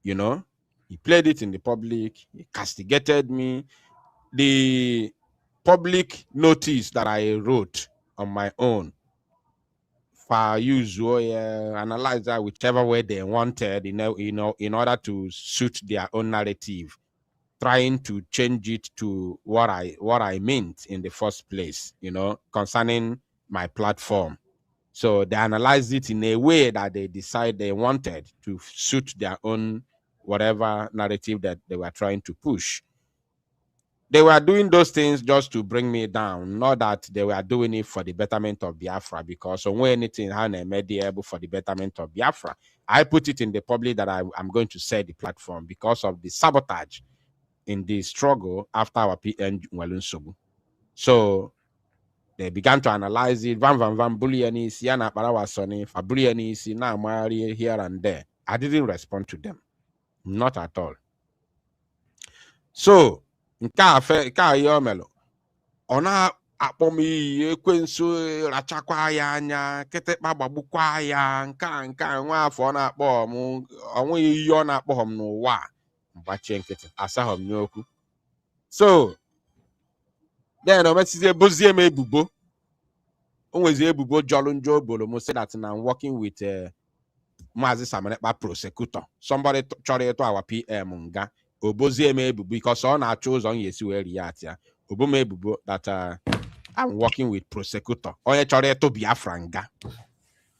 He played it in the public. He castigated me. The public notice that I wrote on my own, for use analyze that whichever way they wanted, in order to suit their own narrative, trying to change it to what I meant in the first place, concerning my platform. So they analyzed it in a way that they decide they wanted to suit their own whatever narrative that they were trying to push. They were doing those things just to bring me down, not that they were doing it for the betterment of Biafra, because when anything made able for the betterment of Biafra, I put it in the public that I'm going to sell the platform because of the sabotage in the struggle after our PN Walunsobu. So They began to analyze it. Van bully any Siana Parawasoni, Fabri any Sina Mari here and there. I didn't respond to them. Not at all. So, nka yomelo. Ona akpomi ekwensu rachakwa ya anya ketekpa gbagbukwa ya nka nwa afọ na-akpọ m onwe ihe ọ na-akpọ m n'ụwa mgbachie nkịtị asahọ m n'okwu. So then o mesizie bozie m ebubo. O nwezi ebubo jọrọ njọ obolo m say that I'm working with Mazi Samanekpa prosecutor. Somebody chọrọ ịtụ our PM nga obozie m ebubo because ọ na-achọ ụzọ nyesi wee react ya. Obo m ebubo that I'm working with prosecutor. Onye chọrọ ịtụ Biafra nga.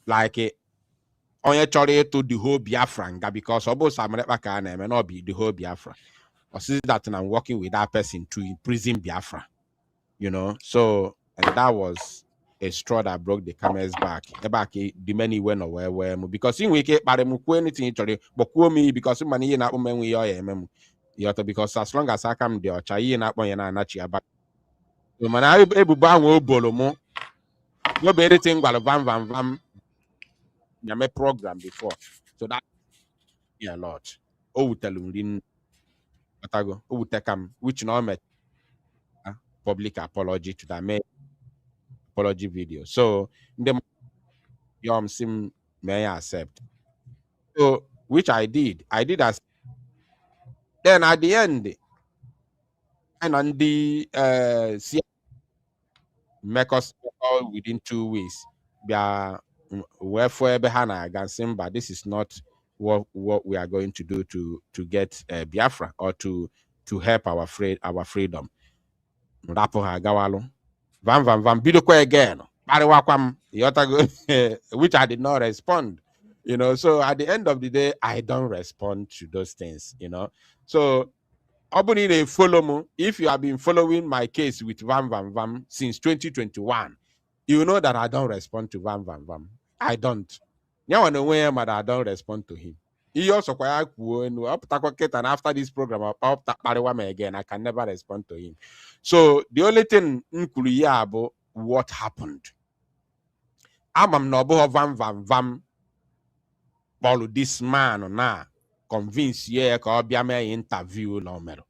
Like onye chọrọ ịtụ the whole Biafra nga because ọ bụ Samanekpa ka a na-eme na ọ bụ the whole Biafra. Or see that I'm working with that person to imprison Biafra. You know, so and that was a straw that broke the camel's back. The many went away because in week anything me because money na because as long as I come there, chai na nachi about. So man, I bolomo. No be anything vam. My program before. So that a lot. Oh, tell him which no met public apology to that apology video. So the Yom Sim may I accept. So which I did as then at the end and on the make us within 2 weeks. Wherefore but this is not what we are going to do to get Biafra or to help our freedom. Rapo ha gawalo. Vam bidokwa again. Which I did not respond. You know, so at the end of the day, I don't respond to those things, you know. So follow me. If you have been following my case with Vam since 2021, you know that I don't respond to Vam. I don't. Now I know where I don't respond to him. He also and after this program, again, I can never respond to him. So the only thing about what happened. I'm nobo Vam. Follow this man na convince ye ka obia me interview no mero.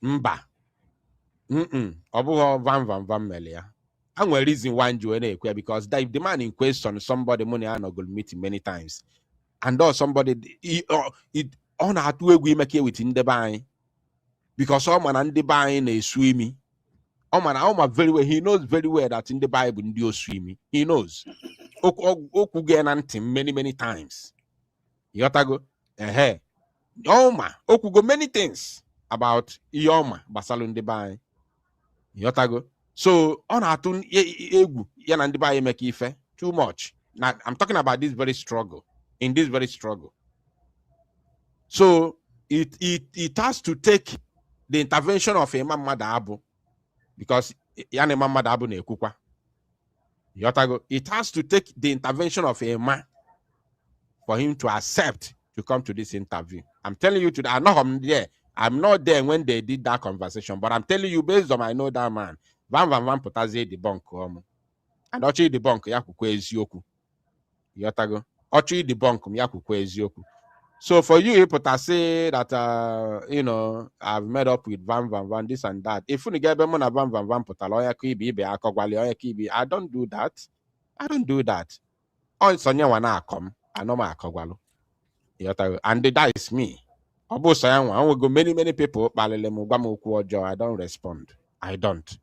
Mba. Obu Vam melia. And one reason why you because if the man in question somebody money I not go meet him many times. And though somebody it on how to we make it within the buy because someone and the buying is swimming. Oh very well. He knows very well that in the Bible you swimming. He knows. Many times. Yotago. Okugo many things about Ioma Basalun de Bay. Yotago. So on atun egu yan and the Bay make ife too much. Now I'm talking about this very struggle. In this very struggle. So it has to take the intervention of Imam Madabu because yan Imam Madabu ne kukwa. Yotago. It has to take the intervention of a man for him to accept to come to this interview. I'm telling you today, I know I'm there. I'm not there when they did that conversation, but I'm telling you based on I know that man. Van potaze the bunk. And actually the bunk yakukwe ezioku. Yotago. Actually the bunk yakukwe ezioku. So for you, say that you know, I've met up with Van this and that. If you get Van potaloya kibi akogwali I don't do that. I don't do that. Oh, it's on your one come. I know my akogwalo. And that is me. I will go many people. I don't respond. I don't.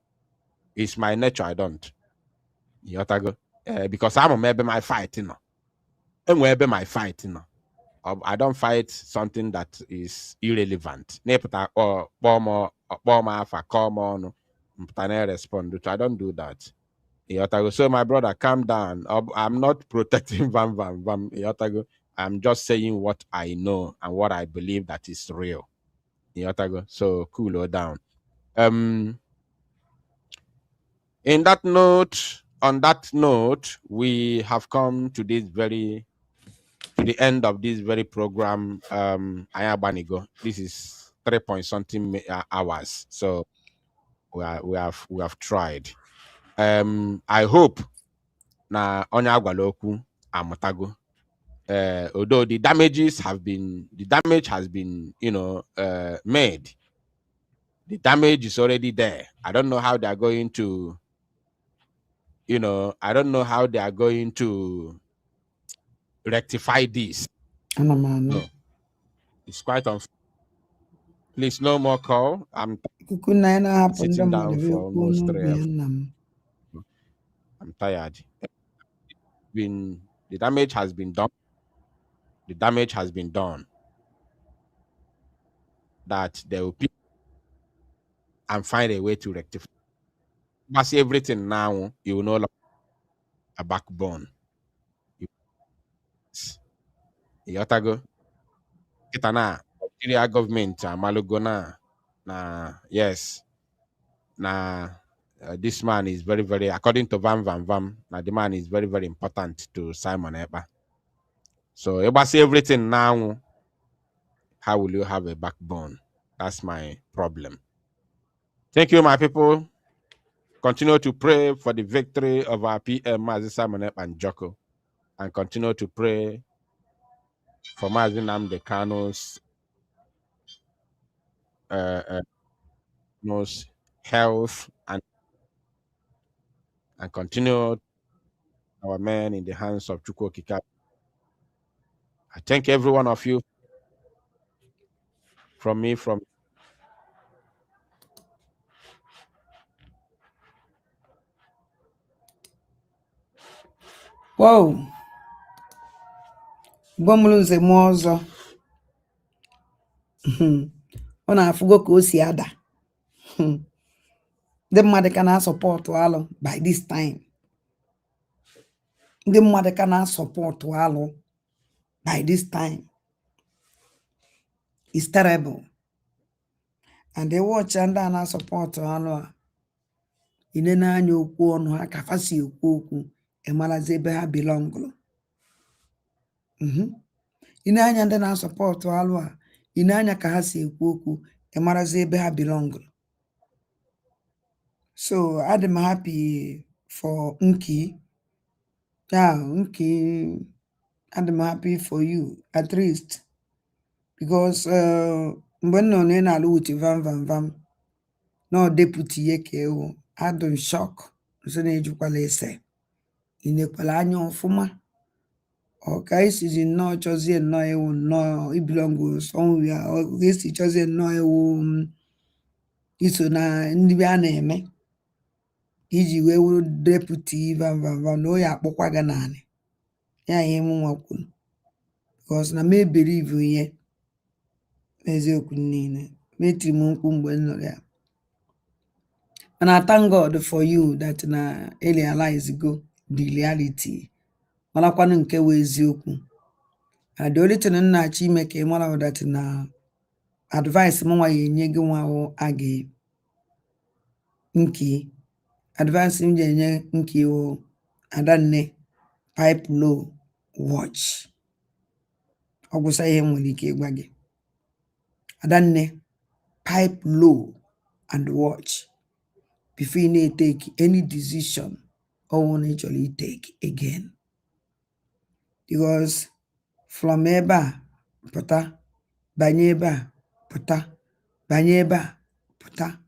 It's my nature. I don't. Because I'm maybe my fight, you know. And maybe my fight, you know. I don't fight something that is irrelevant. Or respond. I don't do that. So my brother, calm down. I'm not protecting Vam. I'm just saying what I know and what I believe that is real. So cool down. On that note, we have come to the end of this very program. Ayabanigo. This is 3 point something hours. So we have tried. I hope na onye agwala okwu amụtago. Although the damage has been, made. The damage is already there. I don't know how they are going to, rectify this. No, it's quite unfair. Please, no more call. I'm sitting down for almost 3 hours. I'm tired. The damage has been done. The damage has been done. That they will pick and find a way to rectify. But see everything now, you will no longer a backbone. You have to go. Kita na Nigeria government malugo na yes this man is very, very, according to Vam, now the man is very, very important to Simon Ekpa. So Ekpa see everything now. How will you have a backbone? That's my problem. Thank you, my people. Continue to pray for the victory of our PM, Mazi Simon Ekpa and Joko, and continue to pray for Mazi Nnamdi Kanu's health and continue our men in the hands of Chukwu Di Ya. I thank every one of you from Wow. Gbọmụrụ nze mụọ ọzọ. Ọ na-afụgo ka o si ada. Ndị mmadụ ka na-asọpọtụ alụ by this time. Ndị mmadụ ka na-asọpọtụ alụ by this time. It's terrible. And they watch ndị a na-asọpọtụ alụ a. Ine na-anya okwu ọnụ ha ka fa si ekwu okwu emalazi ebe ha belongụrụ. Ine anya ndị na-asọpọtụ alụ a, ine anya ka ha si ekwu okwu emalazi ebe ha belongụrụ. So I'm happy for Nki. Yeah, Nki, I'm happy for you at least. Because when no na luti vam no deputy yeke o I don't shock. So na ejukwala ese. Inekwala anya ofuma. Okay, si no chozie no ewu no ibelongo somewhere or this chozie no ewu iso na ndị be a na-eme iji wee wuru deputy vam na o ya akpọkwa gị naanị ya ihe m nwa kwuru because na me believe ihe eziokwu niile metiri m mkpu mgbe m nụrụ ya. And I thank God for you that na realize go the reality marakwanụ nke wee eziokwu. The only thing nna achọ ime ka ị mara that na advice m nwa ya enye gị nwa agị Nki. Advice m ji enye Nki o Adanne pipe low watch. Ọ gwụsa ihe nwere ike ịgwa gị. Adanne pipe low and watch before you take any decision or one actually take again. Because from ebe a pụta banye ebe a pụta banye ebe a pụta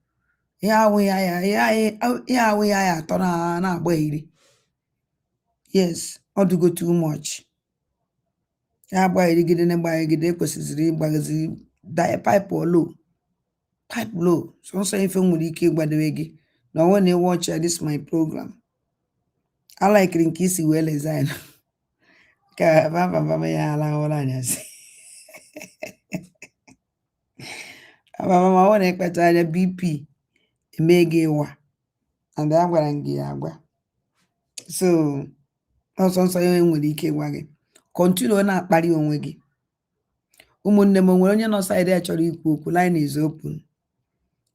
ihe awụ ya atọ na-agba iri. Yes, ọ dụgo too much. Ya agba irigide na agba irigide ekwesịzịrị ịgbazi pipe low. So nsọ ife nwere ike ịgbadowe gị na when you watch this my program. I like nke isi wee lezain ka baba ya ala ụra anyasị. Baba ma ọ na-ekpeta anya BP eme gị ịwa and a gwara gị agwa. So nsọ ya nwere ike ịgwa gị continue na-akparị onwe gị. Ụmụnne m nwere onye nọ side ya chọrọ ikwu okwu, line is open.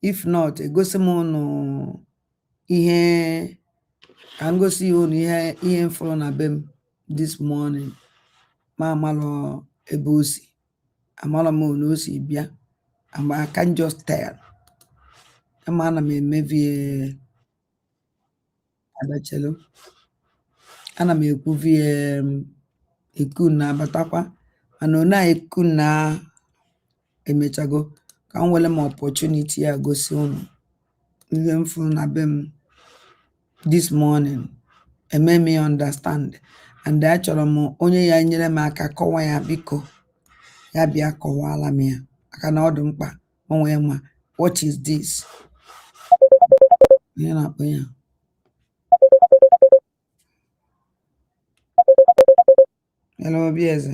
If not, egosi m ụnụ ihe ka ngosi ụnụ ihe mfụrụ na be m this morning. Ma amalụ ebe o si. Amala m ụnụ o si bịa. I can just tell. Ama ana m emevie adachelu ana m ekwu vie ekun na abatakwa mana ona ekun na emechago ka m were m opportunity ya gosi unu ihe m furu na be m this morning eme me understand and achọrọ m onye ya nyere m aka kọwa ya biko ya bịa kọwala m ya aka na ọ dị mkpa onwe ma what is this ihe na-akpọ ya hello Obieze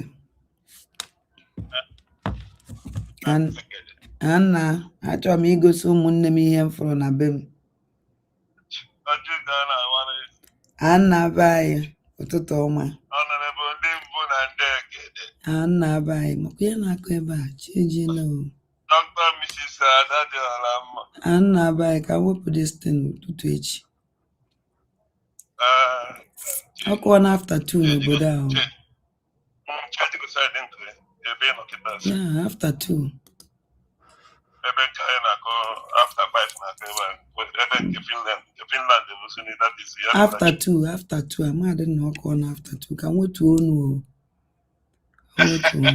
Anna achọrọ m igosi ụmụnne m ihe m fụrụ na be m Anna bayi ụtụtụ ọma Anna bayi makwa ihe na-akụ ebe a chijina o Anna bayi ka wepụ destin ụtụtụ echi ọkụọ na after 2 n'obodo ahụ yeah after 2 after 2 amadị na ọkụọ na after 2 ka nwetu onu nwetu onu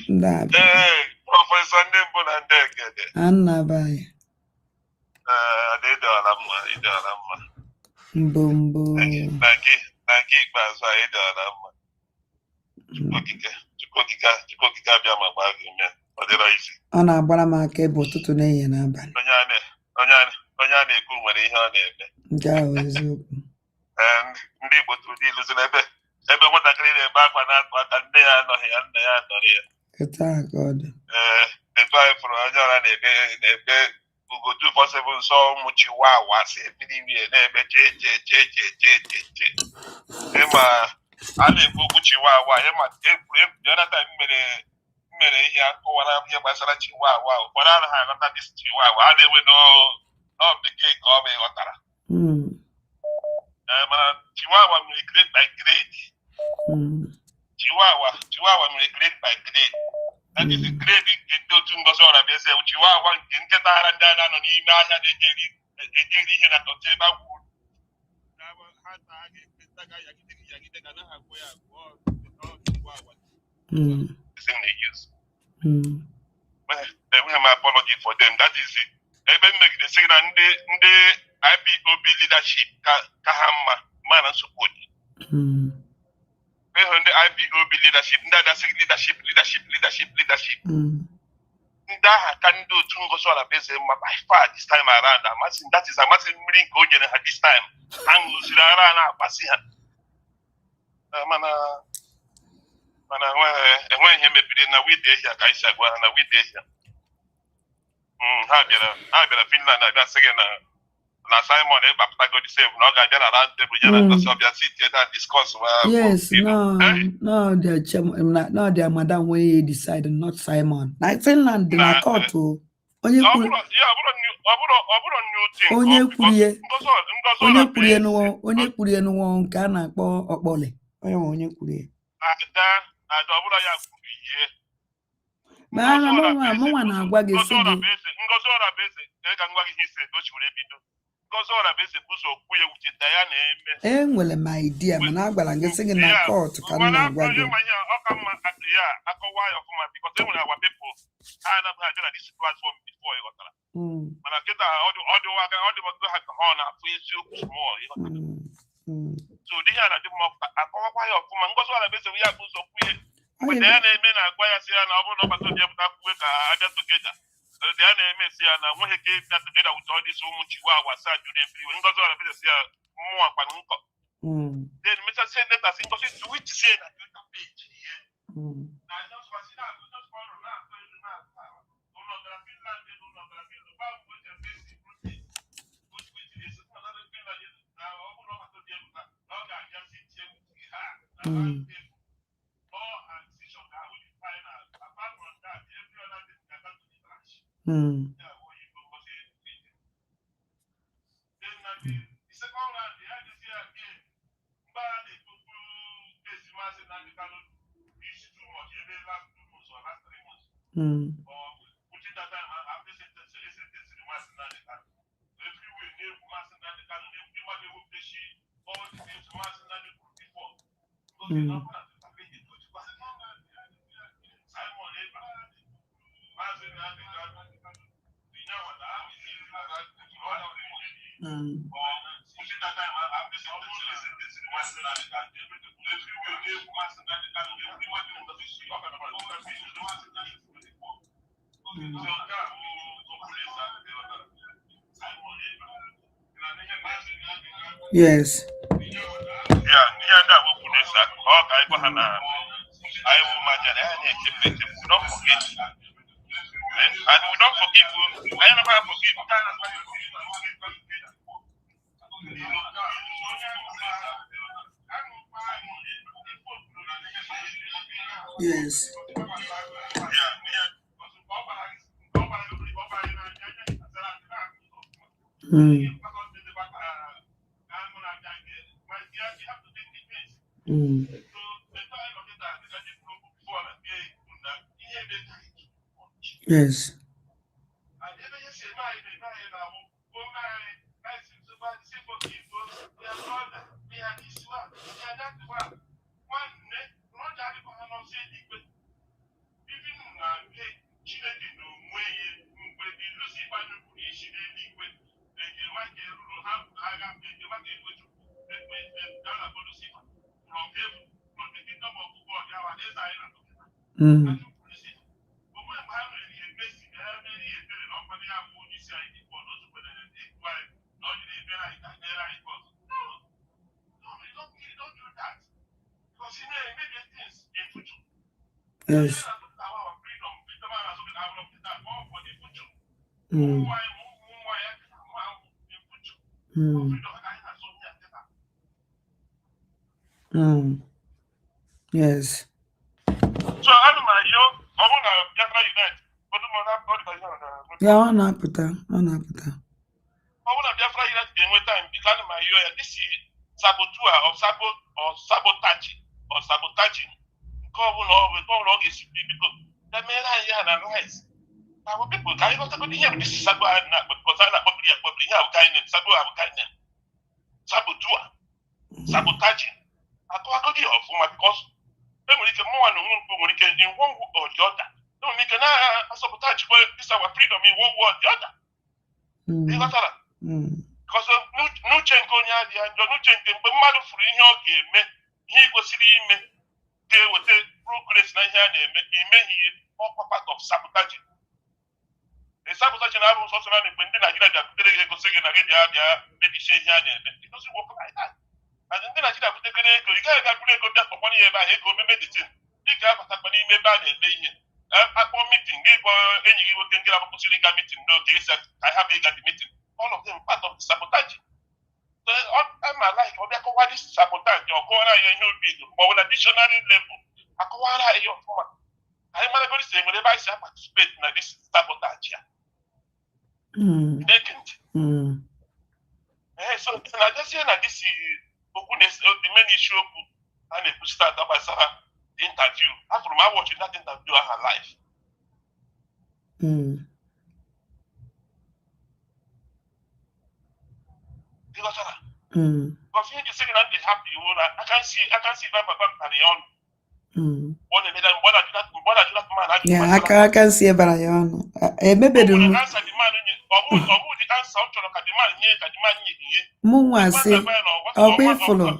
ndị abịa Anna bayi mbombo ọ na-agbara m aka ebe ụtụtụ na-ehihie n'abalị nke ahụ eziokwu ndị Igbo tụrụ ilu si n'ebe nwatakịrị na-ebe akwa na-akpa aka nne ya anọghị ya nna ya anọrị ya etu a ka ọ dị etu anyị fụrụ onye ọra na-ebe ugotu fọsịbụ nsọ ụmụ chiwawa si ebiri ime na-ebe che ịma a na-ekwu okwu chiwawa ịma egwuregwu mere ihe akọwara ihe gbasara chiwawa ụfọdụ anaghị aghọta dis chiwawa a na-enwe bekee ka ọ bụ ịghọtara mana chiwawa mere grade by grade chiwawa mere grade by grade that is the grade nke otu Ngozi Orabieze chiwawa nke nkịta ara ndị a na-anọ n'ime ahịa na-ejeri ihe na tọta ebe agwụ ha taa ga-ekpeta ga yagide ga naghị agwọ ya agwọ chiwawa enweghị m apology for them that is it. Ebe mmegidesi na ndị IPOB leadership ka ha mma mana nsogbu dị ịhụ ndị IPOB leadership ndị adasị leadership ndị agha ka ndị otu Ngozi Orabieze mma by far this time around amasị mmiri nke o nyere ha this time ha ṅụziri ara na-akpasị ha mana enweghị ihe mebiri na wide ehia ka anyị si agwa ha na wide ehia ha bịara Finland abịa sị gị na Simon ịkpapụtagodi sef na ọ ga-abịa na round table ya na Ngozi ọbịa sit here and discuss yes no their madam when you decide not Simon na Finland na court onye kwuru n'ụwa nke a na-akpọ ọkpọle onye kwuru ya mụnwa na-agwa gị sị gị Ngozi Orabieze ka ngwa gị isi edochi were bido Ngozi Orabieze bụ ụzọ okwu ya wucheta ya na-eme enwere m idea mana agwara gị sị gị na court ka m na-agwa gị ọka mma ya akọwa ya ọfụma because enwere our people ha anaghị abịa na this platform before ịghọtara mana kịta ọdịwago ha ka ọ na-afụ eziokwu small ịghọtara so dị ihe a na-adị mma akọwakwa ya ọfụma Ngozi Orabieze ya bụ ụzọ okwu ya mgbe ya na-eme na-agwa ya sị ya na ọ bụrụ na ọgbata obi epụta kwuwe ka abịa togeda dị ya na-eme si ya na nweghị ka ịbịa togeda wụta ọ dịsị ụmụ chiwawa sa juru ebiriwe Ngozi Orabieze si ya mmụọ akpanụ nkọ then mechasị leta si Ngozi tweet sie na Twitter page ihe na Yes. Yeah, that will put this at Hawk, I will imagine any don't forget. And we don't forgive you. I never forgive. Yes. Yes. Yes. Yes. So I don't know, I want to get my unit. But Yeah, I want to put that. I want to put that. I want to get my unit in with time because my this is saboteur or sabotage or sabotaging. Come along is because the men are here and rise. Our people can you go to hear this is sabo and not because I probably have kind of sabo have kind of saboteur, sabotaging. I go to you because then we can more and we can in one or the other. No, we can sabotage this our freedom in one or the other. Because no change on the no change, but mother for in your game, he was sitting there with the progress na here he all part of sabotaging. The sabotaging albums also when the Nigeria go singing again maybe say here it doesn't work like that. And then Nigeria put you can't go just for 1 year by go make the thing. You can't put up any member here. At one meeting, any you can get a opportunity meeting. No, I have a meeting. All of them part of the sabotaging. So I'm like, what is sabotage? Your corner, your big, but with additional level. I acquire your form. I'm not going to say whenever I participate in this sabotage. They can't. So I just say that this is the main issue and it start up as the interview. After my watching that interview of her life. Because you second hand they happy, I can see that carry on. Yeah, I can see about yon. Maybe the Munwa say, okay, follow.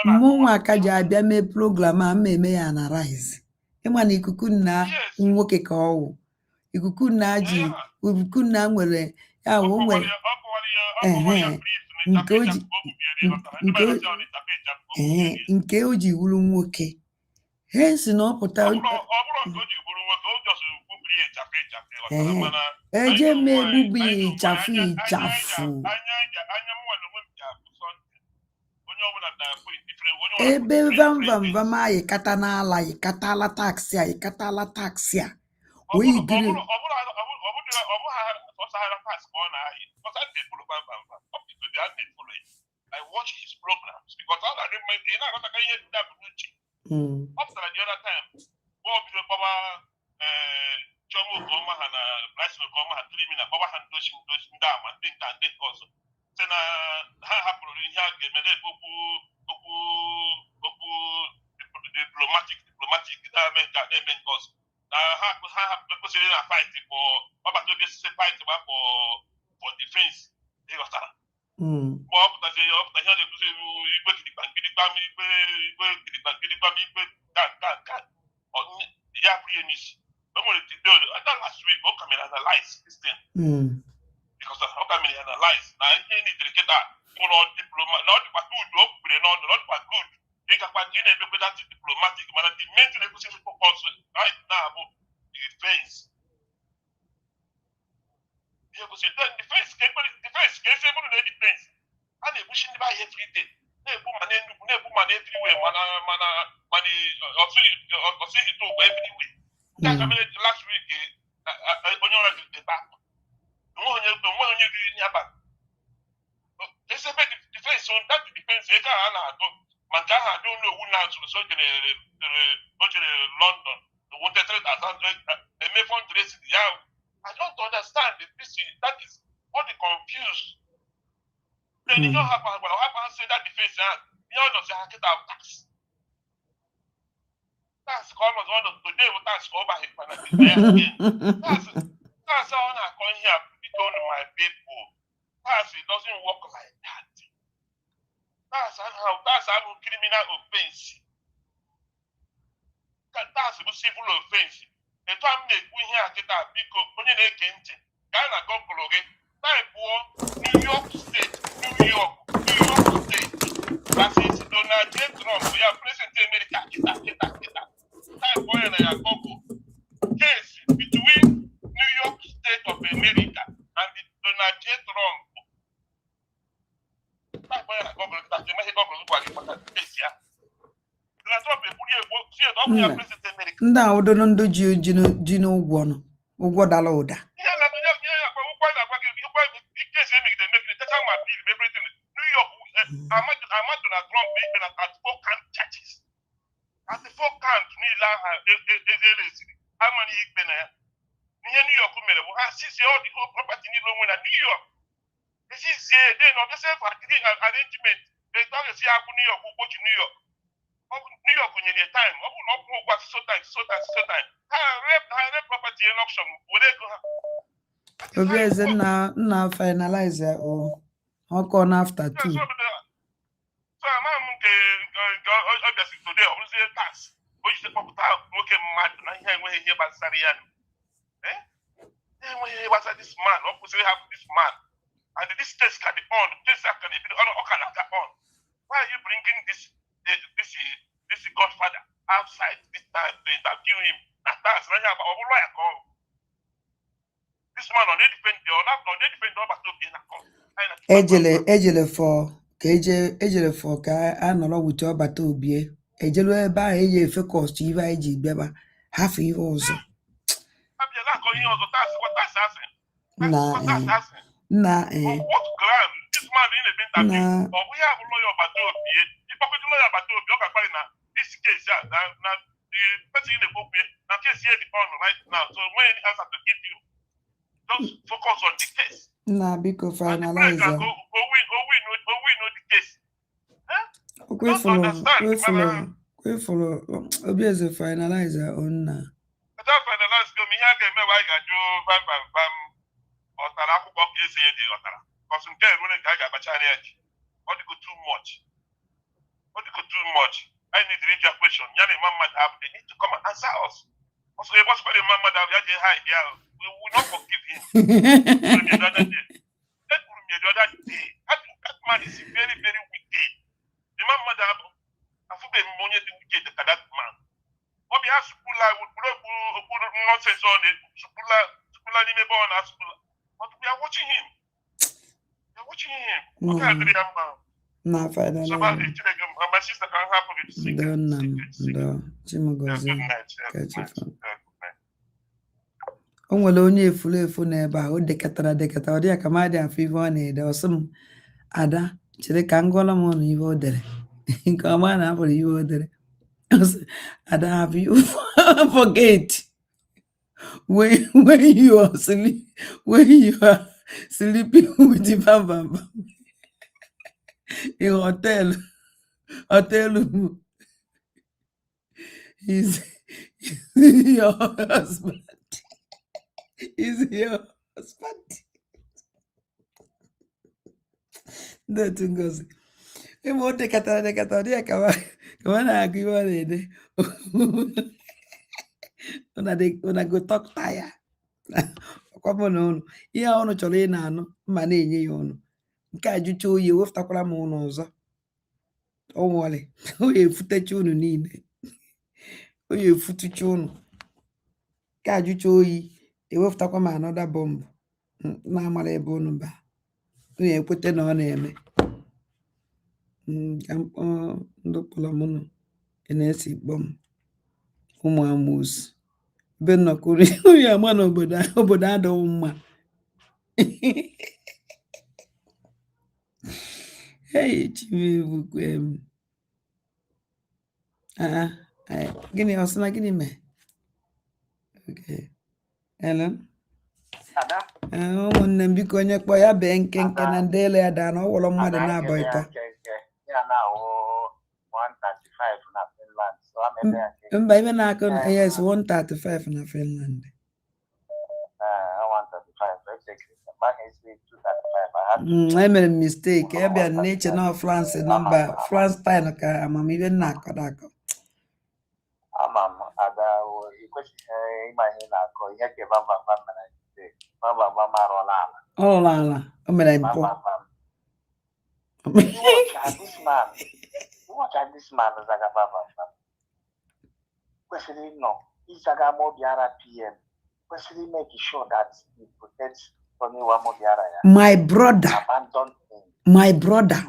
Munwa kaja abia me program a me analyze. Ema ni ikuku na nwoke ka owu. Ikuku na ji, ikuku na nwere ya wo nwere. Nke oji wuru nwoke. Hence na ọpụta eje megbubu ịchafụ ebe vamvamvam a yikata n'ala yikatala taksi a wee giri I watch his programs because all I remember, you know, I got to get up to the other time. Bob, Chomo Goma and Bryce Goma had 3 minutes. Baba had those down and think that they also. Then I happened in here, diplomatic because kwesịrị na fight for ọbata obi esise fight for defense ịghọtara mgbe ọ pụtazi ihe ọ na-ekwuzi igwe gidigbam igwe ka ya bụrụ ihe n'isi o nwere that last week ọ ka mere analyze this thing because ọ ka mere analyze na ihe nitere kịta ụlọ diploma na ọ dịkwa good o kwubere n'ọnụ na ọ dịkwa good ịgakwa ị na-emekwe that diplomatic mana the main thing ekwesịrị focus right now bụ defense ihe kwesịrị defense ka esi eburu na defense a na-egbuchi ndị be ahịa everyday na-egbu ma n'Enugu na-egbu ma n'efriwe mana ọsịghị to ụgwọ everywhere nke aka mere last week onye ọrụ dịba onwe onye riri nye abalị esebe defense that defense ego a na-atụ ma nke ahụ adị ụlọ owu na-azụrụ so o jere London eme fundraising ya I don't understand that is all the confused. Then you don't have to say that defense you don't say I tax. That's almost one of today with tax over him again. That's how I come here to my people. Tax it doesn't work like that. That's how criminal offense. That's a civil offense. The time they go here at that because when they came to Ghana go blog New York State. That's it. Donald J. Trump, we are President America. That boy and I go case between New York State of America and Donald J. Trump. That boy and I go that you may go for that case here. Donald Trump we are President America. Nda odono ndo ji n'ụgwọ nọ ụgwọ dala ụda. New York, I'm Donald Trump being at 4 count charges. At the 4 count, how many you been there? New York, I see all the whole property in New York. This is they know the same arrangement. They don't see how New York will go to New York. New York when you time, so time. I rep property in auction. Will they go? Obvious na finalize or on after 2. So I'm obviously today I will say tax. Which the popular okay mad na here when he about Sarian. When he was this man, opposite have this man. And this test can be on, this can be on. Why are you bringing this Godfather outside this time to interview him? That's not about a lawyer call. This man on the defend ejele for ka anọrọ wute ọbata obie ejelu ebe ahụ eji efe cost ive anyị ji bịaba hafụ ihe ọzọ Just focus on the case. Nah, because finalize. We follow. Obviously, finalizer on now. Finalize. Me here get me why you bam. Or taraku box is here the other. Because some time when I got China, what you go too much. I need to read your question. Yani mama they need to come and answer us. Also, it was very mama that we had here. We will not forgive him. The other day. That man is very, very wicked. The man mother, I feel the money to wicked that man. What we have school would nonsense on it. School on our school. But we are watching him. Nah, finally. So my sister can help with the secret. O nwere onye efu n'ebe a o dekatara ọ dị ya ka ma dị afọ ife ọ na-ede ọsọ m ada chere ka m gụọla m ọnụ ihe o dere nke ọma na abụrụ ihe o dere ada have you forget when you are sleeping with the baba in hotel Is your husband? Is your husband? That goes. Emo te kata dia kawan aku iwan ini. Una go talk tire. Kwa mono ihe ọnụ chọrọ ị na-anụ mma na-enye ya ọnụ nke a jụcha oyi wefụtakwara m ụnụ ọzọ o nwere o ya efutecha unu niile o ya efutucha unu nke a jụcha oyi ewefụtakwa m anọda bọmbụ na-amara ebe unu ba unu ekwete na ọ na-eme ka mkpọ ndị kpọrọ m nụ na-esi kpọ m ụmụ amoosu ebe nnọkọri onye ama na obodo adịghị mma. Hey, Chimebukwem. Gini osana gini me. Okay. Ellen. Ụmụnne m biko onye kpọ ya bee nkenke na ndị ele ya daa na ọ wụrụ mmadụ na-abọ ịtọ. Mba ibe na-akụ yes 135 na Finland. I made a mistake. I be a nature now France number France time ka amamibe na akọda akọ. Oh la. O mere mpụ. Watch this man Kwesịrị nọ Izaga Mobiara PM. Kwesịrị make sure that he protects my brother. My brother.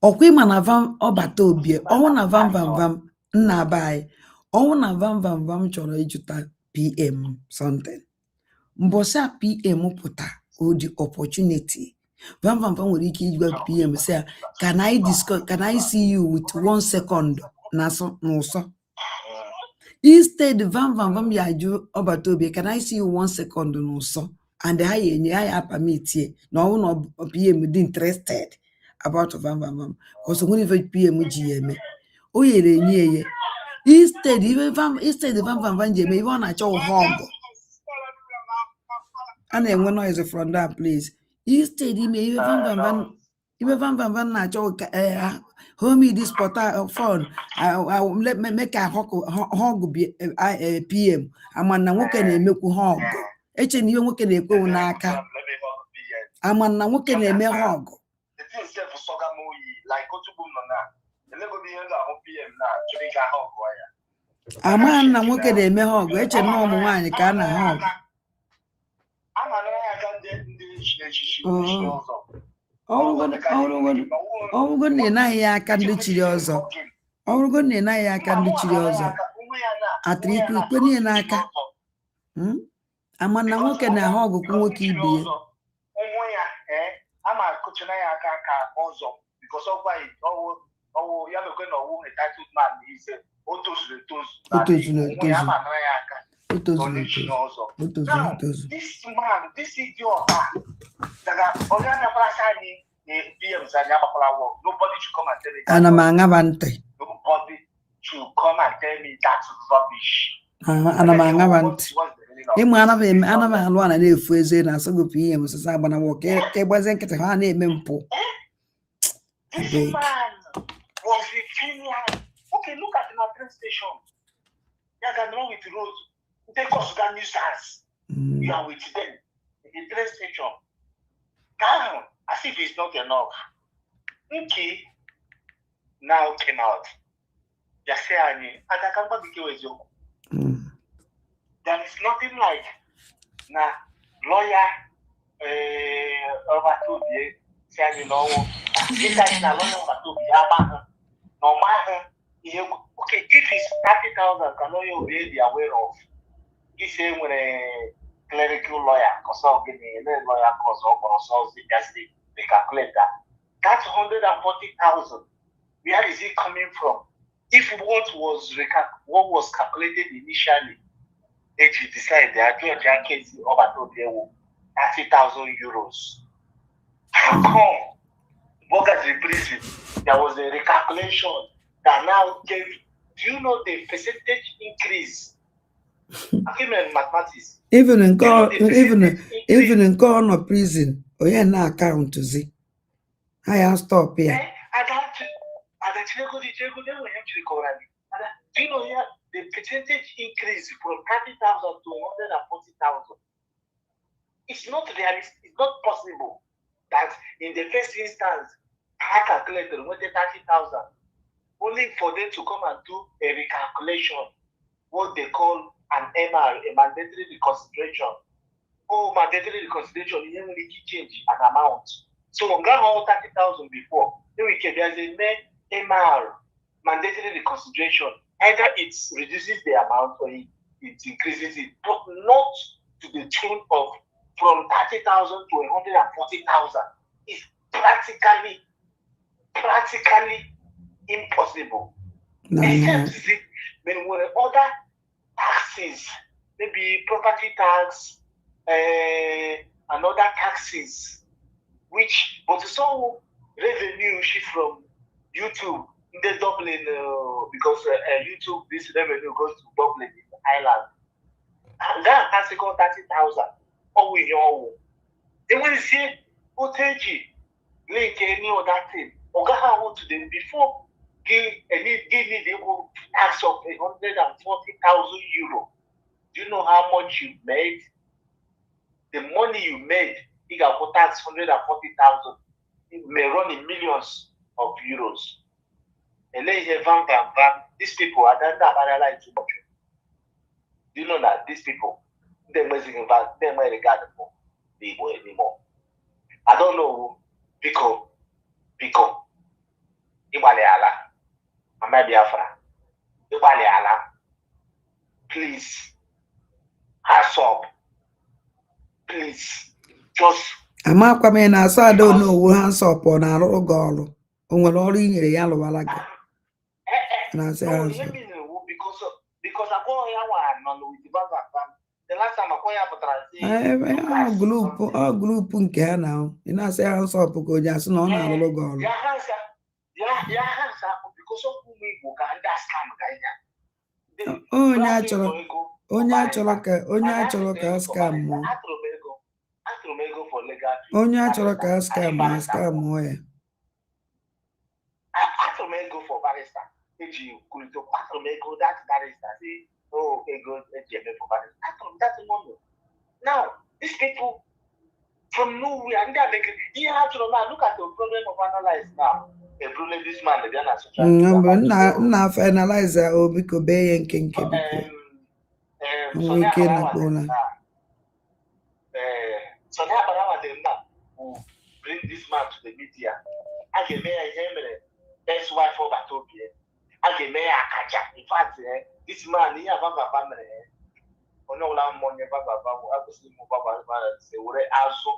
Okwe mana vam obata obie. Owo na vam nna bai. Owo na vam chọrọ ijuta PM something. Mbosa PM puta o the opportunity. Vam nwere ike ijwa PM say can I see you with 1 second na so no so. Instead vam ya ju obata obie can I see you 1 second no so. And I permit here. No one PM interested about vam. Because when you PM GM, oh yeah. Instead vam GM, you want to show hug. And then when noise from that place. Instead, you may vam na show homie this portal phone. I let me make a hug be PM. I'm on na woke and make hug. Eche ni nwoke na-ekwe n'aka ama na nwoke na-eme hug ama na nwoke na-eme hug eche na ụmụ nwaanyị ka a na hug ọrụgo na ịnaghị ya aka ndị chiri ọzọ ọrụgo na ịnaghị aka ndị chiri ọzọ atịrị ikwe niile n'aka ama na nwoke na ahụ ọgụgụ nwoke ibe ya ama kuchina ya aka ka ọzọ because of why ọwụ ya mekwe na ọwụ entitled man is otozuru ya ama na ya aka now this man this idiot daga onye na anyị PM zanya makwala work nobody should come and tell me ana m aṅaba ntị nobody should come and tell me that's rubbish ana m aṅaba ntị ịmụ anaghị alụ a na-efu eze na-asọgụ PM sịsa agbana nwoke ka ịgbazie nkịtị ha na-eme mpụ. This man was a Finland. Okay, look at the train station. You can run with the road. Take us to the nuisance. You are with them. The train station. Down, as if it's not enough. Okay. Now came out. You say, I can't with you. There is nothing like na lawyer over to be saying no. This is na lawyer over to be no matter okay, if it's 30,000, can lawyer be aware of? He say when a clerical lawyer, consult the lawyer consult they calculate that. That's 140,000. Where is it coming from? If what was calculated initially, if you decide they are doing their case over to 30,000 euros. How come? Workers in prison, there was a recalculation that now gave Do you know the percentage increase? I came in mathematics. Even in corner prison, or yeah, na account to see. I have stop here. Do you know here the percentage increase from 30,000 to 140,000? It's not realistic. It's not possible that in the first instance, I calculated 30,000, only for them to come and do a recalculation, what they call an MR, a mandatory reconsideration. Oh, mandatory reconsideration, you don't really change an amount. So, on got 30,000 before, then we can there's a MR, mandatory reconsideration. Either it reduces the amount or it increases it, but not to the tune of from 30,000 to 140,000. It's practically impossible. Except when other taxes, maybe property tax, and other taxes, which but it's all revenue shift from YouTube. They doubling because YouTube, this revenue goes to doubling in the island. And that has to go 30,000. Oh, we know. They will say, OTG, link any other thing. Ogaha to them before give me the tax of 140,000 euro. Do you know how much you made? The money you made, you got for tax 140,000. It may run in millions of euros. And then you have these people are not analyzed too much. Do you know that these people, they're regarded for people anymore? I don't know because Ibaleala, Amabiafra, Ibaleala, please, hands up, please, just. Amakwame na so I don't know who hands up on a rogolo. On all in a yellow alaga. And I say hands up. Because I go here with the bank. The last time I go here for all group nke now. You know say hands up go just no na rogolo. Yeah, hands up because of who we go can understand. Onye achọrọ ka scam mo. Onye achọrọ ka scam ya. Atromego for barrister. That barrister say, oh, ego for barrister. That's money. Now, these people from nowhere, and they're making. You have to now look at the problem of analyze now. A problem this man, they're not social media. Na finalize obiko be nke biko. So now will bring this man to the media. I can make a best wife of Batopia. I can make a catch. In fact, this man, he have a family. Oh no, I'm on your Baba. I was saying, Baba, they were also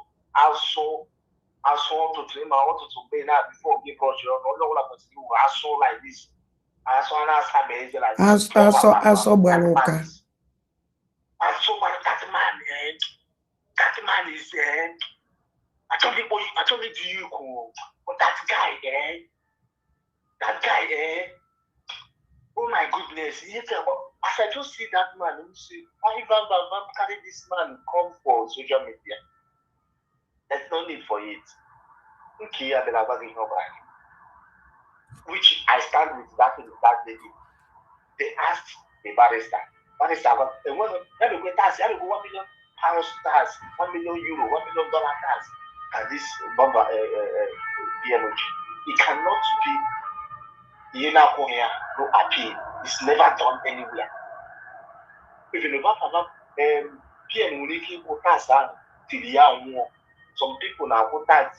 to train my auto to pay now before give us your no, I saw like this. I saw an ass amazing like this. I saw Baroka. I saw that man is I told you, do you cool? But that guy, oh my goodness, as I just see that man, you see, why Van carry this man come for social media? There's no need for it. Which I stand with that lady. They asked the barrister, and when let me go tax, let me go £1 million tax, €1 million, $1 million tax. And this Baba BMG, it cannot be no appeal. It's never done anywhere. Even the Baba PM will keep tax till the year more. Some people now go tax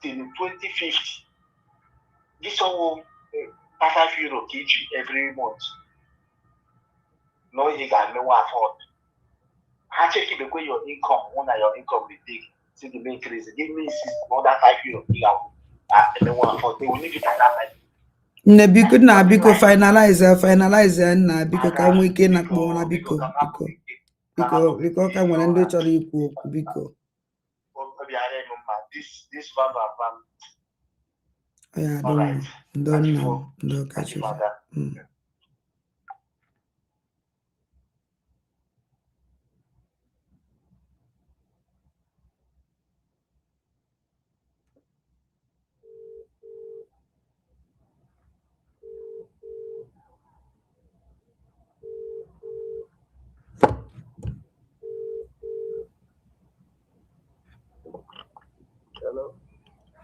till 2050. This one €5 kg every month. No, you can no afford. I check if your income, one of your income will take. See the main increase. Give me more than €5. And then one afford. They will need it at that time. Biko na biko finalize na biko ka nwe ike na kpo na biko ka nwere ndị chọrọ ikwu okwu biko. This Van. Yeah, don't catch you.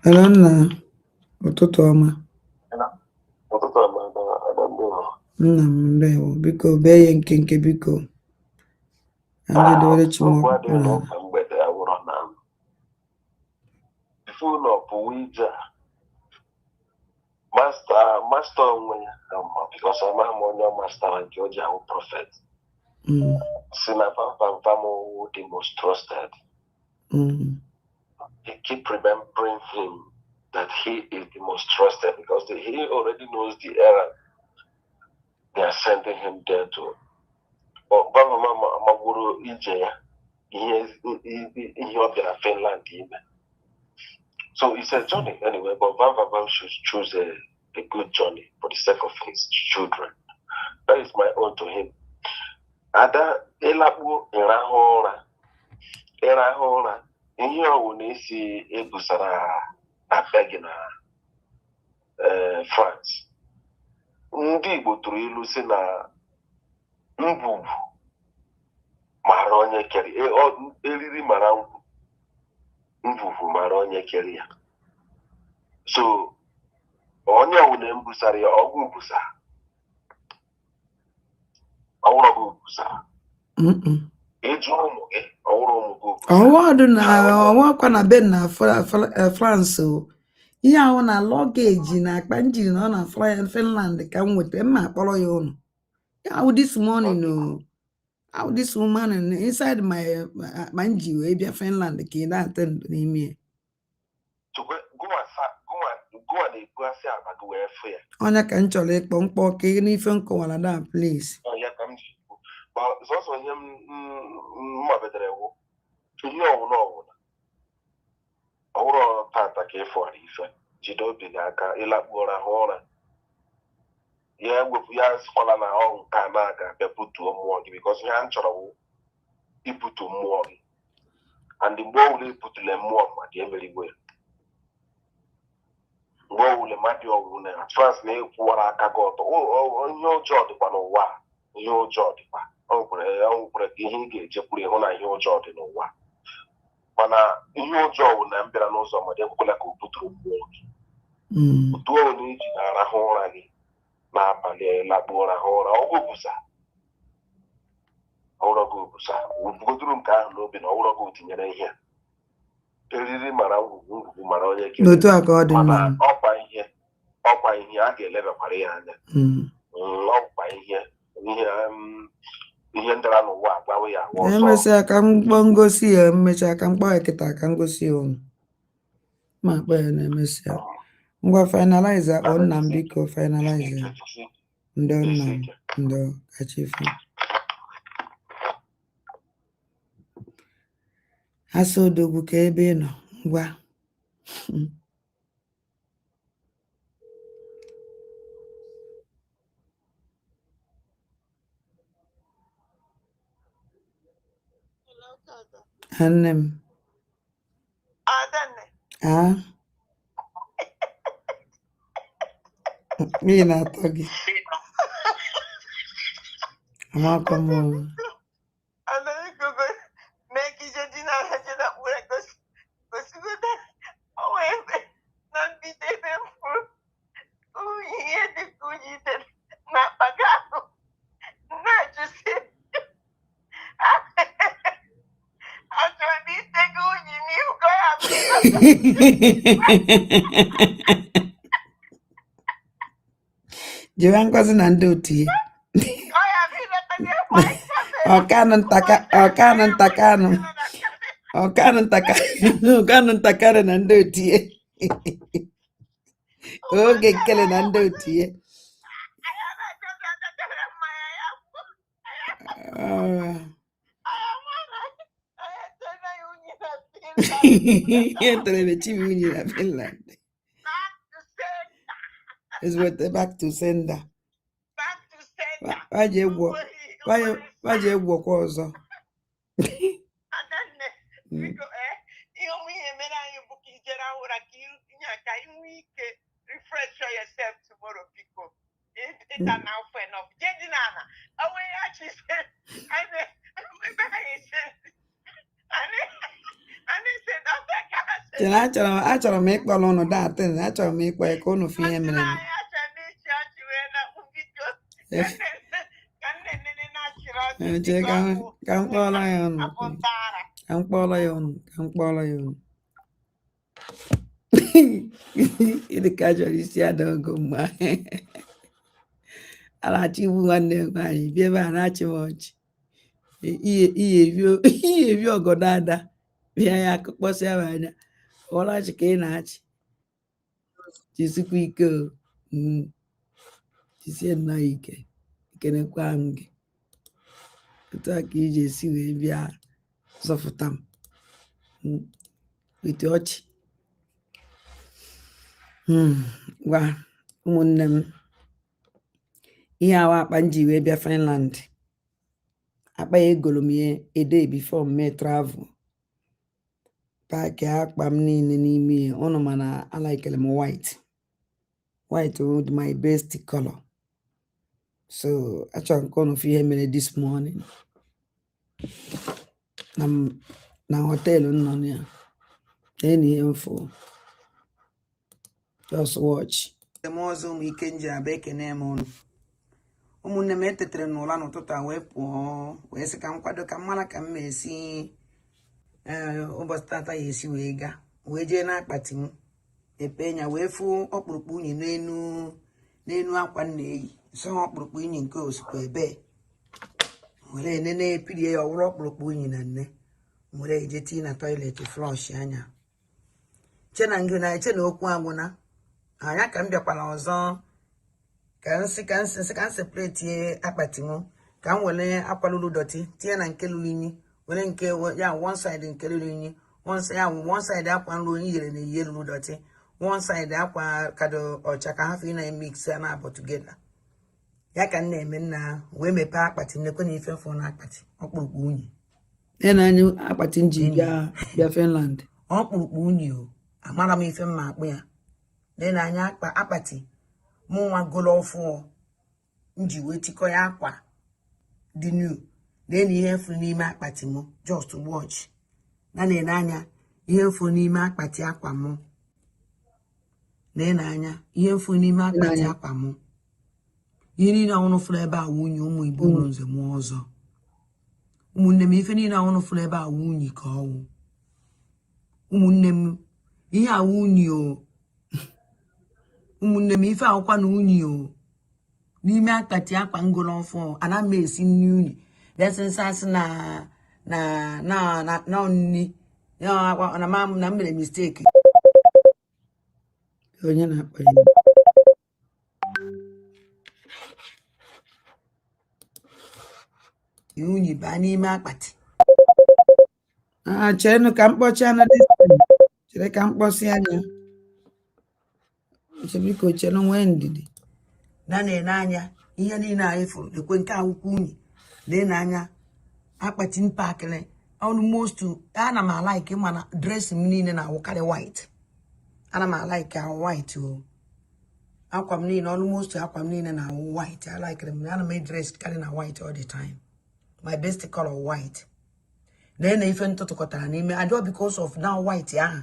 Hello, nna. Ụtụtụ ọma. Ụtụtụ ọma ada mmiri. Nna m ndewo. Biko bee ya nkenke biko. Anyị edewere Okwu Chineke adịghị na n'ụka mgbede awụrọ na ife ụlọ pụwa ije a masta onwe ya bikos amaghị m onye ọ mastara nke o ji ahụ prọfet si na pamпам the most trusted. He keep remembering him that he is the most trusted because he already knows the errand they are sending him there to. Magburu ije ya ihe ọ bịara Finland ime. So it's a journey anyway, but Van should choose a good journey for the sake of his children. That is my own to him. Ada elakpu ịrahụ ụra ihe ọwụ na-esi ebusara na begi na France. Ndị Igbo tụrụ ilu si na ngwugwu mara onye kere eriri mara ngwugwu mara onye kere ya. So onye ọwụ na-ebusara ya ọgwụ busara ọwụrụ gị busara ịjụ ụmụ gị ọwụrụ ụmụ gị ọwọdụ na ọwakwa na be na France o. Ihe ahụ na lọgeji na akpa njiri na ọ na Finland ka m nwetara mma akpọrọ ya ụnụ. How this morning no. How this woman inside my nji wee bịa Finland ka ị na-attend n'ime. Onye ka m chọrọ ịkpọ mkpọ ka ị n'ife nkọwara da place. Sọsọ ihe mmabedere wụ ihe ọwụla ọwụrụ tata ka ịfọrọ ife jide obi gị aka ịlakpuo rahụ ụra ya wepụ ya sikwala na ọ nke a na-aga bịa butuo mmụọ gị bikọs ihe a m chọrọ wụ ibutu mmụọ gị and mgbe ọwụla ebutule mmụọ mmadụ emerigwe mgbe ọwụla mmadụ ọwụwụ na France na-ekwuwara aka gị ọtọ ihe ụjọọ dịkwa n'ụwa ihe ụjọọ dịkwa ọ nwekwara ka ihe ị ga-ejekwuru ịhụ na ihe ụjọọ dị n'ụwa mana ihe ụjọọ wụ na m bịara n'ụzọ mmadụ ekwekwala ka o buturu mmụọ gị otu ọ na iji na-arahụ ụra gị n'abalị lakpuo rahụ ụra ọgwụ busa ọwụrọgụ busa bugodoro nke ahụ n'obi na ọwụrọgụ tinyere ihe eriri mara ngwugwu mara onye kere n'otu a ka ọ dị mma ọkwa ihe a ga-elebakwara ya anya ọkwa ihe ndara n'ụwa agbawe ya agwa ọzọ. Emesịa ka mkpọ ngosi ya emechaa ka mkpọ ya kịta ka ngosi ya ụnụ ma akpọ ya na-emesịa ngwa finalize akpọ nna m biko finalize ya ndo nna m ndo kachifu asa odogwu ka ebe ị nọ ngwa nne m n'ihi na-atọ gị amakọ m jiwa ngozi na ndị otu ya ọkanụ ntakarị na ndị otu ya oge nkele na ndị otu ya ihe telebechibi unyi na Finland is back to sender. Waje egwokwa ọzọ. achọrọ m ịkpọrọ ụnụ datin, achọrọ m ịkpọ ya ka ụnụ fụ ihe mere m. Ka m kpọrọ ya ụnụ. Ka m kpọrọ ya ụnụ. Ka m kpọrọ ya ụnụ. Ịdị ka chọrọ isi ada ogo mma. A na-achọ igbu nwanne m nwaanyị bịa ebe a na-achị m ọchị. Ihe ebi ọgọdọ ada bịa ya akụkpọsịa m anya. Ọlachi ka ị na-achị. Jisikwa ike o. Jisie nnọọ ike. Ekenekwa m gị. Otu a ka iji esi wee bịa zọpụta m. Wete ọchị. Gwa ụmụnne m ihe awa akpa m ji wee bịa Finland. Akpa ya egolo m ya a day before me travel. Paaki akpa m niile n'ime ya. Ụnụ mana alaikele m white. White would my best color. So achọrọ nke ụnụ fụ ihe mere this morning. Na họteelụ nọ ya. Any info. Just watch. Ọzọ ụmụ ike nji abịa ekene m ụnụ. Ụmụnne m etetere n'ụra n'ụtụtụ a wee pụọ wee sị ka m kwado ka m mara ka m esi ụbọchị tata ya esi wee gaa wee jee n'akpati m epe nya wee fụ ọkpụrụkpụ unyi n'enu akwa m na-eyi so ọkpụrụkpụ unyi nke osikwa ebe were enene epirie ya ọwụrụ ọkpụrụkpụ unyi na nne were eje tii na toilet flush anya chena okwu agwụna anya ka m bịakwala ọzọ ka m separate akpati m ka m were akwa lulu dọtị tinye na nke lulu inyi were nke ya one side nke lulu inyi one side akwa nru onye yere na ihe lulu dọtị one side akwa kado ọcha ka ha fi na mix ya na abụ together ya ka m na-eme nna wee mepee akpati m nekwe na ife fọ na akpati ọkpụrụkpụ unyi na anyị akpati m ji bịa Finland ọkpụrụkpụ unyi o amara m ife mma akpụ ya na anya akpati mụ nwa golo ọfụ nji wee tikọ ya akwa dị new na ihe furu n'ime akpati m just watch na anya ihe furu n'ime akpati akwa m na anya ihe furu n'ime akpati akwa m ihe niile ọhụrụ furu ebe a nwunye ụmụ Igbo ụlọ nze m ọzọ ụmụnne m ife niile ọhụrụ furu ebe a nwunye ka ọwụ ụmụnne m ihe a nwunye o ụmụnne m ife akwụkwa na unyi o n'ime akpati akwa ngolo ọfụ ana m esi nri unyi desensasị na nni na mere mistake onye na-akpọ ya unyi baa n'ime akpati cheenu ka mkpọcha na distance chere ka mkpọsi anya biko chere nwee ndidi na-ene anya ihe niile anyị fụrụ ekwe nke akwụkwọ unyi na-ene anya akpati mpakịrị almost ana m alaiki mana dress m niile na-awụkarị white ana m alaiki ahụ white o akwa m niile almost akwa m niile na-awụ white alaikiri m ana m dress karị na white all the time my best color white na-ene ife ntụtụkọtara n'ime ajọ because of now white ahụ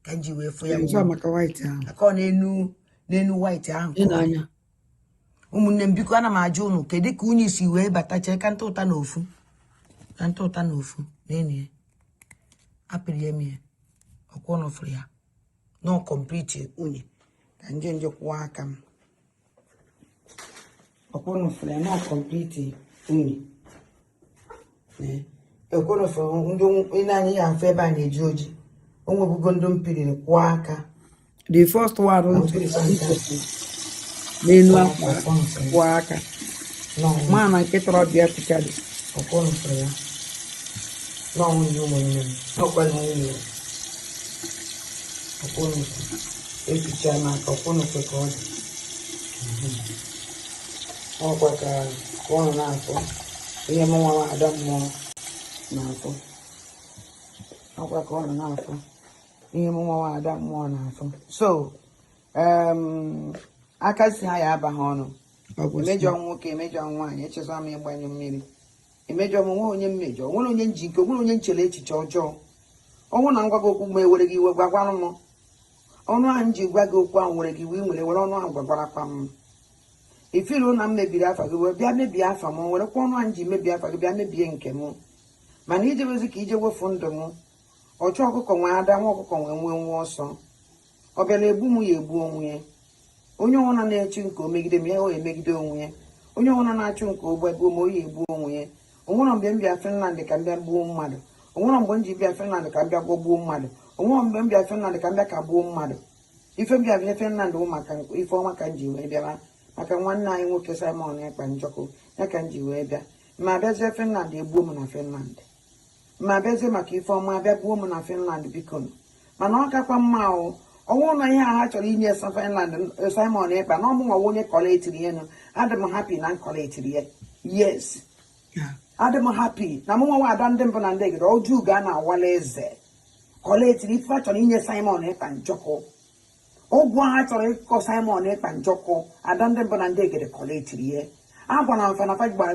ka nji wee fụ ya maka white ahụ aka n'enu white ahụ anya ụmụnne m biko ana m ajụ unu kedu ka unyi si wee bata chee ka ntụ ụta n'ofu na-enye apịrị eme ọkwụ n'ofuru ya no complete unyi ka nje kwụọ aka m ọkwụ n'ofuru ya no complete unyi ọkwụ n'ofuru ndị ịna-anya ya afọ ebe a na-eji oji onwebugo ndị mpiri kwụọ aka the first one n'elu akwa kwụọ aka ma na nke tọrọ bịa tikali ọkwụ n'ofuru ya n'ọnwụ ndị ụmụnne m ọkwa na nwunye ọkwụ n'ofuru eficha n'aka ọkwụ n'ofuru ka ọ dị ọkwa ka ọ nọ na-afọ ihe mụnwa ada mmụọ na-afọ ọkwa ka ọ nọ na-afọ ihe mụnwa ada mmụọ na-afọ so aka si ha ya abaghị ọnụ emejọ nwoke emejọ nwaanyị echezọ m ịgbanyụ mmiri emejọ m nwe onye mmejọ nwere onye nji nke nwere onye nchere echiche ọjọọ ọnwụ na ngwa gị okwu ma ewere gị iwe gwagwara m ọnụ ahụ m ji gwa gị okwu ahụ nwere gị iwe nwere were ọnụ ahụ gwagwarakwa m ifiru na m mebiri afa gị wee bịa mebie afa m werekwa ọnụ ahụ ji mebie afa gị bịa mebie nke m mana ijebezi ka ije wefu ndụ m ọchụ ọkụkọ nwee ada nwa ọkụkọ nwee nwa ọsọ ọ bịara egbu m ya egbu onwe ya onye ọbụla na-echu nke o megide m ya o emegide onwe ya onye ọbụla na-achụ nke ogbe gbuo m oyi egbu onwe ya onwere mgbe m bịa Finland ka m bịa gbuo mmadụ onwere mgbe m ji bịa Finland ka m bịa gbuo mmadụ onwere mgbe m bịa Finland ka m bịa ka gbuo mmadụ ife m bịa bịa Finland bụ maka ife ọma ka m ji wee bịara maka nwanne anyị nwoke Simon Ekpa Njọkụ ya ka m ji wee bịa ma bịazie Finland egbuo m na Finland ma bịazie maka ife ọma bịa gbuo m na Finland biko mana ọ kakwa mma ọnwụ na ihe a ha chọrọ inye Finland Simon Ekpa na ọmụnwa onye kọletiri ya nụ adị m happy na nkọletiri ya yes adị m happy na mụnwa nwa ada ndị mbụ na ndị egede ọjọọ ga na-awala eze kọletiri ife a chọrọ inye Simon Ekpa Njọkụ ụgwọ ha chọrọ ịkọ Simon Ekpa Njọkụ ada ndị mbụ na ndị egede kọletiri ya agwara m fana fagbara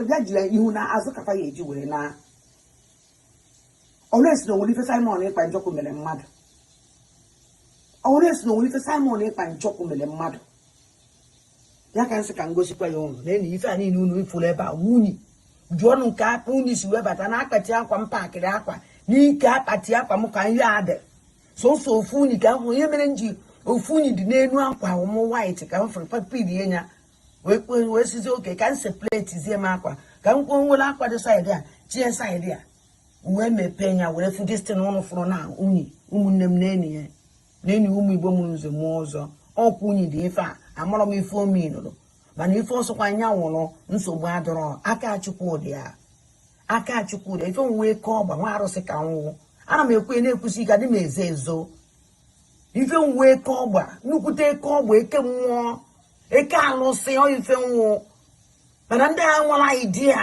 bịa jiri ihu na azụ kafa ya eji were na ọlesi na onwere ife Simon Ekpa Njọkụ mere mmadụ ọlesi na onwere ife Simon Ekpa Njọkụ mere mmadụ ya ka nsị ka ngosikwa ya ụlọ na-enyi ife a niile unu ifuru ebe a wunyi jụọnụ nke akpa unu si wee bata na akpati akwa m pakịrị akwa n'ike akpati akwa m ka ihe adị soso ofu unyi ka m ihe mere m ji ofu unyi dị n'elu akwa ụmụ white ka m fụrụ papirie ya wee sizi oke ka m sepletizie m akwa ka m kwuo nwere akwa dị saịdị a chie saịdị a wee mepee ya were fudistin ụnụ fụrụ na unyi ụmụnne m na-enyi ụmụ Igbo mụrụ nze mụọ ọzọ ọkwa unyi dị ife a amarọ m ife omi nụrụ mana ife ọsọkwa anya nwụrụ nsogbu adọrọ aka Chukwu Di Ya aka Chukwu Di Ya ife nwee ke ọgba nwa arụsị ka nwụ ana m ekwe na-ekwusi ike adị m ezo ezo ife nwee ke ọgba nnukwute eke ọgba eke mmụọ eke alụsị ọ ife nwụ mana ndị a nwara idea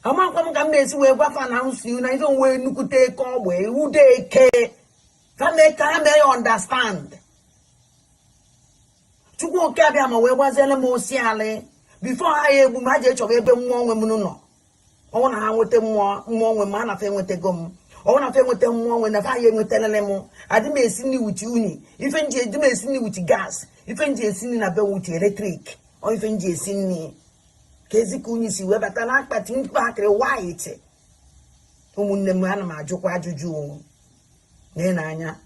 amakwa m ka m na-esi wee gwafa na nsi na ife nwee nnukwute eke ọgba ude eke ka mee ya understand Chukwu oke abịa ma wee gbaziele m osi alị bifo ha ya egbu m ha ji echọba ebe mmụọ onwe m nọ ọnwụ na ha nweta mmụọ onwe m ha nafe enwetago m ọnwụ nafe enweta mmụọ onwe na fa ya enwetalele m adị m esi nri wuchi unyi ife nji eji m esi nri wuchi gas ife nji esi nri na be wuchi eletrik ọ ife nji esi nri ka ezi ka unyi si wee bata na akpati mkpakịrị white ụmụnne m ana m ajụkwa ajụjụ n'anya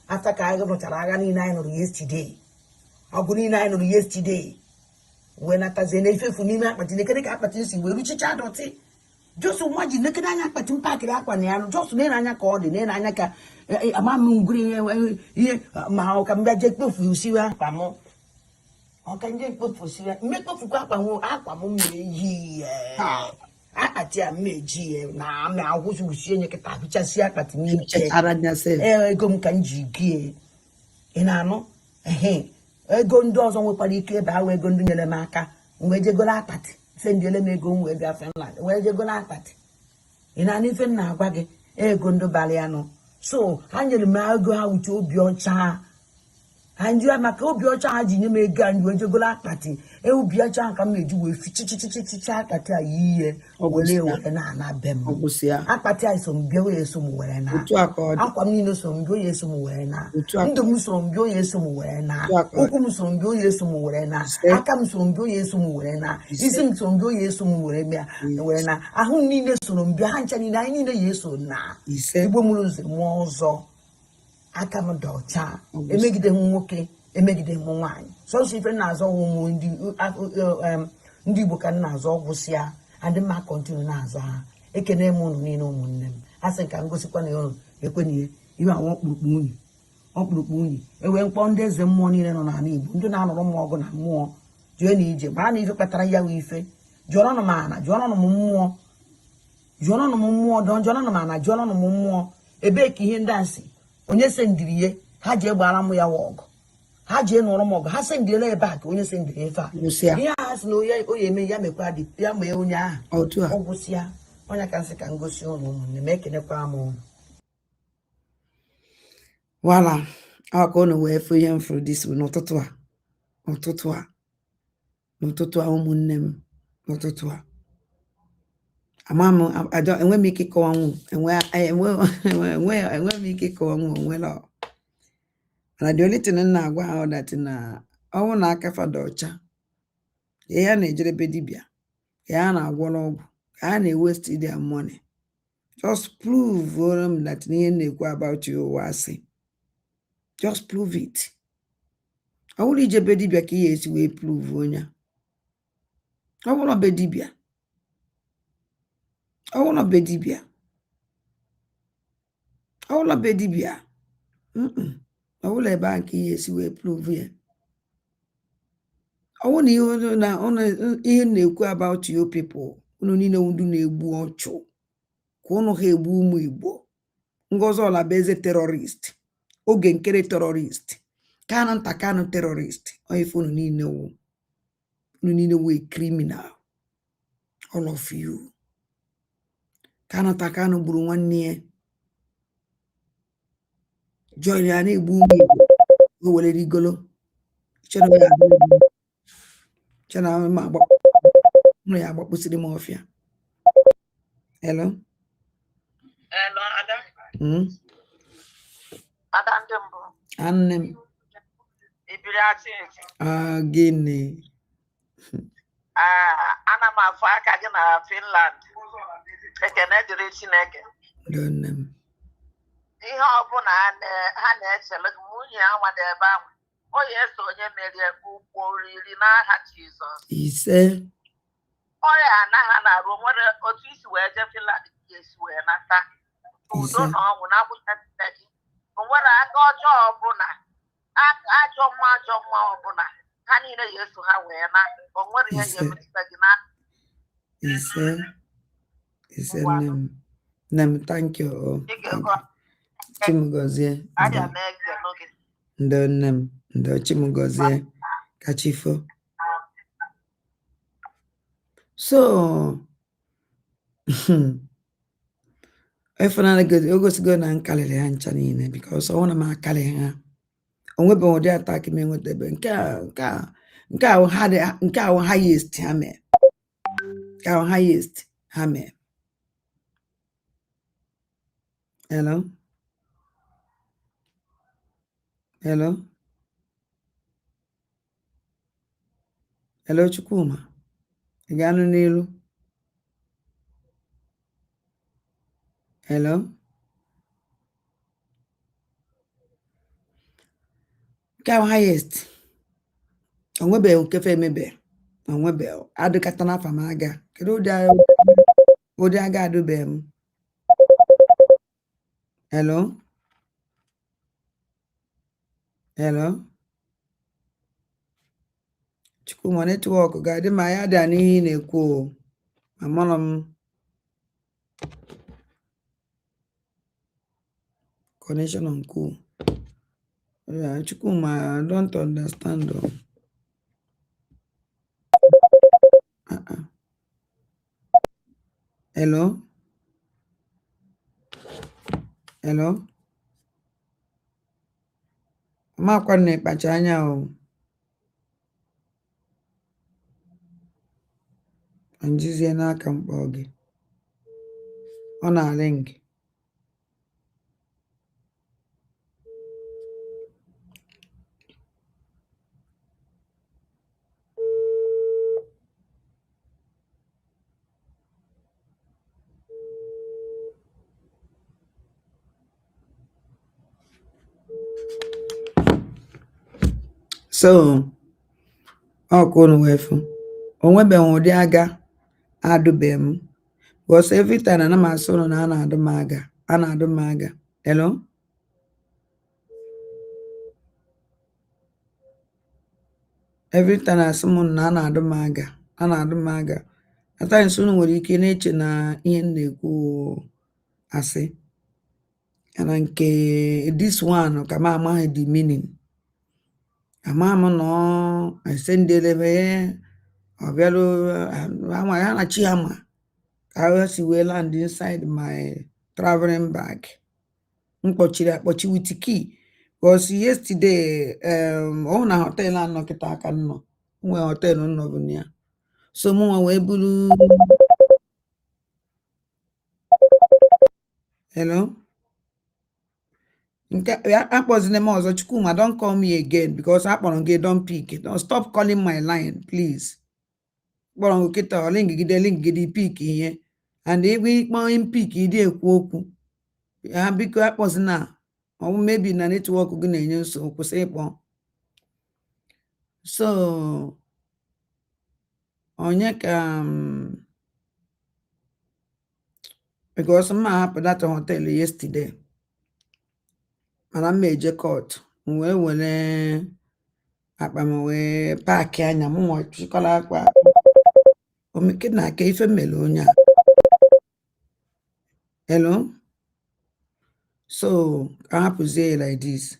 afta ka anyị rụchara agha niile anyị nụrụ yesterday ọgụ niile anyị nụrụ yesterday wee natazie na ifefu n'ime akpati nekede ka akpati si wee ruchicha dọtị jọsụ nwa ji nekede anya akpati mpakịrị akwa na ya jọsụ na anya ka ọ dị na anya ka amam ngwuri ihe ma ọ ka m bịa jee kpofu siwe akwa m ọka nje kpofu siwe mmekpofukwa akwa m meyi akpati a mmeji na m agwụzi usie nye kịta hichasị akpati n'ike ego m ka m ji gie ị na-anụ ego ndị ọzọ nwekwara ike ebe ahụ ego ndị nyere m aka wee jegolo akpati ife ndị ele m ego m wee bịa Finland wee jegolo akpati ị na-anụ ife m na-agwa gị ego ndị bara ya nọ so ha nyere m ego ha wuche obi ọcha ha ndị maka obi ọcha ha ji nye m ego anyị wee jegolo akpati obi ọcha ha ka m na-eji wee fichichichichicha akpati a yihe were na-ana be m akpati a so m bịa onye eso m were na akwa m niile so m bịa onye eso m were na ndụ m so m bịa onye eso m were na ụkwụ m so m bịa onye eso m were na aka m so m bịa onye eso m were na isi m so m bịa onye eso m were na ahụ m niile soro m bịa ha ncha niile anyị niile ya eso na Igbo mụrụ nze mụọ ọzọ aka m dị ọcha emegide m nwoke emegide m nwaanyị sọsọ ife na-azọ ụmụ ndị Igbo ka m na-azọ ọgwụsịa adị mma kọntinu na-azọ ha ekene m ụnụ niile ụmụnne m a sị ka m gosikwa na ụnụ ekwenye ihe anwa ọkpụrụkpụ unyi ewee mkpọ ndị eze mmụọ niile nọ n'ala Igbo ndị na-anụrụ m ọgụ na mmụọ jụọ na ije gbara na ife kpatara ya wee ife jụọrọnụ m ana jụọrọnụ m mmụọ jụọrọnụ m mmụọ jụọrọnụ m ana jụọrọnụ m mmụọ ebee ka ihe ndị a si onye sendiri ihe ha ji gbara m ya ọgụ ha ji nụrụ m ọgụ ha sendirela ebe a ka onye sendiri efe a ihe a sị na onye eme ya mekwa dị ya mee onye ahụ ọ gwụsịa onye ka nsị ka ngosi ụlọ ụmụnne m ekenekwa m ụlọ wala aka ụnụ wee fụ ihe m fụrụ dis n'ụtụtụ a ụmụnne m n'ụtụtụ a Amam, I don't, and when make it go on, and where I will, and when make it go on, well, and I do it in a wow that in a oh, naka for docha. Yeah, Nigeria bedibia. Yeah, na wallow, and they wasted their money. Just prove them that they go about you was. Just prove it. I will leave bedibia key is we prove onya. I will not bedibia. I will not bedibia. I will not bedibia. I will a bank yes we prove here. I want you na on ihe na-ekwu about you people. Unu niile ndu na-egbu ọchụ. Ka unu ha egbu ụmụ Igbo. Ngozi Olabeze terrorist. Oge nkere terrorist. Kanu Ntakanu terrorist. Ife unu niile wu. Unu niile wu a criminal. All of you. Kanu Ntakanu gburu nwanne ya. Join ya na-egbu ụmụ Igbo. O were rigolo. Chena ya adịghị. Chena ma agba. Unu ya agbakpụsiri m ọfịa. Hello? Hello, Ada. Hmm? Ada ndị mbụ. Anne m. Ibiri achị echi. Gịnị? Ana m afọ aka gị na Finland. Ekene dịrị Chineke. Nne m. Ihe ọbụla ha na-echele gị nwunye ya nwa n'ebe ahụ. O ya eso onye merie ụkwụ oriri n'aha Jizọs. Ise. Ọ ya anaghị na-arụ nwere otu isi wee jee Finland ga-esi wee nata. Udo na ọnwụ na-agbụcha nne gị. O nwere aka ọjọọ ọbụla, ajọ mma ọbụla, ha niile ya eso ha wee na. O nwere ihe ya emetụta gị na. Ise nne m. Nne m, thank you. Chimugozie. Ndo nne m. Ndo Chimugozie. Kachifo. So, if I go na nkalịrị ha ncha niile because I want to akali ha. Onwebe ụdị attack me nwetebe nke a highest ha mee. Nke a highest ha mee. Hello? Hello? Hello, Chukwuma? Ị ga-anụ n'elu? Hello? Nke a highest. Onwebe nkefe emebe. Onwebe adịkata n'afa m aga. Kedu ụdị aga adụbe m? Hello? Hello? Chukwuma network ga-adị ma ya dị n'ihe na-ekwu. Amara m connection on cool. Yeah, Chukwuma, I don't understand. Hello? Hello? Amakwa na-ekpacha anya o. Njizie n'aka mkpọ gị. Ọ na-ring. So, ọ ka unu wee fụ. Onwebeghị ụdị aga adụbe m. Because every time ana m asụ ụnụ na a na-adụ m aga. A na-adụ m aga. Hello? Every time asụ m na a na-adụ m aga. A na-adụ m aga. At times unu nwere ike na-eche na ihe m na-ekwu asị. And nke this one ka m amaghị the meaning. Ama m no I send elebe ọbịalụ ama ya na chi ama. I si wee land inside my traveling bag. Mkpọchiri akpọchi with key. Because yesterday, ọ na hotel anọ kịta aka nọ. Nwe hotel nọ bụ ya. So mụ wee buru Hello? Akpọzina m ọzọ, Chukwuma, don't call me again because akpọrọ gị don't pick. Don't stop calling my line, please. Kpọrọ gị kịta lingide pick ihe. And ebe ịkpọ m pick ịdị ekwu okwu. Ya biko akpọzina, maybe na network gị na-enye nsogbu, kwụsị ịkpọ. So, onye ka because m hapụ that hotel yesterday. Mana m eje court. M wee were akpa m wee paakị anya m nwa chịkọrọ akpa. Omeke na aka ife mmele onye a. Hello? So, ka hapụzie like this.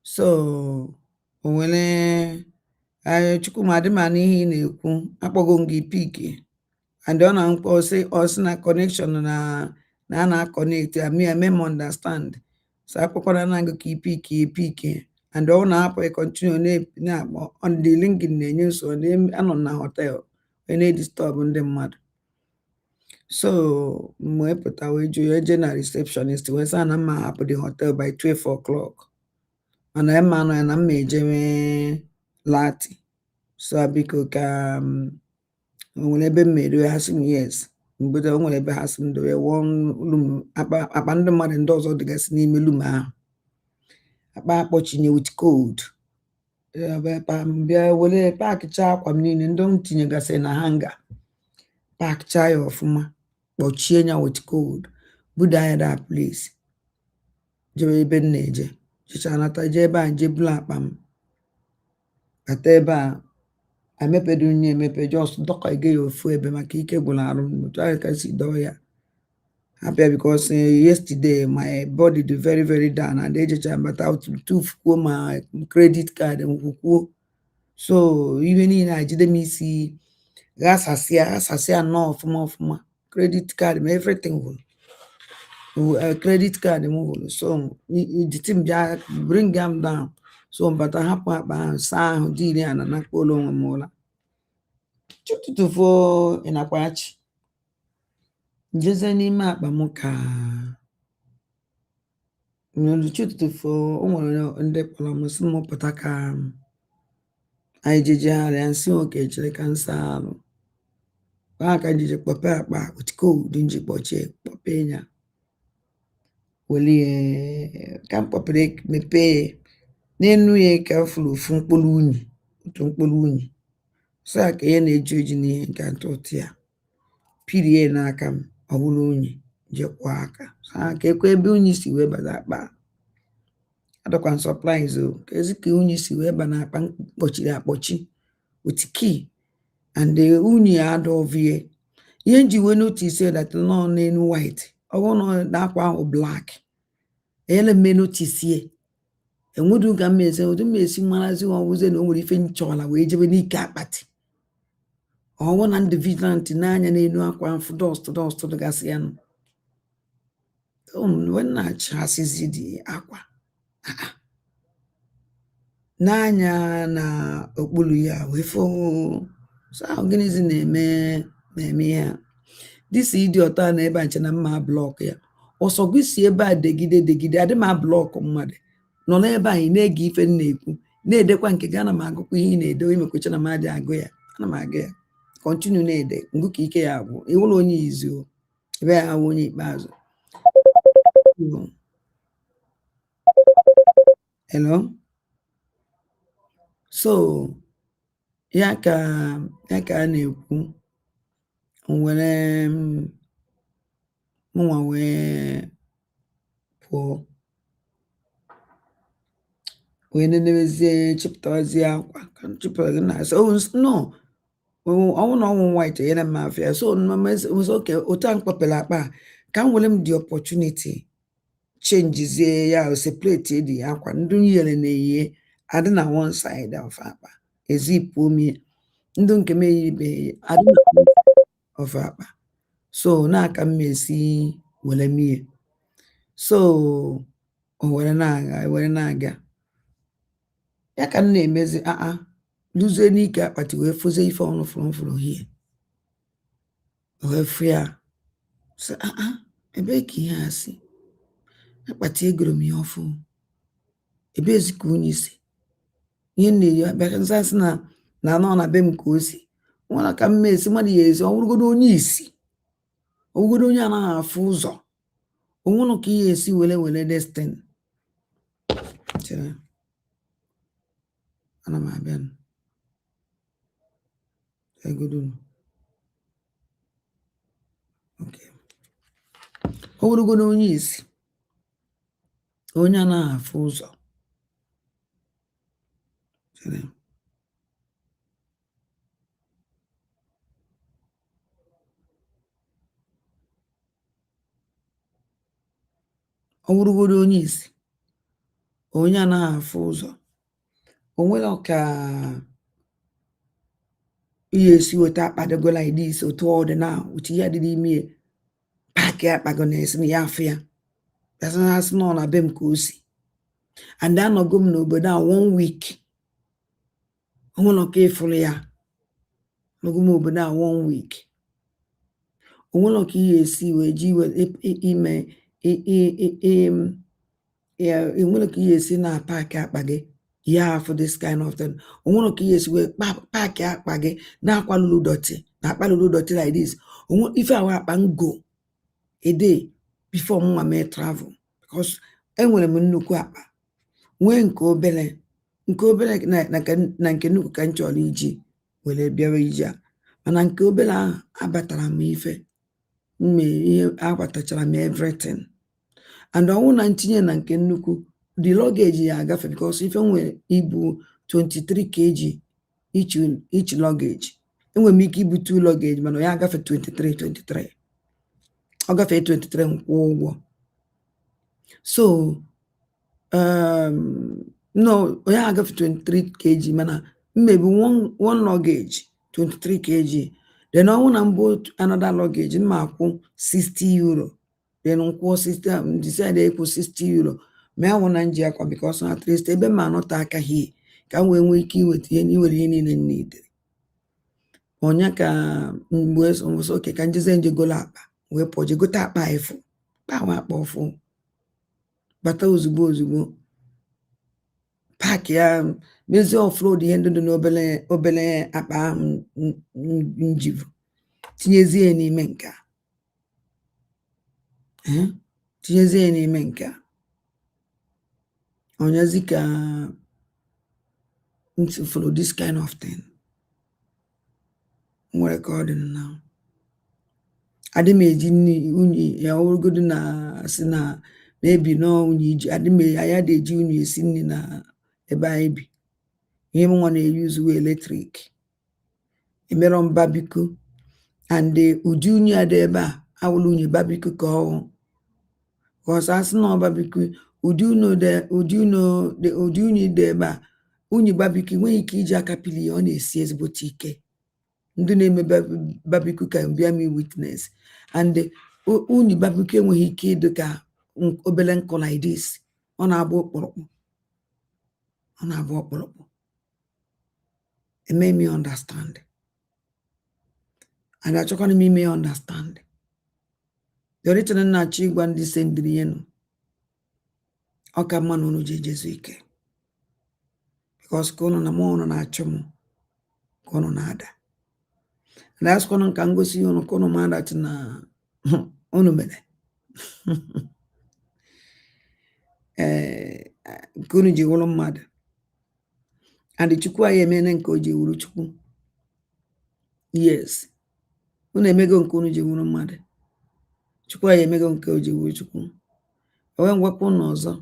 So, o nwere Chukwuma adị ma n'ihe ị na-ekwu, akpọgo m gị piki. And ọ na-akpọ sị na connection na na-connect, me understand. So akpọkwara na gị ka ipiki. And ọ na-apụ continue na-akpọ on the link na-enye nso anọ na hotel na-disturb ndị mmadụ. So mgbe pụta wee jụ ya eje na receptionist wee sị na mma hapụ the hotel by 12 o'clock. Mana ema anọ ya na mma ejewe lati. So biko ka nwere ebe mmeri ha sị m yes. Mgbe o nwere ebe ha sị m dowe akpa ndị mmadụ ndị ọzọ dịgasị n'ime lum ahụ. Akpa akpọchinye with code. Bịa were paakịcha akwa m niile ndị m tinyegasị na hanga. Paakịcha ya ọfụma. Kpọchie ya with code. Buda ya that place. Jebe ebe m na-eje. Chicha nata je ebe a je bulu akpa m. Ata ebe a emepedu nye emepe just dọka ige ya ofu ebe maka ike gwụrụ arụ m. Otu ahụ ka si dọọ ya. Happy because yesterday my body is very, very down and they just but out to my credit card and kuku. So even in I didn't miss gas no from credit card everything will credit card move. So the team just bring them down. So but I happen sound deal and an apollo mola. To for in a patch. Just any map bamuka. The truth for ndị kpọrọ m sị m pụta ka anyị jejegharị ya nsị oke chere ka nsa arụ. Aka njije kpọpe akpa otikodu nji kpọchie kpọpe ya. Welie ka m kpọpere mepee n'enu ya ka fụrụ ofu mkpụrụ unyi. Otu mkpụrụ unyi. So ka ya na-eji oji n'ihe nke ntụtụ ya. Piri ya n'aka m ọ bụrụ unyi. Jekwa aka. Ka ekwe ebe unyi si wee bata akpa. Adọkwa surprise o. Ka ezi ka unyi si wee bata akpa kpọchiri akpọchi with key. And the unyi adọvie. Ihe nji wee notice that nọ n'enu white. Ọ bụrụ na akwa ahụ black. Ele mme notice ye. Enwedu ka mmezi otu mmesi marazi ọwụze na o nwere ife nchọla wee jebe n'ike akpati. Ọwụ na ndị vigilante n'anya n'enu akwa mfu dust dịgasị ya nọ. When I chassis the aqua. N'anya na okpulu ya wefo. So organism na-eme ya. This idiot na ebe a nche na mma block ya. Ọsọ gị si ebe a degide adị ma block mmadụ. Nọ n'ebe a ị na-ege ife na-ekwu. Na-edekwa nke gị ana m agụkwa ihe ị na-ede imekwecha na mmadụ agụ ya. Ana m agụ ya. Continue na-ede. Ngụ ka ike ya agwụ. Iwụlọ onye izu. Ebe ya awụ onye ikpeazụ. Hello? So, ya ka a na-ekwu nwere mụnwa wee pụọ wee nenebezie chịpụtazie akwa ka chịpụtazie na so no ọnwụ na ọnwụ white ya na mafia so okay otu a mkpọpere akpa ka m were m the opportunity changezie ya separate the akwa ndị nyere na-eyihe adị na one side of akpa ezipụ omi ndị nke m eyibe adị na one side of akpa so na-aka mmesi were mie so o were na-aga ya ka m na-emezi luzie n'ike akpati wee fụzie ife ọnụ fụrụ hie wee fụ ya so ebe ka ihe a si akpati egoro m ya ọfụ ebe ezi ka onye isi ihe na-eri abịa nsasị na anọ na be m ka o si nwere ka mma esi mmadụ ya ezi ọwụrụgodo onye isi ọwụrụgodo onye anaghị afụ ụzọ onwụrụ ka ihe esi wele destin chere ana m abịa egodo okay ọwụrụgodo onye isi onye anaghị afụ ụzọ chere ọwụrụgodo onye isi onye anaghị afụ ụzọ onwere ka ihe esi weta akpadogola idis otu ọ dị na uche ya dị n'ime paaki akpago na-esi na ya afụ ya asị nọ na be m ka o si and anọgo m n'obodo a 1 week onwere ka ịfụrụ ya nọgo m obodo a 1 week onwere ka ihe esi wee ji ime enwere ka ihe esi na paaki akpa gị ya afụ this kind of thing onwere ka ihe esi wee paaki akpa gị na-akwalulu dọtị na akpalulu dọtị like this ife ahụ akpa ngo a day before mma mee travel because enwere m nnukwu akpa nwee nke obere na nke nnukwu ka m chọrọ iji were bịawa ije a mana nke obere ahụ abatara m ife mme ihe agbatachara m everything and ọnwụ na ntinye na nke nnukwu the luggage ya agafe because ife nwere ibu 23 kg each luggage enwere m ike ibu 2 luggage mana ya agafe 23 ọ gafee 23 nkwụ ụgwọ so no onye agafe 23 kg mana mmebi one luggage 23 kg then ọnwụ na mbụ another luggage mma akwụ 60 euro then nkwụ 60 decide ekwu 60 euro ma ya nwụ na nji akwa because at least ebe ma anọta aka hie ka m wee nwee ike iweta ihe iwere ihe niile n'idere onye ka mgbe oke ka njeze njegolo akpa wee pụọ jegote akpa efu kpawa akpa ọfụ bata ozugbo paaki ya mezie offroad ihe ndị dị n'obele akpa ahụ njivu tinyezie n'ime nke onyezi ka ntụfuru this kind of thing nwere ka ọ dị na adị m eji unyi ya ọrụgodo na asị na mebi n'unyi iji adị m anya dị eji unyi esi nri na ebe anyị bi ihe m nwa na-eyuzu eletrik emerọ m babiku and ụdị unyi adị ebe a awụla unyi babiku ka ọhụ because asị na babiku ụdị unyi dị ebe a unyi babiku nweghị ike iji aka pili ya ọ na-esi ezigbote ike ndị na-eme babiku ka bịa me witness and unyi babiku enweghị ike ịdị ka obere nkụ like this ọ na-abụ ọkpụrụkpụ eme me understand and achọkwana m ime ya understand the original na-achọ ịgwa ndị sendiri yenu ọ ka mma na unu ji ejezu ike because ka unu na mụ unu na-achọ m ka unu na-ada and asịkwana nka ngosi unu ka unu ma adachi na unu mere nke unu ji wụrụ mmadụ and Chukwu anyị emene nke o ji wụrụ Chukwu yes unu emego nke unu ji wụrụ mmadụ Chukwu anyị emego nke o ji wụrụ Chukwu wee ngwakwa unu ọzọ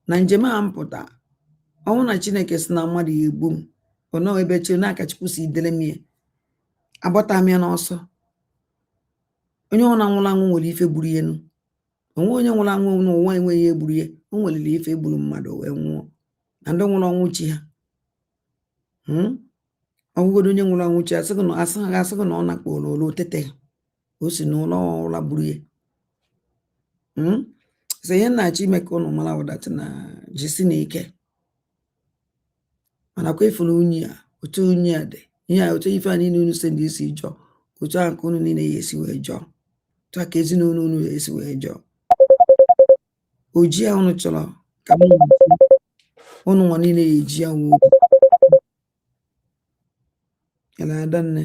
na njem a mpụta ọnwụ na Chineke si na mmadụ ya egbu m ọ nọ ebe chi n'aka Chukwu si dere m ya agbata m ya n'ọsọ onye ọ na-anwụrụ anwụ nwere ife gburu ya nu onwe onye nwụrụ anwụ n'ụwa enweghị ihe gburu ya o nwere ife gburu mmadụ wee nwụọ na ndị nwụrụ ọnwụ chi ha ọgwụgodo onye nwụrụ anwụ chi asịghị na ọ nakpọ n'ụlọ otete o si n'ụlọ ọla gburu ya so ihe nna-achọ ime ka ụnụ mara ụdatị na jisi na ike mana kwa ifuru unyi a otu unyi a dị ihe a otu ife a niile unu si ndị isi jọọ otu a nke unu niile ya esi wee jọọ ka ezinụlọ unu esi wee jọọ oji ya unu chọrọ ka unu nwa niile ya eji ya nwe obi Hello, Adanne.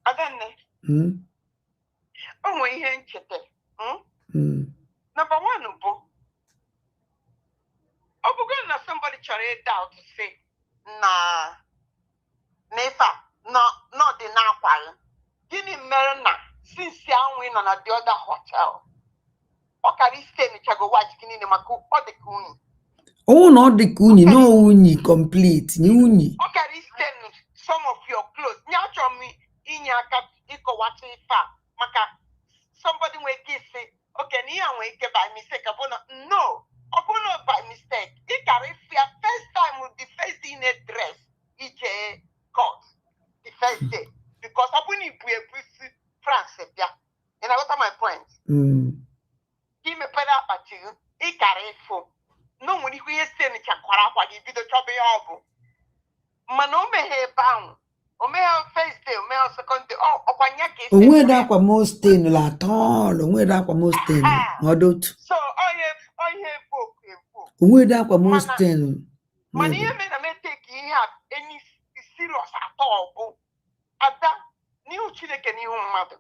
Adanne. O nwere ihe ncheta. Number one bụ ọ bụgo na somebody chọrọ ịda out to say na n'ife no dị n'akwaghị gịnị mere na since anwụ nọ na the other hotel ọ kara ise nchago watch gịnị na maka ọ dị ka unyi na ọ dị ka unyi no unyi complete ni unyi ọ kara ise some of your clothes nya chọrọ m inye aka ịkọwata ife a maka somebody nwere ike isi okay na ihe a nwere ike by mistake bụ na no ọ bụrụ na by mistake ị kara ife ya first time the first day in a dress ije court the first day because ọ bụrụ na ibu ebusi France bịa ị na-aghọta my point gị mepere akpati ị kara ịfụ na o nwere ihe ihe site chakwara akwa gị bido chọba ihe ọ bụ mana o meghe ebe ahụ o meghe first day o meghe second day ọkwa nya ka esi onwere akwa mostain la atọl onwere akwa mostain n'ọdụtụ so onye efu onwere akwa mostain mana ihe mere na mete ka ihe a enyi serious atọ bụ ada n'ihu Chineke n'ihu mmadụ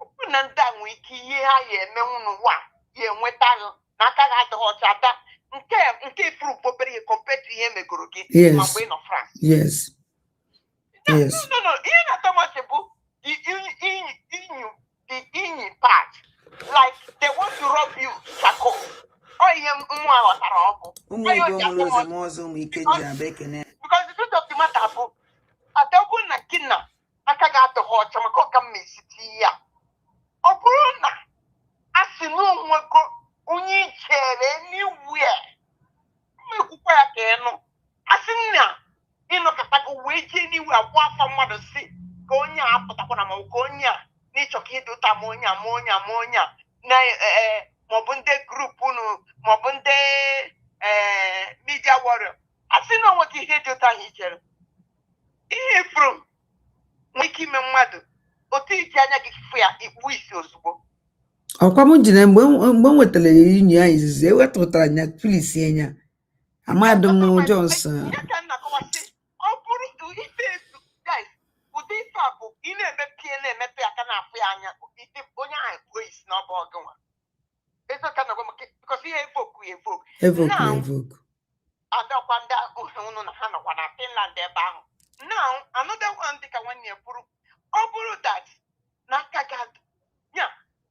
okwu na ndị a nwere ike ihe ha ya emenwu n'ụwa ya enweta na aka ga adịghị ọcha ada nke ifuru obere ihe compared to ihe megoro gị ma mgbe ị nọ France yes no ihe na Thomas bụ the inyi part like they want to rob you charcoal ihe nwa ghọtara ọkụ ụmụ Igbo nwere ọzọ ụmụ ike ji abịa ekene because the truth of the matter bụ adọgbu na gị na aka ga-adịghị ọcha maka ọka mma esiti ya ọ bụrụ na a sị n'onwego onye ichere anywhere mmekwukwa ya ka ịnụ a sị na ịnọkọtago wee jee n'iwe agwa afọ mmadụ si ka onye a apụtakwana ma ka onye a n'ịchọ ka ịdị ụta ma onye a na maọbụ ndị grupu unu maọbụ ndị media warrior a sị na onwe gị ihe dị ụta ahụ ichere ihe furu nwee ike ime mmadụ otu iji anya gị fụ ya ikpu isi ozugbo ọkwa m jiri mgbe m nwetara inyi ya izizi ewetụtara nya filis enya amadụ m Johnson ọ bụrụ ife guys ụdị ife a bụ ị na-emepe aka na-afụ ya anya onye ahụ ekpuo isi n'ọba ọgụnwa ezoka na gwa because ihe evoke adọkwa ndị unu na ha nọkwa na Finland ebe ahụ now another one dịka nwanne ya bụrụ ọ bụrụ that n'aka gị ya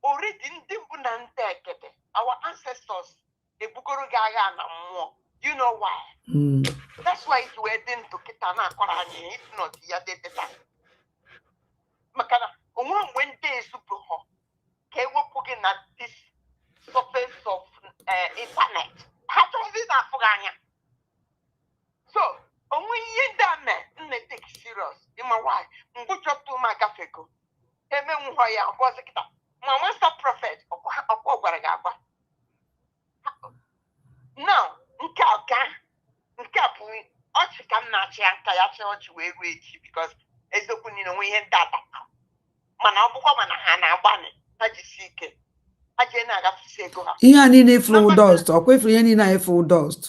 already ndị mbụ na ndị ekete our ancestors ebugoro gị agha na mmụọ you know why that's why it were dị ndụ kịta na-akwara anyị if not ya deteta maka na onwe mgbe ndị ezubụ ha ka ewepụ gị na this surface of internet ha chọzi na-afụ gị anya so onwe ihe ndị a na-take serious ịma why mgbe chọpụta ụmụ agafego emenwụghọ ya ọbọzi kịta ma nwesa prophet ọkwa gwara gị agba now nke a bụ ọchị ka m na-achị ya nka ya chị ọchị wee ruo echi because eziokwu niile onwe ihe ndị adaka mana ọ bụkwa mana ha na-agbanị ha jisi ike ha jee na-agafesi ego ha ihe a niile full dust ọkwa ifuru ihe niile anyị full dust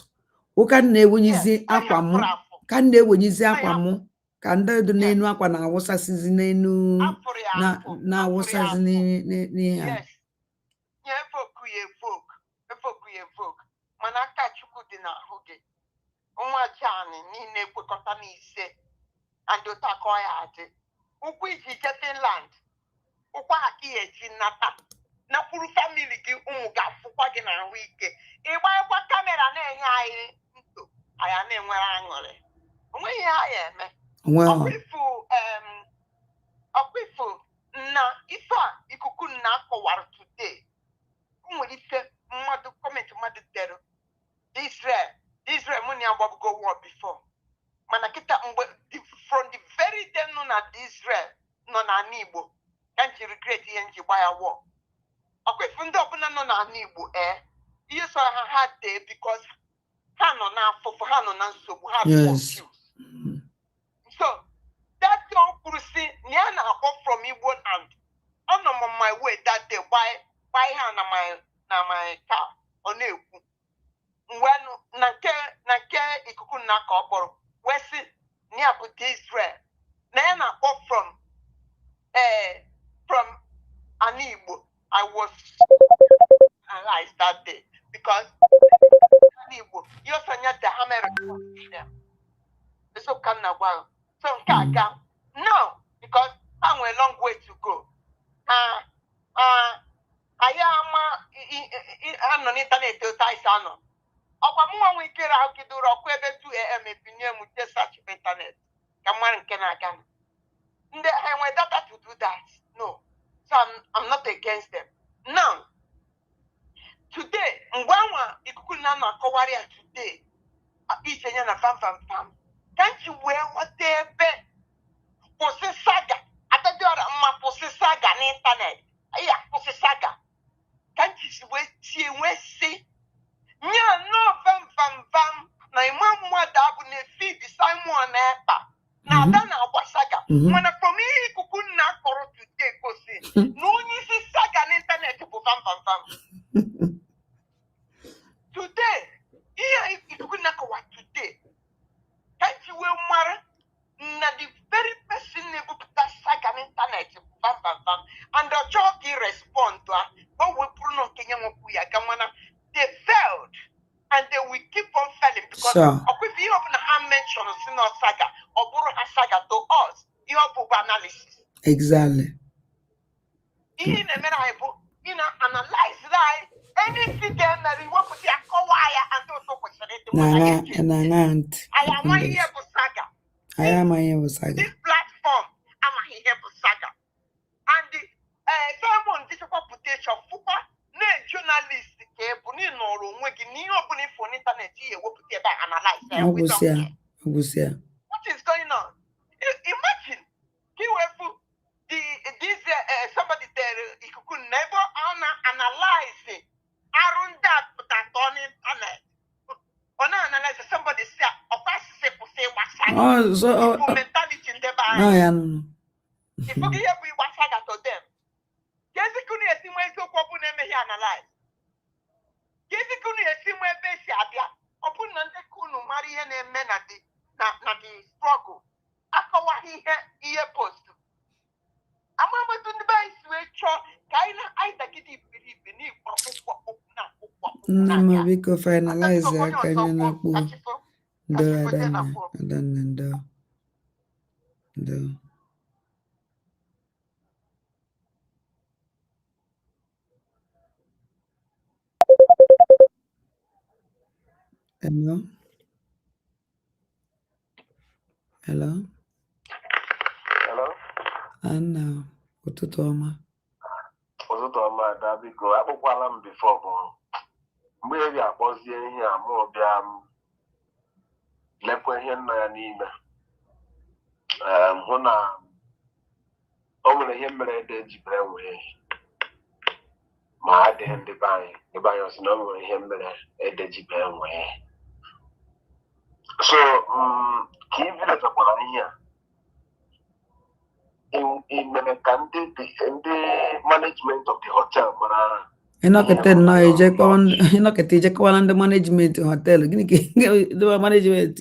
ụka na-ewenyizi akwa m ka na-ewenyizi akwa m ka ndị dị n'elu akwa na-awụsasịzi n'elu na-awụsasị n'ihe a evoke mana aka Chukwu dị n'ahụ gị nwa Jani niile ekwekọta n'ise and ụtakọ ya adị ụkwụ iji je Finland ụkwa aka ya eji nnata nakwuru famili gị ụmụ ga-afụkwa gị n'ahụ ike ịgbanyekwa kamera na-enye anyị nto anyị na-enwere aṅụrị onweghị ihe ha ya eme ọkwifu na ife a ikuku na akọwara today nwere ife mmadụ kọmentị mmadụ dere Israel mụ na ya gbabugo war before mana kịta mgbe from the very day nọ na Israel nọ n'ala Igbo ka nji regret ihe nji gba ya war ọkwifu ndị ọbụla nọ n'ala Igbo ihe so ha dee because ha nọ n'afụfụ ha nọ na nsogbu ha confused so that kwuru si na ya na-akpọ from Igbo land ikuku na ka ọ kpọrọ wee sị na ya bụ Israel na ya na-akpọ from an Igbo. I was analyzed that day because an Igbo you also need the hammer so can na well so no because I'm a long way to go. I am on the internet to Taisano. Ọkwa we care how to do rock 2 a.m. if you name with search internet. Come on, can I come? And when data to do that, no. So I'm not against them. Now, today, Ngwanwa ikukunana kowaria today. Isenya na fam. Can't you wear whatever? Possess saga. Atadora ma possess saga on internet. Yeah, possess saga. Can't you see? Nya no fam. Na imam mwada abu ne feed Simon Epa. Na dana wasaga. Mwana from me kukuna koro today kosi. No ni si saga on internet to fam. Today, here ikukuna kwa today. Can't you wear mara? Na the very person never put that saga on internet to fam. And the job he respond to what we put on Kenya Mokuya Gamana. They failed. And they will keep on failing because if you open a mention of Sino Saga or Buru Saga to us, you have analysis. Exactly. In a minute, analyze that anything that you want to see a wire and also question it. I am here for Saga. This platform, I'm here for Saga. And the someone this reputation for journalist. What is going on? Imagine somebody there you could never analyze it. Around that put that on internet. Analyze somebody say mentality in the mind. If you give me what I got to them. Guess you couldn't see my so analyze. Gezi kunu esimu ebe si abia obu na ndị kunu mara ihe na-eme na the struggle akawa ihe post amametu ndị be isi wee chọọ ka anyị dagide iberibe n'ikpọkpụkpọ nna m biko finalize aka anyị na-akpụ ndo adanne ndo Hello. Anna, ụtụtụ ọma. Ụtụtụ ọma ada biko akpụkwala m bifo bụ mgbe ị ga-akpọzie ihe a mụ bịa lekwa ihe nna ya n'ime hụ na o nwere ihe mere ede jibere nwee ma adịghị ndị be anyị ọsị na o nwere ihe mere ede jibere nwee so ka ị viletakwara ihe a imere ka ndị management of the hotel mara ịnọkịta ijekọwala ndị management hotel gịnị ka ndị management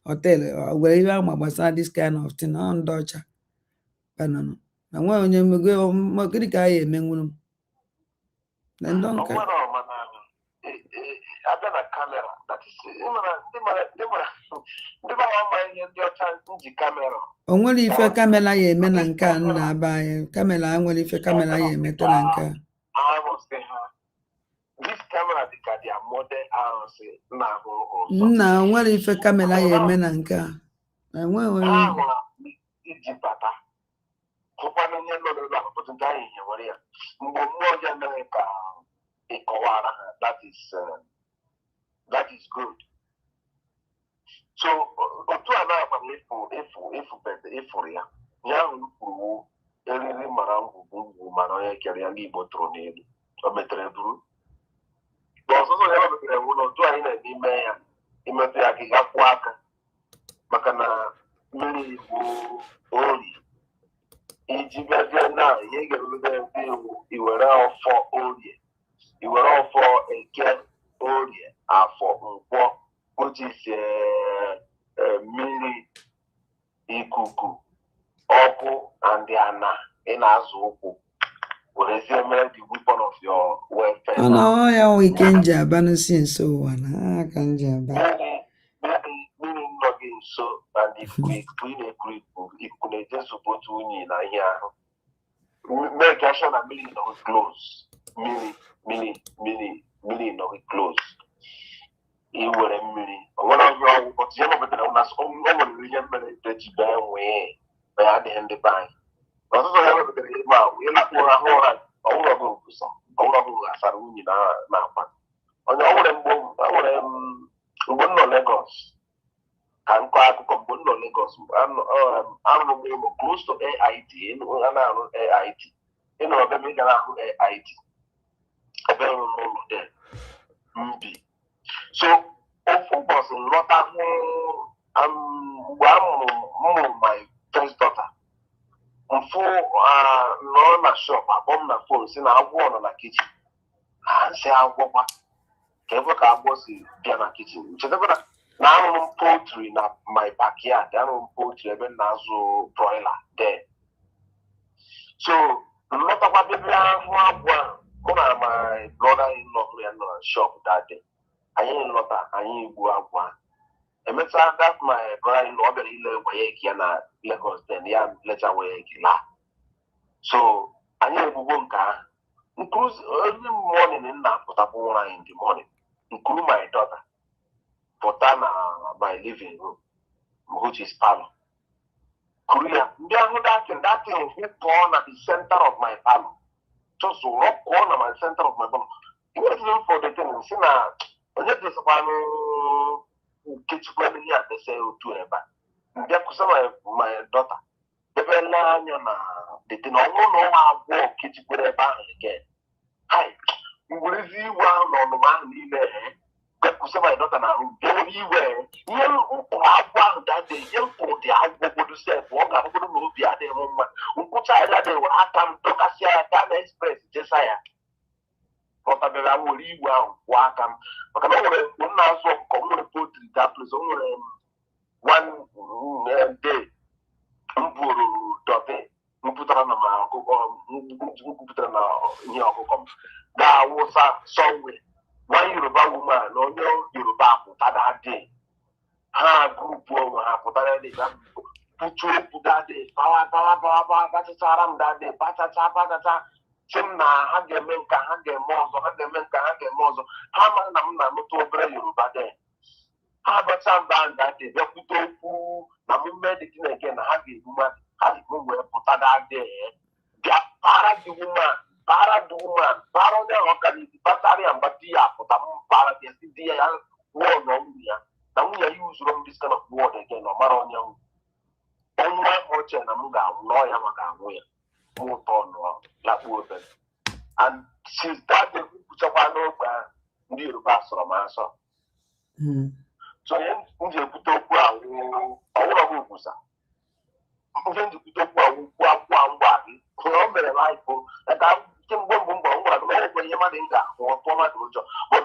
hotel gwara ihe ama gbasara this kind of thing ọ ndị ọcha na nwe onye mmego gịnị ka anyị emenwuru na ndị nka abịa na kamera ndị kamera o nwere ife kamera ya eme na nke a nna aba anyị kamera nwere ife kamera ya emete na nke a nna nwere ife kamera ya eme na nke a iji bata hụkwana ihe nọ n'ụlọ ahụpụtụ ndị anyị nyewere ya mgbe mmụọ ya mere ka ịkọwara ha that is good. So otu a na-agba ịfụrụ ya ya ahụ kwuru eriri mara ngwugwu mara onye kere ya n'Igbo tụrụ n'elu o metere buru ọzụzụ ya metere ewu na otu anyị na-eme ime ya imetụ ya gị gakwuo aka maka na mmiri Igbo ori iji bịazie na ihe ga-erube ndị iwu iwere ọfọ orie iwere ọfọ eke orie afọ nkwọ which is ikuku ọkụ and the ana ị na-azụ ụkwụ werezie mere the weapon of your welfare. Oh, yeah, we can jab and see so one. I can jab. Meaning not being so, and if we just support you in here, make sure that million of close, million of close. You were a million. One of your what's your us only million that you buy away by the end of the bank. But also, we're not for a whole lot. All of us, all of us are winning now. On your own, Lagos. I'm Lagos. I'm close to AIT. AIT. You know, I'm AIT. I'm there. So, focus on what I'm my first daughter. For no na shop, I bomb na phone, say na one on the kitchen. And say I go back. Kevo ka boss be na kitchen. Now poultry na my backyard. I'm poultry even nazo broiler there. So not about baby one my brother-in-law in shop that day. I ain't lot I ain't go one. And that my brother-in-law very na Lagos then yeah later way la. So I ain't go include early morning in that portable in the morning. Include my daughter. For my living room, which is parlor. Korea, that thing who born at the center of my parlor. Just rock corner at the center of my parlor. It wasn't for the thing. See now, when it is about kitchen here, they say to ever. There was my daughter. The thing I don't know how walk kitchen again. Hi, you will see one on the man in there. My daughter now, very well. You that day, you put the agbo to say, walk up to move the other woman. Who put that they will have come to Cassia Express, Jesiah. But I will leave well, welcome. But I know one also come put that place on one day. Put on that was somewhere. One Yoruba woman, no Yoruba put that day. Ha group woman put that day. Put that day. Power, Batasaram that day. Batata. Chimna, Hagemenka, Hagemozo, Hagemozo. How man, I'm not over Yoruba day. How about some band that day? They put to Namu medicine again. Hagi woman, Hagi woman put that day. They are para the woman. Para duman, para ne okani batari ambatia para dia war no ya. Now we use this kind of word again no matter on onwa oche na mga no ya maka no ya. Mo no la open. And since that the kuchapa no ba ndi Yoruba so ma so. So nje kutoku awu awura busa. Nje kutoku awu kwa ngwa ko mere life like but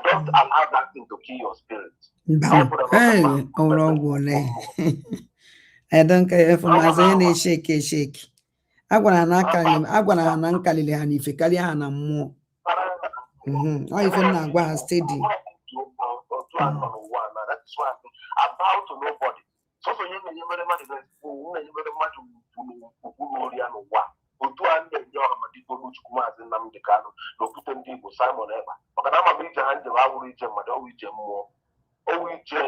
don't allow that thing to kill your spirit. Hey, I don't care if I'm saying shake. I want to uncle Hanifekali and more. I even now go and steady. That's why about to nobody. So you very much Otu ande nyo amadiko Chukwu Di Ya no pute ndị Igbo Simon Eba maka na ama ije ha njebe awụrụ ije mmadụ ọwụ ije mmụọ ọwụ ije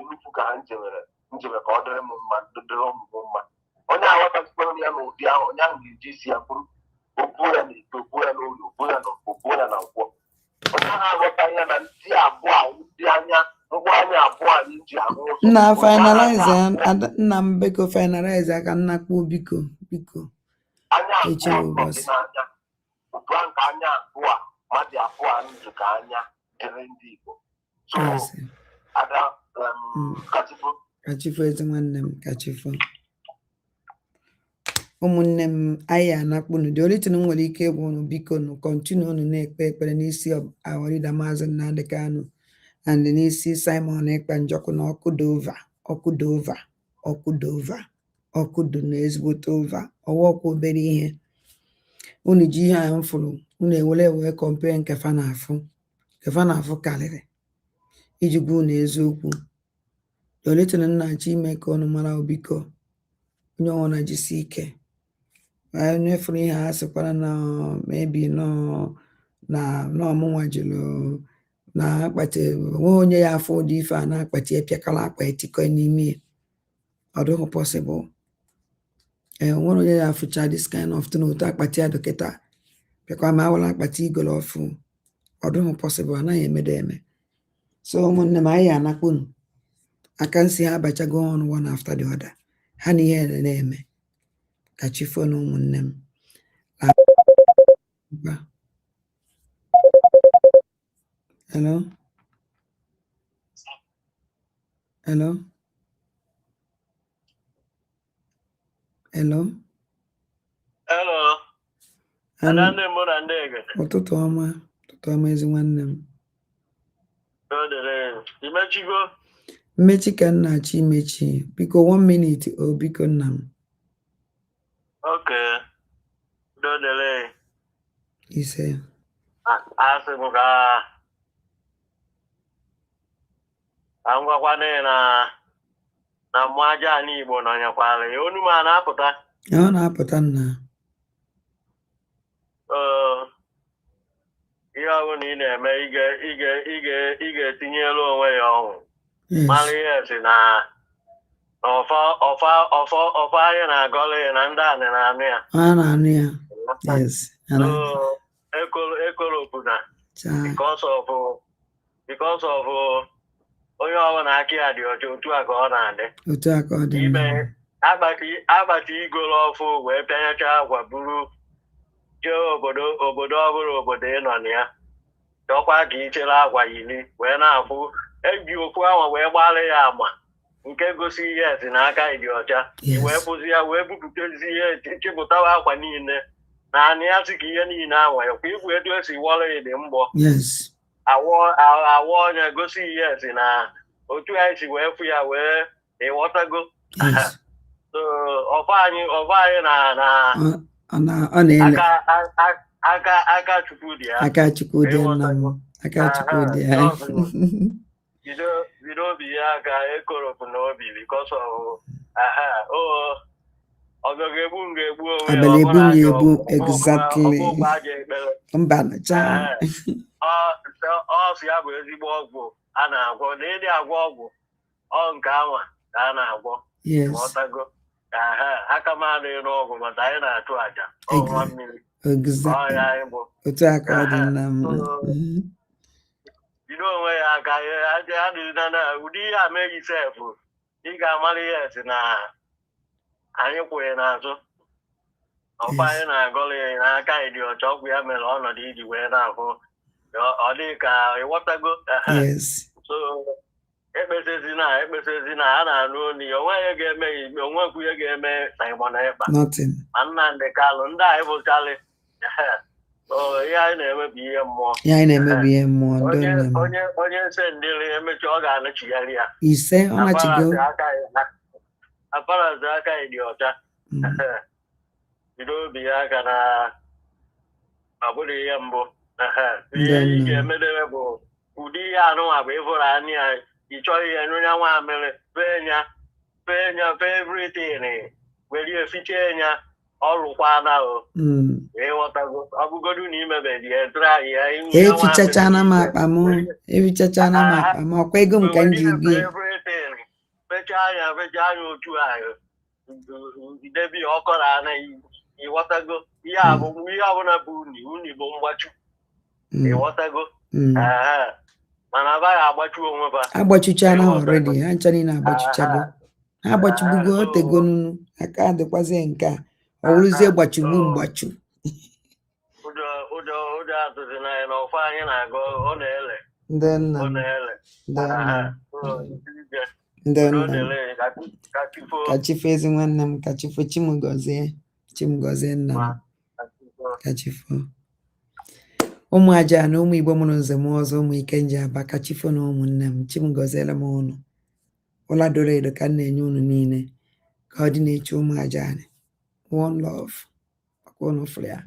nnukwu ka ha njebe ka ọ dịrị m mma dịrị ọmụmụ mma onye aghọtazikwara ya n'ụdị ahụ onye ahụ ga-eji isi ya bụrụ obu ya na ite obu ya n'ụlọ obu ya na nkwọ onye ahụ aghọta ya na ndị abụọ ndị anya ngwa anya abụọ anyị ji ahụ ụzọ na finalize nna m biko finalize aka nna kpuo biko anya abụọ n'anya otu a nke anya abụọ mmadụ abụọ ndụ ka anya dịrị ndị Igbo so ada kachifo ezi nwanne m kachifo ụmụnne m anyị anakpụnụ dị olitin nwere ike ịgwa ụnụ biko nụ kọntinu unu na-ekpe ekpere n'isi Awarida Maazị Nnamdi Kanu and n'isi Simon Ekpa Njọkụ na ọkụ dova ọkụ dị n'ezigbote ụva ọwọkwa obere ihe unu ji ihe a mfụrụ unu ewee kọmpee nke fa na-afụ karịrị iji gwa unu eziokwu doletana nnachi ime ka ọnụ mara obiko onye ọwụna jisi ike onye fụrụ ihe a sịkwara na mebi n'ọmụnwa jụrụ na akpati onwe onye ya afọ ụdị ife a na-akpati epịakala akpa etikọ n'ime ya ọ dịghị possible nwere onye ya afụcha this kind of thing otu akpati ya dọkịta bịakwa ma awala akpati igolo ọfụ ọ dịghị possible anaghị emedo eme so ụmụnne m anyị anakpunu aka nsị ha abachago ọnụ one after the other ha na ihe na-eme ka chi fo na ụmụnne m hello hello hello ụtụtụ ọma ezi nwanne m mmechi ka nna chi imechi biko 1 minute o biko nna m ise asị m ka ngwakwana na mmụọ aja ala Igbo nọnyekwara ya onu ma na-apụta ọ na-apụta nna ihe ọbụla ị na-eme ị ga-etinyelu onwe ya ọnwụ mara ihe si na ọfa anyị na-agọla ya na ndị anị na-anụ ya a na-anụ ya ekolopụna because of onye ọbụla aka ya dị ọcha otu a ka ọ na-adị ime agbati igolo ọfụ wee pịanyecha agwa buru jee obodo ọbụla obodo ịnọ na ya chọkwa ka ichere agwa yiri wee na-afụ eji okwu ahụ wee gbalị ya ama nke gosi ihe esi n'aka ịdị ọcha wee pụzi ya wee bupụtezi ihe chịpụtawa akwa niile na anị ya sị ka ihe niile anwa ya kwa igwe etu esi wọrọ ịdị mgbọ awọ onye gosi ihe esi na otu anyị si wee fụ ya wee ịghọtago so ọfa anyị aka Chukwu dị ya aka Chukwu dị nna m aka Chukwu dị ya bido obi ya aka ekoropụ n'obi because of ọbịa ga-egbu m ga-egbu onwe abịa egbu m ga-egbu exactly mba nacha ọ sị ya bụ ezigbo ọgwụ a na-agwọ na ịdị agwọ ọgwụ ọ nke anwa ka a na-agwọ ọtago aka m adịghị n'ọgwụ maka anyị na-achụ aja ọnwa mmiri ọya anyị bụ otu aka ọ dị nna m bido onwe ya aka adịghị na ụdị ihe ameghị sefụ ị ga-amara ihe si na anyị kwụghị n'azụ ọkwa anyị na-agọla ya n'aka ịdị ọcha ọgwụ ya mere ọnọdụ iji wee na-ahụ ọ dị ka ịghọtago so ekpesizina a na-anụ onu ya onweghị ga-eme igbe onwekwu ihe ga-eme Simon Ekpa ma Nnamdị Kalụ ndị anyị bụchalị ihe anyị na-emebi ihe mmụọ onye nse ndịrị emechi ọ ga-anachigharị ya ise ọ nachigo aparazi aka ịdị ọcha bido obi ya aka na ọ bụrụ ihe mbụ ihe ị ga-emedebe bụ ụdị ihe anụnwa bụ ịfụrụ anya ya ị chọghị ihe nụnya nwa mere fee nya everything were efiche nya ọrụkwana ịghọtago ọbụgodu na imebeghị efichachana m akpa m ọkwa ego m ka m ji gị fechaa anya otu ahụ debi ọkọrọ ana ịghọtago ihe ọbụla bụ uni bụ mgbachu ịghọtago mana abaghị agbachu onwe ba agbachuchana already ha ncha niile agbachuchago ha agbachubugo otegonunu aka adịkwazi nke a ọ wụrụzie gbachugbu mgbachu ụjọ atụzi na ya na ofe anyị na-agụ ọ na-ele ndị nna kachifo ezi nwanne m kachifo chimgozie nna m kachifo ụmụ aja na ụmụ Igbo mụrụ nze m ọzọ ụmụ Ikenji Aba kachifo na ụmụnne m chimgoziela m ụnụ ụla doro edo ka m na-enye unu niile ka ọ dị na-eche ụmụ aja anyị. One love. Akwa unu fụrụ ya.